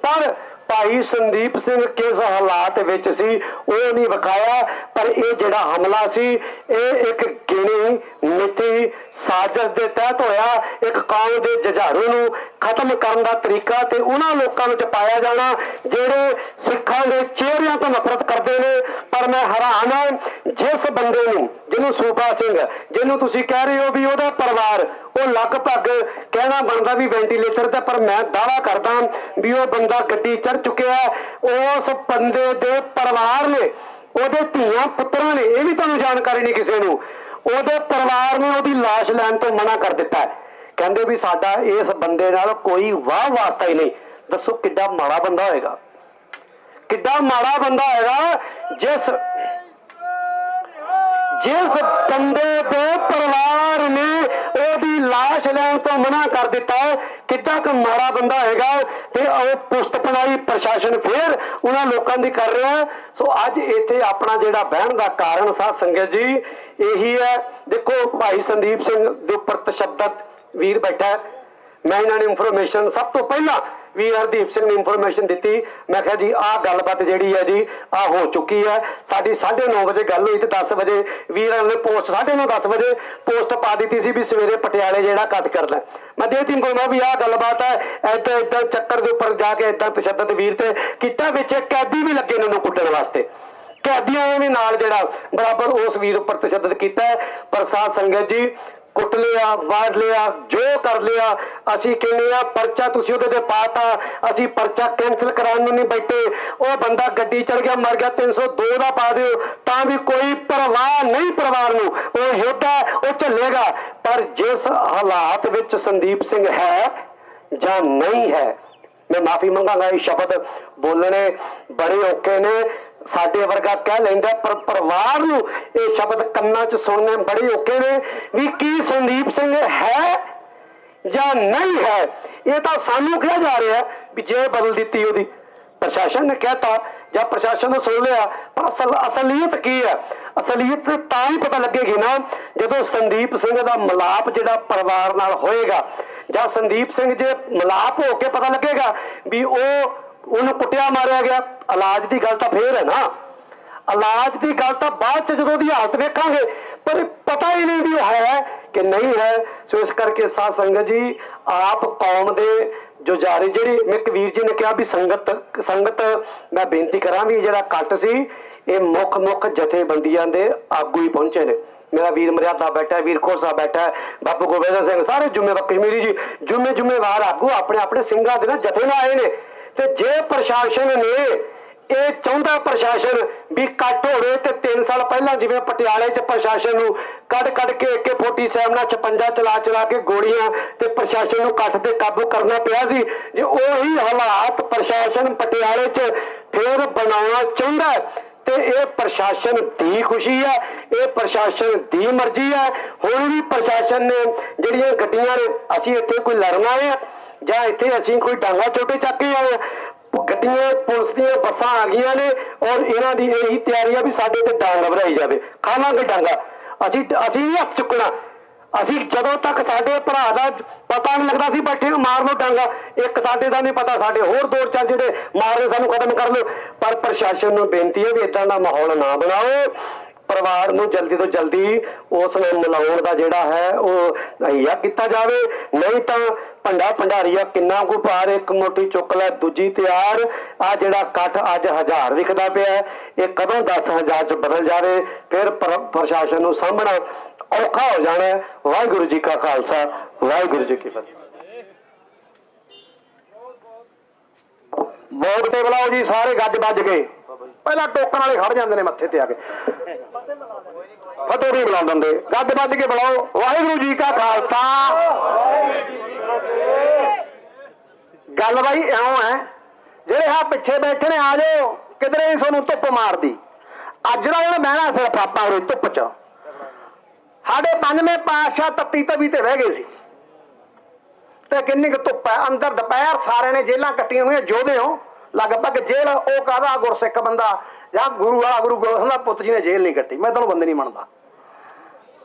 ਪਰ ਭਾਈ ਸੰਦੀਪ ਸਿੰਘ ਕਿਸ ਹਾਲਾਤ ਵਿੱਚ ਸੀ ਉਹ ਨਹੀਂ ਵਿਖਾਇਆ। ਪਰ ਇਹ ਜਿਹੜਾ ਹਮਲਾ ਸੀ ਇਹ ਇੱਕ ਗਿਣੀ ਮਿੱਥੀ ਸਾਜ਼ਿਸ਼ ਦੇ ਤਹਿਤ ਹੋਇਆ। ਇੱਕ ਕੌਮ ਦੇ ਜੁਝਾਰੂ ਨੂੰ ਖਤਮ ਕਰਨ ਦਾ ਤਰੀਕਾ ਤੇ ਉਹਨਾਂ ਲੋਕਾਂ ਵਿੱਚ ਪਾਇਆ ਜਾਣਾ ਜਿਹੜੇ ਸਿੱਖਾਂ ਦੇ ਚਿਹਰਿਆਂ ਤੋਂ ਨਫ਼ਰਤ ਕਰਦੇ ਨੇ। ਪਰ ਮੈਂ ਹੈਰਾਨ ਹਾਂ ਜਿਸ ਬੰਦੇ ਨੂੰ, ਜਿਹਨੂੰ ਸੂਬਾ ਸਿੰਘ, ਜਿਹਨੂੰ ਤੁਸੀਂ ਕਹਿ ਰਹੇ ਹੋ ਵੀ ਉਹਦਾ ਪਰਿਵਾਰ, ਉਹ ਲਗਭਗ ਕਹਿਣਾ ਬਣਦਾ ਵੀ ਵੈਂਟੀਲੇਟਰ ਤੇ, ਪਰ ਮੈਂ ਦਾਅਵਾ ਕਰਦਾ ਵੀ ਉਹ ਬੰਦਾ ਗੱਡੀ ਚੜ ਚੁੱਕਿਆ। ਉਸ ਬੰਦੇ ਦੇ ਪਰਿਵਾਰ ਨੇ, ਉਹਦੇ ਧੀਆਂ ਪੁੱਤਰਾਂ ਨੇ, ਇਹ ਵੀ ਤੁਹਾਨੂੰ ਜਾਣਕਾਰੀ ਨਹੀਂ ਕਿਸੇ ਨੂੰ, ਉਹਦੇ ਪਰਿਵਾਰ ਨੇ ਉਹਦੀ ਲਾਸ਼ ਲੈਣ ਤੋਂ ਮਨਾ ਕਰ ਦਿੱਤਾ। ਕਹਿੰਦੇ ਵੀ ਸਾਡਾ ਇਸ ਬੰਦੇ ਨਾਲ ਕੋਈ ਵਾਹ ਵਾਸਤਾ ਹੀ ਨਹੀਂ। ਦੱਸੋ ਕਿੱਡਾ ਮਾੜਾ ਬੰਦਾ ਹੋਏਗਾ, ਕਿੱਡਾ ਮਾੜਾ ਬੰਦਾ ਹੋਏਗਾ ਜਿਸ ਬੰਦੇ ਦੇ ਪਰਿਵਾਰ ਨੇ ਉਹਦੀ ਲਾਸ਼ ਲੈਣ ਤੋਂ ਮਨਾ ਕਰ ਦਿੱਤਾ। ਕਿੱਡਾ ਕੁ ਮਾੜਾ ਬੰਦਾ ਹੋਏਗਾ। ਤੇ ਉਹ ਪੁਸ਼ਤਪਨਾਈ ਪ੍ਰਸ਼ਾਸਨ ਫੇਰ ਉਹਨਾਂ ਲੋਕਾਂ ਦੀ ਕਰ ਰਿਹਾ। ਸੋ ਅੱਜ ਇੱਥੇ ਆਪਣਾ ਜਿਹੜਾ ਬਹਿਣ ਦਾ ਕਾਰਨ ਸਾਧ ਸੰਗਤ ਜੀ ਇਹੀ ਹੈ। ਦੇਖੋ ਭਾਈ ਸੰਦੀਪ ਸਿੰਘ ਦੇ ਉੱਪਰ ਤਸ਼ੱਦਦ ਵੀਰ ਬੈਠਾ। ਮੈਂ ਇਹਨਾਂ ਨੂੰ ਇਨਫੋਰਮੇਸ਼ਨ ਸਭ ਤੋਂ ਪਹਿਲਾਂ ਵੀਰ ਹਰਦੀਪ ਸਿੰਘ ਨੇ ਇਨਫੋਰਮੇਸ਼ਨ ਦਿੱਤੀ। ਮੈਂ ਕਿਹਾ ਜੀ ਆਹ ਗੱਲਬਾਤ ਜਿਹੜੀ ਹੈ ਜੀ ਆਹ ਹੋ ਚੁੱਕੀ ਹੈ। ਸਾਡੀ 9:30 ਵਜੇ ਗੱਲ ਹੋਈ ਤੇ 10 ਵਜੇ ਵੀਰਾਂ ਨੇ ਪੋਸਟ 9:30 10 ਵਜੇ ਪੋਸਟ ਪਾ ਦਿੱਤੀ ਸੀ ਵੀ ਸਵੇਰੇ ਪਟਿਆਲੇ ਜਿਹੜਾ ਕੱਟ ਕਰਨਾ। ਮੈਂ ਦੇਤੀ ਇਨਫੋਰਮੇਸ਼ਨ ਵੀ ਆਹ ਗੱਲਬਾਤ ਹੈ। ਏਦਾਂ ਚੱਕਰ ਦੇ ਉੱਪਰ ਜਾ ਕੇ ਏਦਾਂ ਤਸ਼ੱਦਦ ਵੀਰ ਤੇ ਕੀਤਾ। ਵਿੱਚ ਕੈਦੀ ਵੀ ਲੱਗੇ ਇਹਨਾਂ ਨੂੰ ਕੁੱਟਣ ਵਾਸਤੇ, ਕੈਦੀਆਂ ਵੀ ਨਾਲ ਜਿਹੜਾ ਬਰਾਬਰ ਉਸ ਵੀਰ ਉੱਪਰ ਤਸ਼ੱਦਦ ਕੀਤਾ। ਪਰ ਸਾਧ ਸੰਗਤ ਜੀ ਕੁੱਟ ਲਿਆ, ਵਾੜ ਲਿਆ, ਜੋ ਕਰ ਲਿਆ। ਅਸੀਂ ਕਹਿੰਦੇ ਆ ਪਰਚਾ ਤੁਸੀਂ ਉਹਦੇ ਤੇ ਪਾਤਾ, ਅਸੀਂ ਪਰਚਾ ਕੈਂਸਲ ਕਰਾਉਣ ਨੂੰ ਨਹੀਂ ਬੈਠੇ। ਉਹ ਬੰਦਾ ਗੱਡੀ ਚੜ ਗਿਆ, ਮਰ ਗਿਆ, 302 ਦਾ ਪਾ ਦਿਓ ਤਾਂ ਵੀ ਕੋਈ ਪਰਵਾਹ ਨਹੀਂ ਪਰਿਵਾਰ ਨੂੰ। ਉਹ ਯੋਧਾ, ਉਹ ਝੱਲੇਗਾ। ਪਰ ਜਿਸ ਹਾਲਾਤ ਵਿੱਚ ਸੰਦੀਪ ਸਿੰਘ ਹੈ ਜਾਂ ਨਹੀਂ ਹੈ, ਮੈਂ ਮਾਫੀ ਮੰਗਾਂਗਾ, ਇਹ ਸ਼ਬਦ ਬੋਲਣੇ ਬੜੇ ਔਖੇ ਨੇ। ਸਾਡੇ ਵਰਗਾ ਕਹਿ ਲੈਂਦਾ, ਪਰ ਪਰਿਵਾਰ ਨੂੰ ਇਹ ਸ਼ਬਦ ਕੰਨਾਂ 'ਚ ਸੁਣਨੇ ਬੜੇ ਔਖੇ ਨੇ ਵੀ ਕੀ ਸੰਦੀਪ ਸਿੰਘ ਹੈ ਜਾਂ ਨਹੀਂ ਹੈ। ਇਹ ਤਾਂ ਸਾਨੂੰ ਕਿਹਾ ਜਾ ਰਿਹਾ ਵੀ ਜੇ ਬਦਲ ਦਿੱਤੀ ਉਹਦੀ, ਪ੍ਰਸ਼ਾਸਨ ਨੇ ਕਹਿਤਾ ਜਾਂ ਪ੍ਰਸ਼ਾਸਨ ਨੇ ਸੁਣ ਲਿਆ। ਪਰ ਅਸਲੀਅਤ ਕੀ ਹੈ? ਅਸਲੀਅਤ ਤਾਂ ਹੀ ਪਤਾ ਲੱਗੇਗੀ ਨਾ ਜਦੋਂ ਸੰਦੀਪ ਸਿੰਘ ਦਾ ਮਿਲਾਪ ਜਿਹੜਾ ਪਰਿਵਾਰ ਨਾਲ ਹੋਏਗਾ, ਜਾਂ ਸੰਦੀਪ ਸਿੰਘ ਜੇ ਮਿਲਾਪ ਹੋ ਕੇ ਪਤਾ ਲੱਗੇਗਾ ਵੀ ਉਹਨੂੰ ਕੁੱਟਿਆ ਮਾਰਿਆ ਗਿਆ। ਇਲਾਜ ਦੀ ਗੱਲ ਤਾਂ ਫੇਰ ਹੈ ਨਾ, ਇਲਾਜ ਦੀ ਗੱਲ ਤਾਂ ਬਾਅਦ ਚ ਜਦੋਂ ਉਹਦੀ ਹਾਲਤ ਵੇਖਾਂਗੇ, ਪਰ ਪਤਾ ਹੀ ਨਹੀਂ ਵੀ ਉਹ ਹੈ ਕਿ ਨਹੀਂ ਹੈ। ਸੋ ਇਸ ਕਰਕੇ ਸਾਧ ਸੰਗਤ ਜੀ ਆਪ ਕੌਮ ਦੇ ਜੋ ਜਾਰੀ ਜਿਹੜੀ ਕਬੀਰ ਜੀ ਨੇ ਕਿਹਾ ਵੀ ਸੰਗਤ ਮੈਂ ਬੇਨਤੀ ਕਰਾਂ ਵੀ ਜਿਹੜਾ ਕੱਟ ਸੀ ਇਹ ਮੁੱਖ ਜਥੇਬੰਦੀਆਂ ਦੇ ਆਗੂ ਹੀ ਪਹੁੰਚੇ ਨੇ। ਮੇਰਾ ਵੀਰ ਮਰਿਆਦਾ ਬੈਠਾ, ਵੀਰ ਖੋਰ ਸਾਹਿਬ ਬੈਠਾ, ਬਾਬੂ ਗੋਬਿੰਦ ਸਿੰਘ, ਸਾਰੇ ਜ਼ਿੰਮੇਵਾਰ ਕਸ਼ਮੀਰੀ ਜੀ ਜ਼ਿੰਮੇਵਾਰ ਆਗੂ ਆਪਣੇ ਸਿੰਘਾਂ ਦੇ ਨਾਲ ਜਥੇ ਨਾਲ ਆਏ ਨੇ। ਤੇ ਜੇ ਪ੍ਰਸ਼ਾਸਨ ਨੇ ਇਹ ਚਾਹੁੰਦਾ ਪ੍ਰਸ਼ਾਸਨ ਵੀ ਕੱਟ ਹੋਵੇ ਤੇ 3 ਸਾਲ ਪਹਿਲਾਂ ਜਿਵੇਂ ਪਟਿਆਲੇ 'ਚ ਪ੍ਰਸ਼ਾਸਨ ਨੂੰ ਕੱਢ ਕੇ AK-47 ਨਾਲ 56 ਚਲਾ ਕੇ ਗੋਲੀਆਂ ਤੇ ਪ੍ਰਸ਼ਾਸਨ ਨੂੰ ਕੱਟ ਤੇ ਕਾਬੂ ਕਰਨਾ ਪਿਆ ਸੀ, ਜੇ ਉਹੀ ਹਾਲਾਤ ਪ੍ਰਸ਼ਾਸਨ ਪਟਿਆਲੇ 'ਚ ਫੇਰ ਬਣਾਉਣਾ ਚਾਹੁੰਦਾ ਤੇ ਇਹ ਪ੍ਰਸ਼ਾਸਨ ਦੀ ਖੁਸ਼ੀ ਹੈ, ਇਹ ਪ੍ਰਸ਼ਾਸਨ ਦੀ ਮਰਜ਼ੀ ਹੈ। ਹੁਣ ਵੀ ਪ੍ਰਸ਼ਾਸਨ ਨੇ ਜਿਹੜੀਆਂ ਗੱਡੀਆਂ ਨੇ, ਅਸੀਂ ਇੱਥੇ ਕੋਈ ਲੜਨ ਆਏ ਆ ਜਾਂ ਇੱਥੇ ਅਸੀਂ ਕੋਈ ਡਾਂਗਾ ਚੋਟੇ ਚੱਕ ਕੇ ਆਏ ਆ। ਗੱਡੀਆਂ ਪੁਲਿਸ ਦੀਆਂ ਬੱਸਾਂ ਆ ਗਈਆਂ ਨੇ ਔਰ ਇਹਨਾਂ ਦੀ ਇਹੀ ਤਿਆਰੀ ਆ ਵੀ ਸਾਡੇ ਤੇ ਡਾਂਗ ਵਧਾਈ ਜਾਵੇ। ਖਾਵਾਂਗੇ ਡਾਂਗਾ, ਅਸੀਂ ਨਹੀਂ ਹੱਥ ਚੁੱਕਣਾ। ਅਸੀਂ ਜਦੋਂ ਤੱਕ ਸਾਡੇ ਭਰਾ ਦਾ ਪਤਾ ਨਹੀਂ ਲੱਗਦਾ ਸੀ ਬੈਠੇ ਨੂੰ ਮਾਰ ਲਓ ਡਾਂਗਾ, ਇੱਕ ਸਾਡੇ ਦਾ ਨਹੀਂ ਪਤਾ, ਸਾਡੇ ਹੋਰ 2-4 ਜਿਹੜੇ ਮਾਰਦੇ ਸਾਨੂੰ ਖਤਮ ਕਰ ਲਓ। ਪਰ ਪ੍ਰਸ਼ਾਸਨ ਨੂੰ ਬੇਨਤੀ ਹੈ ਵੀ ਇਦਾਂ ਦਾ ਮਾਹੌਲ ਨਾ ਬਣਾਓ। ਪਰਿਵਾਰ ਨੂੰ ਜਲਦੀ ਤੋਂ ਜਲਦੀ ਉਸ ਨਾਲ ਮਿਲਾਉਣ ਦਾ ਜਿਹੜਾ ਹੈ ਉਹ ਮੁਹੱਈਆ ਕੀਤਾ ਜਾਵੇ। ਨਹੀਂ ਤਾਂ ਭੰਡਾਰੀਆ ਕਿੰਨਾ ਕੁ ਪਾਰ, ਇੱਕ ਮੋਟੀ ਚੁੱਕ ਲੈ ਦੂਜੀ ਤਿਆਰ। ਆ ਜਿਹੜਾ ਇਕੱਠ ਅੱਜ 1000 ਵਿਖਦਾ ਪਿਆ, ਇਹ ਕਦੋਂ 10,000 ਚ ਬਦਲ ਜਾਵੇ, ਫਿਰ ਪ੍ਰਸ਼ਾਸਨ ਨੂੰ ਸਾਹਮਣਾ ਔਖਾ ਹੋ ਜਾਣਾ। ਵਾਹਿਗੁਰੂ ਜੀ ਕਾ ਖਾਲਸਾ, ਵਾਹਿਗੁਰੂ ਜੀ ਕੀ ਫਤਿਹ। ਬੋਰਡ ਤੇ ਬੁਲਾਓ ਜੀ ਸਾਰੇ ਗੱਜ ਵੱਜ ਕੇ। ਪਹਿਲਾਂ ਟੋਕਣ ਵਾਲੇ ਖੜ ਜਾਂਦੇ ਨੇ ਮੱਥੇ ਤੇ ਆ ਕੇ, ਫਤਿਹ ਨਹੀਂ ਬੁਲਾ ਦਿੰਦੇ। ਗੱਜ ਵੱਜ ਕੇ ਬੁਲਾਓ। ਵਾਹਿਗੁਰੂ ਜੀ ਕਾ ਖਾਲਸਾ। ਗੱਲ ਬਾਈ ਇਉਂ ਹੈ, ਜਿਹੜੇ ਆ ਪਿੱਛੇ ਬੈਠੇ ਨੇ ਆ ਜਾਓ, ਕਿਧਰੇ ਨਹੀਂ ਤੁਹਾਨੂੰ ਧੁੱਪ ਮਾਰਦੀ। ਅੱਜ ਦਾ ਜਿਹੜਾ ਬਹਿਣਾ ਸਿਰਫ ਆਪਾਂ ਉਰੇ ਧੁੱਪ 'ਚ। ਸਾਡੇ 5ਵੇਂ ਪਾਤਸ਼ਾਹ ਤੱਤੀ ਤਵੀ ਤੇ ਬਹਿ ਗਏ ਸੀ, ਤੇ ਕਿੰਨੀ ਕੁ ਧੁੱਪ ਹੈ ਅੰਦਰ। ਦੁਪਹਿਰ ਸਾਰਿਆਂ ਨੇ ਜੇਲਾਂ ਕੱਟੀਆਂ ਹੋਈਆਂ, ਯੋਧੇ ਹੋ ਲਗਭਗ ਜੇਲ੍ਹ। ਉਹ ਕਾਹਦਾ ਗੁਰਸਿੱਖ ਬੰਦਾ ਜਾਂ ਗੁਰੂ ਵਾਲਾ ਗੁਰੂ ਗੋਬਿੰਦ ਸਿੰਘ ਦਾ ਪੁੱਤ ਜੀ ਨੇ ਜੇਲ੍ਹ ਨਹੀਂ ਕੱਟੀ। ਮੈਂ ਤੁਹਾਨੂੰ ਬੰਦੇ ਨਹੀਂ ਮੰਨਦਾ।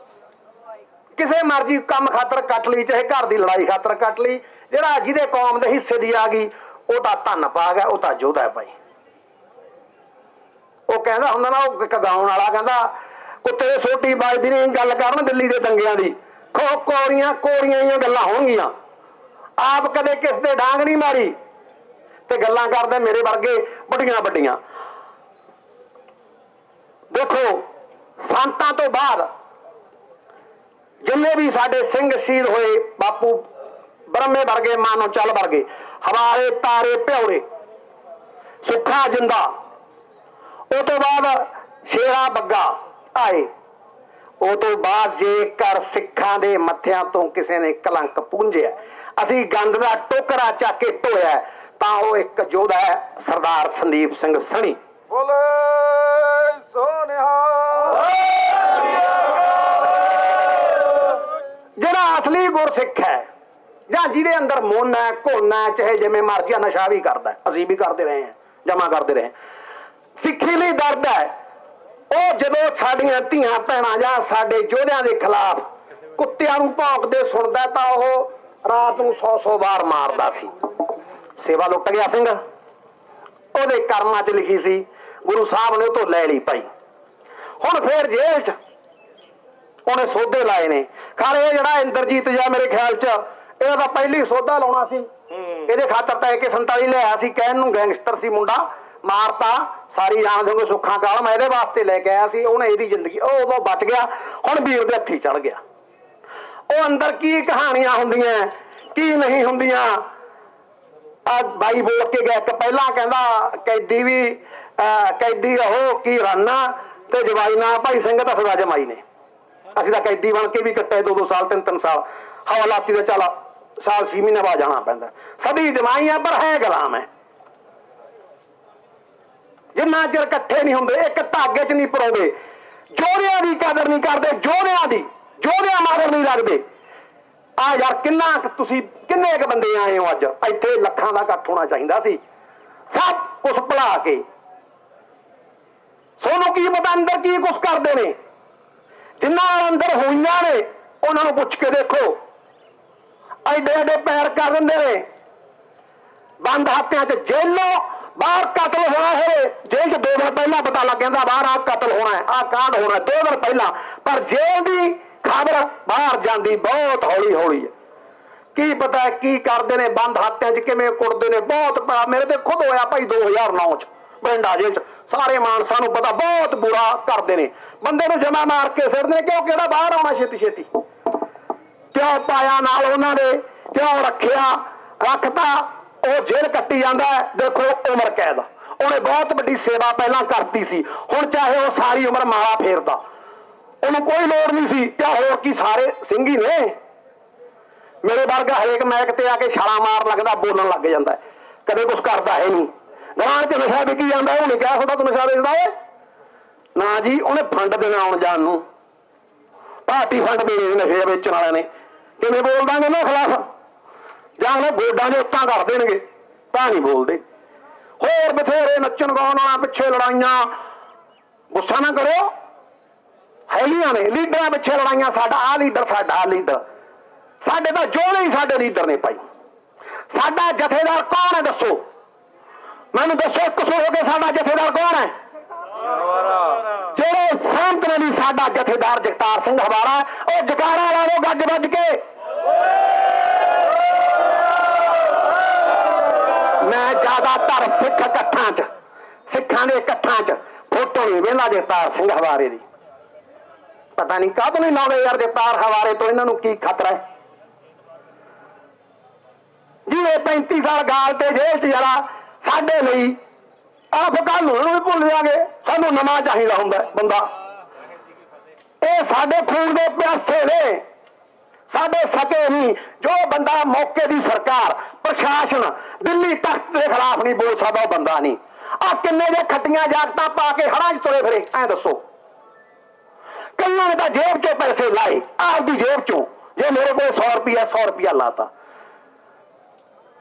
ਕਿਸੇ ਮਰਜ਼ੀ ਕੰਮ ਖਾਤਰ ਕੱਟ ਲਈ, ਚਾਹੇ ਘਰ ਦੀ ਲੜਾਈ ਖਾਤਰ ਕੱਟ ਲਈ। ਜਿਹੜਾ ਜਿਹਦੇ ਕੌਮ ਦੇ ਹਿੱਸੇ ਦੀ ਆ ਗਈ ਉਹ ਤਾਂ ਧੰਨ ਪਾਗ ਹੈ, ਉਹ ਤਾਂ ਯੋਧਾ ਹੈ ਭਾਈ। ਉਹ ਕਹਿੰਦਾ ਹੁੰਦਾ ਨਾ, ਉਹ ਇੱਕ ਗਾਉਣ ਵਾਲਾ ਕਹਿੰਦਾ, ਕੁੱਤੇ ਦੇ ਸੋਟੀ ਵੱਜਦੀ ਨਹੀਂ ਗੱਲ ਕਰਨ ਦਿੱਲੀ ਦੇ ਦੰਗਿਆਂ ਦੀ, ਕੋਰੀਆਂ ਦੀਆਂ ਗੱਲਾਂ ਹੋਣਗੀਆਂ। ਆਪ ਕਦੇ ਕਿਸ ਦੇ ਡਾਂਗ ਨਹੀਂ ਮਾਰੀ ਤੇ ਗੱਲਾਂ ਕਰਦੇ ਮੇਰੇ ਵਰਗੇ ਵੱਡੀਆਂ ਵੱਡੀਆਂ। ਦੇਖੋ ਸੰਤਾਂ ਤੋਂ ਬਾਅਦ ਜਿੰਨੇ ਵੀ ਸਾਡੇ ਸਿੰਘ ਸ਼ਹੀਦ ਹੋਏ, ਬਾਪੂ ਬ੍ਰਹਮੇ ਵਰਗੇ, ਮਾਨੋ ਚੱਲ ਵਰਗੇ, ਹਵਾਰੇ ਤਾਰੇ ਭਿਉਰੇ, ਸੁੱਖਾ ਜਿੰਦਾ, ਉਹ ਤੋਂ ਬਾਅਦ ਸ਼ੇਰਾ ਬੱਗਾ ਆਏ। ਉਹ ਤੋਂ ਬਾਅਦ ਜੇਕਰ ਸਿੱਖਾਂ ਦੇ ਮੱਥਿਆਂ ਤੋਂ ਕਿਸੇ ਨੇ ਕਲੰਕ ਪੂੰਝਿਆ, ਅਸੀਂ ਗੰਦ ਦਾ ਟੋਕਰਾ ਚੱਕ ਕੇ ਢੋਇਆ, ਤਾਂ ਉਹ ਇੱਕ ਯੋਧਾ ਹੈ, ਸਰਦਾਰ ਸੰਦੀਪ ਸਿੰਘ ਸਣੀ। ਬੋਲੇ ਸੋਨਿਹਾ। ਜਿਹੜਾ ਅਸਲੀ ਗੁਰਸਿੱਖ ਹੈ, ਜਾਂ ਜਿਹਦੇ ਅੰਦਰ ਮੋਨ ਹੈ, ਘੁਣ ਹੈ, ਚਾਹੇ ਜਿਵੇਂ ਮਰਜ਼ੀ ਨਸ਼ਾ ਵੀ ਕਰਦਾ, ਅਸੀਂ ਵੀ ਕਰਦੇ ਰਹੇ ਹਾਂ, ਜਮਾ ਕਰਦੇ ਰਹੇ। ਸਿੱਖੀ ਲਈ ਦਰਦ ਹੈ। ਉਹ ਜਦੋਂ ਸਾਡੀਆਂ ਧੀਆਂ ਭੈਣਾਂ ਜਾਂ ਸਾਡੇ ਯੋਧਿਆਂ ਦੇ ਖਿਲਾਫ ਕੁੱਤਿਆਂ ਨੂੰ ਭੌਂਕਦੇ ਸੁਣਦਾ, ਤਾਂ ਉਹ ਰਾਤ ਨੂੰ 100 ਵਾਰ ਮਾਰਦਾ ਸੀ। ਸੇਵਾ ਲੁੱਟ ਗਿਆ ਸਿੰਘ, ਉਹਦੇ ਕਰਮਾਂ 'ਚ ਲਿਖੀ ਸੀ, ਗੁਰੂ ਸਾਹਿਬ ਨੇ ਉਹ ਤੋਂ ਲੈ ਲਈ ਭਾਈ। ਹੁਣ ਫੇਰ ਜੇਲ੍ਹ 'ਚ ਉਹਨੇ ਸੋਧੇ ਲਾਏ ਨੇ। ਖਾਲੇ ਜਿਹੜਾ ਇੰਦਰਜੀਤ ਜਾਂ ਮੇਰੇ ਖਿਆਲ 'ਚ ਇਹਦਾ ਤਾਂ ਪਹਿਲੀ ਸੋਧਾ ਲਾਉਣਾ ਸੀ। ਇਹਦੇ ਖਾਤਰ ਤਾਂ AK-47 ਲਿਆਇਆ ਸੀ, ਕਹਿਣ ਨੂੰ ਗੈਂਗਸਟਰ ਸੀ ਮੁੰਡਾ, ਮਾਰਤਾ ਸਾਰੀ ਜਾਨ ਦੇ ਸੁੱਖਾਂ ਕਾਲ। ਮੈਂ ਇਹਦੇ ਵਾਸਤੇ ਲੈ ਕੇ ਆਇਆ ਸੀ, ਉਹਨੇ ਇਹਦੀ ਜ਼ਿੰਦਗੀ, ਉਹ ਉਦੋਂ ਬਚ ਗਿਆ, ਹੁਣ ਵੀਰ ਦੇ ਹੱਥੀ ਚੜ ਗਿਆ। ਉਹ ਅੰਦਰ ਕੀ ਕਹਾਣੀਆਂ ਹੁੰਦੀਆਂ, ਕੀ ਨਹੀਂ ਹੁੰਦੀਆਂ। ਆ ਬਾਈ ਬੋਲ ਕੇ ਗਿਆ ਇੱਕ ਪਹਿਲਾਂ, ਕਹਿੰਦਾ ਕੈਦੀ ਉਹ ਕੀ ਰਾਨਾ ਤੇ ਜਵਾਈ ਨਾ ਭਾਈ ਸਿੰਘ ਤਾਂ ਸਦਾ ਜਮਾਈ ਨੇ। ਅਸੀਂ ਤਾਂ ਕੈਦੀ ਬਣ ਕੇ ਵੀ ਕੱਟੇ 2-2 ਸਾਲ 3-3 ਸਾਲ, ਹਵਾਲਾਤੀ ਦੇ ਚੱਲ ਸਾਲ 6 ਮਹੀਨੇ ਬਾਅਦ ਜਾਣਾ ਪੈਂਦਾ। ਸਦੀ ਜਮਾਈਆਂ ਪਰ ਹੈ ਗੁਲਾਮ ਹੈ। ਜਿੰਨਾ ਚਿਰ ਇਕੱਠੇ ਨਹੀਂ ਹੁੰਦੇ, ਇੱਕ ਧਾਗੇ 'ਚ ਨਹੀਂ ਪਰੋਂਦੇ, ਜੋਧਿਆਂ ਦੀ ਕਦਰ ਨਹੀਂ ਕਰਦੇ, ਜੋਧਿਆਂ ਮਾਰ ਨਹੀਂ ਲੱਗਦੇ। ਆ ਯਾਰ ਕਿੰਨੇ ਕੁ ਬੰਦੇ ਆਏ ਹੋ ਅੱਜ ਇੱਥੇ? ਲੱਖਾਂ ਦਾ ਇਕੱਠ ਹੋਣਾ ਚਾਹੀਦਾ ਸੀ, ਸਭ ਕੁਛ ਭੁਲਾ ਕੇ। ਸੋਨੂੰ ਕੀ ਪਤਾ ਅੰਦਰ ਕੀ ਕੁਛ ਕਰਦੇ ਨੇ। ਜਿੰਨਾਂ ਨਾਲ ਅੰਦਰ ਹੋਈਆਂ ਨੇ ਉਹਨਾਂ ਨੂੰ ਪੁੱਛ ਕੇ ਦੇਖੋ, ਐਡੇ ਐਡੇ ਪੈਰ ਕਰ ਦਿੰਦੇ ਨੇ। ਬੰਦ ਹੱਥਿਆਂ 'ਚ ਜੇਲੋਂ ਬਾਹਰ ਕਤਲ ਹੋਣਾ ਹੋਵੇ, ਜੇਲ੍ਹ 'ਚ 2 ਦਿਨ ਪਹਿਲਾਂ ਪਤਾ ਲੱਗ ਜਾਂਦਾ ਬਾਹਰ ਆਹ ਕਤਲ ਹੋਣਾ, ਆਹ ਕਾਂਡ ਹੋਣਾ 2 ਦਿਨ ਪਹਿਲਾਂ। ਪਰ ਜੇਲ੍ਹ ਦੀ ਖਬਰ ਬਾਹਰ ਜਾਂਦੀ ਬਹੁਤ ਹੌਲੀ ਹੌਲੀ ਹੈ। ਕੀ ਪਤਾ ਕੀ ਕਰਦੇ ਨੇ, ਬੰਦ ਹੱਥਿਆਂ 'ਚ ਕਿਵੇਂ ਕੁੱਟਦੇ ਨੇ। ਬਹੁਤ ਮੇਰੇ ਤੇ ਖੁਦ ਹੋਇਆ ਭਾਈ 2009 'ਚ ਬਰਿੰਡਾ ਜੇਲ੍ਹ 'ਚ। ਸਾਰੇ ਮਾਨਸਾਂ ਨੂੰ ਪਤਾ, ਬਹੁਤ ਬੁਰਾ ਕਰਦੇ ਨੇ। ਬੰਦੇ ਨੂੰ ਜਮਾ ਮਾਰ ਕੇ ਸਿੱਟਦੇ ਨੇ, ਕਿਉਂ ਕਿਹੜਾ ਬਾਹਰ ਆਉਣਾ ਛੇਤੀ ਛੇਤੀ। ਕਿਉਂ ਪਾਇਆ ਨਾਲ ਉਹਨਾਂ ਦੇ, ਕਿਉਂ ਰੱਖਤਾ। ਉਹ ਜੇਲ੍ਹ ਕੱਟੀ ਜਾਂਦਾ, ਦੇਖੋ ਉਮਰ ਕੈਦ। ਉਹਨੇ ਬਹੁਤ ਵੱਡੀ ਸੇਵਾ ਪਹਿਲਾਂ ਕਰਤੀ ਸੀ, ਹੁਣ ਚਾਹੇ ਉਹ ਸਾਰੀ ਉਮਰ ਮਾਲਾ ਫੇਰਦਾ, ਉਹਨੂੰ ਕੋਈ ਲੋੜ ਨਹੀਂ ਸੀ। ਕਿਆ ਹੋਰ ਕੀ ਸਾਰੇ ਸਿੰਘ ਹੀ ਨੇ। ਮੇਰੇ ਵਰਗਾ ਹਰੇਕ ਮੈਕ ਤੇ ਆ ਕੇ ਛਾਲਾਂ ਮਾਰ ਲੱਗਦਾ, ਬੋਲਣ ਲੱਗ ਜਾਂਦਾ, ਕਦੇ ਕੁਛ ਕਰਦਾ ਹੈ ਨਹੀਂ। ਗਵਾਂਢ 'ਚ ਨਸ਼ਾ ਵਿਕੀ ਜਾਂਦਾ, ਉਹ ਨਹੀਂ ਕਹਿ ਸਕਦਾ ਤੂੰ ਨਸ਼ਾ ਵੇਚਦਾ ਓਏ ਨਾ ਜੀ। ਉਹਨੇ ਫੰਡ ਦੇਣਾ ਆਉਣ ਜਾਣ ਨੂੰ, ਪਾਰਟੀ ਫੰਡ ਦੇਣੇ ਨਸ਼ੇ ਵੇਚਣ ਵਾਲਿਆਂ ਨੇ। ਕਿਵੇਂ ਬੋਲ ਦਾਂਗੇ ਉਹਨਾਂ ਖਿਲਾਫ? ਜਾਂ ਉਹ ਗੋਡਾਂ ਦੇ ਉੱਤਾਂ ਕਰ ਦੇਣਗੇ ਤਾਂ ਨਹੀਂ ਬੋਲਦੇ। ਹੋਰ ਬਥੇਰੇ ਨੱਚਣ ਗਾਉਣ ਵਾਲਾ ਪਿੱਛੇ ਲੜਾਈਆਂ, ਗੁੱਸਾ ਨਾ ਕਰੋ, ਹੈਲੀਆਂ ਨੇ ਲੀਡਰਾਂ ਪਿੱਛੇ ਲੜਾਈਆਂ। ਸਾਡਾ ਆਹ ਲੀਡਰ, ਸਾਡਾ ਆਹ ਲੀਡਰ, ਸਾਡੇ ਤਾਂ ਜੋੜੇ ਹੀ ਸਾਡੇ ਲੀਡਰ ਨੇ ਭਾਈ। ਸਾਡਾ ਜਥੇਦਾਰ ਕੌਣ ਹੈ ਦੱਸੋ ਮੈਨੂੰ, ਦੱਸੋ ਇੱਕ ਸੋ ਹੋ ਕੇ ਸਾਡਾ ਜਥੇਦਾਰ ਕੌਣ ਹੈ? ਜਿਹੜੇ ਸਹਿਮਤ ਨੇ ਵੀ ਸਾਡਾ ਜਥੇਦਾਰ ਜਗਤਾਰ ਸਿੰਘ ਹਵਾਰਾ। ਉਹ ਜਕਾਰਾ ਲਾ ਲਓ ਗੱਜ ਵੱਜ ਕੇ। ਮੈਂ ਜ਼ਿਆਦਾਤਰ ਸਿੱਖਾਂ ਦੇ ਇਕੱਠਾਂ 'ਚ ਫੋਟੋ ਨਹੀਂ ਵੇਖਦਾ ਜਗਤਾਰ ਸਿੰਘ ਹਵਾਰੇ ਦੀ। ਪਤਾ ਨਹੀਂ ਕਾਹਤੋਂ ਨਹੀਂ ਲਾਉਂਦੇ ਯਾਰ ਜਗਤਾਰ ਹਵਾਰੇ ਤੋਂ, ਇਹਨਾਂ ਨੂੰ ਕੀ ਖਤਰਾ ਹੈ? ਜਿਹਨੇ 35 ਸਾਲ ਗਾਲ ਤੇ ਜੇਲ੍ਹ 'ਚ ਜਰਾ ਸਾਡੇ ਲਈ ਆਪ ਕੱਲ ਨੂੰ ਵੀ ਭੁੱਲ ਜਾਗੇ, ਸਾਨੂੰ ਨਵਾਂ ਚਾਹੀਦਾ ਹੁੰਦਾ ਬੰਦਾ। ਇਹ ਸਾਡੇ ਖੂਨ ਦੇ ਪਿਆਸੇ ਨੇ, ਸਾਡੇ ਸਕੇ ਨਹੀਂ। ਜੋ ਬੰਦਾ ਮੌਕੇ ਦੀ ਸਰਕਾਰ ਪ੍ਰਸ਼ਾਸਨ ਦਿੱਲੀ ਤਖਤ ਦੇ ਖਿਲਾਫ ਨਹੀਂ ਬੋਲ ਸਕਦਾ, ਉਹ ਬੰਦਾ ਨਹੀਂ। ਆ ਕਿੰਨੇ ਦੇ ਖੱਟੀਆਂ ਜਾਗਤਾਂ ਪਾ ਕੇ ਹੜਾਂ 'ਚ ਤੁਰੇ ਫਿਰੇ, ਐ ਦੱਸੋ। ਕਈਆਂ ਨੇ ਤਾਂ ਜੇਬ 'ਚੋਂ ਪੈਸੇ ਲਾਏ, ਆਪਦੀ ਜੇਬ 'ਚੋਂ। ਜੇ ਮੇਰੇ ਕੋਲ 100 ਰੁਪਇਆ ਲਾਤਾ,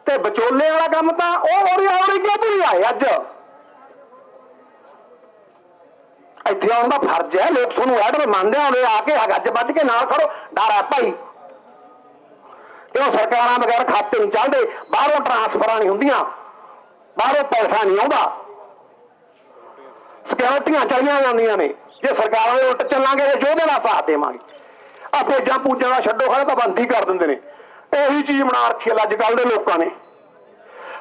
ਤੇ ਵਿਚੋਲੇ ਵਾਲਾ ਕੰਮ ਤਾਂ ਉਹ ਔਰੀ ਕਿਉਂ ਨਹੀਂ ਆਏ ਅੱਜ? ਇੱਥੇ ਆਉਣ ਦਾ ਫਰਜ਼ ਹੈ, ਲੋਕ ਤੁਹਾਨੂੰ ਆਰਡਰ ਮੰਨਦੇ ਆਉਂਦੇ, ਆ ਕੇ ਗੱਜ ਵੱਜ ਕੇ ਨਾਲ ਖੜੋ। ਡਰ ਹੈ ਭਾਈ, ਕਿਉਂ? ਸਰਕਾਰਾਂ ਬਗੈਰ ਖਾਤੇ ਨਹੀਂ ਚੱਲਦੇ, ਬਾਹਰੋਂ ਟਰਾਂਸਫਰਾਂ ਨਹੀਂ ਹੁੰਦੀਆਂ, ਬਾਹਰੋਂ ਪੈਸਾ ਨਹੀਂ ਆਉਂਦਾ, ਸਿਕਿਉਰਟੀਆਂ ਚਲੀਆਂ ਜਾਂਦੀਆਂ ਨੇ। ਜੇ ਸਰਕਾਰਾਂ ਦੇ ਉਲਟ ਚੱਲਾਂਗੇ ਤੇ ਯੋਧੇ ਦਾ ਸਾਥ ਦੇਵਾਂਗੇ। ਆ ਫੌਜਾਂ ਪੂਜਾਂ ਦਾ ਛੱਡੋ, ਖੜੇ ਤਾਂ ਬੰਦ ਹੀ ਕਰ ਦਿੰਦੇ ਨੇ। ਇਹੀ ਚੀਜ਼ ਬਣਾ ਰੱਖੀ ਹੈ ਅੱਜ ਕੱਲ੍ਹ ਦੇ ਲੋਕਾਂ ਨੇ,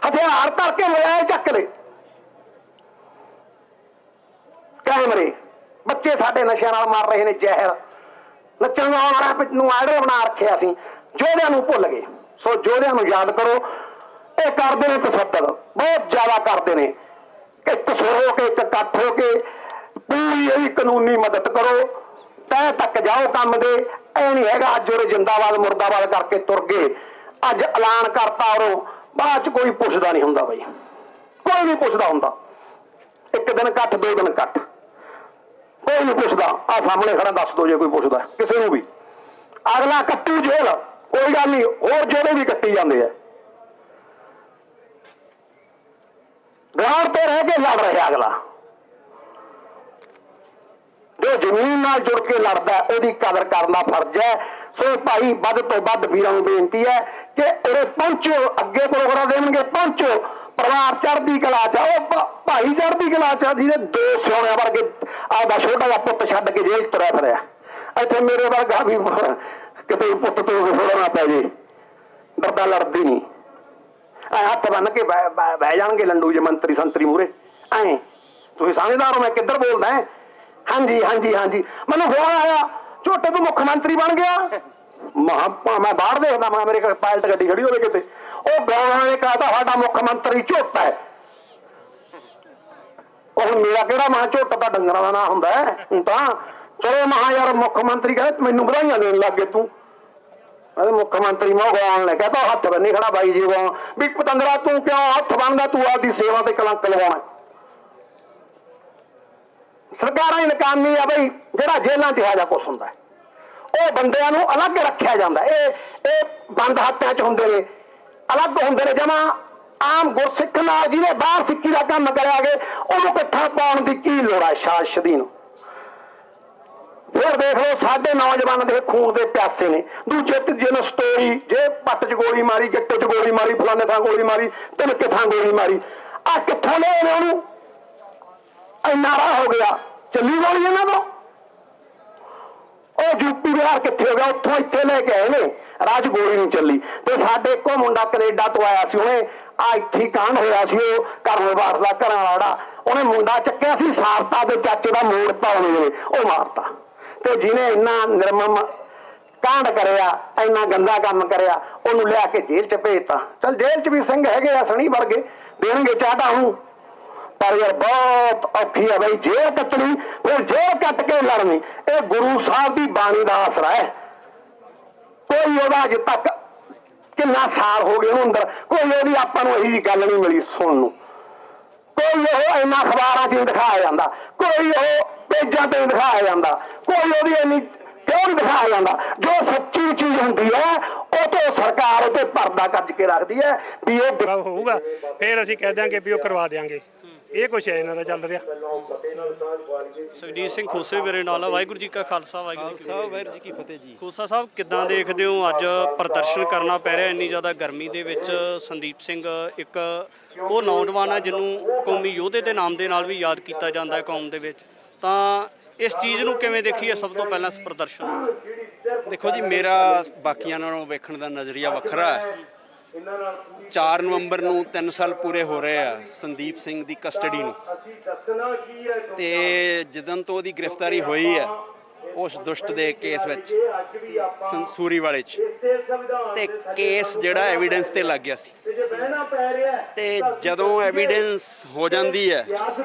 ਹਥਿਆਰ ਧਰ ਕੇ ਮੋਬਾਈਲ ਚੱਕ ਲਏ, ਕੈਮਰੇ। ਬੱਚੇ ਸਾਡੇ ਨਸ਼ਿਆਂ ਨਾਲ ਮਾਰ ਰਹੇ ਨੇ ਜ਼ਹਿਰ। ਨੱਚਣ ਵਾਲਾ ਨੂੰ ਆਈਡਲ ਬਣਾ ਰੱਖਿਆ ਸੀ, ਯੋਧਿਆਂ ਨੂੰ ਭੁੱਲ ਗਏ। ਸੋ ਯੋਧਿਆਂ ਨੂੰ ਯਾਦ ਕਰੋ। ਇਹ ਕਰਦੇ ਨੇ ਤਸ਼ੱਦਦ, ਬਹੁਤ ਜ਼ਿਆਦਾ ਕਰਦੇ ਨੇ। ਇੱਕ ਸੁਰ ਹੋ ਕੇ, ਇੱਕ ਇਕੱਠ ਹੋ ਕੇ ਪੂਰੀ ਇਹਦੀ ਕਾਨੂੰਨੀ ਮਦਦ ਕਰੋ, ਤੈਅ ਤੱਕ ਜਾਓ ਕੰਮ ਦੇ। ਇਹ ਨਹੀਂ ਹੈਗਾ ਅੱਜ ਉਹ ਜਿੰਦਾਬਾਦ ਮੁਰਦਾਬਾਦ ਕਰਕੇ ਤੁਰ ਗਏ, ਅੱਜ ਐਲਾਨ ਕਰਤਾ ਔਰ ਬਾਅਦ ਚ ਕੋਈ ਪੁੱਛਦਾ ਨਹੀਂ ਹੁੰਦਾ ਬਈ, ਕੋਈ ਨਹੀਂ ਪੁੱਛਦਾ ਹੁੰਦਾ। ਇੱਕ ਦਿਨ ਇਕੱਠ, 2 ਦਿਨ ਇਕੱਠ, ਕੋਈ ਨਹੀਂ ਪੁੱਛਦਾ। ਆ ਸਾਹਮਣੇ ਖੜਾ ਦੱਸ ਦੋ ਜੇ ਕੋਈ ਪੁੱਛਦਾ ਕਿਸੇ ਨੂੰ ਵੀ। ਅਗਲਾ ਕੱਟੂ ਜੇਲ੍ਹ, ਕੋਈ ਗੱਲ ਨਹੀਂ, ਹੋਰ ਜਿਹੜੇ ਵੀ ਕੱਟੀ ਜਾਂਦੇ ਆ। ਗਰਾਊਂਡ ਤੇ ਰਹਿ ਕੇ ਲੜ ਰਿਹਾ ਅਗਲਾ। ਜੋ ਜ਼ਮੀਨ ਨਾਲ ਜੁੜ ਕੇ ਲੜਦਾ ਉਹਦੀ ਕਦਰ ਕਰਨ ਦਾ ਫਰਜ਼ ਹੈ। ਸੋ ਭਾਈ ਵੱਧ ਤੋਂ ਵੱਧ ਵੀਰਾਂ ਨੂੰ ਬੇਨਤੀ ਹੈ ਕਿ ਉਰੇ ਪਹੁੰਚੋ, ਅੱਗੇ ਪ੍ਰੋਗਰਾਮ ਦੇਣਗੇ, ਪਹੁੰਚੋ। ਪਰਿਵਾਰ ਚੜ੍ਹਦੀ ਕਲਾ ਚ, ਉਹ ਭਾਈ ਚੜ੍ਹਦੀ ਕਲਾ ਚ, ਜਿਹਦੇ 2 ਸਿਉਣਿਆਂ ਵਰਗੇ ਆਪਦਾ ਛੋਟਾ ਜਿਹਾ ਪੁੱਤ ਛੱਡ ਕੇ ਜੇਲ੍ਹ ਤੁਰਿਆ ਫਿਰਿਆ। ਇੱਥੇ ਮੇਰੇ ਵਰਗਾ ਵੀ ਕਿਤੇ ਪੁੱਤ ਤੋਂ ਥੋੜਾ ਨਾ ਪੈ ਜੇ, ਡਰਦਾ ਲੜਦੀ ਨਹੀਂ। ਐ ਹੱਥ ਬੰਨ ਕੇ ਬਹਿ ਜਾਣਗੇ ਲੰਡੂ ਜੇ ਮੰਤਰੀ ਸੰਤਰੀ ਮੂਹਰੇ। ਐ ਤੁਸੀਂ ਸਮਝਦਾਰ ਹੋ ਮੈਂ ਕਿੱਧਰ ਬੋਲਦਾ? ਹਾਂਜੀ ਹਾਂਜੀ ਹਾਂਜੀ। ਮੈਨੂੰ ਫੋਨ ਆਇਆ, ਝੋਟੇ ਤੋਂ ਮੁੱਖ ਮੰਤਰੀ ਬਣ ਗਿਆ। ਮੈਂ ਬਾਹਰ ਦੇਖਦਾ, ਮੈਂ ਮੇਰੇ ਕੋਲ ਪਾਇਲਟ ਗੱਡੀ ਖੜੀ ਹੋਵੇ ਕਿਤੇ, ਉਹ ਗਾਉਣਾ ਨੇ ਕਹਤਾ ਸਾਡਾ ਮੁੱਖ ਮੰਤਰੀ ਝੋਟਾ ਹੈ। ਉਹ ਮੇਰਾ ਕਿਹੜਾ ਮਾਂ ਝੋਟਾ ਤਾਂ ਡੰਗਰਾਂ ਦਾ ਨਾਂ ਹੁੰਦਾ ਹੈ। ਹੁਣ ਤਾਂ ਚਲੋ ਮਹਾ ਯਾਰ ਮੁੱਖ ਮੰਤਰੀ ਕਹਿੰਦੇ ਮੈਨੂੰ ਵਧਾਈਆਂ ਦੇਣ ਲੱਗ ਗਏ ਤੂੰ। ਮੁੱਖ ਮੰਤਰੀ ਮੈਂ ਗਾਉਣ ਨੇ ਕਹਤਾ ਹੱਥ ਬੰਨੀ ਖੜਾ ਬਾਈ ਜੀ ਗਾਉਣ ਵੀ ਪਤੰਦਰਾ ਤੂੰ ਕਿਉਂ ਹੱਥ ਬੰਨਦਾ, ਤੂੰ ਆਪਦੀ ਸੇਵਾ ਤੇ ਕਲੰਕ ਲਵਾਉਣਾ। ਸਰਕਾਰਾਂ ਹੀ ਨਕਾਮੀ ਆ ਬਈ। ਜਿਹੜਾ ਜੇਲ੍ਹਾਂ 'ਚ ਇਹੋ ਜਿਹਾ ਕੁਛ ਹੁੰਦਾ ਉਹ ਬੰਦਿਆਂ ਨੂੰ ਅਲੱਗ ਰੱਖਿਆ ਜਾਂਦਾ। ਇਹ ਬੰਦ ਹੱਥਾਂ 'ਚ ਹੁੰਦੇ ਨੇ, ਅਲੱਗ ਹੁੰਦੇ ਨੇ ਜਮਾਂ। ਆਮ ਗੁਰਸਿੱਖ ਨਾਲ ਜਿਹਨੇ ਬਾਹਰ ਸਿੱਖੀ ਦਾ ਕੰਮ ਕਰਿਆ ਗਏ ਉਹਨੂੰ ਇਕੱਠਾ ਪਾਉਣ ਦੀ ਕੀ ਲੋੜ ਹੈ ਸ਼ਾਸਦੀ ਨੂੰ? ਫਿਰ ਦੇਖ ਲਓ ਸਾਡੇ ਨੌਜਵਾਨ ਦੇ ਖੂਨ ਦੇ ਪਿਆਸੇ ਨੇ। ਦੂਜੇ ਤੀਜੇ ਨੂੰ ਸਟੋਰੀ, ਜੇ ਪੱਟ 'ਚ ਗੋਲੀ ਮਾਰੀ, ਗਿੱਟੇ 'ਚ ਗੋਲੀ ਮਾਰੀ, ਫਲਾਣੇ ਥਾਂ ਗੋਲੀ ਮਾਰੀ, ਤਿਲਕੇ ਥਾਂ ਗੋਲੀ ਮਾਰੀ। ਆ ਕਿੱਥੋਂ ਲਏ ਨੇ ਉਹਨੂੰ? ਇੰਨਾ ਰਾਹ ਹੋ ਗਿਆ, ਚੱਲੀ ਗੋਲੀ ਇਹਨਾਂ ਤੋਂ। ਉਹ ਯੂਪੀ ਬਿਹਾਰ ਕਿੱਥੇ ਹੋ ਗਿਆ? ਉੱਥੋਂ ਇੱਥੇ ਲੈ ਕੇ ਆਏ ਨੇ, ਰਾਜ ਗੋਲੀ ਨਹੀਂ ਚੱਲੀ। ਤੇ ਸਾਡੇ ਇੱਕੋ ਮੁੰਡਾ ਕੈਨੇਡਾ ਤੋਂ ਆਇਆ ਸੀ, ਉਹਨੇ ਆ ਇੱਥੇ ਕਾਂਡ ਹੋਇਆ ਸੀ, ਉਹ ਕਰਨਵਾਸ ਦਾ ਘਰਾਂ ਵਾਲਾ, ਉਹਨੇ ਮੁੰਡਾ ਚੱਕਿਆ ਸੀ, ਸਾਰਤਾ ਦੇ ਚਾਚੇ ਦਾ ਮੋੜਤਾ ਉਹਨੇ, ਉਹ ਮਾਰਤਾ। ਤੇ ਜਿਹਨੇ ਇੰਨਾ ਨਿਰਮਮ ਕਾਂਡ ਕਰਿਆ, ਇੰਨਾ ਗੰਦਾ ਕੰਮ ਕਰਿਆ, ਉਹਨੂੰ ਲਿਆ ਕੇ ਜੇਲ੍ਹ 'ਚ ਭੇਜਤਾ। ਚਲ ਜੇਲ੍ਹ 'ਚ ਵੀ ਸਿੰਘ ਹੈਗੇ ਆ ਸਣੀ ਵਰਗੇ, ਦੇਣਗੇ ਚਾਹਤਾ ਨੂੰ, ਪਰ ਯਾਰ ਬਹੁਤ ਔਖੀ ਹੈ ਬਈ ਜੇਲ੍ਹ ਕੱਟਣੀ, ਫਿਰ ਜੇਲ੍ਹ ਕੱਟ ਕੇ ਲੜਨੀ। ਇਹ ਗੁਰੂ ਸਾਹਿਬ ਦੀ ਬਾਣੀ ਦਾ ਆਸਰਾ ਹੈ। ਕੋਈ ਉਹਦਾ ਅਜੇ ਤੱਕ ਕਿੰਨਾ ਸਾਲ ਹੋ ਗਏ ਉਹਨੂੰ ਅੰਦਰ, ਕੋਈ ਉਹਦੀ ਆਪਾਂ ਨੂੰ ਇਹੀ ਜਿਹੀ ਗੱਲ ਨਹੀਂ ਮਿਲੀ ਸੁਣਨ ਨੂੰ। ਕੋਈ ਉਹ ਇੰਨਾ ਅਖਬਾਰਾਂ 'ਚ ਨਹੀਂ ਦਿਖਾਇਆ ਜਾਂਦਾ, ਕੋਈ ਉਹ ਪੇਜਾਂ ਤੇ ਨਹੀਂ ਦਿਖਾਇਆ ਜਾਂਦਾ, ਕੋਈ ਉਹਦੀ ਇੰਨੀ ਕਿਉਂ ਨਹੀਂ ਦਿਖਾਇਆ ਜਾਂਦਾ। ਜੋ ਸੱਚੀ ਚੀਜ਼ ਹੁੰਦੀ ਹੈ ਉਹ ਤੋਂ ਸਰਕਾਰ ਉਹਤੇ ਪਰਦਾ ਕੱਜ ਕੇ ਰੱਖਦੀ ਹੈ ਵੀ ਇਹ ਹੋਊਗਾ, ਫਿਰ ਅਸੀਂ ਕਹਿ ਦਿਆਂਗੇ ਵੀ ਉਹ ਕਰਵਾ ਦਿਆਂਗੇ। ਇਹ ਕੁਛ ਹੈ ਇਹਨਾਂ ਦਾ ਚੱਲ ਰਿਹਾ। ਸੁਖਜੀਤ ਸਿੰਘ ਖੋਸੇ ਮੇਰੇ ਨਾਲ। ਵਾਹਿਗੁਰੂ ਜੀ ਕਾ ਖਾਲਸਾ, ਵਾਹਿਗੁਰੂ ਵਾਹਿਗੁਰੂ ਜੀ ਕੀ ਫਤਿਹ ਜੀ। ਖੋਸਾ ਸਾਹਿਬ ਕਿੱਦਾਂ ਦੇਖਦੇ ਹੋ ਅੱਜ ਪ੍ਰਦਰਸ਼ਨ ਕਰਨਾ ਪੈ ਰਿਹਾ ਇੰਨੀ ਜ਼ਿਆਦਾ ਗਰਮੀ ਦੇ ਵਿੱਚ? ਸੰਦੀਪ ਸਿੰਘ ਇੱਕ ਉਹ ਨੌਜਵਾਨ ਹੈ ਜਿਹਨੂੰ ਕੌਮੀ ਯੋਧੇ ਦੇ ਨਾਮ ਦੇ ਨਾਲ ਵੀ ਯਾਦ ਕੀਤਾ ਜਾਂਦਾ ਹੈ ਕੌਮ ਦੇ ਵਿੱਚ, ਤਾਂ ਇਸ ਚੀਜ਼ ਨੂੰ ਕਿਵੇਂ ਦੇਖੀਏ ਸਭ ਤੋਂ ਪਹਿਲਾਂ ਇਸ ਪ੍ਰਦਰਸ਼ਨ ਨੂੰ? ਦੇਖੋ ਜੀ, ਮੇਰਾ ਬਾਕੀਆਂ ਨਾਲੋਂ ਵੇਖਣ ਦਾ ਨਜ਼ਰੀਆ ਵੱਖਰਾ ਹੈ। 4 ਨਵੰਬਰ ਨੂੰ 3 ਸਾਲ ਪੂਰੇ ਹੋ ਰਹੇ ਆ ਸੰਦੀਪ ਸਿੰਘ ਦੀ ਕਸਟਡੀ ਨੂੰ, ਤੇ ਜਦੋਂ ਤੋਂ ਉਹਦੀ ਗ੍ਰਿਫਤਾਰੀ ਹੋਈ ਹੈ ਉਸ ਦੁਸ਼ਟ ਦੇ ਕੇਸ ਵਿੱਚ ਸੂਰੀ ਵਾਲੇ 'ਚ, ਤੇ ਕੇਸ ਜਿਹੜਾ ਐਵੀਡੈਂਸ ਤੇ ਲੱਗ ਗਿਆ ਸੀ, ਤੇ ਜਦੋਂ ਐਵੀਡੈਂਸ ਹੋ ਜਾਂਦੀ ਹੈ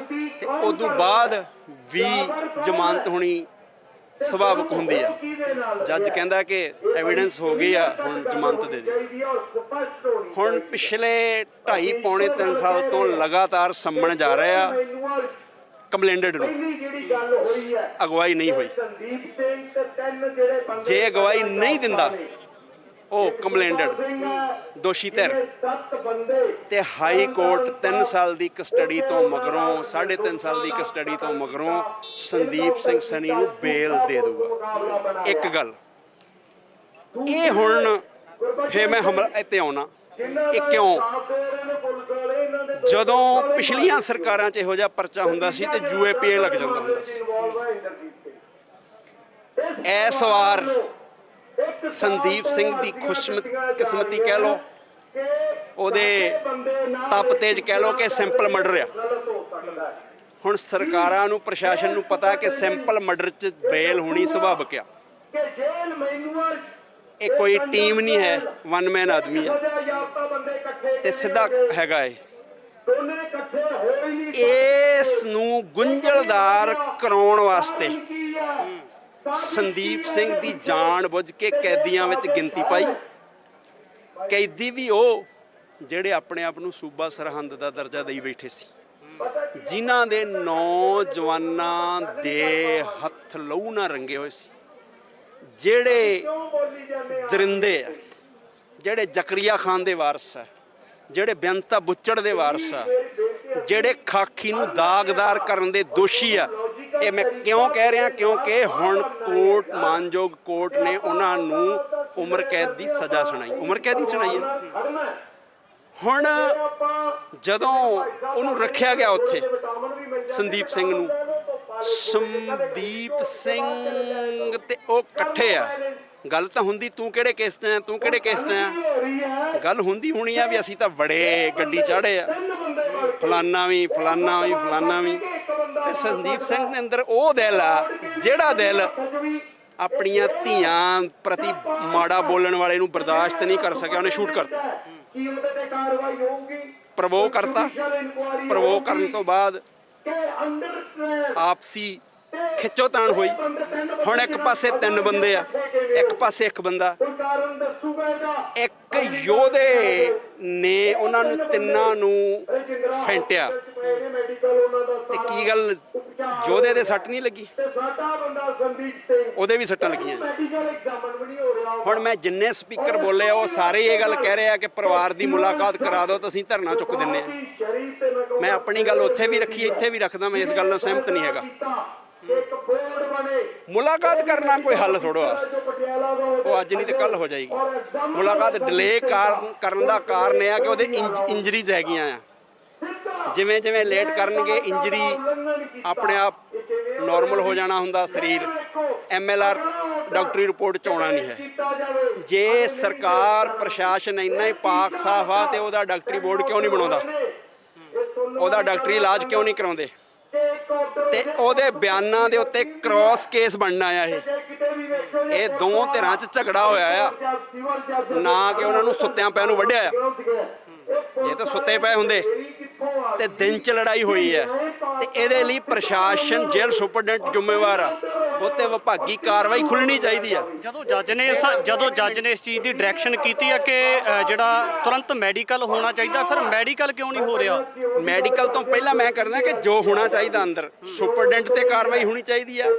ਤੇ ਉਦੋਂ ਬਾਅਦ ਵੀ ਜ਼ਮਾਨਤ ਹੋਣੀ ਸੁਭਾਵਿਕ ਹੁੰਦੀ ਆ। ਜੱਜ ਕਹਿੰਦਾ ਕਿ ਐਵੀਡੈਂਸ ਹੋ ਗਈ ਆ, ਹੁਣ ਜ਼ਮਾਨਤ ਦੇ ਦੇ। ਹੁਣ ਪਿਛਲੇ 2.5 ਪੌਣੇ 3 ਸਾਲ ਤੋਂ ਲਗਾਤਾਰ ਸੰਮਣ ਜਾ ਰਹੇ ਆ ਕੰਪਲੇਂਟਡ ਨੂੰ, ਅਗਵਾਈ ਨਹੀਂ ਹੋਈ। ਜੇ ਅਗਵਾਈ ਨਹੀਂ ਦਿੰਦਾ ਉਹ ਕੰਪਲੇਂਟਡ ਦੋਸ਼ੀ ਧਿਰ ਤੇ ਹਾਈ ਕੋਰਟ 3 ਸਾਲ ਦੀ ਕਸਟਡੀ ਤੋਂ ਮਗਰੋਂ 3.5 ਸਾਲ ਦੀ ਕਸਟਡੀ ਤੋਂ ਮਗਰੋਂ ਸੰਦੀਪ ਸਿੰਘ ਸਨੀ ਨੂੰ ਬੇਲ ਦੇ ਦੂਗਾ। ਇੱਕ ਗੱਲ ਇਹ ਹੁਣ ਫੇਰ ਮੈਂ ਹਮਲਾ ਇੱਥੇ ਆਉਣਾ, ਇਹ ਕਿਉਂ? ਜਦੋਂ ਪਿਛਲੀਆਂ ਸਰਕਾਰਾਂ 'ਚ ਇਹੋ ਜਿਹਾ ਪਰਚਾ ਹੁੰਦਾ ਸੀ ਤੇ UAPA ਲੱਗ ਜਾਂਦਾ ਹੁੰਦਾ ਸੀ। ਇਸ ਵਾਰ ਸੰਦੀਪ ਸਿੰਘ ਦੀ ਖੁਸ਼ਕਿਸਮਤੀ ਕਹਿ ਲਓ, ਉਹਦੇ ਤਪ ਤੇਜ ਕਹਿ ਲਓ ਕਿ ਸਿੰਪਲ ਮਰਡਰ ਆ। ਹੁਣ ਸਰਕਾਰਾਂ ਨੂੰ, ਪ੍ਰਸ਼ਾਸਨ ਨੂੰ ਪਤਾ ਕਿ ਸਿੰਪਲ ਮਰਡਰ 'ਚ ਬੇਲ ਹੋਣੀ ਸੁਭਾਵਿਕ ਆ। ਇਹ ਕੋਈ ਟੀਮ ਨਹੀਂ ਹੈ, ਵਨ ਮੈਨ ਆਦਮੀ ਹੈ ਤੇ ਸਿੱਧਾ ਹੈਗਾ ਏ। ਇਸ ਨੂੰ ਗੁੰਝਲਦਾਰ ਕਰਾਉਣ ਵਾਸਤੇ ਸੰਦੀਪ ਸਿੰਘ ਦੀ ਜਾਣ ਬੁੱਝ ਕੇ ਕੈਦੀਆਂ ਵਿੱਚ ਗਿਣਤੀ ਪਾਈ। ਕੈਦੀ ਵੀ ਉਹ ਜਿਹੜੇ ਆਪਣੇ ਆਪ ਨੂੰ ਸੂਬਾ ਸਰਹੰਦ ਦਾ ਦਰਜਾ ਦੇਈ ਬੈਠੇ ਸੀ, ਜਿਨ੍ਹਾਂ ਦੇ ਨੌਜਵਾਨਾਂ ਦੇ ਹੱਥ ਲਹੂ ਨਾਲ ਰੰਗੇ ਹੋਏ ਸੀ, ਜਿਹੜੇ ਦਰਿੰਦੇ ਆ, ਜਿਹੜੇ ਜ਼ਕਰੀਆ ਖਾਨ ਦੇ ਵਾਰਸ ਆ, ਜਿਹੜੇ ਬੇਅੰਤਾ ਬੁੱਚੜ ਦੇ ਵਾਰਸ ਆ, ਜਿਹੜੇ ਖਾਕੀ ਨੂੰ ਦਾਗਦਾਰ ਕਰਨ ਦੇ ਦੋਸ਼ੀ ਆ। ਇਹ ਮੈਂ ਕਿਉਂ ਕਹਿ ਰਿਹਾ? ਕਿਉਂਕਿ ਹੁਣ ਕੋਰਟ, ਮਾਨਯੋਗ ਕੋਰਟ ਨੇ ਉਹਨਾਂ ਨੂੰ ਉਮਰ ਕੈਦ ਦੀ ਸਜ਼ਾ ਸੁਣਾਈ, ਉਮਰ ਕੈਦ ਦੀ ਸੁਣਾਈ ਹੈ। ਹੁਣ ਜਦੋਂ ਉਹਨੂੰ ਰੱਖਿਆ ਗਿਆ ਉੱਥੇ ਸੰਦੀਪ ਸਿੰਘ ਨੂੰ, ਸੰਦੀਪ ਸਿੰਘ ਤੇ ਉਹ ਇਕੱਠੇ ਆ। ਗੱਲ ਤਾਂ ਹੁੰਦੀ ਤੂੰ ਕਿਹੜੇ ਕੇਸ 'ਚ ਆ, ਤੂੰ ਕਿਹੜੇ ਕੇਸ 'ਚ ਆ, ਗੱਲ ਹੁੰਦੀ ਹੋਣੀ ਆ ਵੀ ਅਸੀਂ ਤਾਂ ਬੜੇ ਗੱਡੀ ਚਾੜੇ ਆ, ਫਲਾਨਾ ਵੀ ਫਲਾਨਾ ਵੀ ਫਲਾਨਾ ਵੀ। ਤੇ ਸੰਦੀਪ ਸਿੰਘ ਦੇ ਅੰਦਰ ਉਹ ਦਿਲ ਆ ਜਿਹੜਾ ਦਿਲ ਆਪਣੀਆਂ ਧੀਆਂ ਪ੍ਰਤੀ ਮਾੜਾ ਬੋਲਣ ਵਾਲੇ ਨੂੰ ਬਰਦਾਸ਼ਤ ਨਹੀਂ ਕਰ ਸਕਿਆ, ਉਹਨੇ ਸ਼ੂਟ ਕਰਤਾ, ਪ੍ਰਵੋਕ ਕਰਤਾ। ਪ੍ਰਵੋਕ ਕਰਨ ਤੋਂ ਬਾਅਦ ਆਪਸੀ ਖਿੱਚੋਤਾਣ ਹੋਈ। ਹੁਣ ਇੱਕ ਪਾਸੇ 3 ਬੰਦੇ ਆ, ਇੱਕ ਪਾਸੇ 1 ਬੰਦਾ। ਇੱਕ ਯੋਧੇ ਨੇ ਉਹਨਾਂ ਨੂੰ ਤਿੰਨਾਂ ਨੂੰ ਫੈਂਟਿਆ ਤੇ ਕੀ ਗੱਲ, ਯੋਧੇ ਦੇ ਸੱਟ ਨਹੀਂ ਲੱਗੀ, ਉਹਦੇ ਵੀ ਸੱਟਾਂ ਲੱਗੀਆਂ। ਹੁਣ ਮੈਂ ਜਿੰਨੇ ਸਪੀਕਰ ਬੋਲੇ ਉਹ ਸਾਰੇ ਇਹ ਗੱਲ ਕਹਿ ਰਹੇ ਆ ਕਿ ਪਰਿਵਾਰ ਦੀ ਮੁਲਾਕਾਤ ਕਰਾ ਦਿਓ ਤਾਂ ਅਸੀਂ ਧਰਨਾ ਚੁੱਕ ਦਿੰਦੇ ਆ। ਮੈਂ ਆਪਣੀ ਗੱਲ ਉੱਥੇ ਵੀ ਰੱਖੀ, ਇੱਥੇ ਵੀ ਰੱਖਦਾ, ਮੈਂ ਇਸ ਗੱਲ ਨਾਲ ਸਹਿਮਤ ਨਹੀਂ ਹੈਗਾ। ਮੁਲਾਕਾਤ ਕਰਨਾ ਕੋਈ ਹੱਲ ਥੋੜ੍ਹਾ ਆ, ਉਹ ਅੱਜ ਨਹੀਂ ਤੇ ਕੱਲ ਹੋ ਜਾਏਗੀ। ਮੁਲਾਕਾਤ ਡਿਲੇ ਕਰਨ ਦਾ ਕਾਰਨ ਇਹ ਆ ਕਿ ਉਹਦੇ ਇੰਜਰੀਜ਼ ਹੈਗੀਆਂ ਆ। ਜਿਵੇਂ ਜਿਵੇਂ ਲੇਟ ਕਰਨਗੇ ਇੰਜਰੀ ਆਪਣੇ ਆਪ ਨਾਰਮਲ ਹੋ ਜਾਣਾ ਹੁੰਦਾ ਸਰੀਰ। MLR ਡਾਕਟਰੀ ਰਿਪੋਰਟ 'ਚ ਆਉਣਾ ਨਹੀਂ ਹੈ। ਜੇ ਸਰਕਾਰ ਪ੍ਰਸ਼ਾਸਨ ਇੰਨਾ ਹੀ ਪਾਕ ਸਾਫ ਆ ਤੇ ਉਹਦਾ ਡਾਕਟਰੀ ਬੋਰਡ ਕਿਉਂ ਨਹੀਂ ਬਣਾਉਂਦਾ, ਉਹਦਾ ਡਾਕਟਰੀ ਇਲਾਜ ਕਿਉਂ ਨਹੀਂ ਕਰਾਉਂਦੇ? ਤੇ ਉਹਦੇ ਬਿਆਨਾਂ ਦੇ ਉੱਤੇ ਕ੍ਰਾਸ ਕੇਸ ਬਣਨਾ ਆ। ਇਹ ਦੋ ਧਿਰਾਂ 'ਚ ਝਗੜਾ ਹੋਇਆ ਆ, ਨਾ ਕਿ ਉਹਨਾਂ ਨੂੰ ਸੁੱਤਿਆਂ ਪਿਆਂ ਨੂੰ ਵੱਢਿਆ ਆ। ਜੇ ਤਾਂ ਸੁੱਤੇ ਪਏ ਹੁੰਦੇ ਤੇ ਦਿਨ 'ਚ ਲੜਾਈ ਹੋਈ ਹੈ ਤੇ ਇਹਦੇ ਲਈ ਪ੍ਰਸ਼ਾਸਨ, ਜੇਲ੍ਹ ਸੁਪਰਡੈਂਟ ਜ਼ਿੰਮੇਵਾਰ ਆ। ਉੱਤੇ ਵਿਭਾਗੀ ਕਾਰਵਾਈ ਖੁੱਲਣੀ ਚਾਹੀਦੀ ਆ। ਜਦੋਂ ਜੱਜ ਨੇ ਇਸ ਚੀਜ਼ ਦੀ ਡਾਇਰੈਕਸ਼ਨ ਕੀਤੀ ਹੈ ਕਿ ਜਿਹੜਾ ਤੁਰੰਤ ਮੈਡੀਕਲ ਹੋਣਾ ਚਾਹੀਦਾ, ਫਿਰ ਮੈਡੀਕਲ ਕਿਉਂ ਨਹੀਂ ਹੋ ਰਿਹਾ? ਮੈਡੀਕਲ ਤੋਂ ਪਹਿਲਾਂ ਮੈਂ ਕਰਦਾ ਕਿ ਜੋ ਹੋਣਾ ਚਾਹੀਦਾ ਅੰਦਰ, ਸੁਪਰਡੈਂਟ ਤੇ ਕਾਰਵਾਈ ਹੋਣੀ ਚਾਹੀਦੀ ਆ,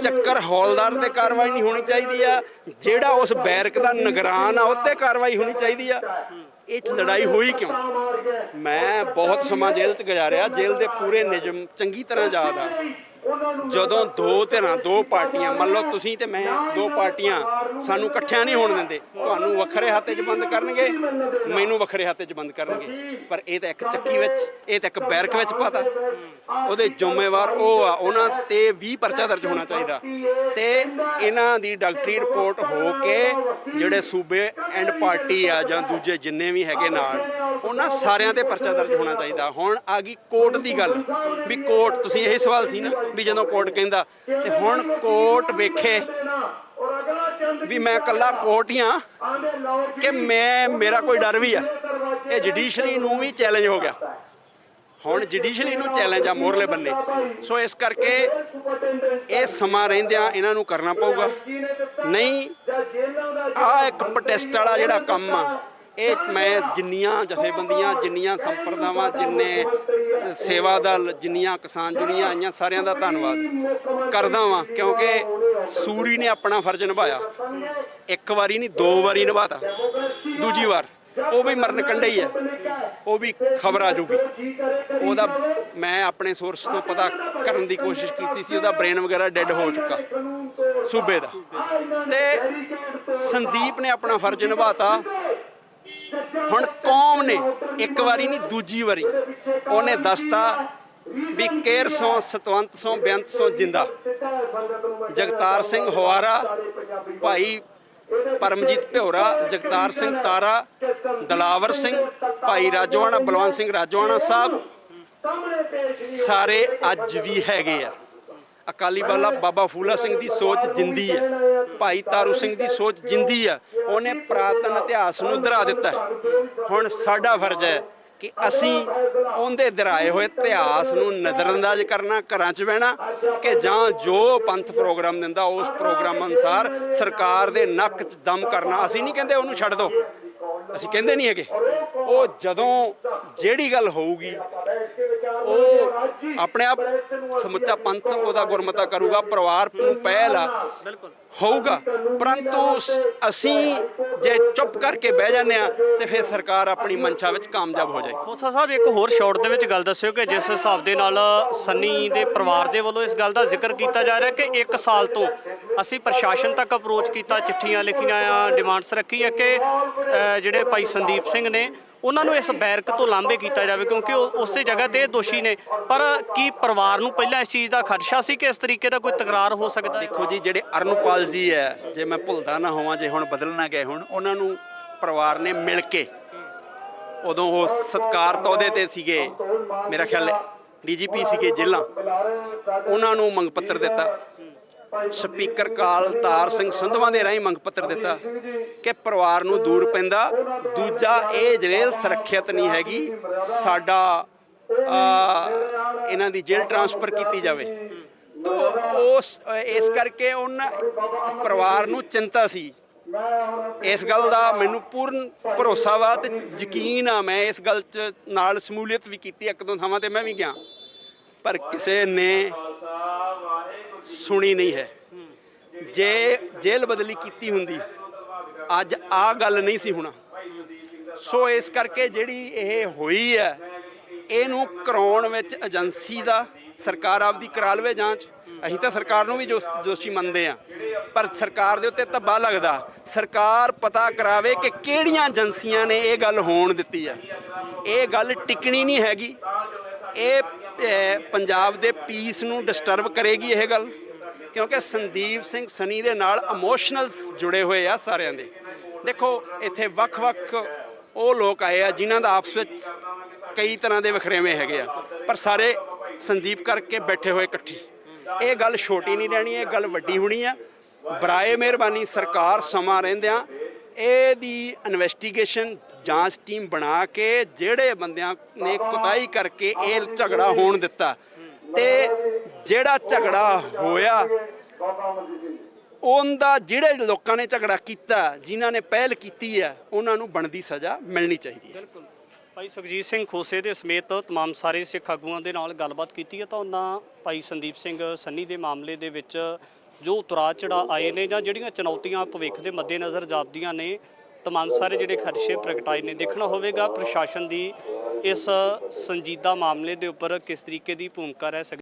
ਚੱਕਰ ਹੌਲਦਾਰ ਤੇ ਕਾਰਵਾਈ ਨਹੀਂ ਹੋਣੀ ਚਾਹੀਦੀ ਆ, ਜਿਹੜਾ ਉਸ ਬੈਰਕ ਦਾ ਨਿਗਰਾਨ ਆ ਉੱਤੇ ਕਾਰਵਾਈ ਹੋਣੀ ਚਾਹੀਦੀ ਆ। ਇਹ ਲੜਾਈ ਹੋਈ ਕਿਉਂ? ਮੈਂ ਬਹੁਤ ਸਮਾਂ ਜੇਲ੍ਹ 'ਚ ਗੁਜ਼ਾਰਿਆ, ਜੇਲ੍ਹ ਦੇ ਪੂਰੇ ਨਿਯਮ ਚੰਗੀ ਤਰ੍ਹਾਂ ਯਾਦ ਆ। ਜਦੋਂ ਦੋ ਧਿਰਾਂ, ਦੋ ਪਾਰਟੀਆਂ, ਮੰਨ ਲਓ ਤੁਸੀਂ ਤੇ ਮੈਂ, ਦੋ ਪਾਰਟੀਆਂ ਸਾਨੂੰ ਇਕੱਠਿਆਂ ਨਹੀਂ ਹੋਣ ਦਿੰਦੇ, ਤੁਹਾਨੂੰ ਵੱਖਰੇ ਹੱਥ 'ਚ ਬੰਦ ਕਰਨਗੇ, ਮੈਨੂੰ ਵੱਖਰੇ ਹੱਥ 'ਚ ਬੰਦ ਕਰਨਗੇ। ਪਰ ਇਹ ਤਾਂ ਇੱਕ ਚੱਕੀ ਵਿੱਚ, ਇਹ ਤਾਂ ਇੱਕ ਬੈਰਕ ਵਿੱਚ ਪਤਾ। ਉਹਦੇ ਜ਼ਿੰਮੇਵਾਰ ਉਹ ਆ, ਉਹਨਾਂ ਤੇ ਵੀ ਪਰਚਾ ਦਰਜ ਹੋਣਾ ਚਾਹੀਦਾ ਤੇ ਇਹਨਾਂ ਦੀ ਡਾਕਟਰੀ ਰਿਪੋਰਟ ਹੋ ਕੇ ਜਿਹੜੇ ਸੂਬੇ ਐਂਡ ਪਾਰਟੀ ਆ ਜਾਂ ਦੂਜੇ ਜਿੰਨੇ ਵੀ ਹੈਗੇ ਨਾਲ, ਉਹਨਾਂ ਸਾਰਿਆਂ ਤੇ ਪਰਚਾ ਦਰਜ ਹੋਣਾ ਚਾਹੀਦਾ। ਹੁਣ ਆ ਗਈ ਕੋਰਟ ਦੀ ਗੱਲ ਵੀ ਕੋਰਟ, ਤੁਸੀਂ ਇਹੀ ਸਵਾਲ ਸੀ ਨਾ ਵੀ ਜਦੋਂ ਕੋਰਟ ਕਹਿੰਦਾ, ਤੇ ਹੁਣ ਕੋਰਟ ਵੇਖੇ ਵੀ ਮੈਂ ਇਕੱਲਾ ਕੋਰਟ ਹੀ ਆ ਕਿ ਮੇਰਾ ਕੋਈ ਡਰ ਵੀ ਆ। ਇਹ ਜੁਡੀਸ਼ਰੀ ਨੂੰ ਵੀ ਚੈਲੰਜ ਹੋ ਗਿਆ। ਹੁਣ ਜੁਡੀਸ਼ਰੀ ਨੂੰ ਚੈਲੰਜ ਆ ਮੋਹਰਲੇ ਬੰਨੇ। ਸੋ ਇਸ ਕਰਕੇ ਇਹ ਸਮਾਂ ਰਹਿੰਦਿਆਂ ਇਹਨਾਂ ਨੂੰ ਕਰਨਾ ਪਊਗਾ, ਨਹੀਂ ਆ ਇੱਕ ਪ੍ਰੋਟੈਸਟ ਵਾਲਾ ਜਿਹੜਾ ਕੰਮ ਆ ਇਹ ਮੈਂ ਜਿੰਨੀਆਂ ਜਥੇਬੰਦੀਆਂ, ਜਿੰਨੀਆਂ ਸੰਪਰਦਾਵਾਂ, ਜਿੰਨੇ ਸੇਵਾ ਦਲ, ਜਿੰਨੀਆਂ ਕਿਸਾਨ ਯੂਨੀਅਨਾਂ ਆਈਆਂ, ਸਾਰਿਆਂ ਦਾ ਧੰਨਵਾਦ ਕਰਦਾ ਵਾਂ, ਕਿਉਂਕਿ ਸੂਰੀ ਨੇ ਆਪਣਾ ਫਰਜ਼ ਨਿਭਾਇਆ। ਇੱਕ ਵਾਰੀ ਨਹੀਂ, 2 ਵਾਰੀ ਨਿਭਾਤਾ। ਦੂਜੀ ਵਾਰ ਉਹ ਵੀ ਮਰਨ ਕੰਢੇ ਹੀ ਹੈ, ਉਹ ਵੀ ਖਬਰ ਆ ਜੂਗੀ ਉਹਦਾ। ਮੈਂ ਆਪਣੇ ਸੋਰਸ ਤੋਂ ਪਤਾ ਕਰਨ ਦੀ ਕੋਸ਼ਿਸ਼ ਕੀਤੀ ਸੀ, ਉਹਦਾ ਬ੍ਰੇਨ ਵਗੈਰਾ ਡੈੱਡ ਹੋ ਚੁੱਕਾ ਸੂਬੇ ਦਾ। ਤੇ ਸੰਦੀਪ ਨੇ ਆਪਣਾ ਫਰਜ਼ ਨਿਭਾਤਾ। ਹੁਣ ਕੌਮ ਨੇ ਇੱਕ ਵਾਰੀ ਨਹੀਂ, ਦੂਜੀ ਵਾਰੀ ਉਹਨੇ ਦੱਸਤਾ ਵੀ ਕੇਰ ਸੋਂ, ਸਤਵੰਤ ਸੋਂ, ਬੇਅੰਤ ਸੋਂ ਜਿੰਦਾ। ਜਗਤਾਰ ਸਿੰਘ ਹਵਾਰਾ, ਭਾਈ ਪਰਮਜੀਤ ਭਿਓਰਾ, ਜਗਤਾਰ ਸਿੰਘ ਤਾਰਾ, ਦਲਾਵਰ ਸਿੰਘ, ਭਾਈ ਰਾਜੋਆਣਾ, ਬਲਵੰਤ ਸਿੰਘ ਰਾਜੋਆਣਾ ਸਾਹਿਬ ਸਾਰੇ ਅੱਜ ਵੀ ਹੈਗੇ ਆ। ਅਕਾਲੀ ਬਾਲਾ ਬਾਬਾ ਫੂਲਾ ਸਿੰਘ ਦੀ ਸੋਚ ਜਿੰਦੀ ਹੈ, ਭਾਈ ਤਾਰੂ ਸਿੰਘ ਦੀ ਸੋਚ ਜਿੰਦੀ ਹੈ। ਉਹਨੇ ਪੁਰਾਤਨ ਇਤਿਹਾਸ ਨੂੰ ਦਰਾ ਦਿੱਤਾ। ਹੁਣ ਸਾਡਾ ਫਰਜ਼ ਹੈ ਕਿ ਅਸੀਂ ਉਹਦੇ ਦਰਾਏ ਹੋਏ ਇਤਿਹਾਸ ਨੂੰ ਨਜ਼ਰਅੰਦਾਜ਼ ਕਰਨਾ, ਘਰਾਂ 'ਚ ਬਹਿਣਾ, ਕਿ ਜਾਂ ਜੋ ਪੰਥ ਪ੍ਰੋਗਰਾਮ ਦਿੰਦਾ ਉਸ ਪ੍ਰੋਗਰਾਮ ਅਨੁਸਾਰ ਸਰਕਾਰ ਦੇ ਨੱਕ 'ਚ ਦਮ ਕਰਨਾ। ਅਸੀਂ ਨਹੀਂ ਕਹਿੰਦੇ ਉਹਨੂੰ ਛੱਡ ਦਿਓ, ਅਸੀਂ ਕਹਿੰਦੇ ਨਹੀਂ ਹੈਗੇ। ਉਹ ਜਦੋਂ ਜਿਹੜੀ ਗੱਲ ਹੋਊਗੀ ਉਹ ਆਪਣੇ ਆਪ ਸਮੁੱਚਾ ਪੰਥ ਉਹਦਾ ਗੁਰਮਤਾ ਕਰੂਗਾ, ਪਰਿਵਾਰ ਨੂੰ ਪਹਿਲ ਆ ਹੋਊਗਾ। ਪਰੰਤੂ ਅਸੀਂ ਜੇ ਚੁੱਪ ਕਰਕੇ ਬਹਿ ਜਾਂਦੇ ਆ ਤੇ ਫਿਰ ਸਰਕਾਰ ਆਪਣੀ ਮਨਸ਼ਾ ਵਿੱਚ ਕਾਮਯਾਬ ਹੋ ਜਾਏਗੀ। ਖੋਸਾ ਸਾਹਿਬ, ਇੱਕ ਹੋਰ ਸ਼ਾਰਟ ਦੇ ਵਿੱਚ ਗੱਲ ਦੱਸਿਓ ਕਿ ਜਿਸ ਹਿਸਾਬ ਦੇ ਨਾਲ ਸੰਨੀ ਦੇ ਪਰਿਵਾਰ ਦੇ ਵੱਲੋਂ ਇਸ ਗੱਲ ਦਾ ਜ਼ਿਕਰ ਕੀਤਾ ਜਾ ਰਿਹਾ ਕਿ 1 ਸਾਲ ਤੋਂ ਅਸੀਂ ਪ੍ਰਸ਼ਾਸਨ ਤੱਕ ਅਪਰੋਚ ਕੀਤਾ, ਚਿੱਠੀਆਂ ਲਿਖੀਆਂ ਆ, ਡਿਮਾਂਡਸ ਰੱਖੀ ਹੈ ਕਿ ਜਿਹੜੇ ਭਾਈ ਸੰਦੀਪ ਸਿੰਘ ਨੇ ਉਹਨਾਂ ਨੂੰ ਇਸ ਬੈਰਕ ਤੋਂ ਲਾਂਭੇ ਕੀਤਾ ਜਾਵੇ, ਕਿਉਂਕਿ ਉਹ ਉਸੇ ਜਗ੍ਹਾ ਤੇ ਦੋਸ਼ੀ ਨੇ। ਪਰ ਕੀ ਪਰਿਵਾਰ ਨੂੰ ਪਹਿਲਾਂ ਇਸ ਚੀਜ਼ ਦਾ ਖਦਸ਼ਾ ਸੀ ਕਿ ਇਸ ਤਰੀਕੇ ਦਾ ਕੋਈ ਤਕਰਾਰ ਹੋ ਸਕਦਾ? ਦੇਖੋ ਜੀ, ਜਿਹੜੇ ਅਰਨਪਾਲ ਜੀ ਹੈ, ਜੇ ਮੈਂ ਭੁੱਲਦਾ ਨਾ ਹੋਵਾਂ, ਜੇ ਹੁਣ ਬਦਲ ਨਾ ਗਏ ਹੁਣ, ਉਹਨਾਂ ਨੂੰ ਪਰਿਵਾਰ ਨੇ ਮਿਲ ਕੇ, ਉਦੋਂ ਉਹ ਸਤਿਕਾਰ ਅਹੁਦੇ ਤੇ ਸੀਗੇ, ਮੇਰਾ ਖਿਆਲ DGP ਸੀਗੇ ਜੇਲ੍ਹਾਂ, ਉਹਨਾਂ ਨੂੰ ਮੰਗ ਪੱਤਰ ਦਿੱਤਾ। ਸਪੀਕਰ ਕਾਲਤਾਰ ਸਿੰਘ ਸੰਧਵਾਂ ਦੇ ਰਾਹੀਂ ਮੰਗ ਪੱਤਰ ਦਿੱਤਾ ਕਿ ਪਰਿਵਾਰ ਨੂੰ ਦੂਰ ਪੈਂਦਾ। ਦੂਜਾ, ਇਹ ਜੇਲ੍ਹ ਸੁਰੱਖਿਅਤ ਨਹੀਂ ਹੈਗੀ, ਸਾਡਾ ਇਹਨਾਂ ਦੀ ਜੇਲ੍ਹ ਟ੍ਰਾਂਸਫਰ ਕੀਤੀ ਜਾਵੇ। ਤਾਂ ਇਸ ਕਰਕੇ ਉਹਨਾਂ ਪਰਿਵਾਰ ਨੂੰ ਚਿੰਤਾ ਸੀ। ਇਸ ਗੱਲ ਦਾ ਮੈਨੂੰ ਪੂਰਨ ਭਰੋਸਾ ਵਾ ਤੇ ਯਕੀਨ ਆ। ਮੈਂ ਇਸ ਗੱਲ 'ਚ ਨਾਲ ਸ਼ਮੂਲੀਅਤ ਵੀ ਕੀਤੀ, 1-2 ਥਾਵਾਂ ਤੇ ਮੈਂ ਵੀ ਗਿਆ, ਪਰ ਕਿਸੇ ਨੇ ਸੁਣੀ ਨਹੀਂ ਹੈ। ਜੇ ਜੇਲ੍ਹ ਬਦਲੀ ਕੀਤੀ ਹੁੰਦੀ ਅੱਜ ਆ ਗੱਲ ਨਹੀਂ ਸੀ ਹੋਣਾ। ਸੋ ਇਸ ਕਰਕੇ ਜਿਹੜੀ ਇਹ ਹੋਈ ਹੈ, ਇਹਨੂੰ ਕਰਾਉਣ ਵਿੱਚ ਏਜੰਸੀ ਦਾ ਸਰਕਾਰ ਆਪਦੀ ਕਰਾ ਲਵੇ ਜਾਂਚ। ਅਸੀਂ ਤਾਂ ਸਰਕਾਰ ਨੂੰ ਵੀ ਦੋਸ਼ੀ ਮੰਨਦੇ ਆ, ਪਰ ਸਰਕਾਰ ਦੇ ਉੱਤੇ ਧੱਬਾ ਲੱਗਦਾ। ਸਰਕਾਰ ਪਤਾ ਕਰਾਵੇ ਕਿ ਕਿਹੜੀਆਂ ਏਜੰਸੀਆਂ ਨੇ ਇਹ ਗੱਲ ਹੋਣ ਦਿੱਤੀ ਆ। ਇਹ ਗੱਲ ਟਿਕਣੀ ਨਹੀਂ ਹੈਗੀ। ਇਹ ਪੰਜਾਬ ਦੇ ਪੀਸ ਨੂੰ ਡਿਸਟਰਬ ਕਰੇਗੀ ਇਹ ਗੱਲ, ਕਿਉਂਕਿ ਸੰਦੀਪ ਸਿੰਘ ਸਨੀ ਦੇ ਨਾਲ ਇਮੋਸ਼ਨਲ ਜੁੜੇ ਹੋਏ ਆ ਸਾਰਿਆਂ ਦੇ। ਦੇਖੋ, ਇੱਥੇ ਵੱਖ-ਵੱਖ ਉਹ ਲੋਕ ਆਏ ਆ ਜਿਨ੍ਹਾਂ ਦਾ ਆਪਸ ਵਿੱਚ ਕਈ ਤਰ੍ਹਾਂ ਦੇ ਵਖਰੇਵੇਂ ਹੈਗੇ ਆ, ਪਰ ਸਾਰੇ ਸੰਦੀਪ ਕਰਕੇ ਬੈਠੇ ਹੋਏ ਇਕੱਠੇ। ਇਹ ਗੱਲ ਛੋਟੀ ਨਹੀਂ ਰਹਿਣੀ, ਇਹ ਗੱਲ ਵੱਡੀ ਹੋਣੀ ਆ। ਬਰਾਏ ਮਿਹਰਬਾਨੀ ਸਰਕਾਰ ਸਮਾਂ ਰਹਿੰਦਿਆਂ ਇਹਦੀ ਇਨਵੈਸਟੀਗੇਸ਼ਨ ਜਾਂਚ ਟੀਮ ਬਣਾ ਕੇ ਜਿਹੜੇ ਬੰਦਿਆਂ ਨੇ ਕੁਤਾਹੀ ਕਰਕੇ ਇਹ ਝਗੜਾ ਹੋਣ ਦਿੱਤਾ, ਤੇ ਜਿਹੜਾ ਝਗੜਾ ਹੋਇਆ ਉਹਦਾ ਜਿਹੜੇ ਲੋਕਾਂ ਨੇ ਝਗੜਾ ਕੀਤਾ, ਜਿਨ੍ਹਾਂ ਨੇ ਪਹਿਲ ਕੀਤੀ ਹੈ, ਉਹਨਾਂ ਨੂੰ ਬਣਦੀ ਸਜ਼ਾ ਮਿਲਣੀ ਚਾਹੀਦੀ ਹੈ। ਬਿਲਕੁਲ। ਭਾਈ ਸੁਖਜੀਤ ਸਿੰਘ ਖੋਸੇ ਦੇ ਸਮੇਤ ਤਮਾਮ ਸਾਰੇ ਸਿੱਖ ਆਗੂਆਂ ਦੇ ਨਾਲ ਗੱਲਬਾਤ ਕੀਤੀ ਹੈ ਤਾਂ ਉਹਨਾਂ ਭਾਈ ਸੰਦੀਪ ਸਿੰਘ ਸੰਨੀ ਦੇ ਮਾਮਲੇ ਦੇ ਵਿੱਚ ਜੋ ਉਤਰਾਅ ਚੜ੍ਹਾਅ ਆਏ ਨੇ ਜਾਂ ਜਿਹੜੀਆਂ ਚੁਣੌਤੀਆਂ ਭਵਿੱਖ ਦੇ ਮੱਦੇਨਜ਼ਰ ਜਾਪਦੀਆਂ ਨੇ, ਤਮਾਮ ਸਾਰੇ ਜਿਹੜੇ ਖਦਸ਼ੇ ਪ੍ਰਗਟਾਏ ਨੇ। ਦੇਖਣਾ ਹੋਵੇਗਾ ਪ੍ਰਸ਼ਾਸਨ ਦੀ ਇਸ ਸੰਜੀਦਾ ਮਾਮਲੇ ਦੇ ਉੱਪਰ ਕਿਸ ਤਰੀਕੇ ਦੀ ਭੂਮਿਕਾ ਰਹਿ ਸਕਦੀ।